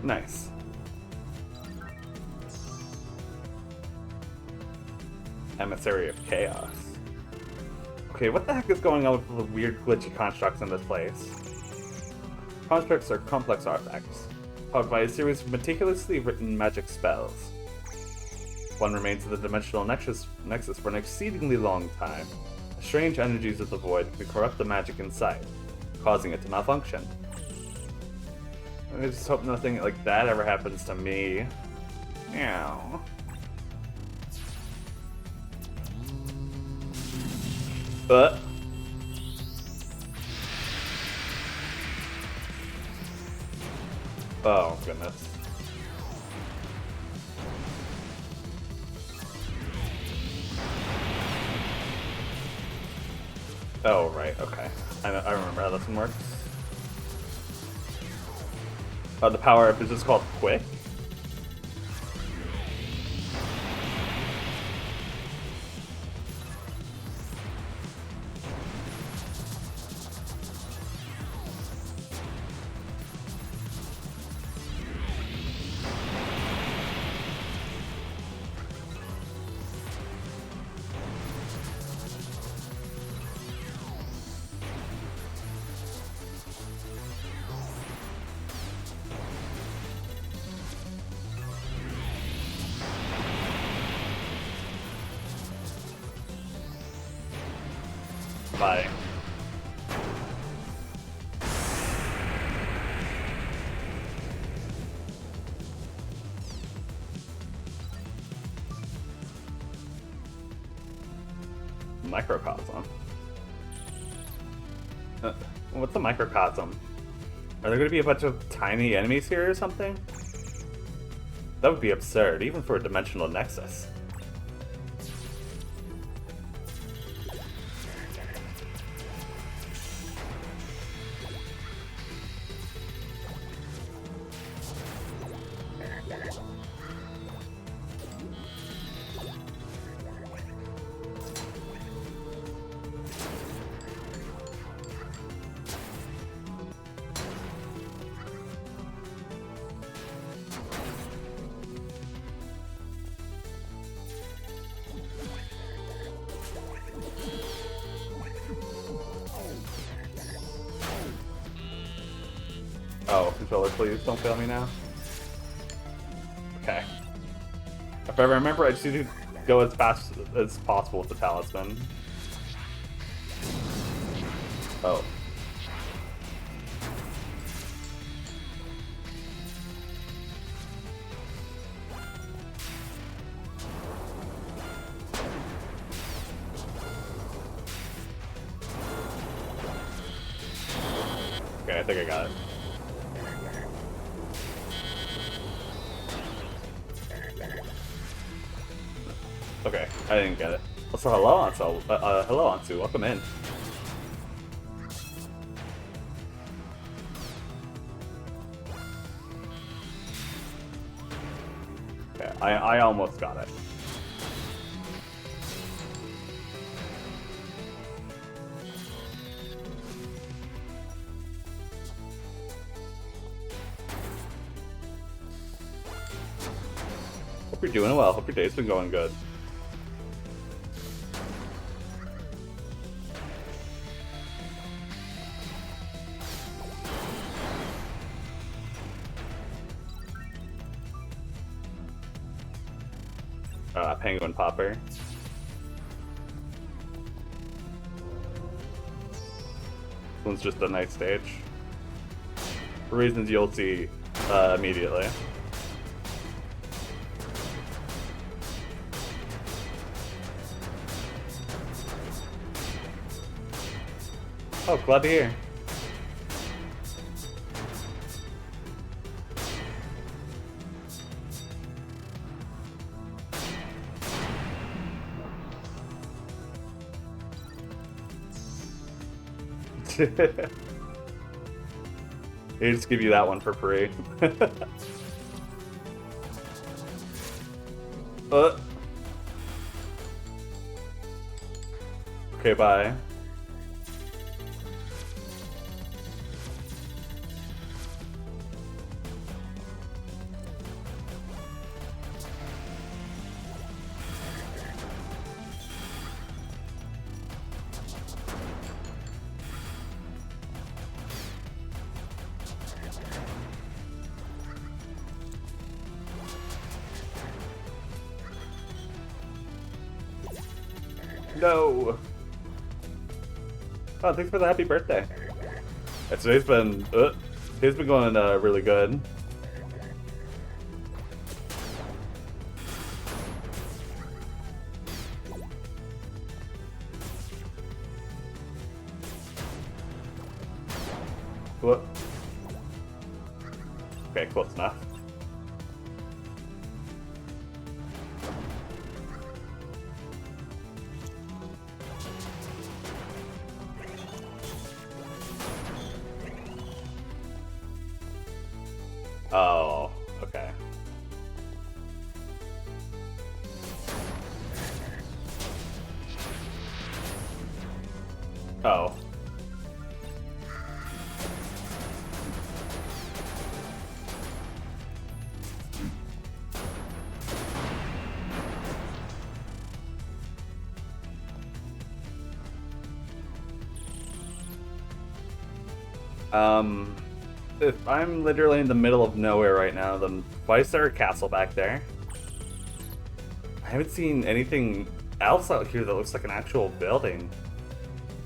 Nice. Emissary of Chaos. Okay, what the heck is going on with the weird glitchy constructs in this place? Constructs are complex artifacts, powered by a series of meticulously written magic spells. One remains in the dimensional nexus for an exceedingly long time. The strange energies of the void can corrupt the magic inside, causing it to malfunction. I just hope nothing like that ever happens to me. Meow. Oh, goodness. Oh, right, okay. I remember how this one works. The power-up is just called Quick? Bye. Microcosm. What's a microcosm? Are there going to be a bunch of tiny enemies here or something? That would be absurd, even for a dimensional nexus. Oh, controller, please don't fail me now. Okay. If I remember, I just need to go as fast as possible with the talisman. Oh. Okay, I think I got it. Okay, I didn't get it. Also, hello, Ansu. Hello, Ansu. Welcome in. Okay, I almost got it. Hope you're doing well. Hope your day's been going good. Penguin Popper. This one's just a nice stage. For reasons you'll see immediately. Oh, glad to hear. They just give you that one for free. Okay, bye. No. Oh, thanks for the happy birthday. Yeah, today's been going really good. What? Okay, close enough. Oh, okay. Oh. If I'm literally in the middle of nowhere right now, then why is there a castle back there? I haven't seen anything else out here that looks like an actual building.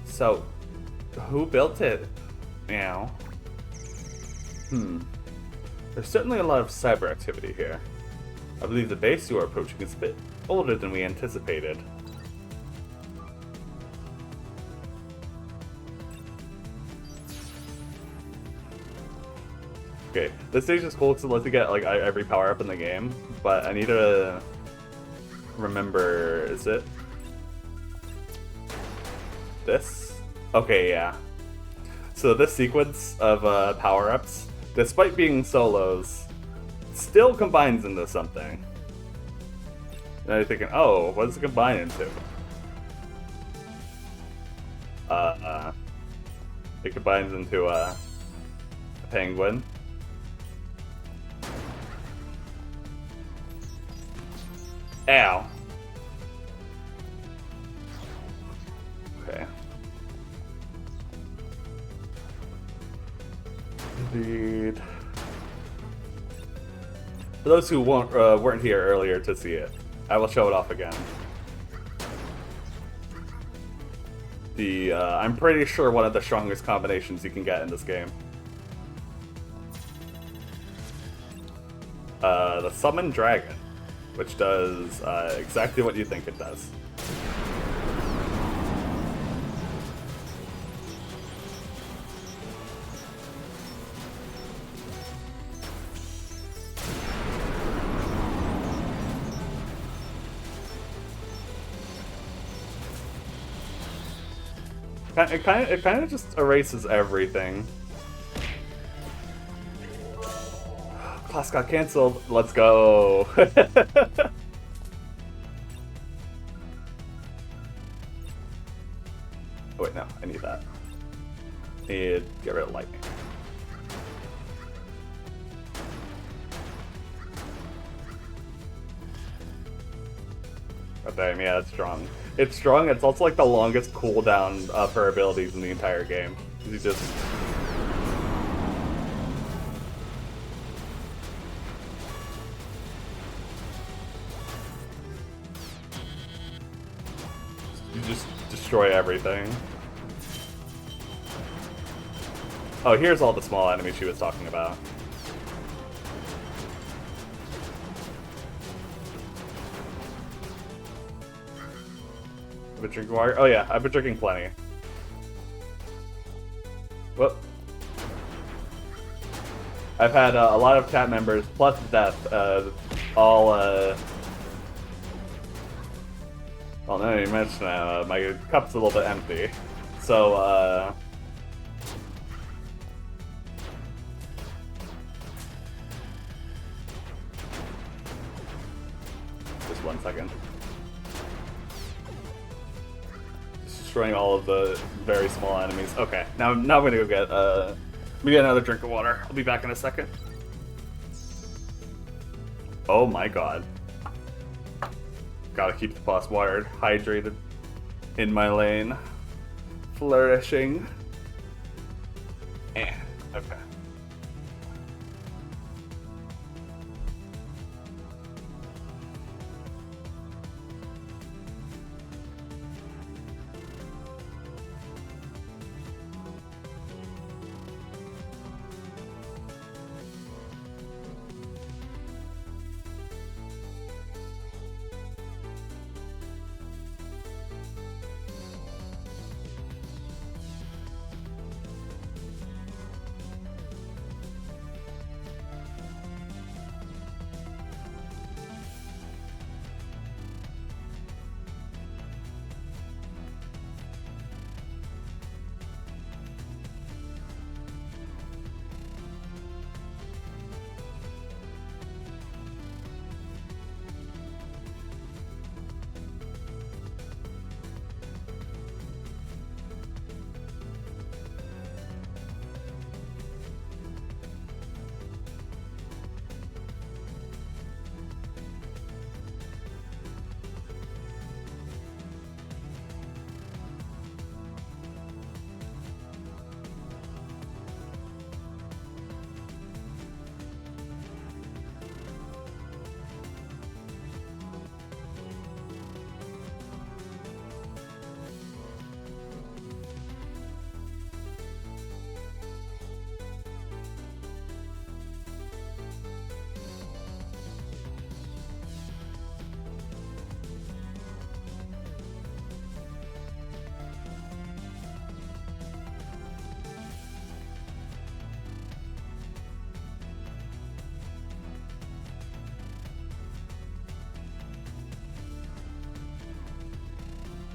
So, who built it? Meow. There's certainly a lot of cyber activity here. I believe the base you are approaching is a bit older than we anticipated. Okay, this stage is cool because it lets you get like every power up in the game, but I need to remember, is it this? Okay, yeah. So this sequence of power-ups, despite being solos, still combines into something. And you're thinking, oh, what does it combine into? It combines into a penguin. Ow. Okay. Indeed. For those who weren't here earlier to see it, I will show it off again. I'm pretty sure one of the strongest combinations you can get in this game. The Summon Dragon, which does exactly what you think it does. It kind of just erases everything. Class got canceled. Let's go. Oh, wait, no, I need that. Need get rid of lightning. Oh, damn, yeah, it's strong. It's strong. It's also like the longest cooldown of her abilities in the entire game. You just You just destroy everything. Oh, here's all the small enemies she was talking about. I've been drinking water. Oh yeah, I've been drinking plenty. Whoop. I've had a lot of chat members plus death, all. Well, now you mention it, my cup's a little bit empty, so just 1 second. Just destroying all of the very small enemies. Okay, now I'm gonna go get let me get another drink of water. I'll be back in a second. Oh my god. Gotta keep the boss watered, hydrated, in my lane, flourishing. Okay.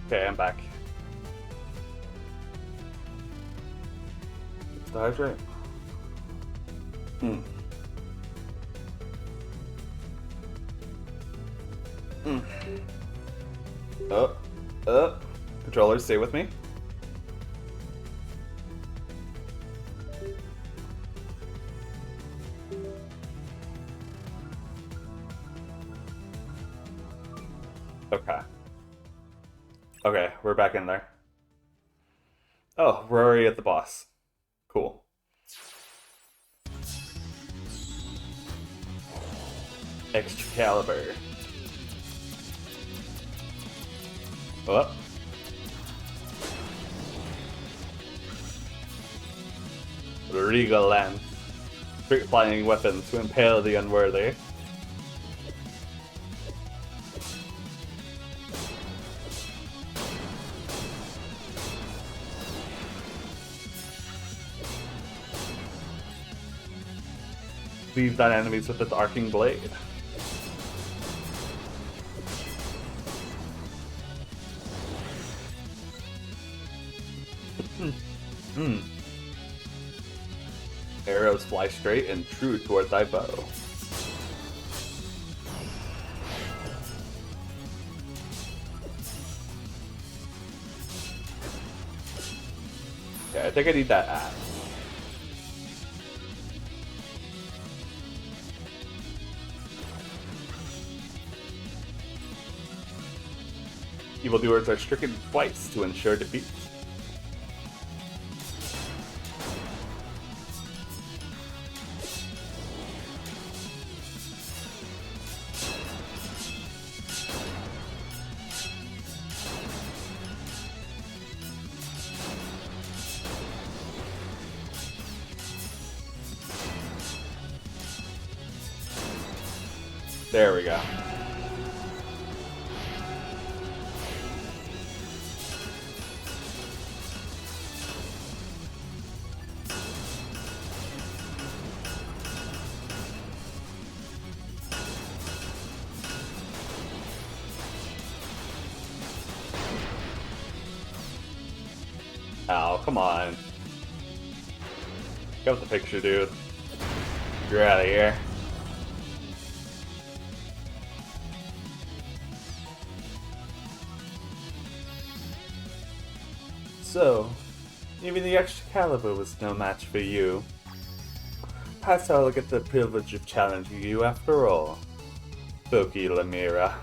Okay, I'm back. Just to hydrate. Controllers, stay with me. Okay. Okay, we're back in there. Oh, we're already at the boss. Cool. Excalibur. Oh. Regal lance. Street flying weapons to impale the unworthy. Leave down enemies with its arcing blade. Arrows fly straight and true toward thy bow. Okay, I think I need that axe. Evildoers are stricken twice to ensure defeat. There we go. Oh, come on. Get with the picture, dude. You're out of here. So, even the extra caliber was no match for you. Perhaps I'll get the privilege of challenging you after all. Boki Lamira.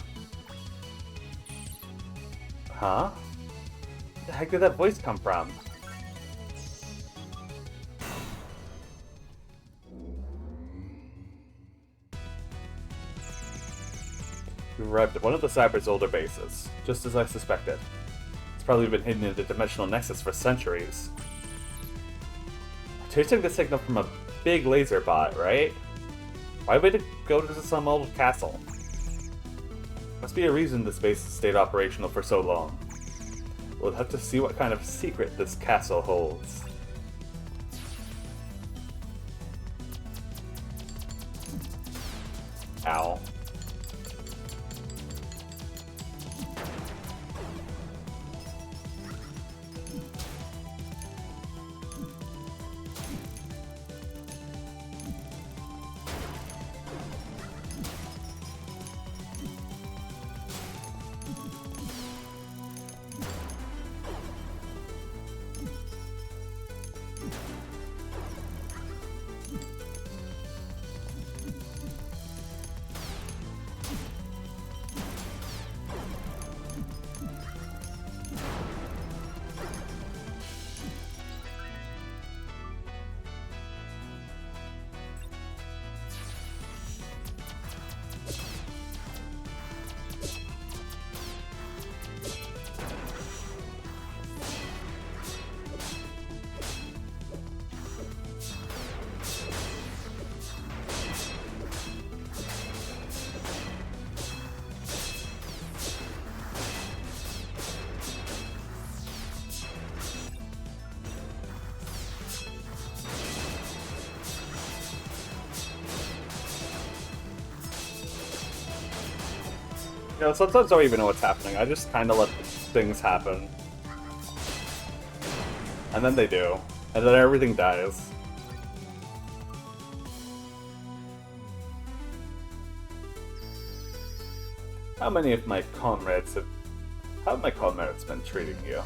Huh? Where the heck did that voice come from? We've arrived at one of the Cyber's older bases, just as I suspected. It's probably been hidden in the dimensional nexus for centuries. Tracing the signal from a big laser bot, right? Why would it go to some old castle? Must be a reason this base has stayed operational for so long. We'll have to see what kind of secret this castle holds. Ow. You know, sometimes I don't even know what's happening. I just kind of let things happen. And then they do. And then everything dies. How have my comrades been treating you?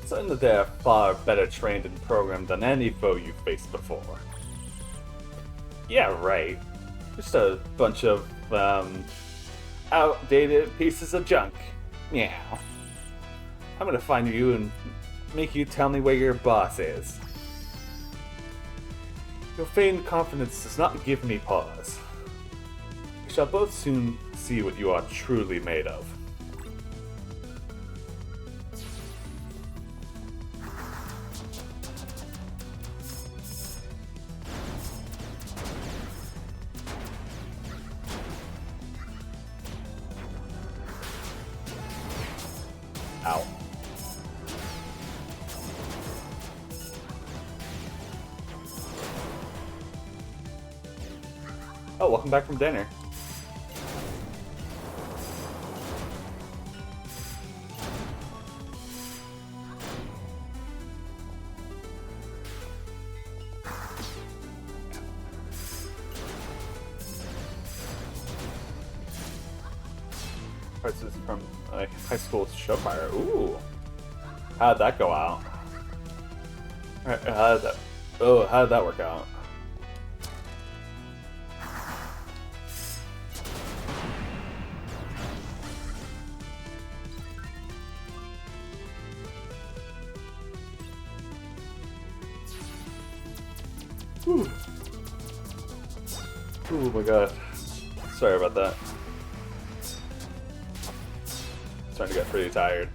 It's certain that they are far better trained and programmed than any foe you've faced before. Yeah, right. Just a bunch of, outdated pieces of junk. Meow. I'm gonna find you and make you tell me where your boss is. Your feigned confidence does not give me pause. We shall both soon see what you are truly made of. Ow. Oh, welcome back from dinner. This is from high school show fire. Ooh. How'd that go out? How did that work out? Ooh. Oh my god. Sorry about that. Starting to get pretty tired.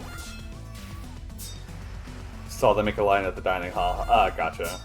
Saw them make a line at the dining hall. Ah, gotcha.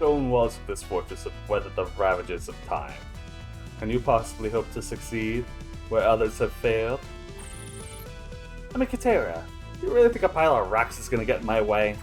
stone walls of this fortress have weathered the ravages of time. Can you possibly hope to succeed where others have failed? I mean, Katera, you really think a pile of rocks is gonna get in my way?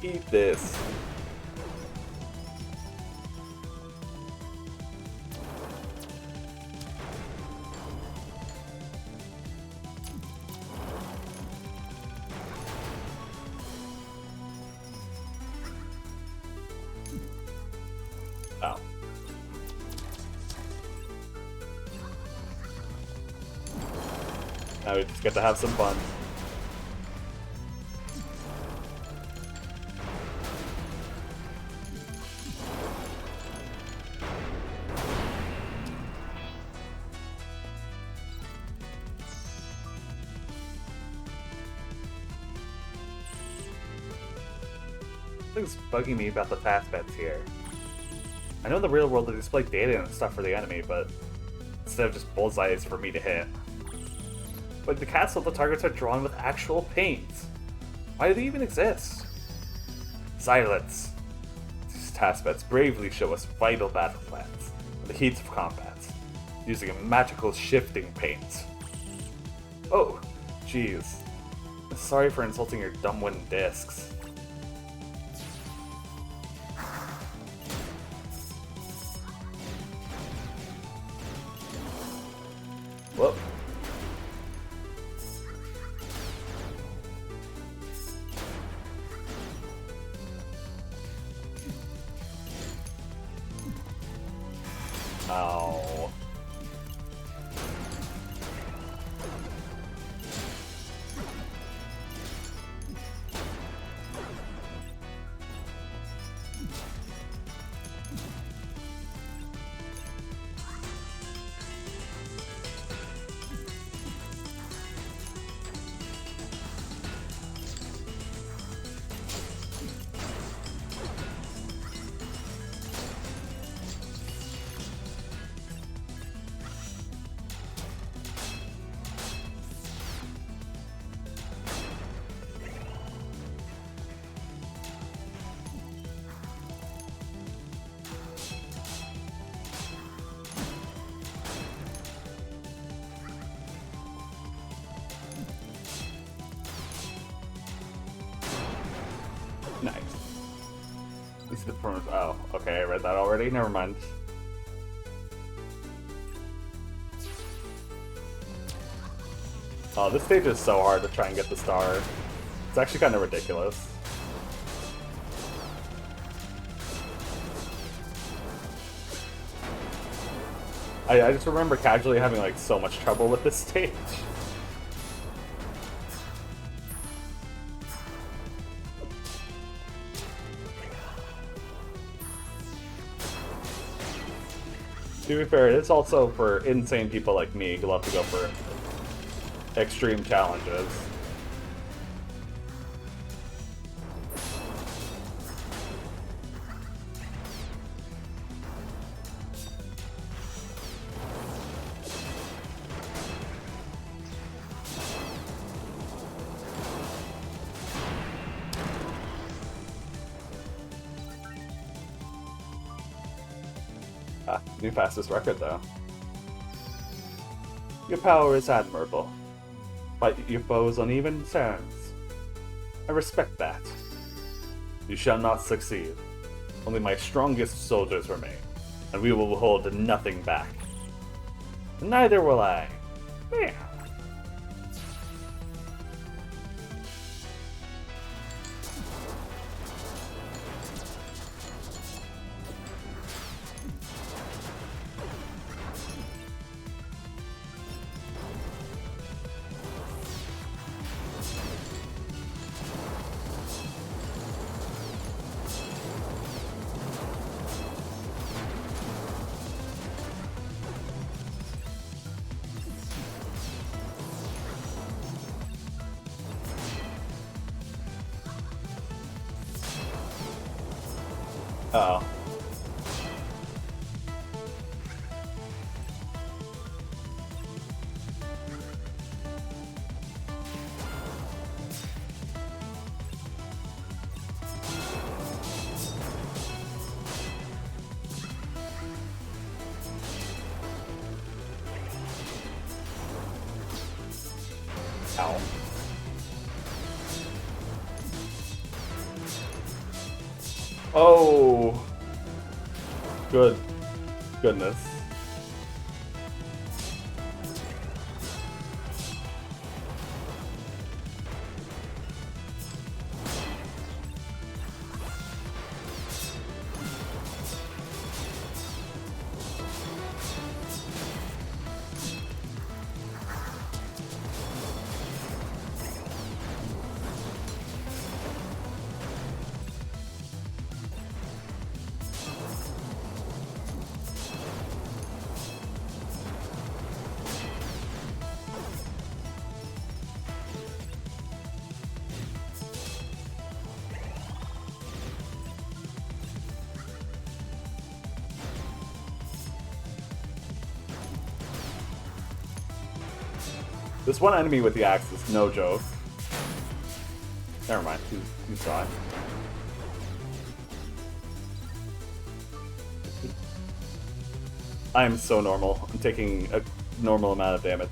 Eat this. Oh. Now we just get to have some fun. Something's bugging me about the fast bets here. I know in the real world they display data and stuff for the enemy, but instead of just bullseyes for me to hit. But in the castle, the targets are drawn with actual paint. Why do they even exist? Silence! These task bets bravely show us vital battle plans in the heat of combat, using a magical shifting paint. Oh, jeez. Sorry for insulting your dumb wooden discs. Whoop. Oh. Nice. This is the front. Oh, okay, I read that already. Never mind. Oh, this stage is so hard to try and get the star. It's actually kind of ridiculous. I just remember casually having like so much trouble with this stage. To be fair, it's also for insane people like me who love to go for extreme challenges. Ah, new fastest record though. Your power is admirable. Fight your foes on even terms. I respect that. You shall not succeed. Only my strongest soldiers remain, and we will hold nothing back. Neither will I. Yeah. Oh. Ow. Oh. Good. Goodness. This one enemy with the axe is no joke. Never mind. He's fine. I am so normal. I'm taking a normal amount of damage.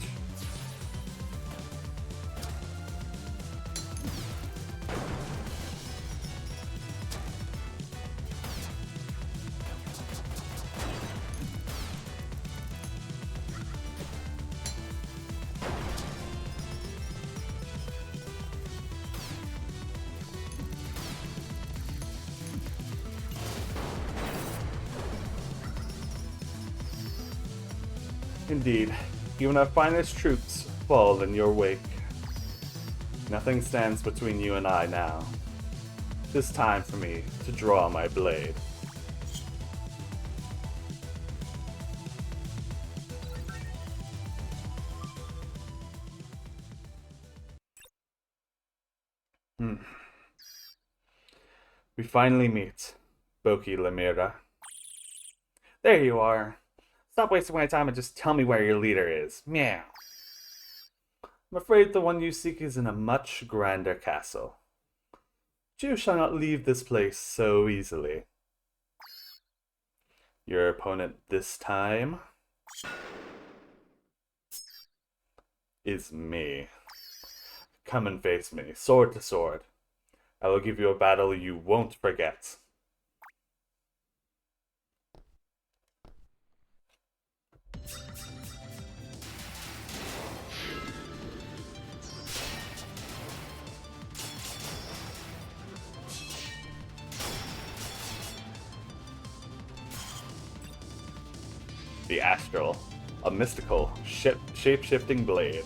Indeed, even our finest troops fall in your wake. Nothing stands between you and I now. It's time for me to draw my blade. Hmm. We finally meet, Boki Lemira. There you are. Stop wasting my time and just tell me where your leader is. Meow. I'm afraid the one you seek is in a much grander castle. But you shall not leave this place so easily. Your opponent this time is me. Come and face me, sword to sword. I will give you a battle you won't forget. The Astral, a mystical, shape-shifting blade.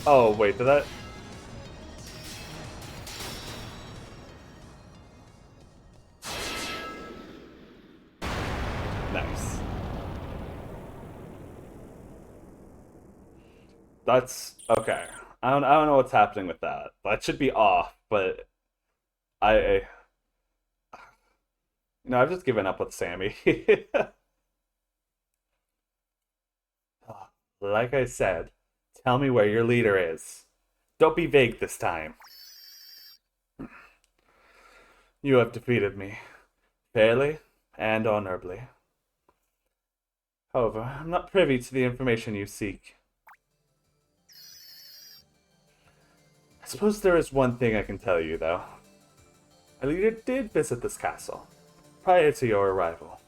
Oh, wait, did that... Nice. That's... okay. I don't know what's happening with that. That should be off, but I I've just given up with Sammy. Like I said, tell me where your leader is. Don't be vague this time. You have defeated me, fairly and honorably. However, I'm not privy to the information you seek. I suppose there is one thing I can tell you, though. A leader did visit this castle, prior to your arrival.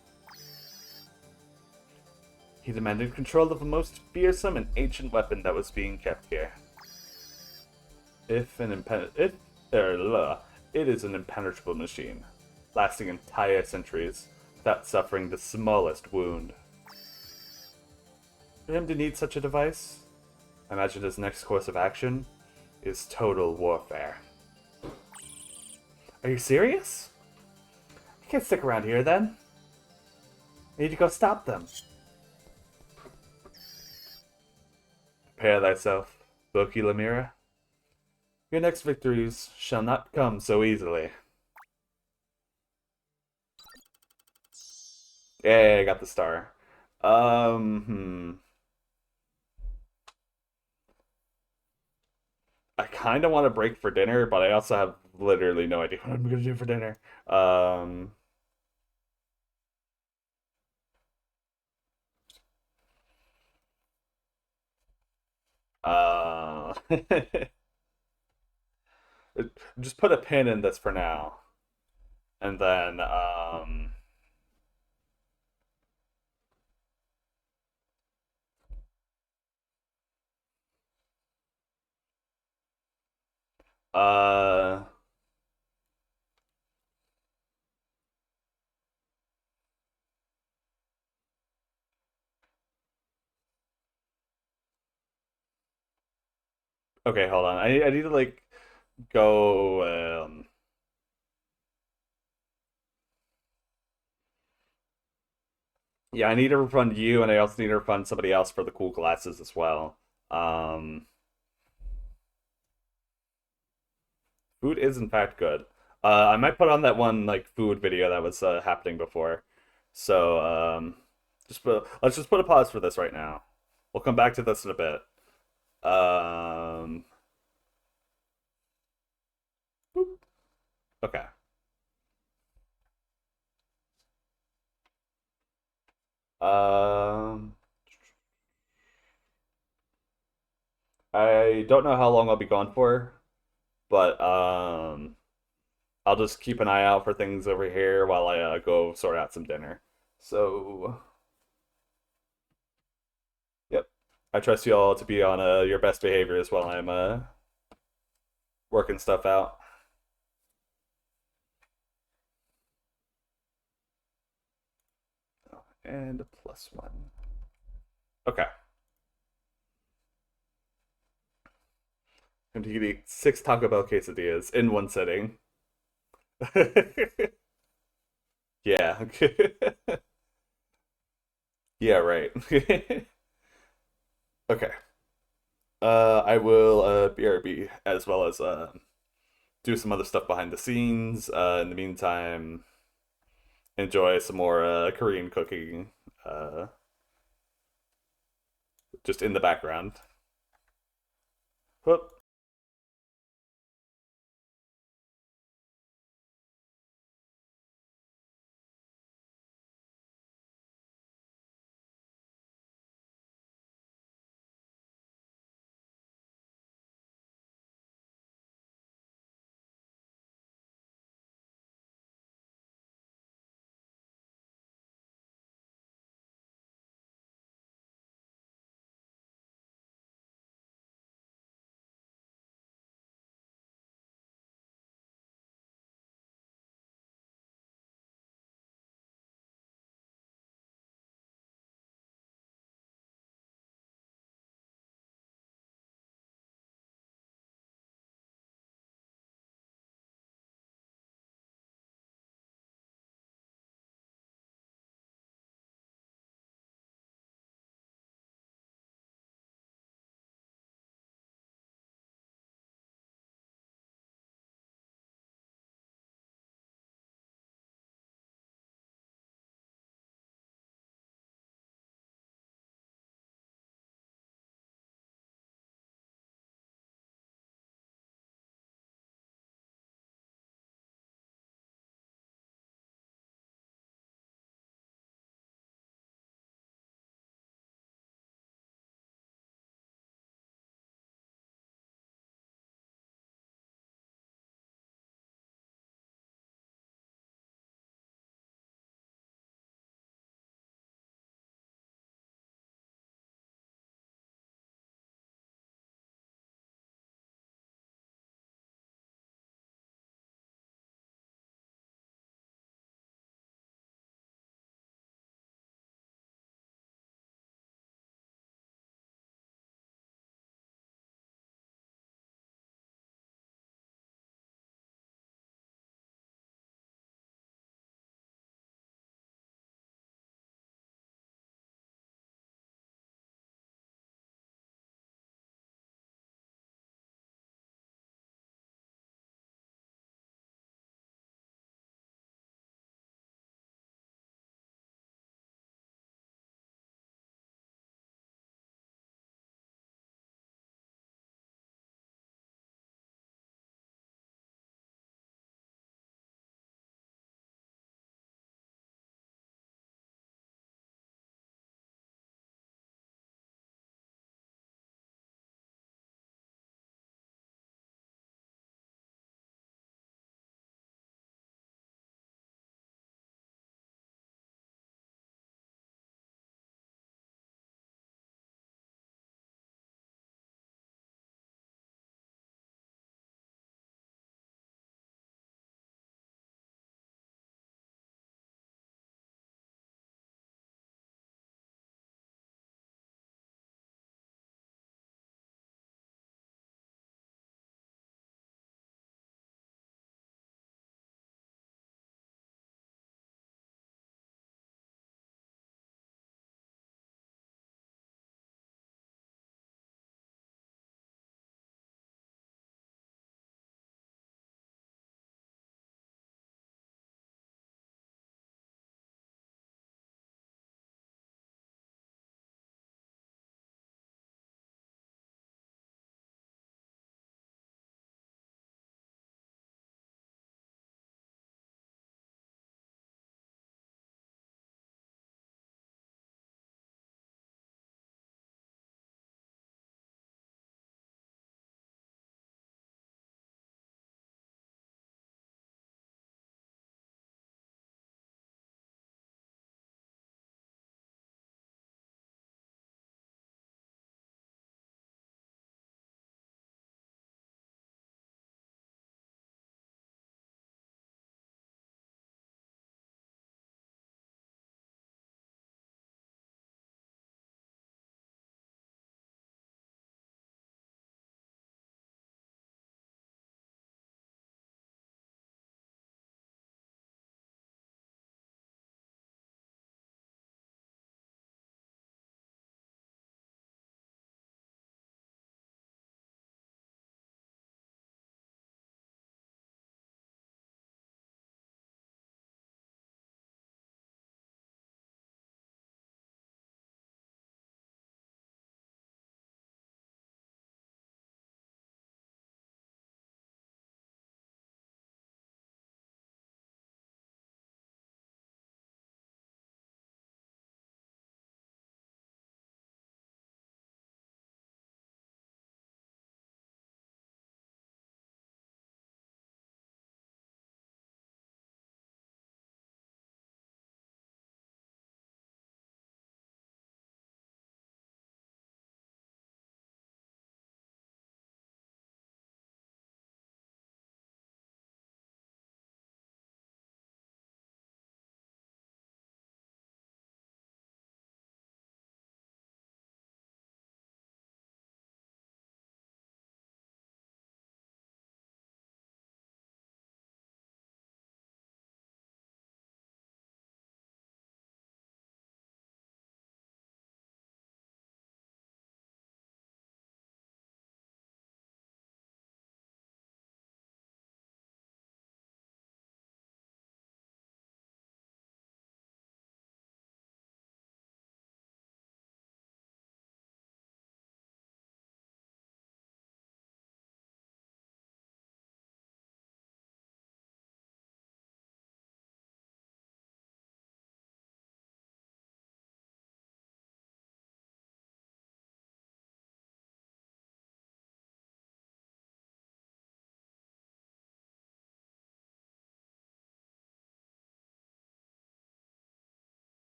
He demanded control of a most fearsome and ancient weapon that was being kept here. If an impen- if, it is an impenetrable machine, lasting entire centuries without suffering the smallest wound. For him to need such a device, I imagine his next course of action is total warfare. Are you serious? I can't stick around here then. I need to go stop them. Prepare thyself, Boki Lamira. Your next victories shall not come so easily. Yay, I got the star. I kind of want to break for dinner, but I also have literally no idea what I'm going to do for dinner. Um, uh, just put a pin in this for now. And then, uh, okay, hold on. I need to, like, go, yeah, I need to refund you, and I also need to refund somebody else for the cool glasses as well. Um, Food is in fact good. I might put on that one like food video that was happening before. So let's just put a pause for this right now. We'll come back to this in a bit. Um, boop. Okay. Um, I don't know how long I'll be gone for, but I'll just keep an eye out for things over here while I go sort out some dinner. So, yep. I trust you all to be on your best behaviors while I'm working stuff out. And a +1. Okay. And you can eat 6 Taco Bell quesadillas in one sitting. Yeah. Yeah, right. Okay. I will BRB as well as do some other stuff behind the scenes. In the meantime, enjoy some more Korean cooking uh, just in the background. Whoop.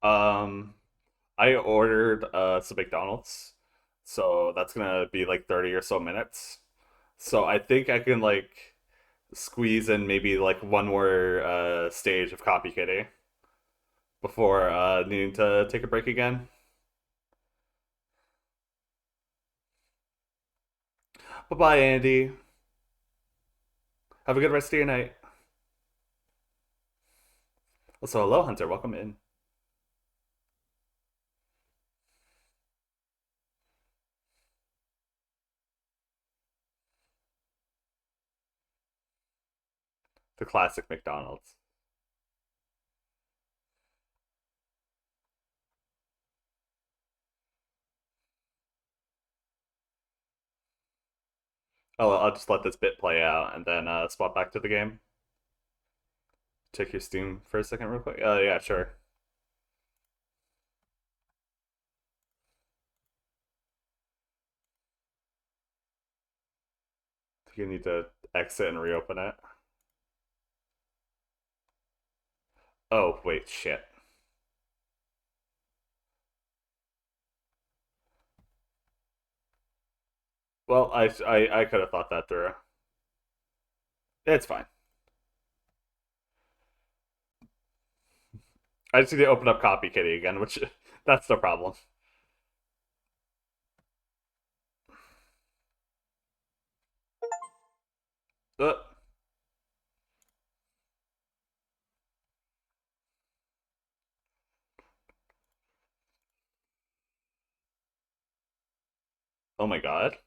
Um, I ordered some McDonald's, so that's gonna be like 30 or so minutes. So I think I can like squeeze in maybe like one more stage of Copy Kitty before needing to take a break again. Bye bye, Andy. Have a good rest of your night. Also, hello, Hunter. Welcome in. The classic McDonald's. I'll just let this bit play out and then swap back to the game. Check your Steam for a second, real quick. Yeah, sure. I think you need to exit and reopen it. Oh, wait, shit. Well, I could have thought that through. It's fine. I just need to open up Copy Kitty again, which that's the problem. Uh, oh my god.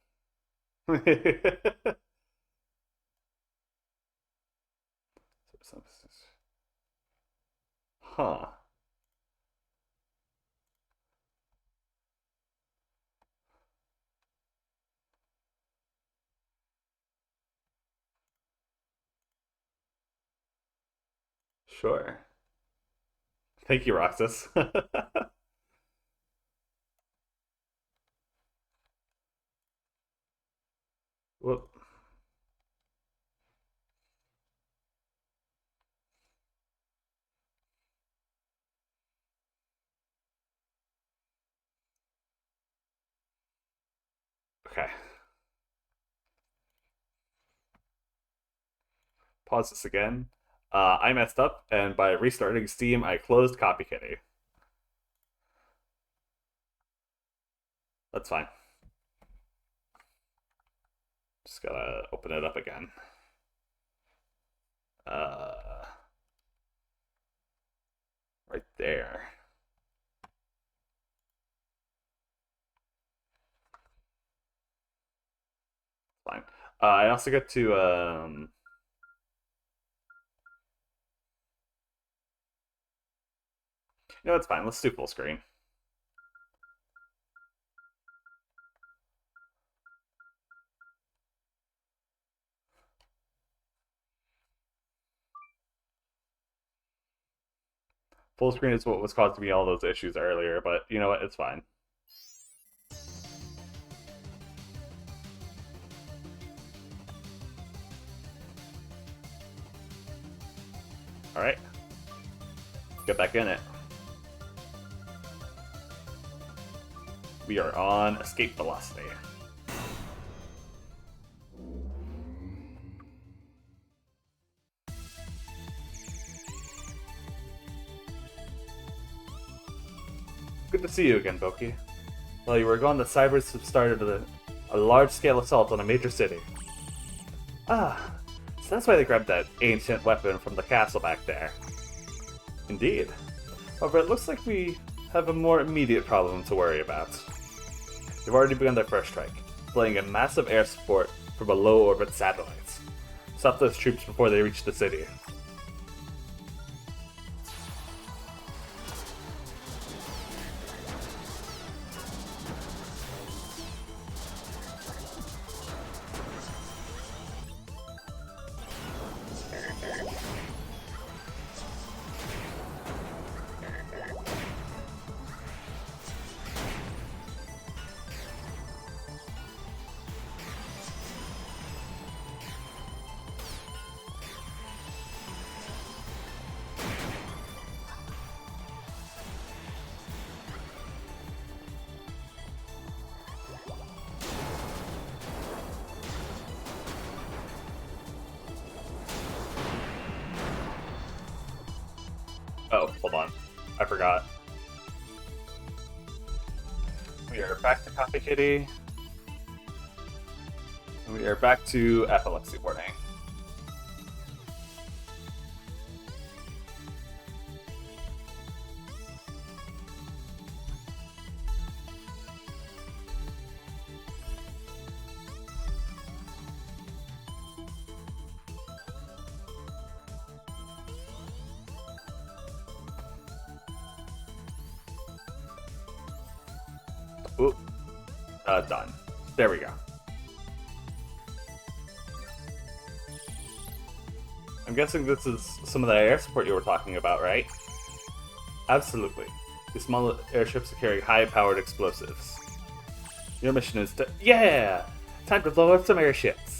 Huh. Sure. Thank you, Roxas. Whoop. Okay. Pause this again. I messed up, and by restarting Steam, I closed Copy Kitty. That's fine. Just gotta open it up again. Uh, right there. Fine. I also get to you know, it's fine. Let's do full screen. Full screen is what was causing me all those issues earlier, but you know what? It's fine. All right, get back in it. We are on escape velocity. Good to see you again, Boki. While you were gone, the Cybers have started a large-scale assault on a major city. Ah, so that's why they grabbed that ancient weapon from the castle back there. Indeed. However, it looks like we have a more immediate problem to worry about. They've already begun their first strike, deploying a massive air support from a low-orbit satellites. Stop those troops before they reach the city. Oh, hold on. I forgot. We are back to Coffee Kitty. And we are back to epilepsy warning. Oop. Done. There we go. I'm guessing this is some of the air support you were talking about, right? Absolutely. These small airships carry high-powered explosives. Your mission is to... Yeah! Time to blow up some airships!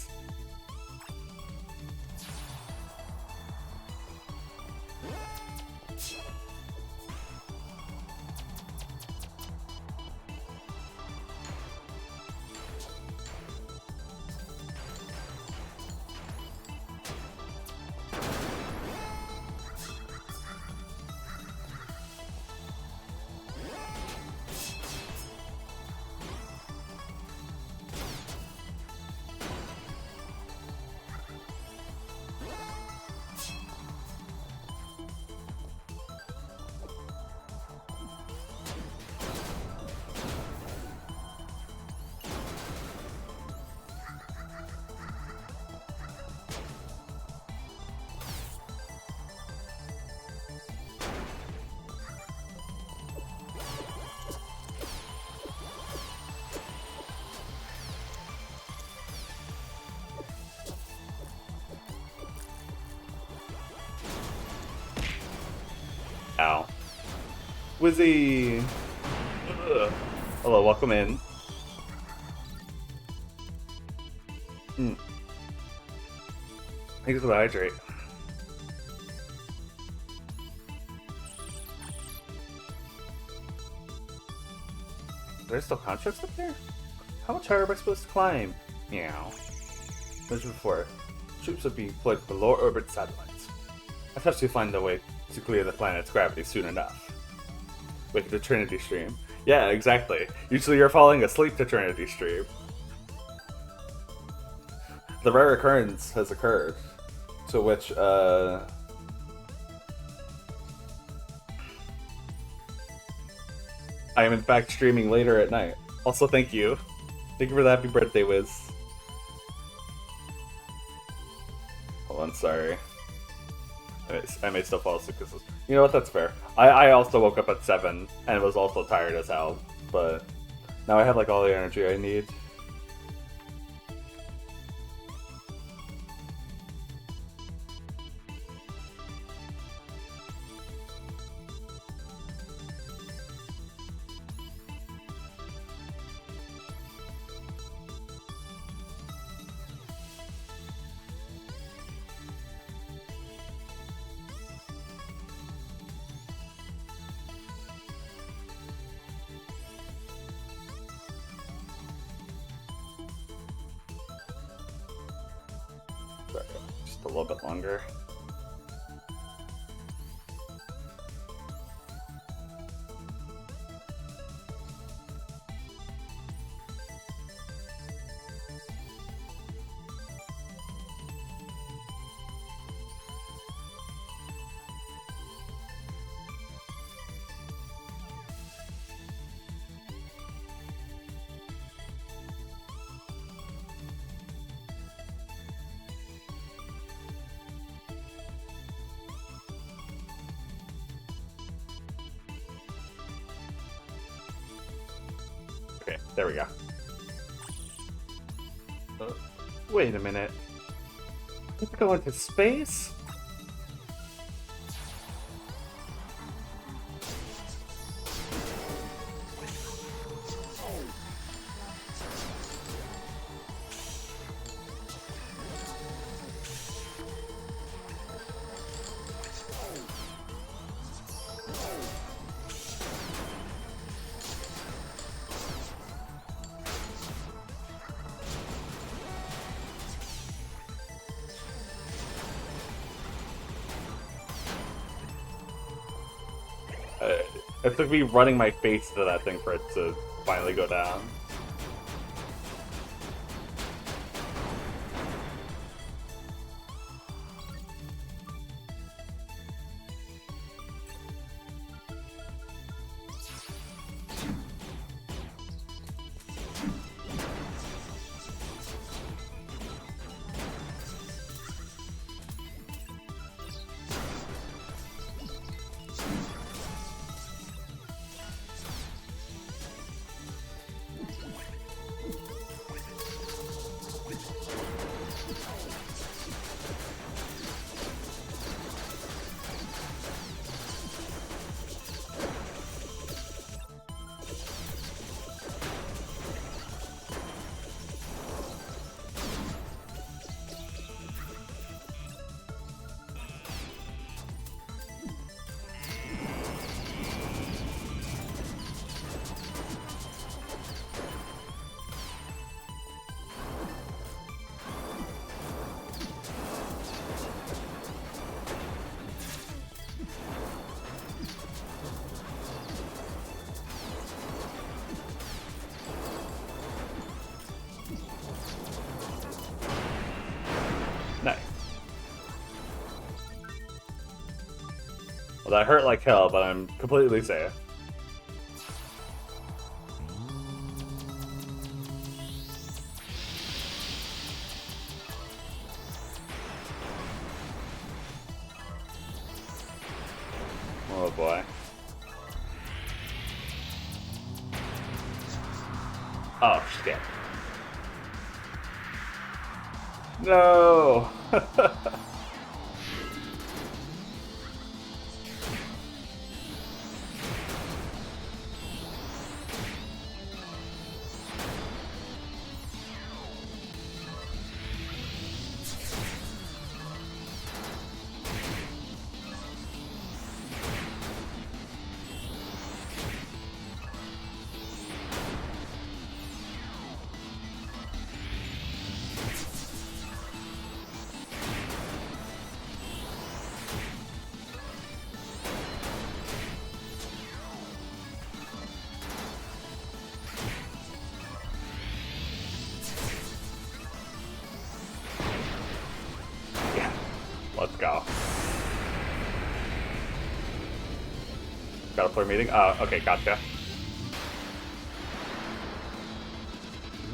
Ow. Wizzy! Ugh. Hello, welcome in. Thanks for the hydrate. Are there still constructs up there? How much higher am I supposed to climb? Meow. Mentioned before, troops would be deployed to lower orbit satellites. I have to find a way to clear the planet's gravity soon enough. Wake up to Trinity Stream. Yeah, exactly. Usually you're falling asleep to Trinity Stream. The rare occurrence has occurred, to which, I am in fact streaming later at night. Also, thank you. Thank you for the happy birthday, Wiz. Hold on, sorry. I may still fall asleep because... You know what, that's fair. I also woke up at 7 and was also tired as hell, but now I have like all the energy I need. Just a little bit longer. Okay, there we go. Wait a minute. Did we go into space? Uh, it took me running my face to that thing for it to finally go down. Nice. Well, that hurt like hell, but I'm completely safe. Oh boy. Oh shit. No! Yeah. Let's go. Got a player meeting? Oh, okay, gotcha.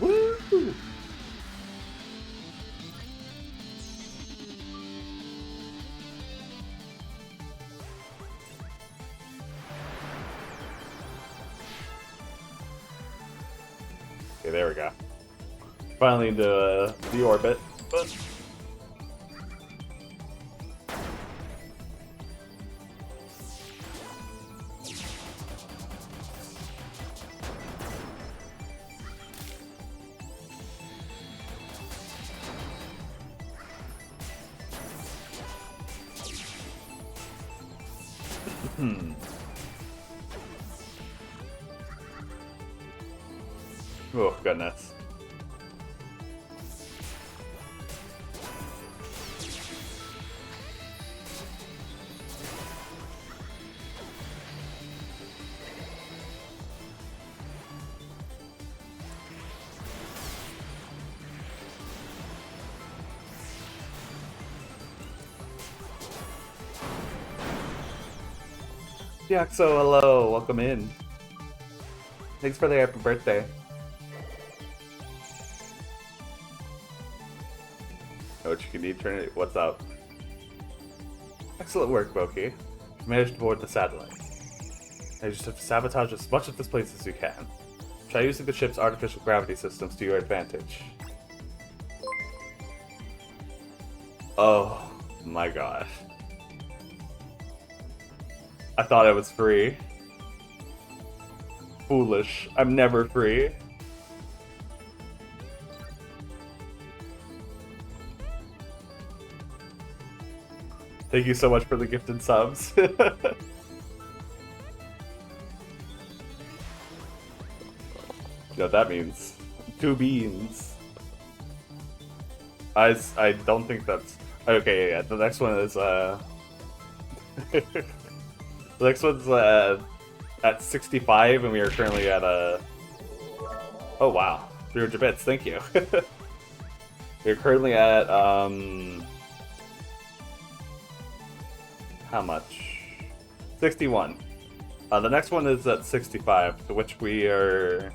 Woo! Okay, there we go. Finally into the orbit. Oh, goodness. Yaxo, hello, welcome in. Thanks for the happy birthday. Know what you can need, Trinity? What's up? Excellent work, Boki. You managed to board the satellite. Now you just have to sabotage as much of this place as you can. Try using the ship's artificial gravity systems to your advantage. Oh my gosh. I thought I was free. Foolish. I'm never free. Thank you so much for the gifted subs. You know what that means? 2 beans. I don't think that's... Okay, yeah, the next one is, The next one's at 65, and we are currently at oh wow, 300 bits. Thank you. We're currently at how much? 61. The next one is at 65, to which we are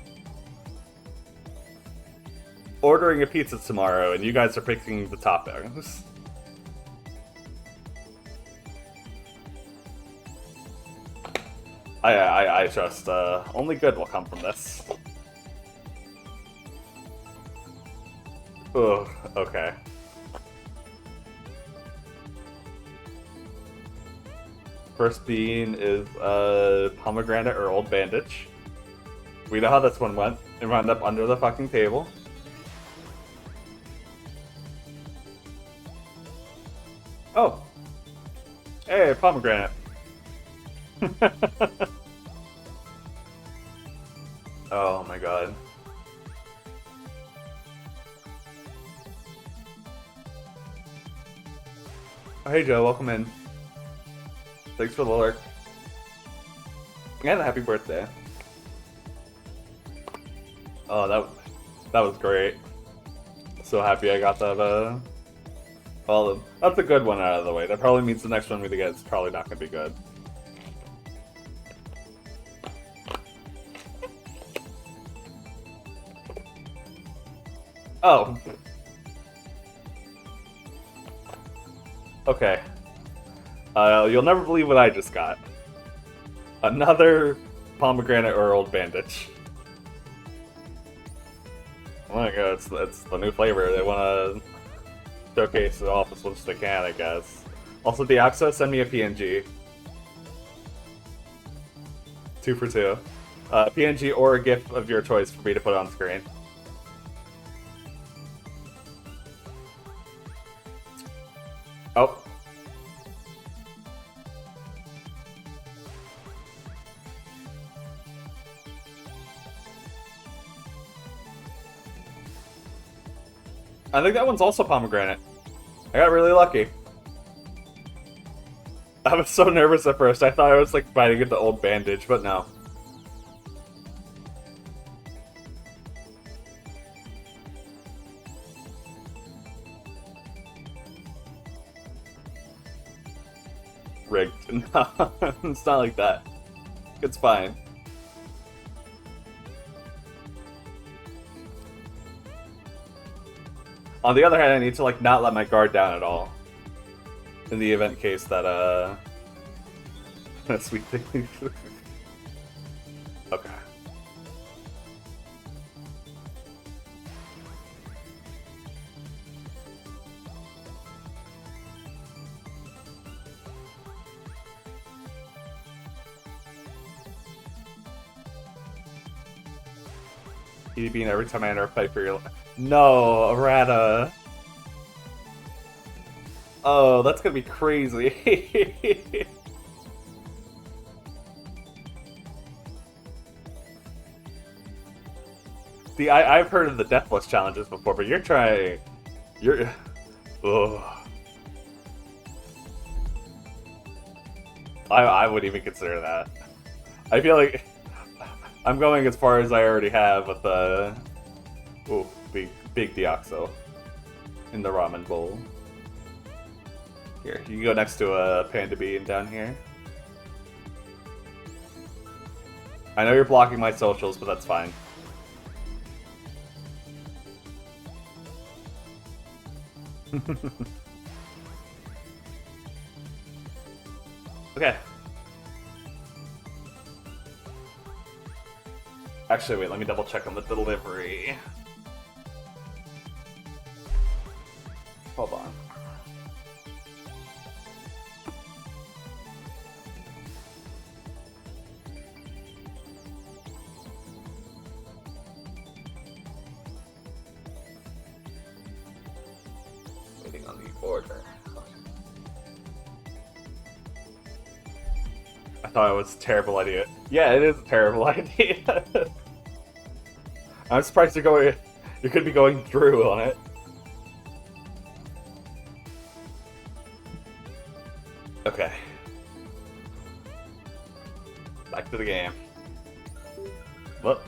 ordering a pizza tomorrow, and you guys are picking the toppings. I trust only good will come from this. Ugh, okay. First bean is pomegranate or old bandage. We know how this one went. It wound up under the fucking table. Oh. Hey, pomegranate. Oh my god. Oh, hey Joe, welcome in. Thanks for the lurk. And a happy birthday. Oh, that was great. So happy I got that, well, that's a good one out of the way. That probably means the next one we get is probably not gonna be good. Oh. Okay. You'll never believe what I just got. Another pomegranate or old bandage. Oh my god, it's the new flavor. They want to showcase it off as much as they can, I guess. Also, Deoxo, send me a PNG. 2 for 2. PNG or a GIF of your choice for me to put on screen. Oh. I think that one's also pomegranate. I got really lucky. I was so nervous at first. I thought I was like biting into old bandage, but no. Rigged. No, it's not like that. It's fine. On the other hand, I need to like not let my guard down at all. In the event case that that sweet thing. Okay. Eat bean every time I enter a fight for your life. No, errata. Oh, that's gonna be crazy. See, I've heard of the Deathless challenges before, but you're trying... You're... Ugh. I wouldn't even consider that. I feel like... I'm going as far as I already have with the... Ooh, big Deoxo. In the ramen bowl. Here, you can go next to a Panda Bean down here. I know you're blocking my socials, but that's fine. Okay. Actually, wait, let me double check on the delivery. Hold on. Waiting on the order. I thought it was a terrible idea. Yeah, it is a terrible idea. I'm surprised you're going. You could be going through on it. Okay. Back to the game. Well.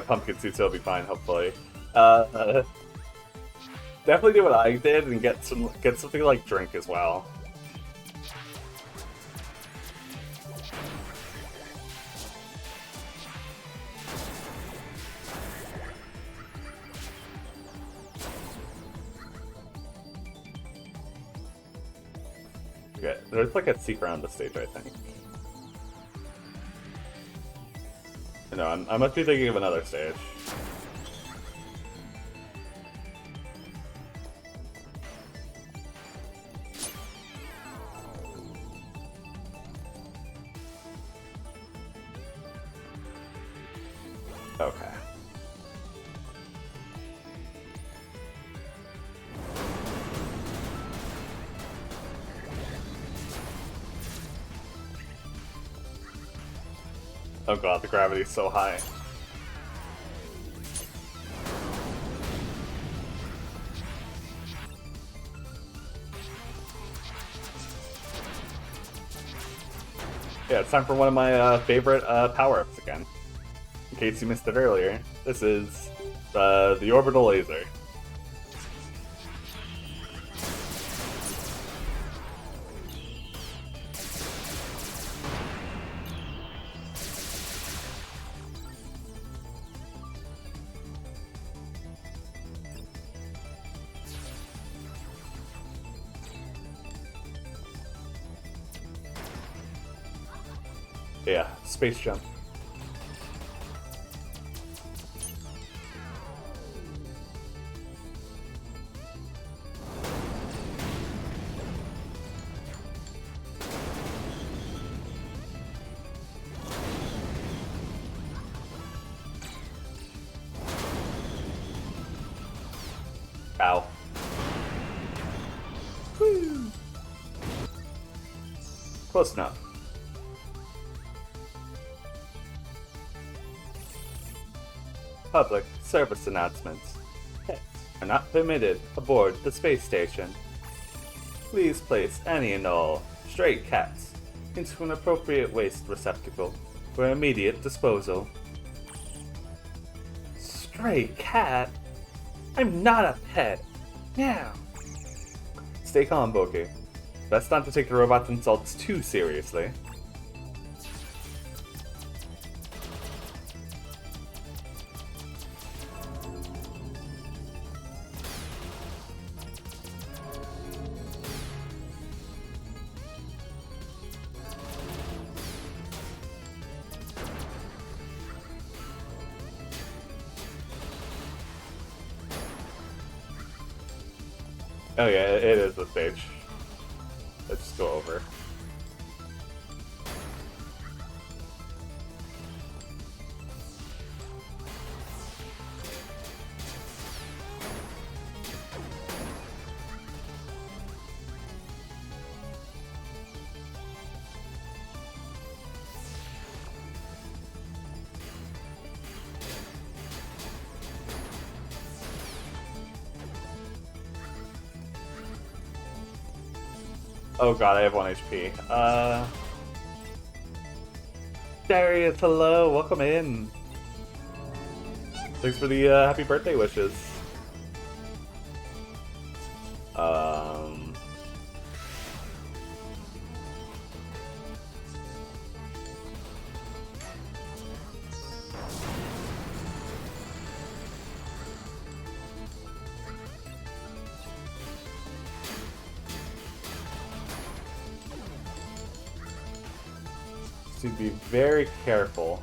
Pumpkin suits will be fine, hopefully. Definitely do what I did and get something to, like, drink as well. Okay, there's like a secret on the stage, I think. No, I must be thinking of another stage. Okay. Oh god, the gravity's so high. Yeah, it's time for one of my favorite power-ups again. In case you missed it earlier, this is the orbital laser. Yeah, space jump. Ow. Woo. Close enough. Public service announcements. Pets are not permitted aboard the space station. Please place any and all stray cats into an appropriate waste receptacle for immediate disposal. Stray cat? I'm not a pet. Meow. Stay calm, Bokeh. Best not to take the robot's insults too seriously. Oh yeah, it is the stage. Let's just go over. Oh god, I have 1 HP. Darius, hello, welcome in. Thanks for the happy birthday wishes. To be very careful.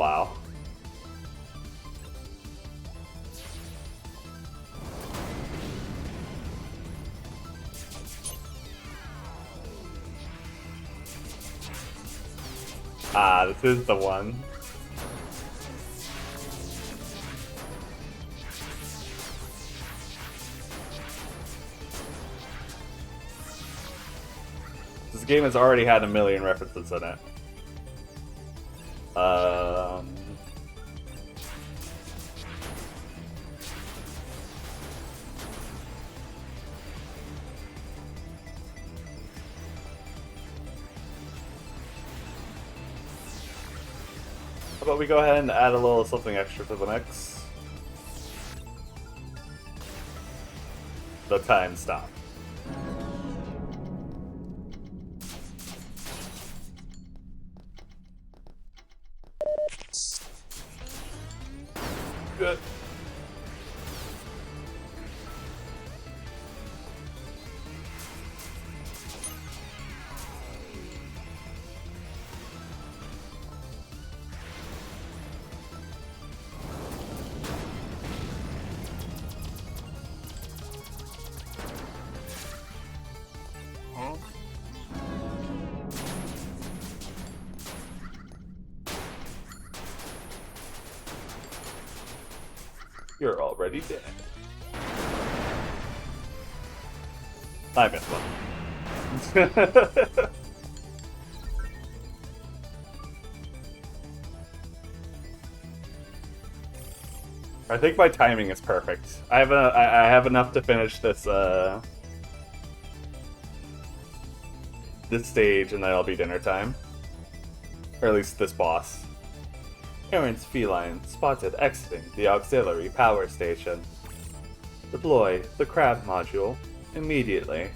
Wow. Ah, this is the one. This game has already had a million references in it. How about we go ahead and add a little something extra to the mix? The time stop. Good. You're already dead. I missed one. I think my timing is perfect. I have enough to finish this this stage, and then it'll be dinner time, or at least this boss. Errant's feline spotted exiting the auxiliary power station. Deploy the crab module immediately.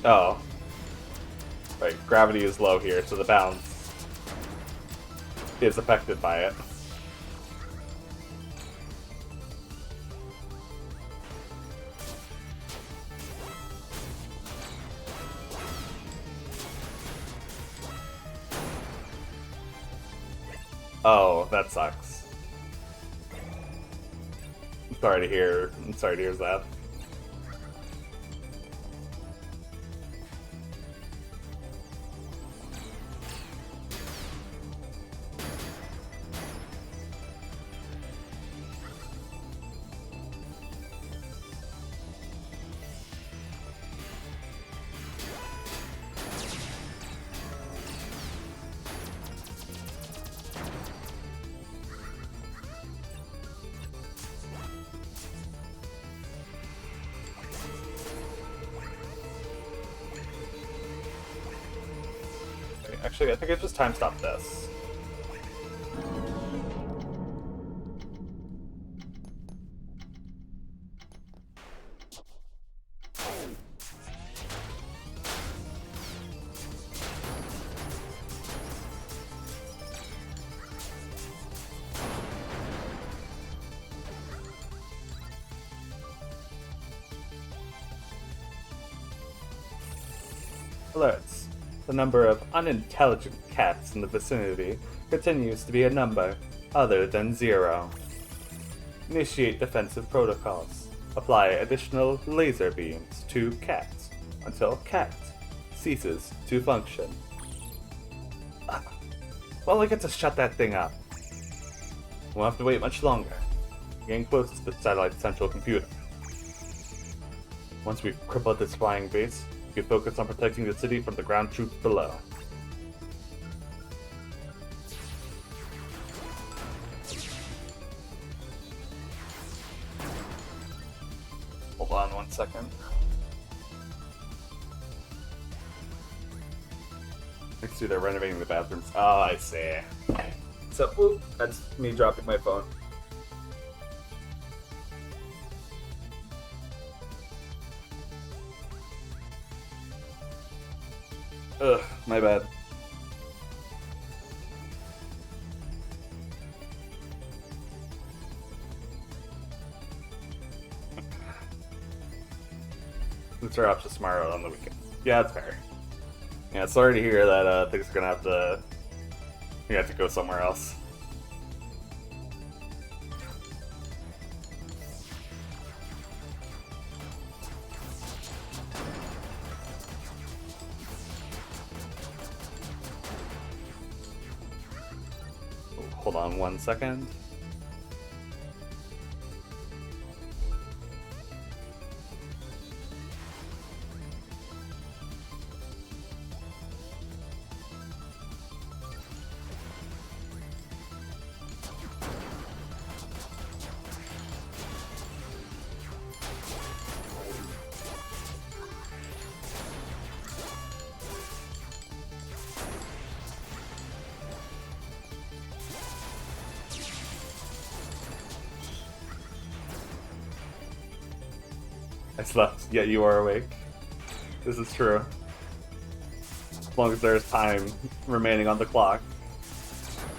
Oh. Right, gravity is low here, so the bounce is affected by it. Oh, that sucks. I'm sorry to hear that. Actually, I think I just time stopped this. Alerts. The number of unintelligent cats in the vicinity continues to be a number other than 0. Initiate defensive protocols. Apply additional laser beams to cat until cat ceases to function. Well, I get to shut that thing up. Won't have to wait much longer. Getting close to the satellite central computer. Once we've crippled this flying base, we can focus on protecting the city from the ground troops below. Hold on 1 second. I see they're renovating the bathrooms. Oh, I see. So, oop, that's me dropping my phone. Ugh, my bad. Since we're off to tomorrow on the weekend. Yeah, that's fair. Yeah, sorry to hear that things are gonna have to. You have to go somewhere else. Hold on 1 second. I slept, yet you are awake. This is true. As long as there's time remaining on the clock,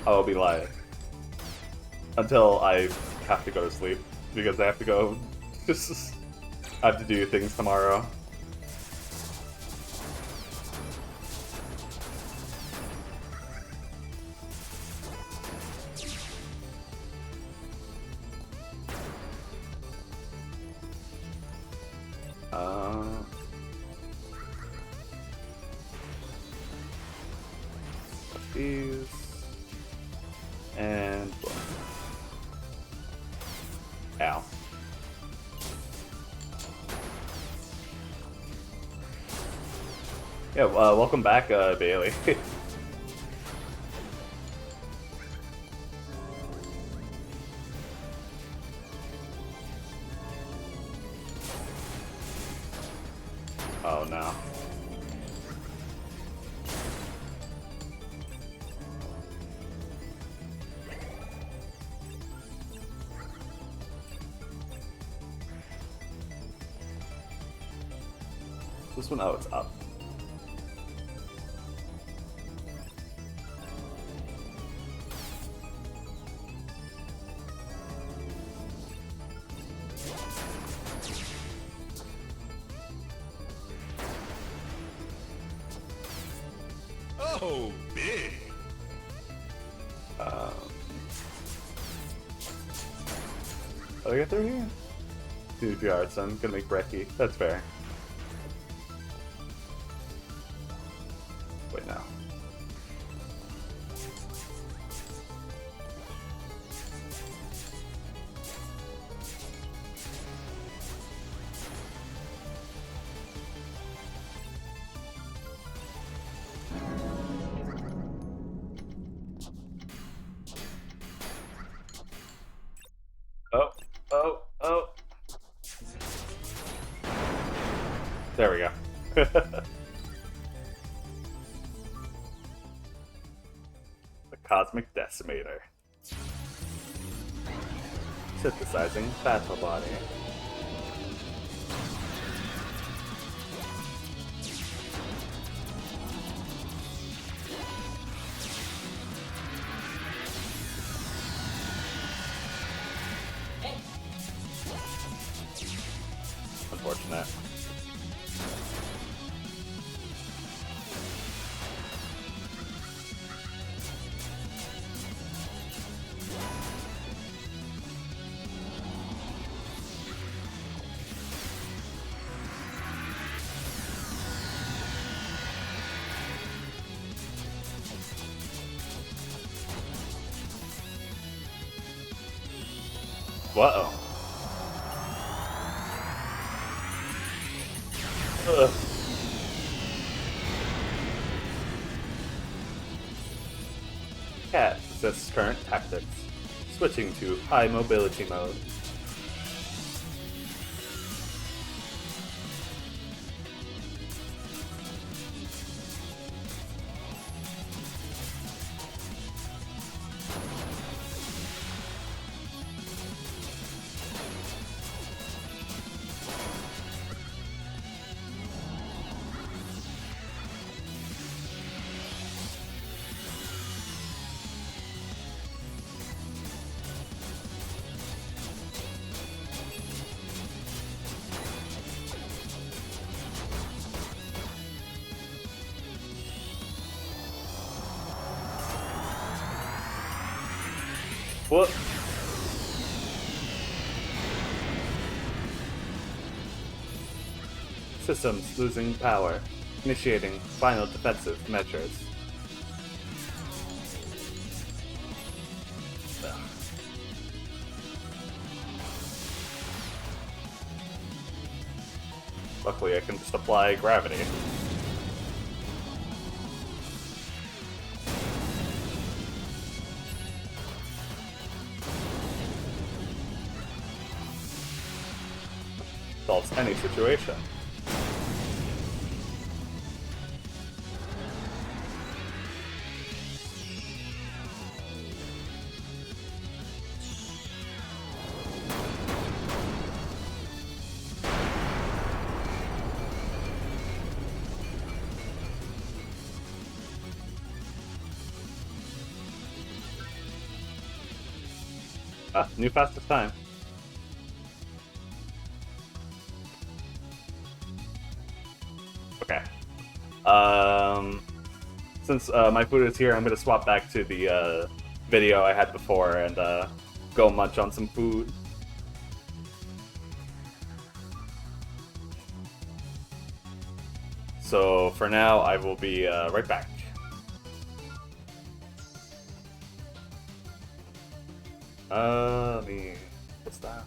I will be live. Until I have to go to sleep, because I have to go. I have to do things tomorrow. These and ow. Yeah, welcome back, Bailey. Oh no. This one, oh, it's up. Oh, big. Oh, I get through here? 2 yards, so I'm gonna make brekkie. That's fair. Wait, no. Oh, oh, oh. There we go. The Cosmic Decimator. Synthesizing Battle Body. Unfortunate. Whoa. Ugh. Cat assists current tactics, switching to high mobility mode. What? Systems losing power. Initiating final defensive measures. Ugh. Luckily, I can just apply gravity. Solves any situation. Ah, new fastest time. Okay. Since my food is here, I'm gonna swap back to the video I had before and go munch on some food. So for now, I will be right back. Let me. What's that?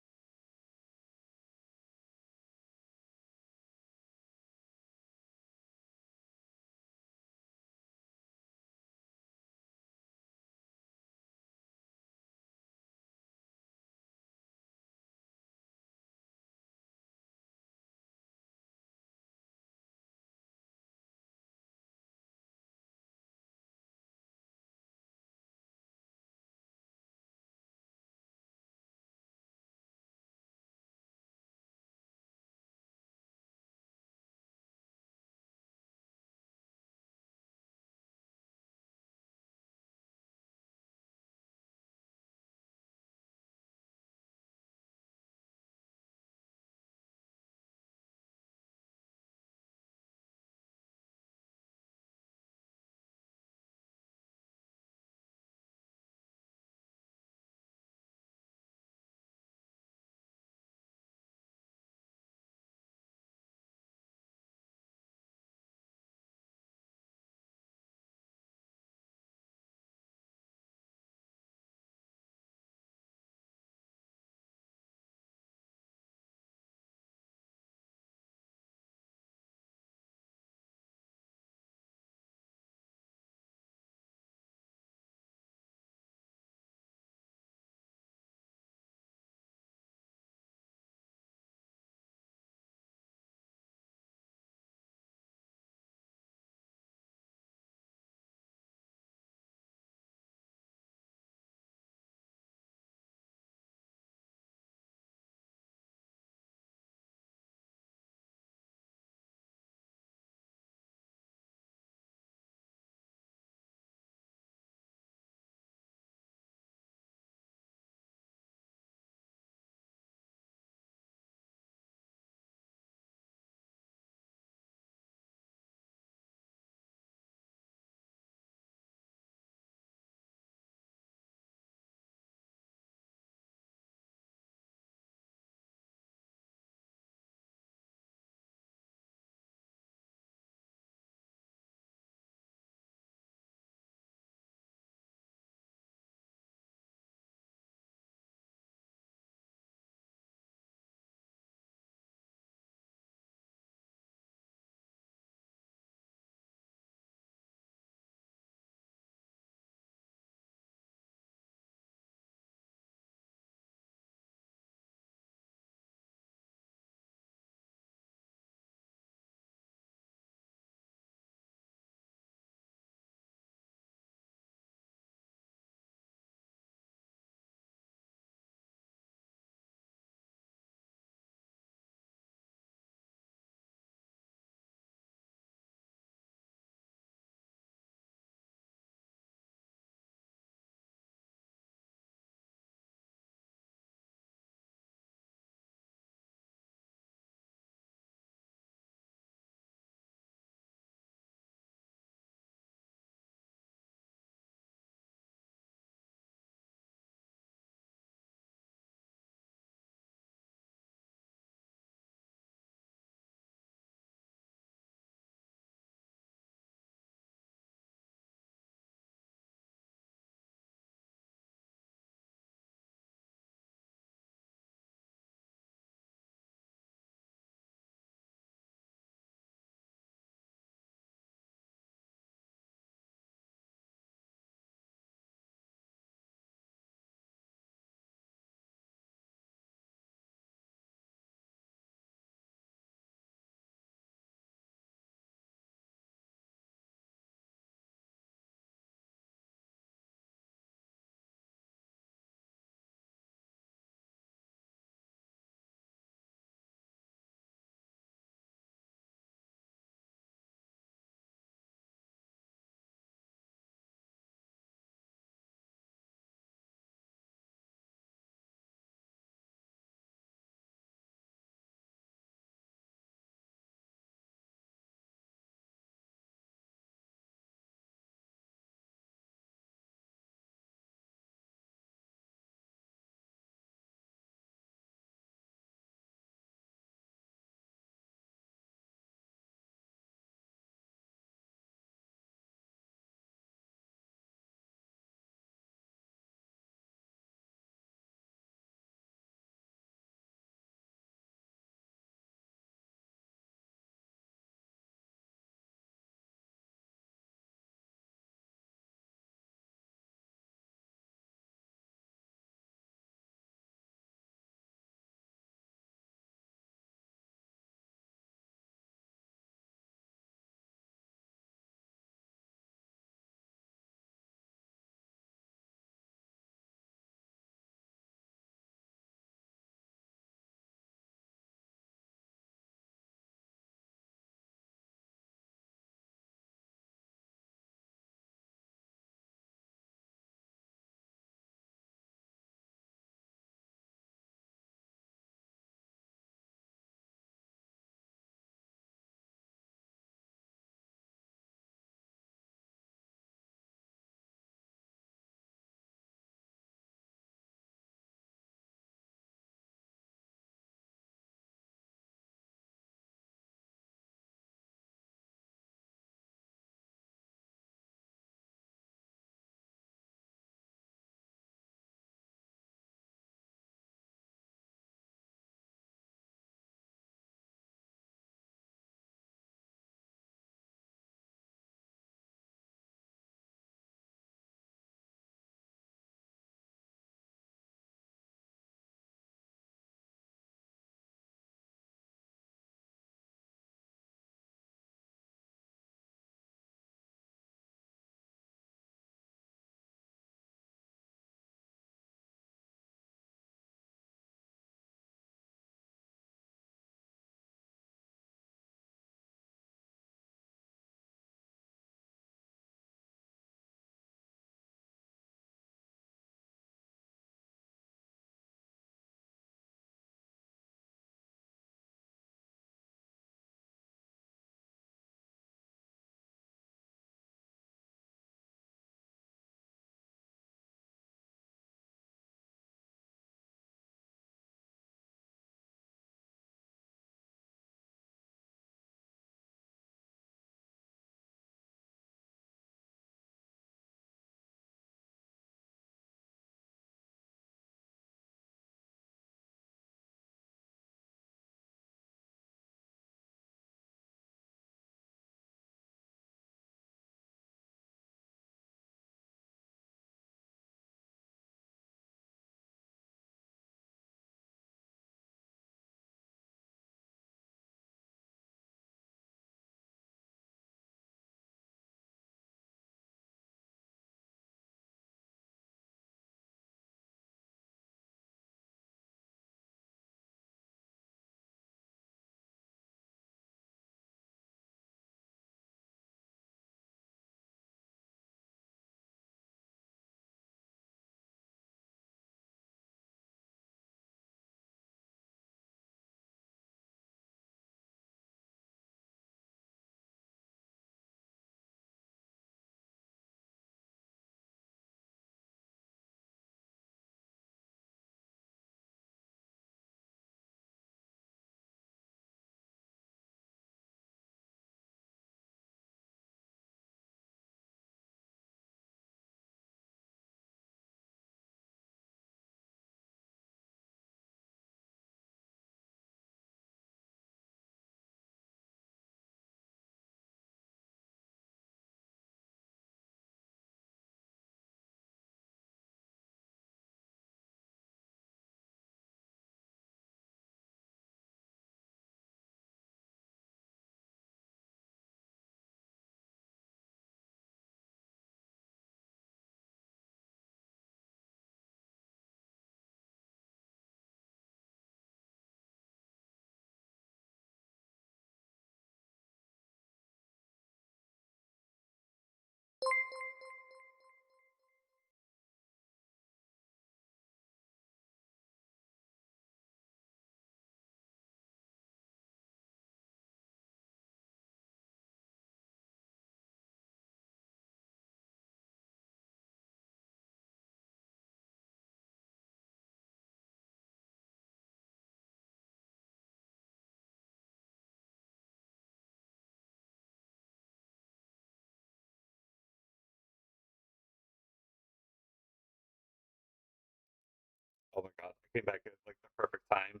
Oh my god, I came back at like the perfect time.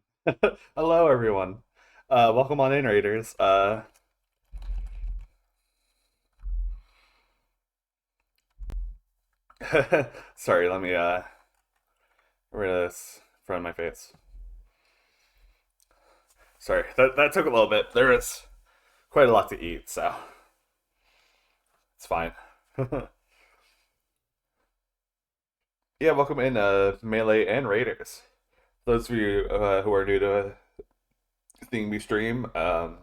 Hello, everyone. Welcome on in, Raiders. Sorry, let me get rid of this in front of my face. Sorry, that took a little bit. There is quite a lot to eat, so it's fine. Yeah, welcome in, Melee and Raiders. Those of you who are new to seeing me stream, I'm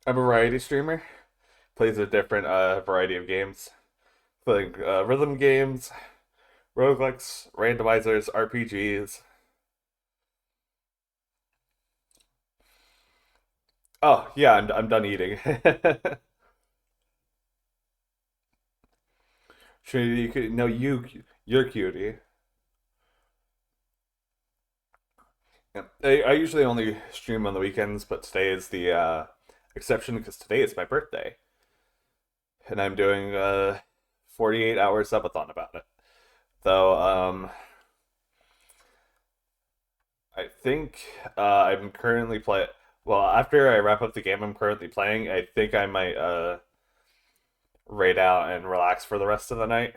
a variety streamer. Plays a different variety of games, playing rhythm games, roguelikes, randomizers, RPGs. Oh yeah, I'm done eating. Trinity, you could no you're cutie. Yeah. I usually only stream on the weekends, but today is the exception because today is my birthday, and I'm doing 48 hour subathon about it. Though I think I'm currently play. Well, after I wrap up the game I'm currently playing, I think I might raid out and relax for the rest of the night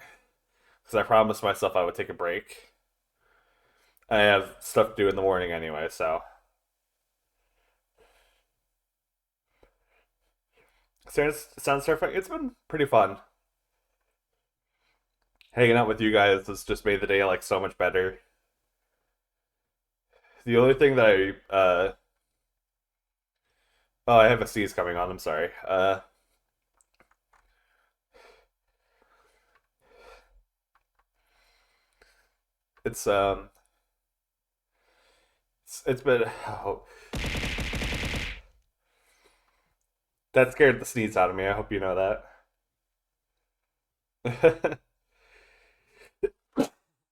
because I promised myself I would take a break. I have stuff to do in the morning anyway, so sounds terrifying. It's been pretty fun. Hanging out with you guys has just made the day like so much better. The only thing that oh, I have a sneeze coming on. I'm sorry. It's it's been oh, that scared the sneeze out of me. I hope you know that.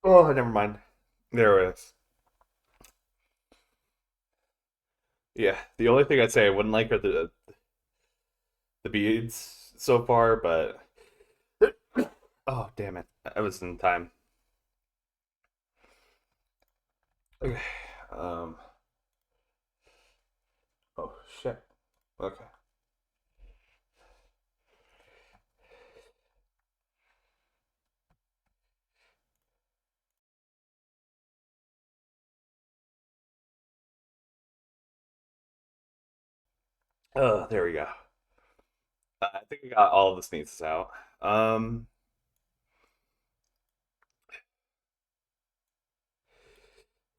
Oh, never mind. There it is. Yeah, the only thing I'd say I wouldn't like are the beads so far, but oh damn it, I was in time. Okay. Um. Oh shit. Okay. Oh, there we go. I think I got all of the sneezes out. Um.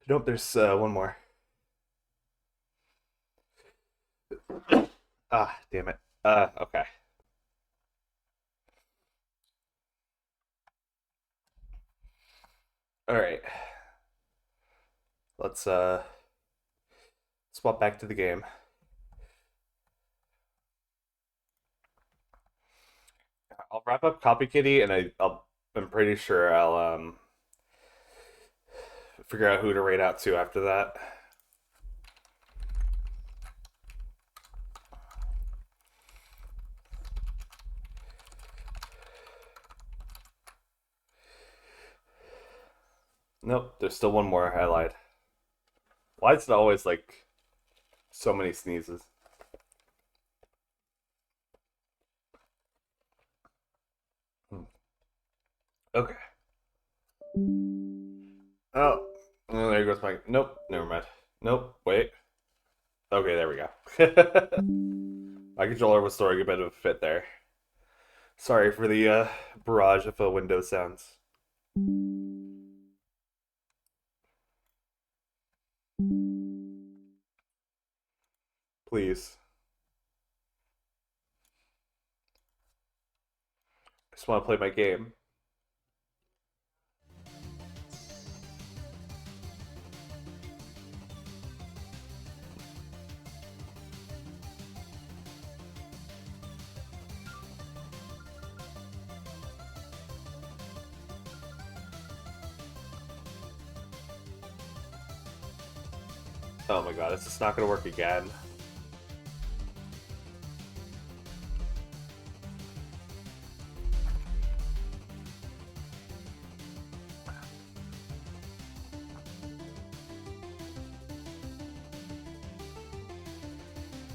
Nope. There's one more. Ah, damn it. Okay. All right. Let's swap back to the game. I'll wrap up Copy Kitty, and I'm pretty sure I'll figure out who to rate out to after that. Nope, there's still one more. I lied. Why is it always like so many sneezes? Hmm. Okay. Oh, oh, there goes my. Nope, never mind. Nope, wait. Okay, there we go. My controller was throwing a bit of a fit there. Sorry for the barrage of Windows sounds. Please. I just want to play my game. Oh my god, it's just not gonna work again.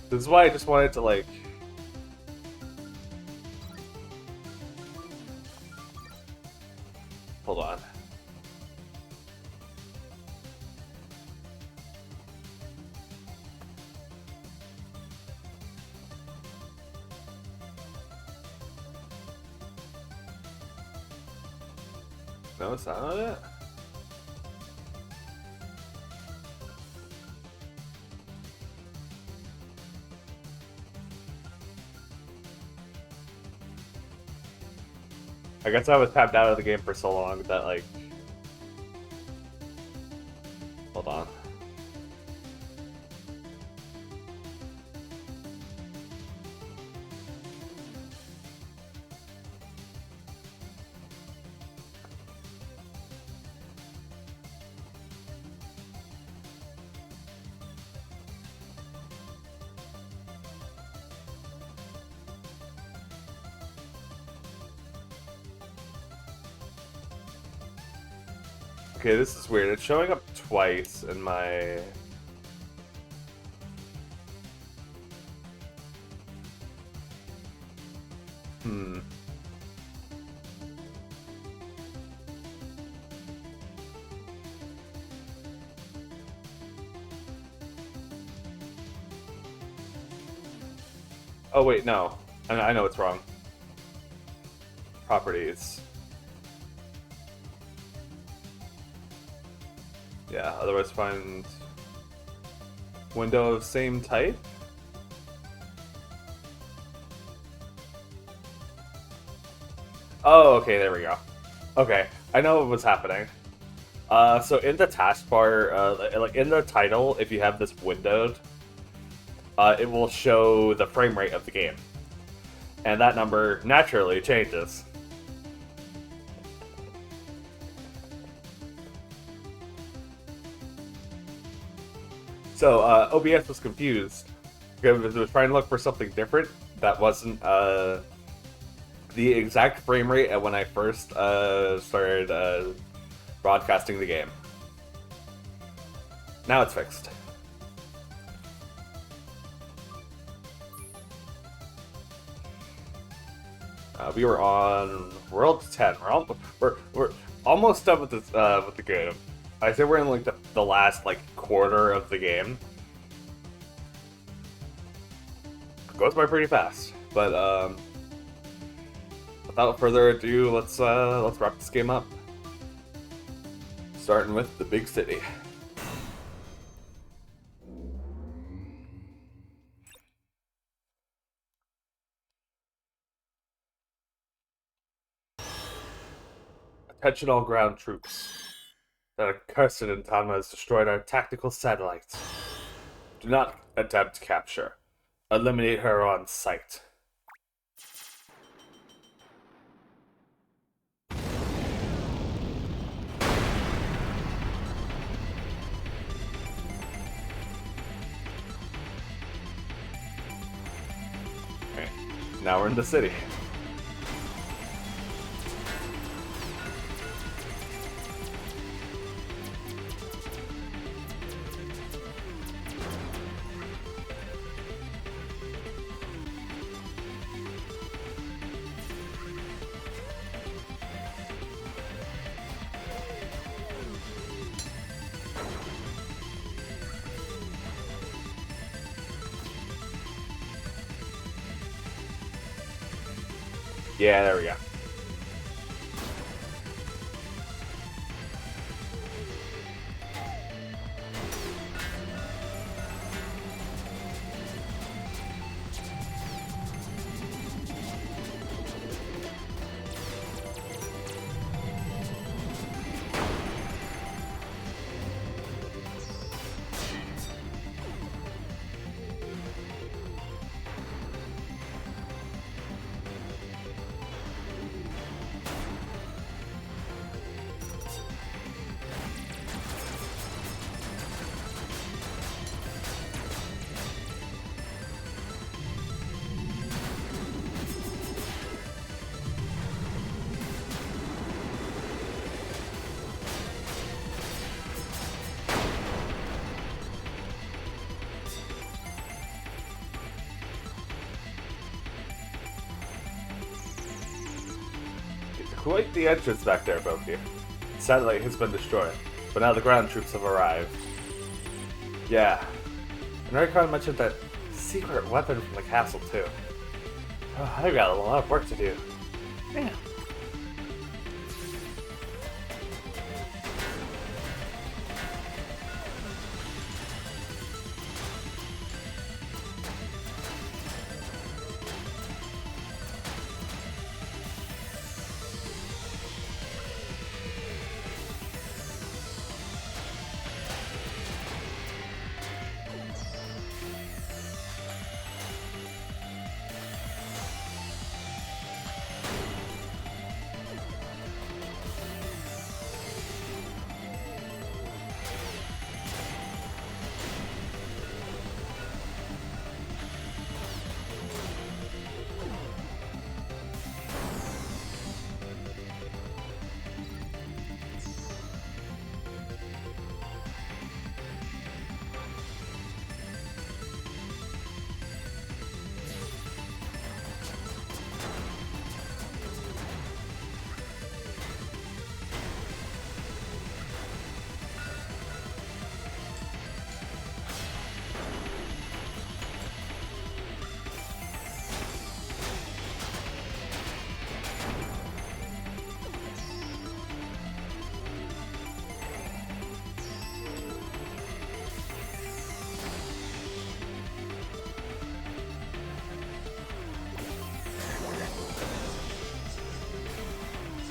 This is why I just wanted to, like... Hold on. No, it's not on it? I guess I was tapped out of the game for so long that, like... Hold on. Okay, this is weird. It's showing up twice in my... Oh wait, no. I know it's wrong. Properties. Yeah, otherwise find window of same type. Oh, okay, there we go. Okay, I know what's happening. So in the taskbar, like in the title, if you have this windowed, it will show the frame rate of the game. And that number naturally changes. So OBS was confused because it was trying to look for something different that wasn't the exact frame rate at when I first started broadcasting the game. Now it's fixed. We were on World 10. We're almost done with the game. I say we're in like the last like quarter of the game. It goes by pretty fast, but without further ado, let's wrap this game up. Starting with the big city. Attention all ground troops. That accursed Intama has destroyed our tactical satellites. Do not attempt capture. Eliminate her on sight. Okay, now we're in the city. Yeah, there we go. Quite the entrance back there, Boki. The satellite has been destroyed, but now the ground troops have arrived. Yeah. And Raycon mentioned that secret weapon from the castle, too. Oh, I've got a lot of work to do. Yeah.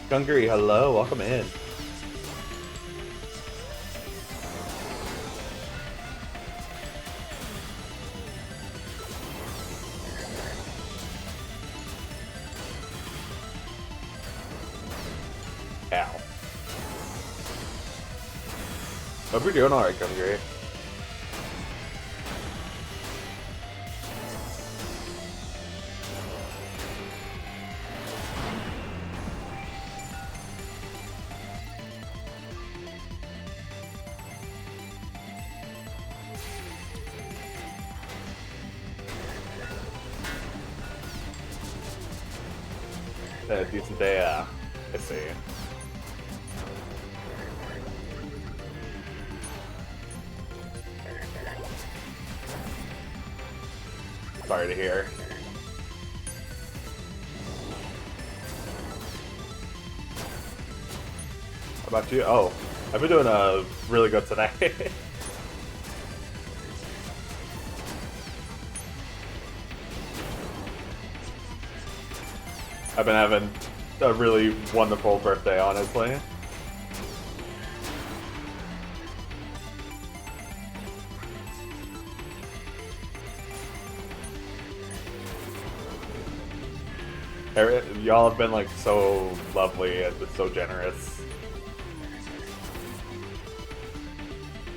Gungary, hello, welcome in. Ow. Hope you're doing alright, Gungary. A decent day, I see. Sorry to hear. How about you? Oh, I've been doing really good today. I've been having a really wonderful birthday, honestly. Y'all have been like so lovely and been so generous.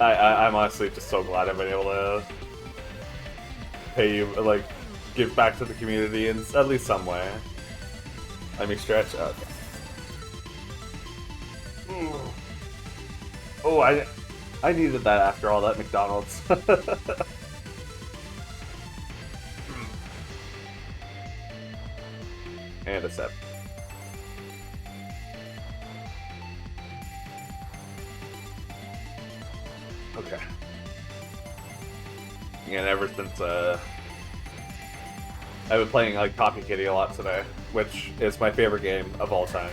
I'm honestly just so glad I've been able to pay you, like, give back to the community in at least some way. Let me stretch. Okay. Oh, I needed that after all that McDonald's. And a sip. Okay. And ever since I've been playing like Copy Kitty a lot today, which is my favorite game of all time.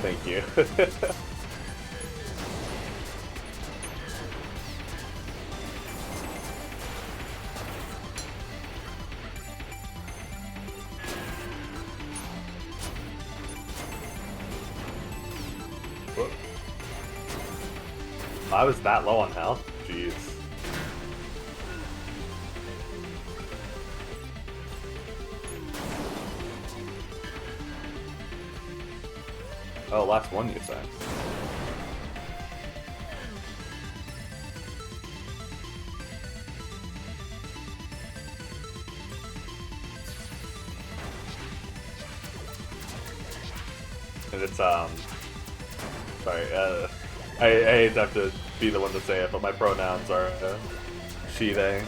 Thank you. Whoop. I was that low on health? Jeez. Oh, last one you say. and it's sorry, I hate to have to be the one to say it, but my pronouns are she, they.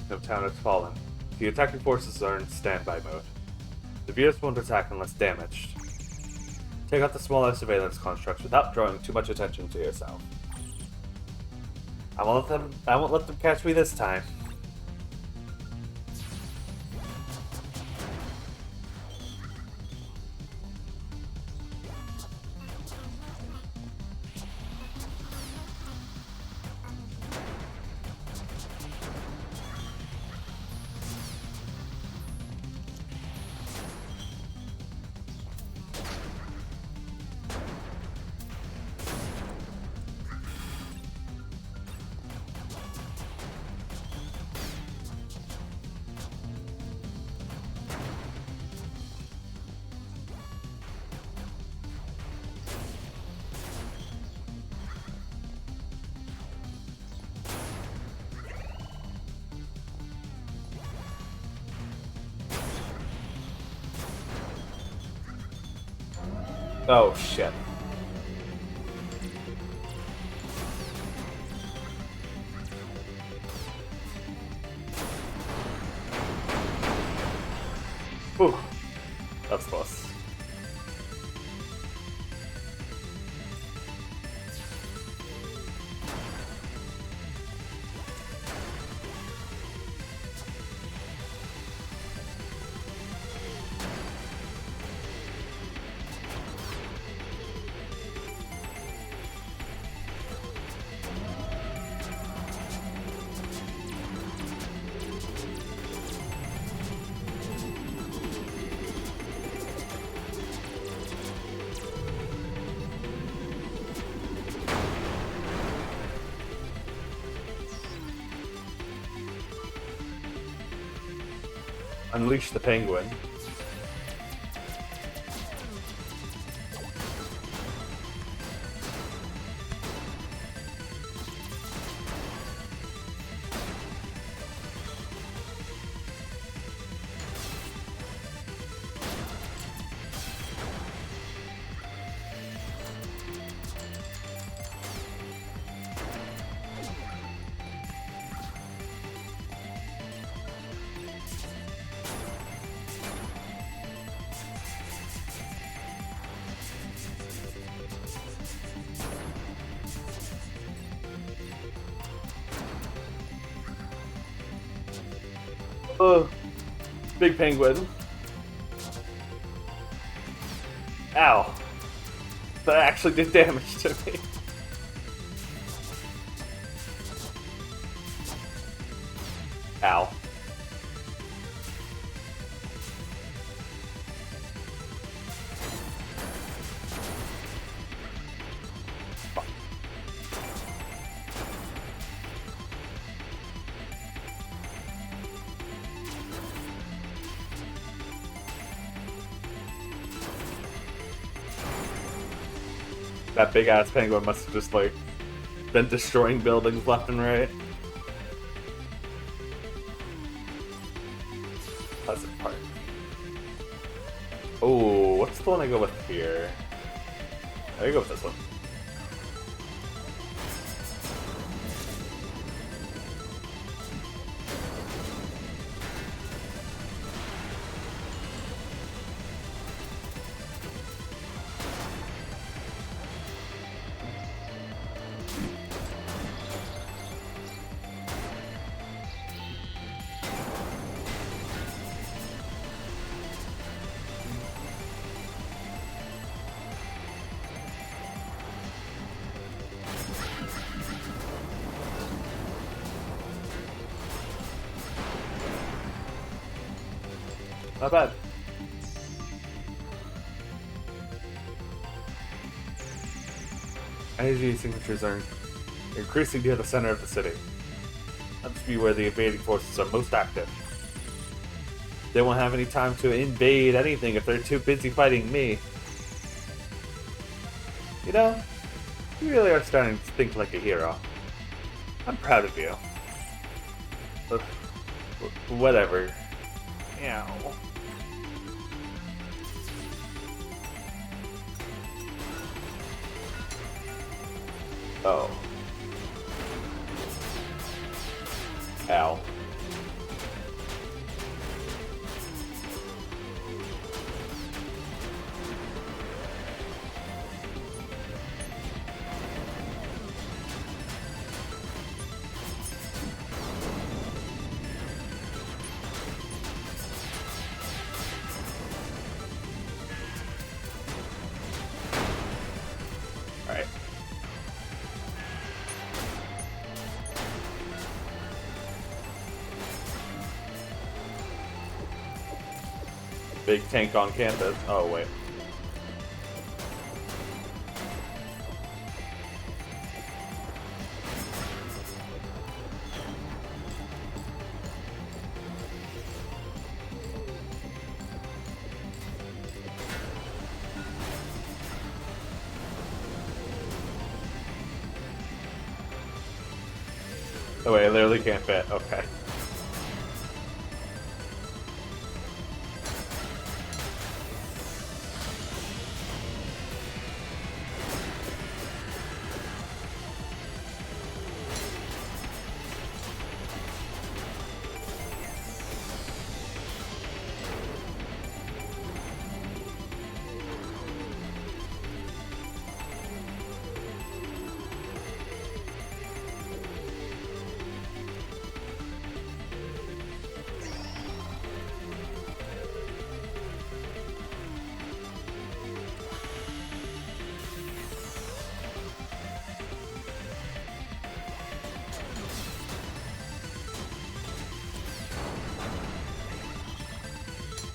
The town has fallen. The attacking forces are in standby mode. The Venus won't attack unless damaged. Take out the smaller surveillance constructs without drawing too much attention to yourself. I won't let them catch me this time. Oh shit. Whew. That's close. Unleash the penguin. Ugh. Big penguin. Ow. That actually did damage to me. Ow. That big ass penguin must have just like been destroying buildings left and right. Pleasant part. Oh, what's the one I go with here? I go with this one. Not bad. Energy signatures are increasing near the center of the city. That must be where the invading forces are most active. They won't have any time to invade anything if they're too busy fighting me. You know, you really are starting to think like a hero. I'm proud of you. But, whatever. Meow. Oh. Ow. Alright. Big tank on campus. Oh, wait. Oh, wait, I literally can't fit. Okay.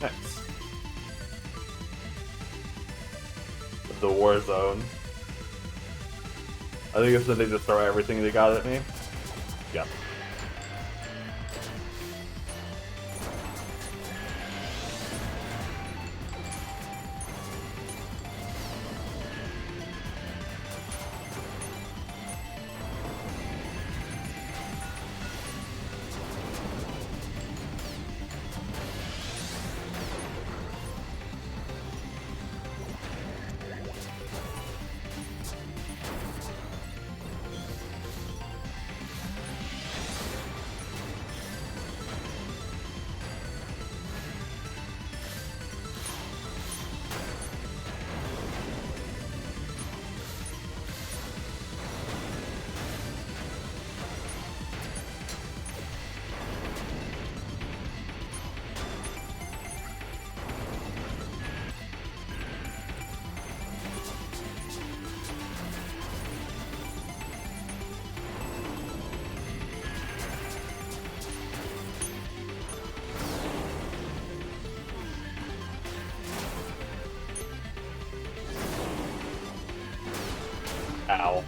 Nice. The war zone. I think it's when they just throw everything they got at me. Yep. Ow.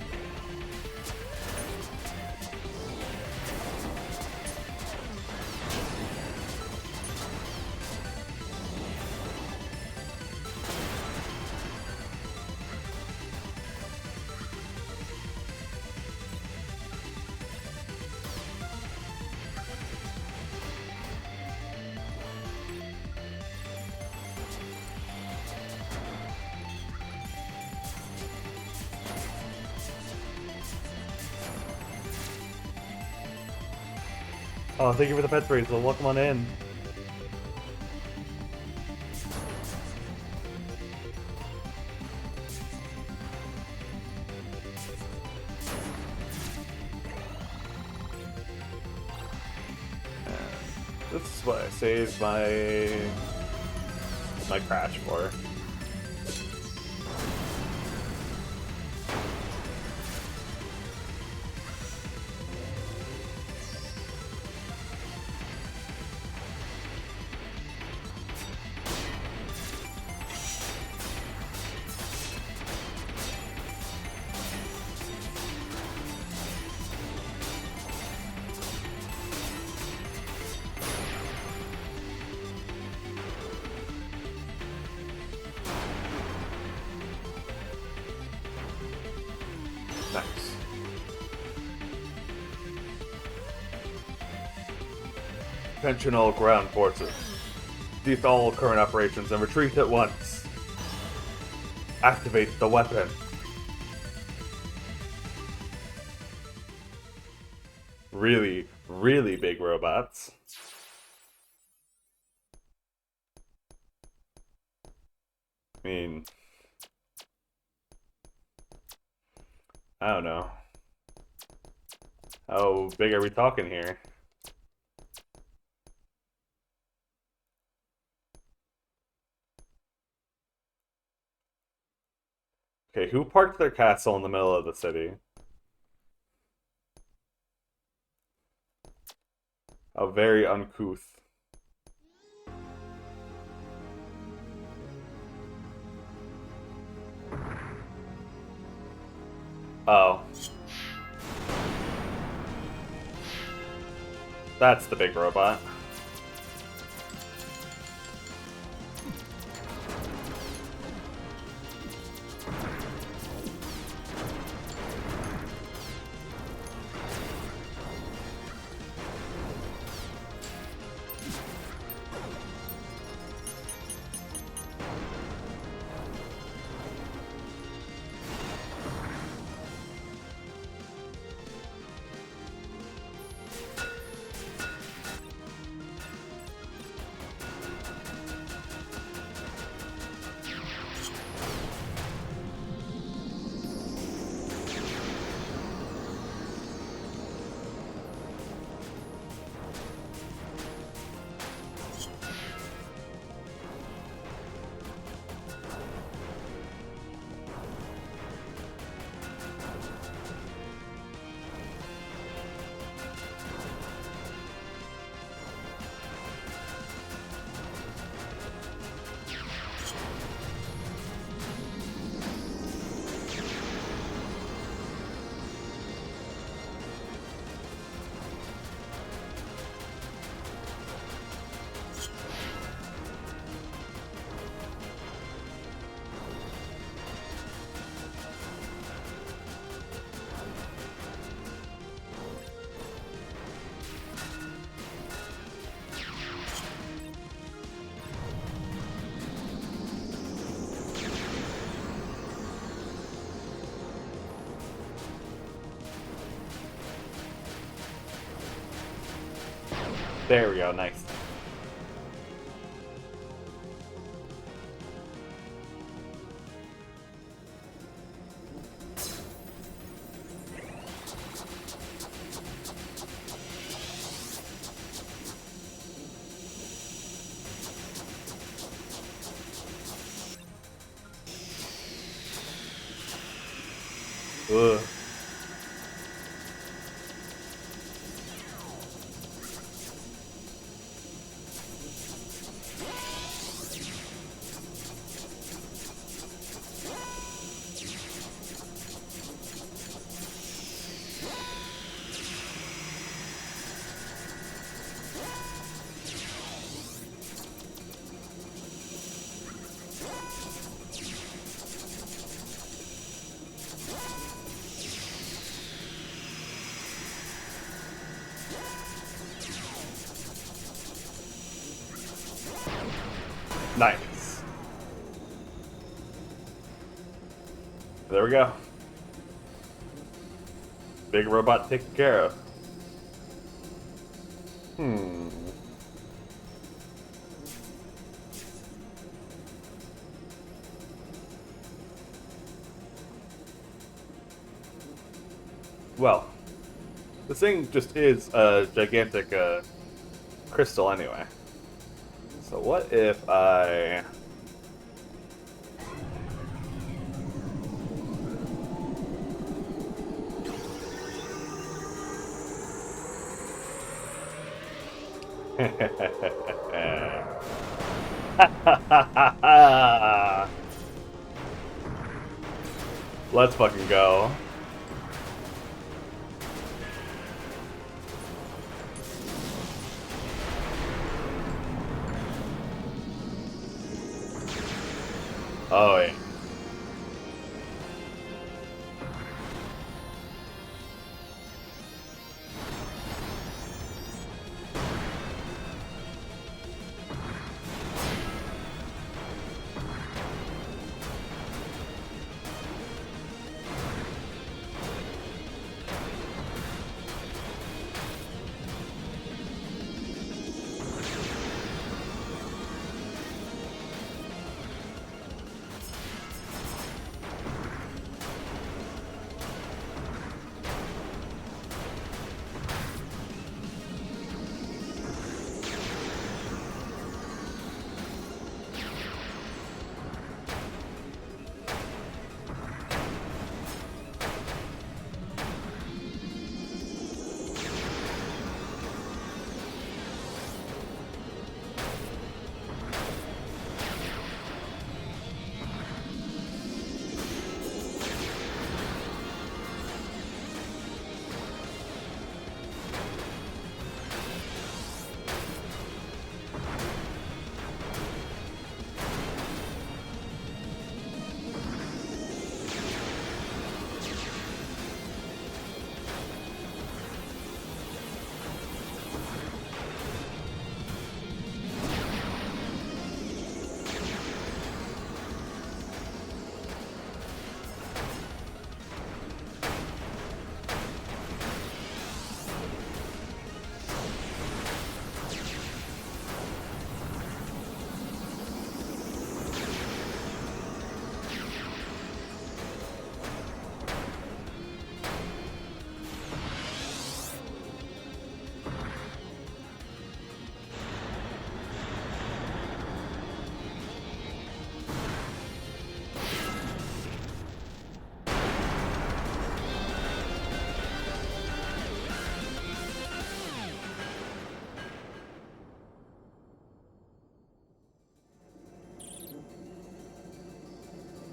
Oh, thank you for the pet raise. Well, welcome on in. This is what I saved my crash for. Nice. Attention all ground forces. Cease all current operations and retreat at once. Activate the weapon. Really, really big robots. I mean, I don't know. How big are we talking here? Okay, who parked their castle in the middle of the city? How very uncouth. Oh. That's the big robot. There we go, nice. Ugh. Nice. There we go. Big robot taken care of. Well, this thing just is a gigantic crystal anyway. So what if I... Let's fucking go. Oh, yeah.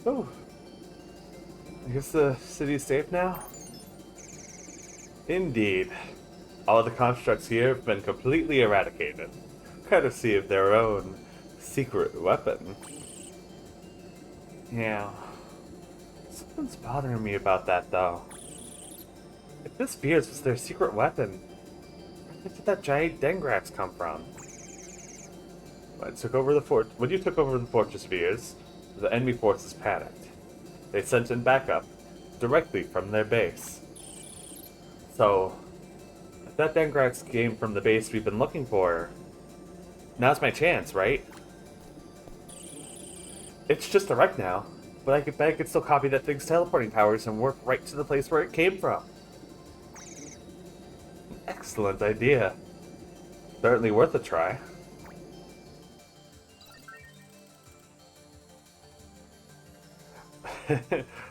Oh, I guess the city's safe now? Indeed. All of the constructs here have been completely eradicated, courtesy of their own secret weapon. Yeah. Something's bothering me about that, though. If this Spears was their secret weapon, where did that giant Dengrax come from? When you took over the fortress Spears, the enemy forces panicked. They sent in backup, directly from their base. So, if that Dengrax came from the base we've been looking for, now's my chance, right? It's just a wreck now, but I bet I could still copy that thing's teleporting powers and work right to the place where it came from. Excellent idea. Certainly worth a try.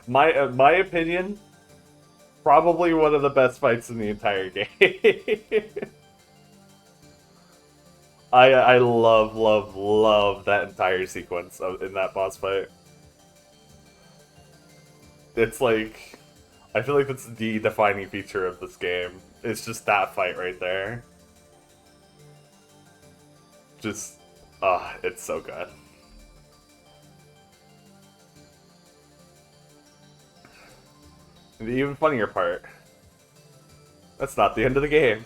my opinion, probably one of the best fights in the entire game. I love that entire sequence in that boss fight. It's like, I feel like it's the defining feature of this game. It's just that fight right there. Just, it's so good. And the even funnier part, that's not the end of the game.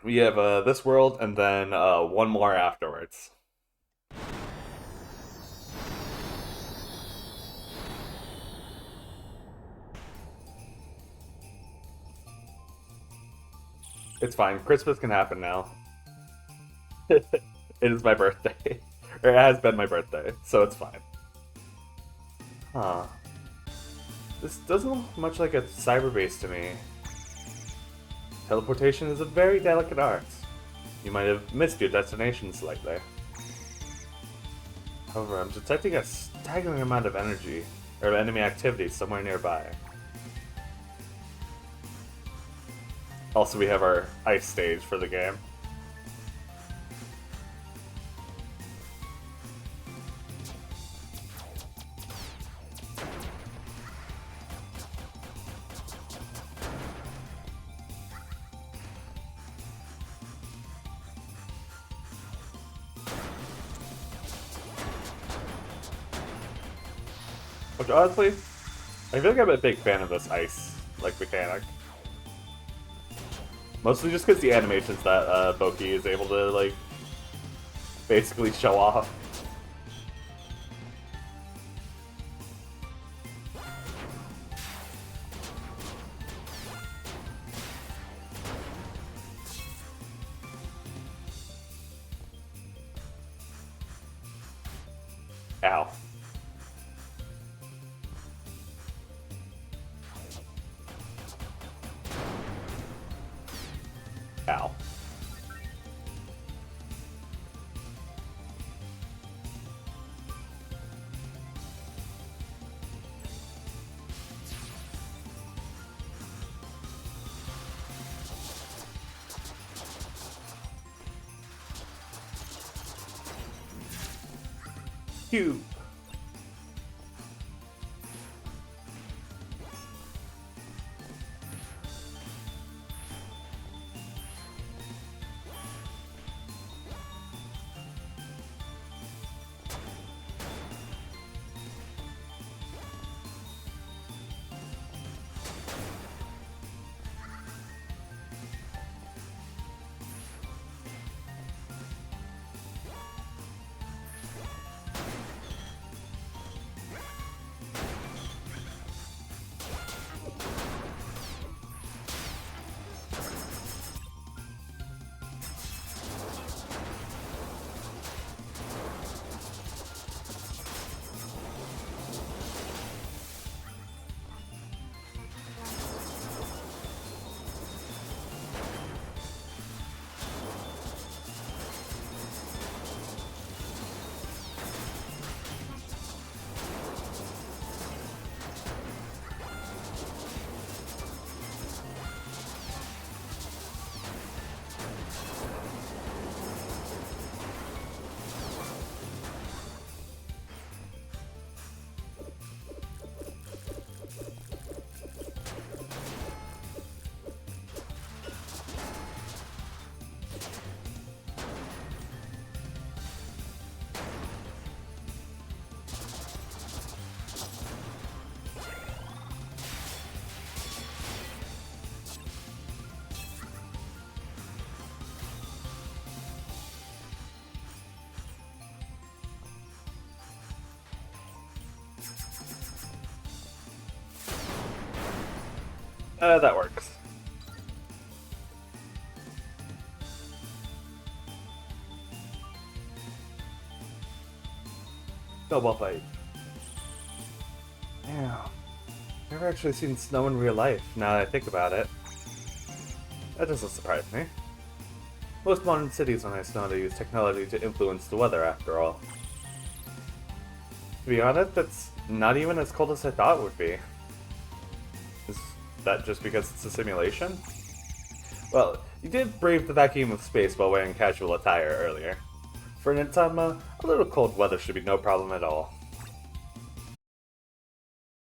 We have this world and then one more afterwards. It's fine. Christmas can happen now. It is my birthday. Or it has been my birthday, so it's fine. Huh. This doesn't look much like a cyberbase to me. Teleportation is a very delicate art. You might have missed your destination slightly. However, I'm detecting a staggering amount of energy, or enemy activity somewhere nearby. Also, we have our ice stage for the game. Which, honestly, I feel like I'm a big fan of this ice, mechanic. Mostly just because the animations that Boki is able to, basically show off. Ow. Ow. Cube. That works. Snowball fight. Yeah. Never actually seen snow in real life, now that I think about it. That doesn't surprise me. Most modern cities on ice know how to use technology to influence the weather, after all. To be honest, that's not even as cold as I thought it would be. Is that just because it's a simulation? Well, you did brave the vacuum of space while wearing casual attire earlier. For an Intama, a little cold weather should be no problem at all.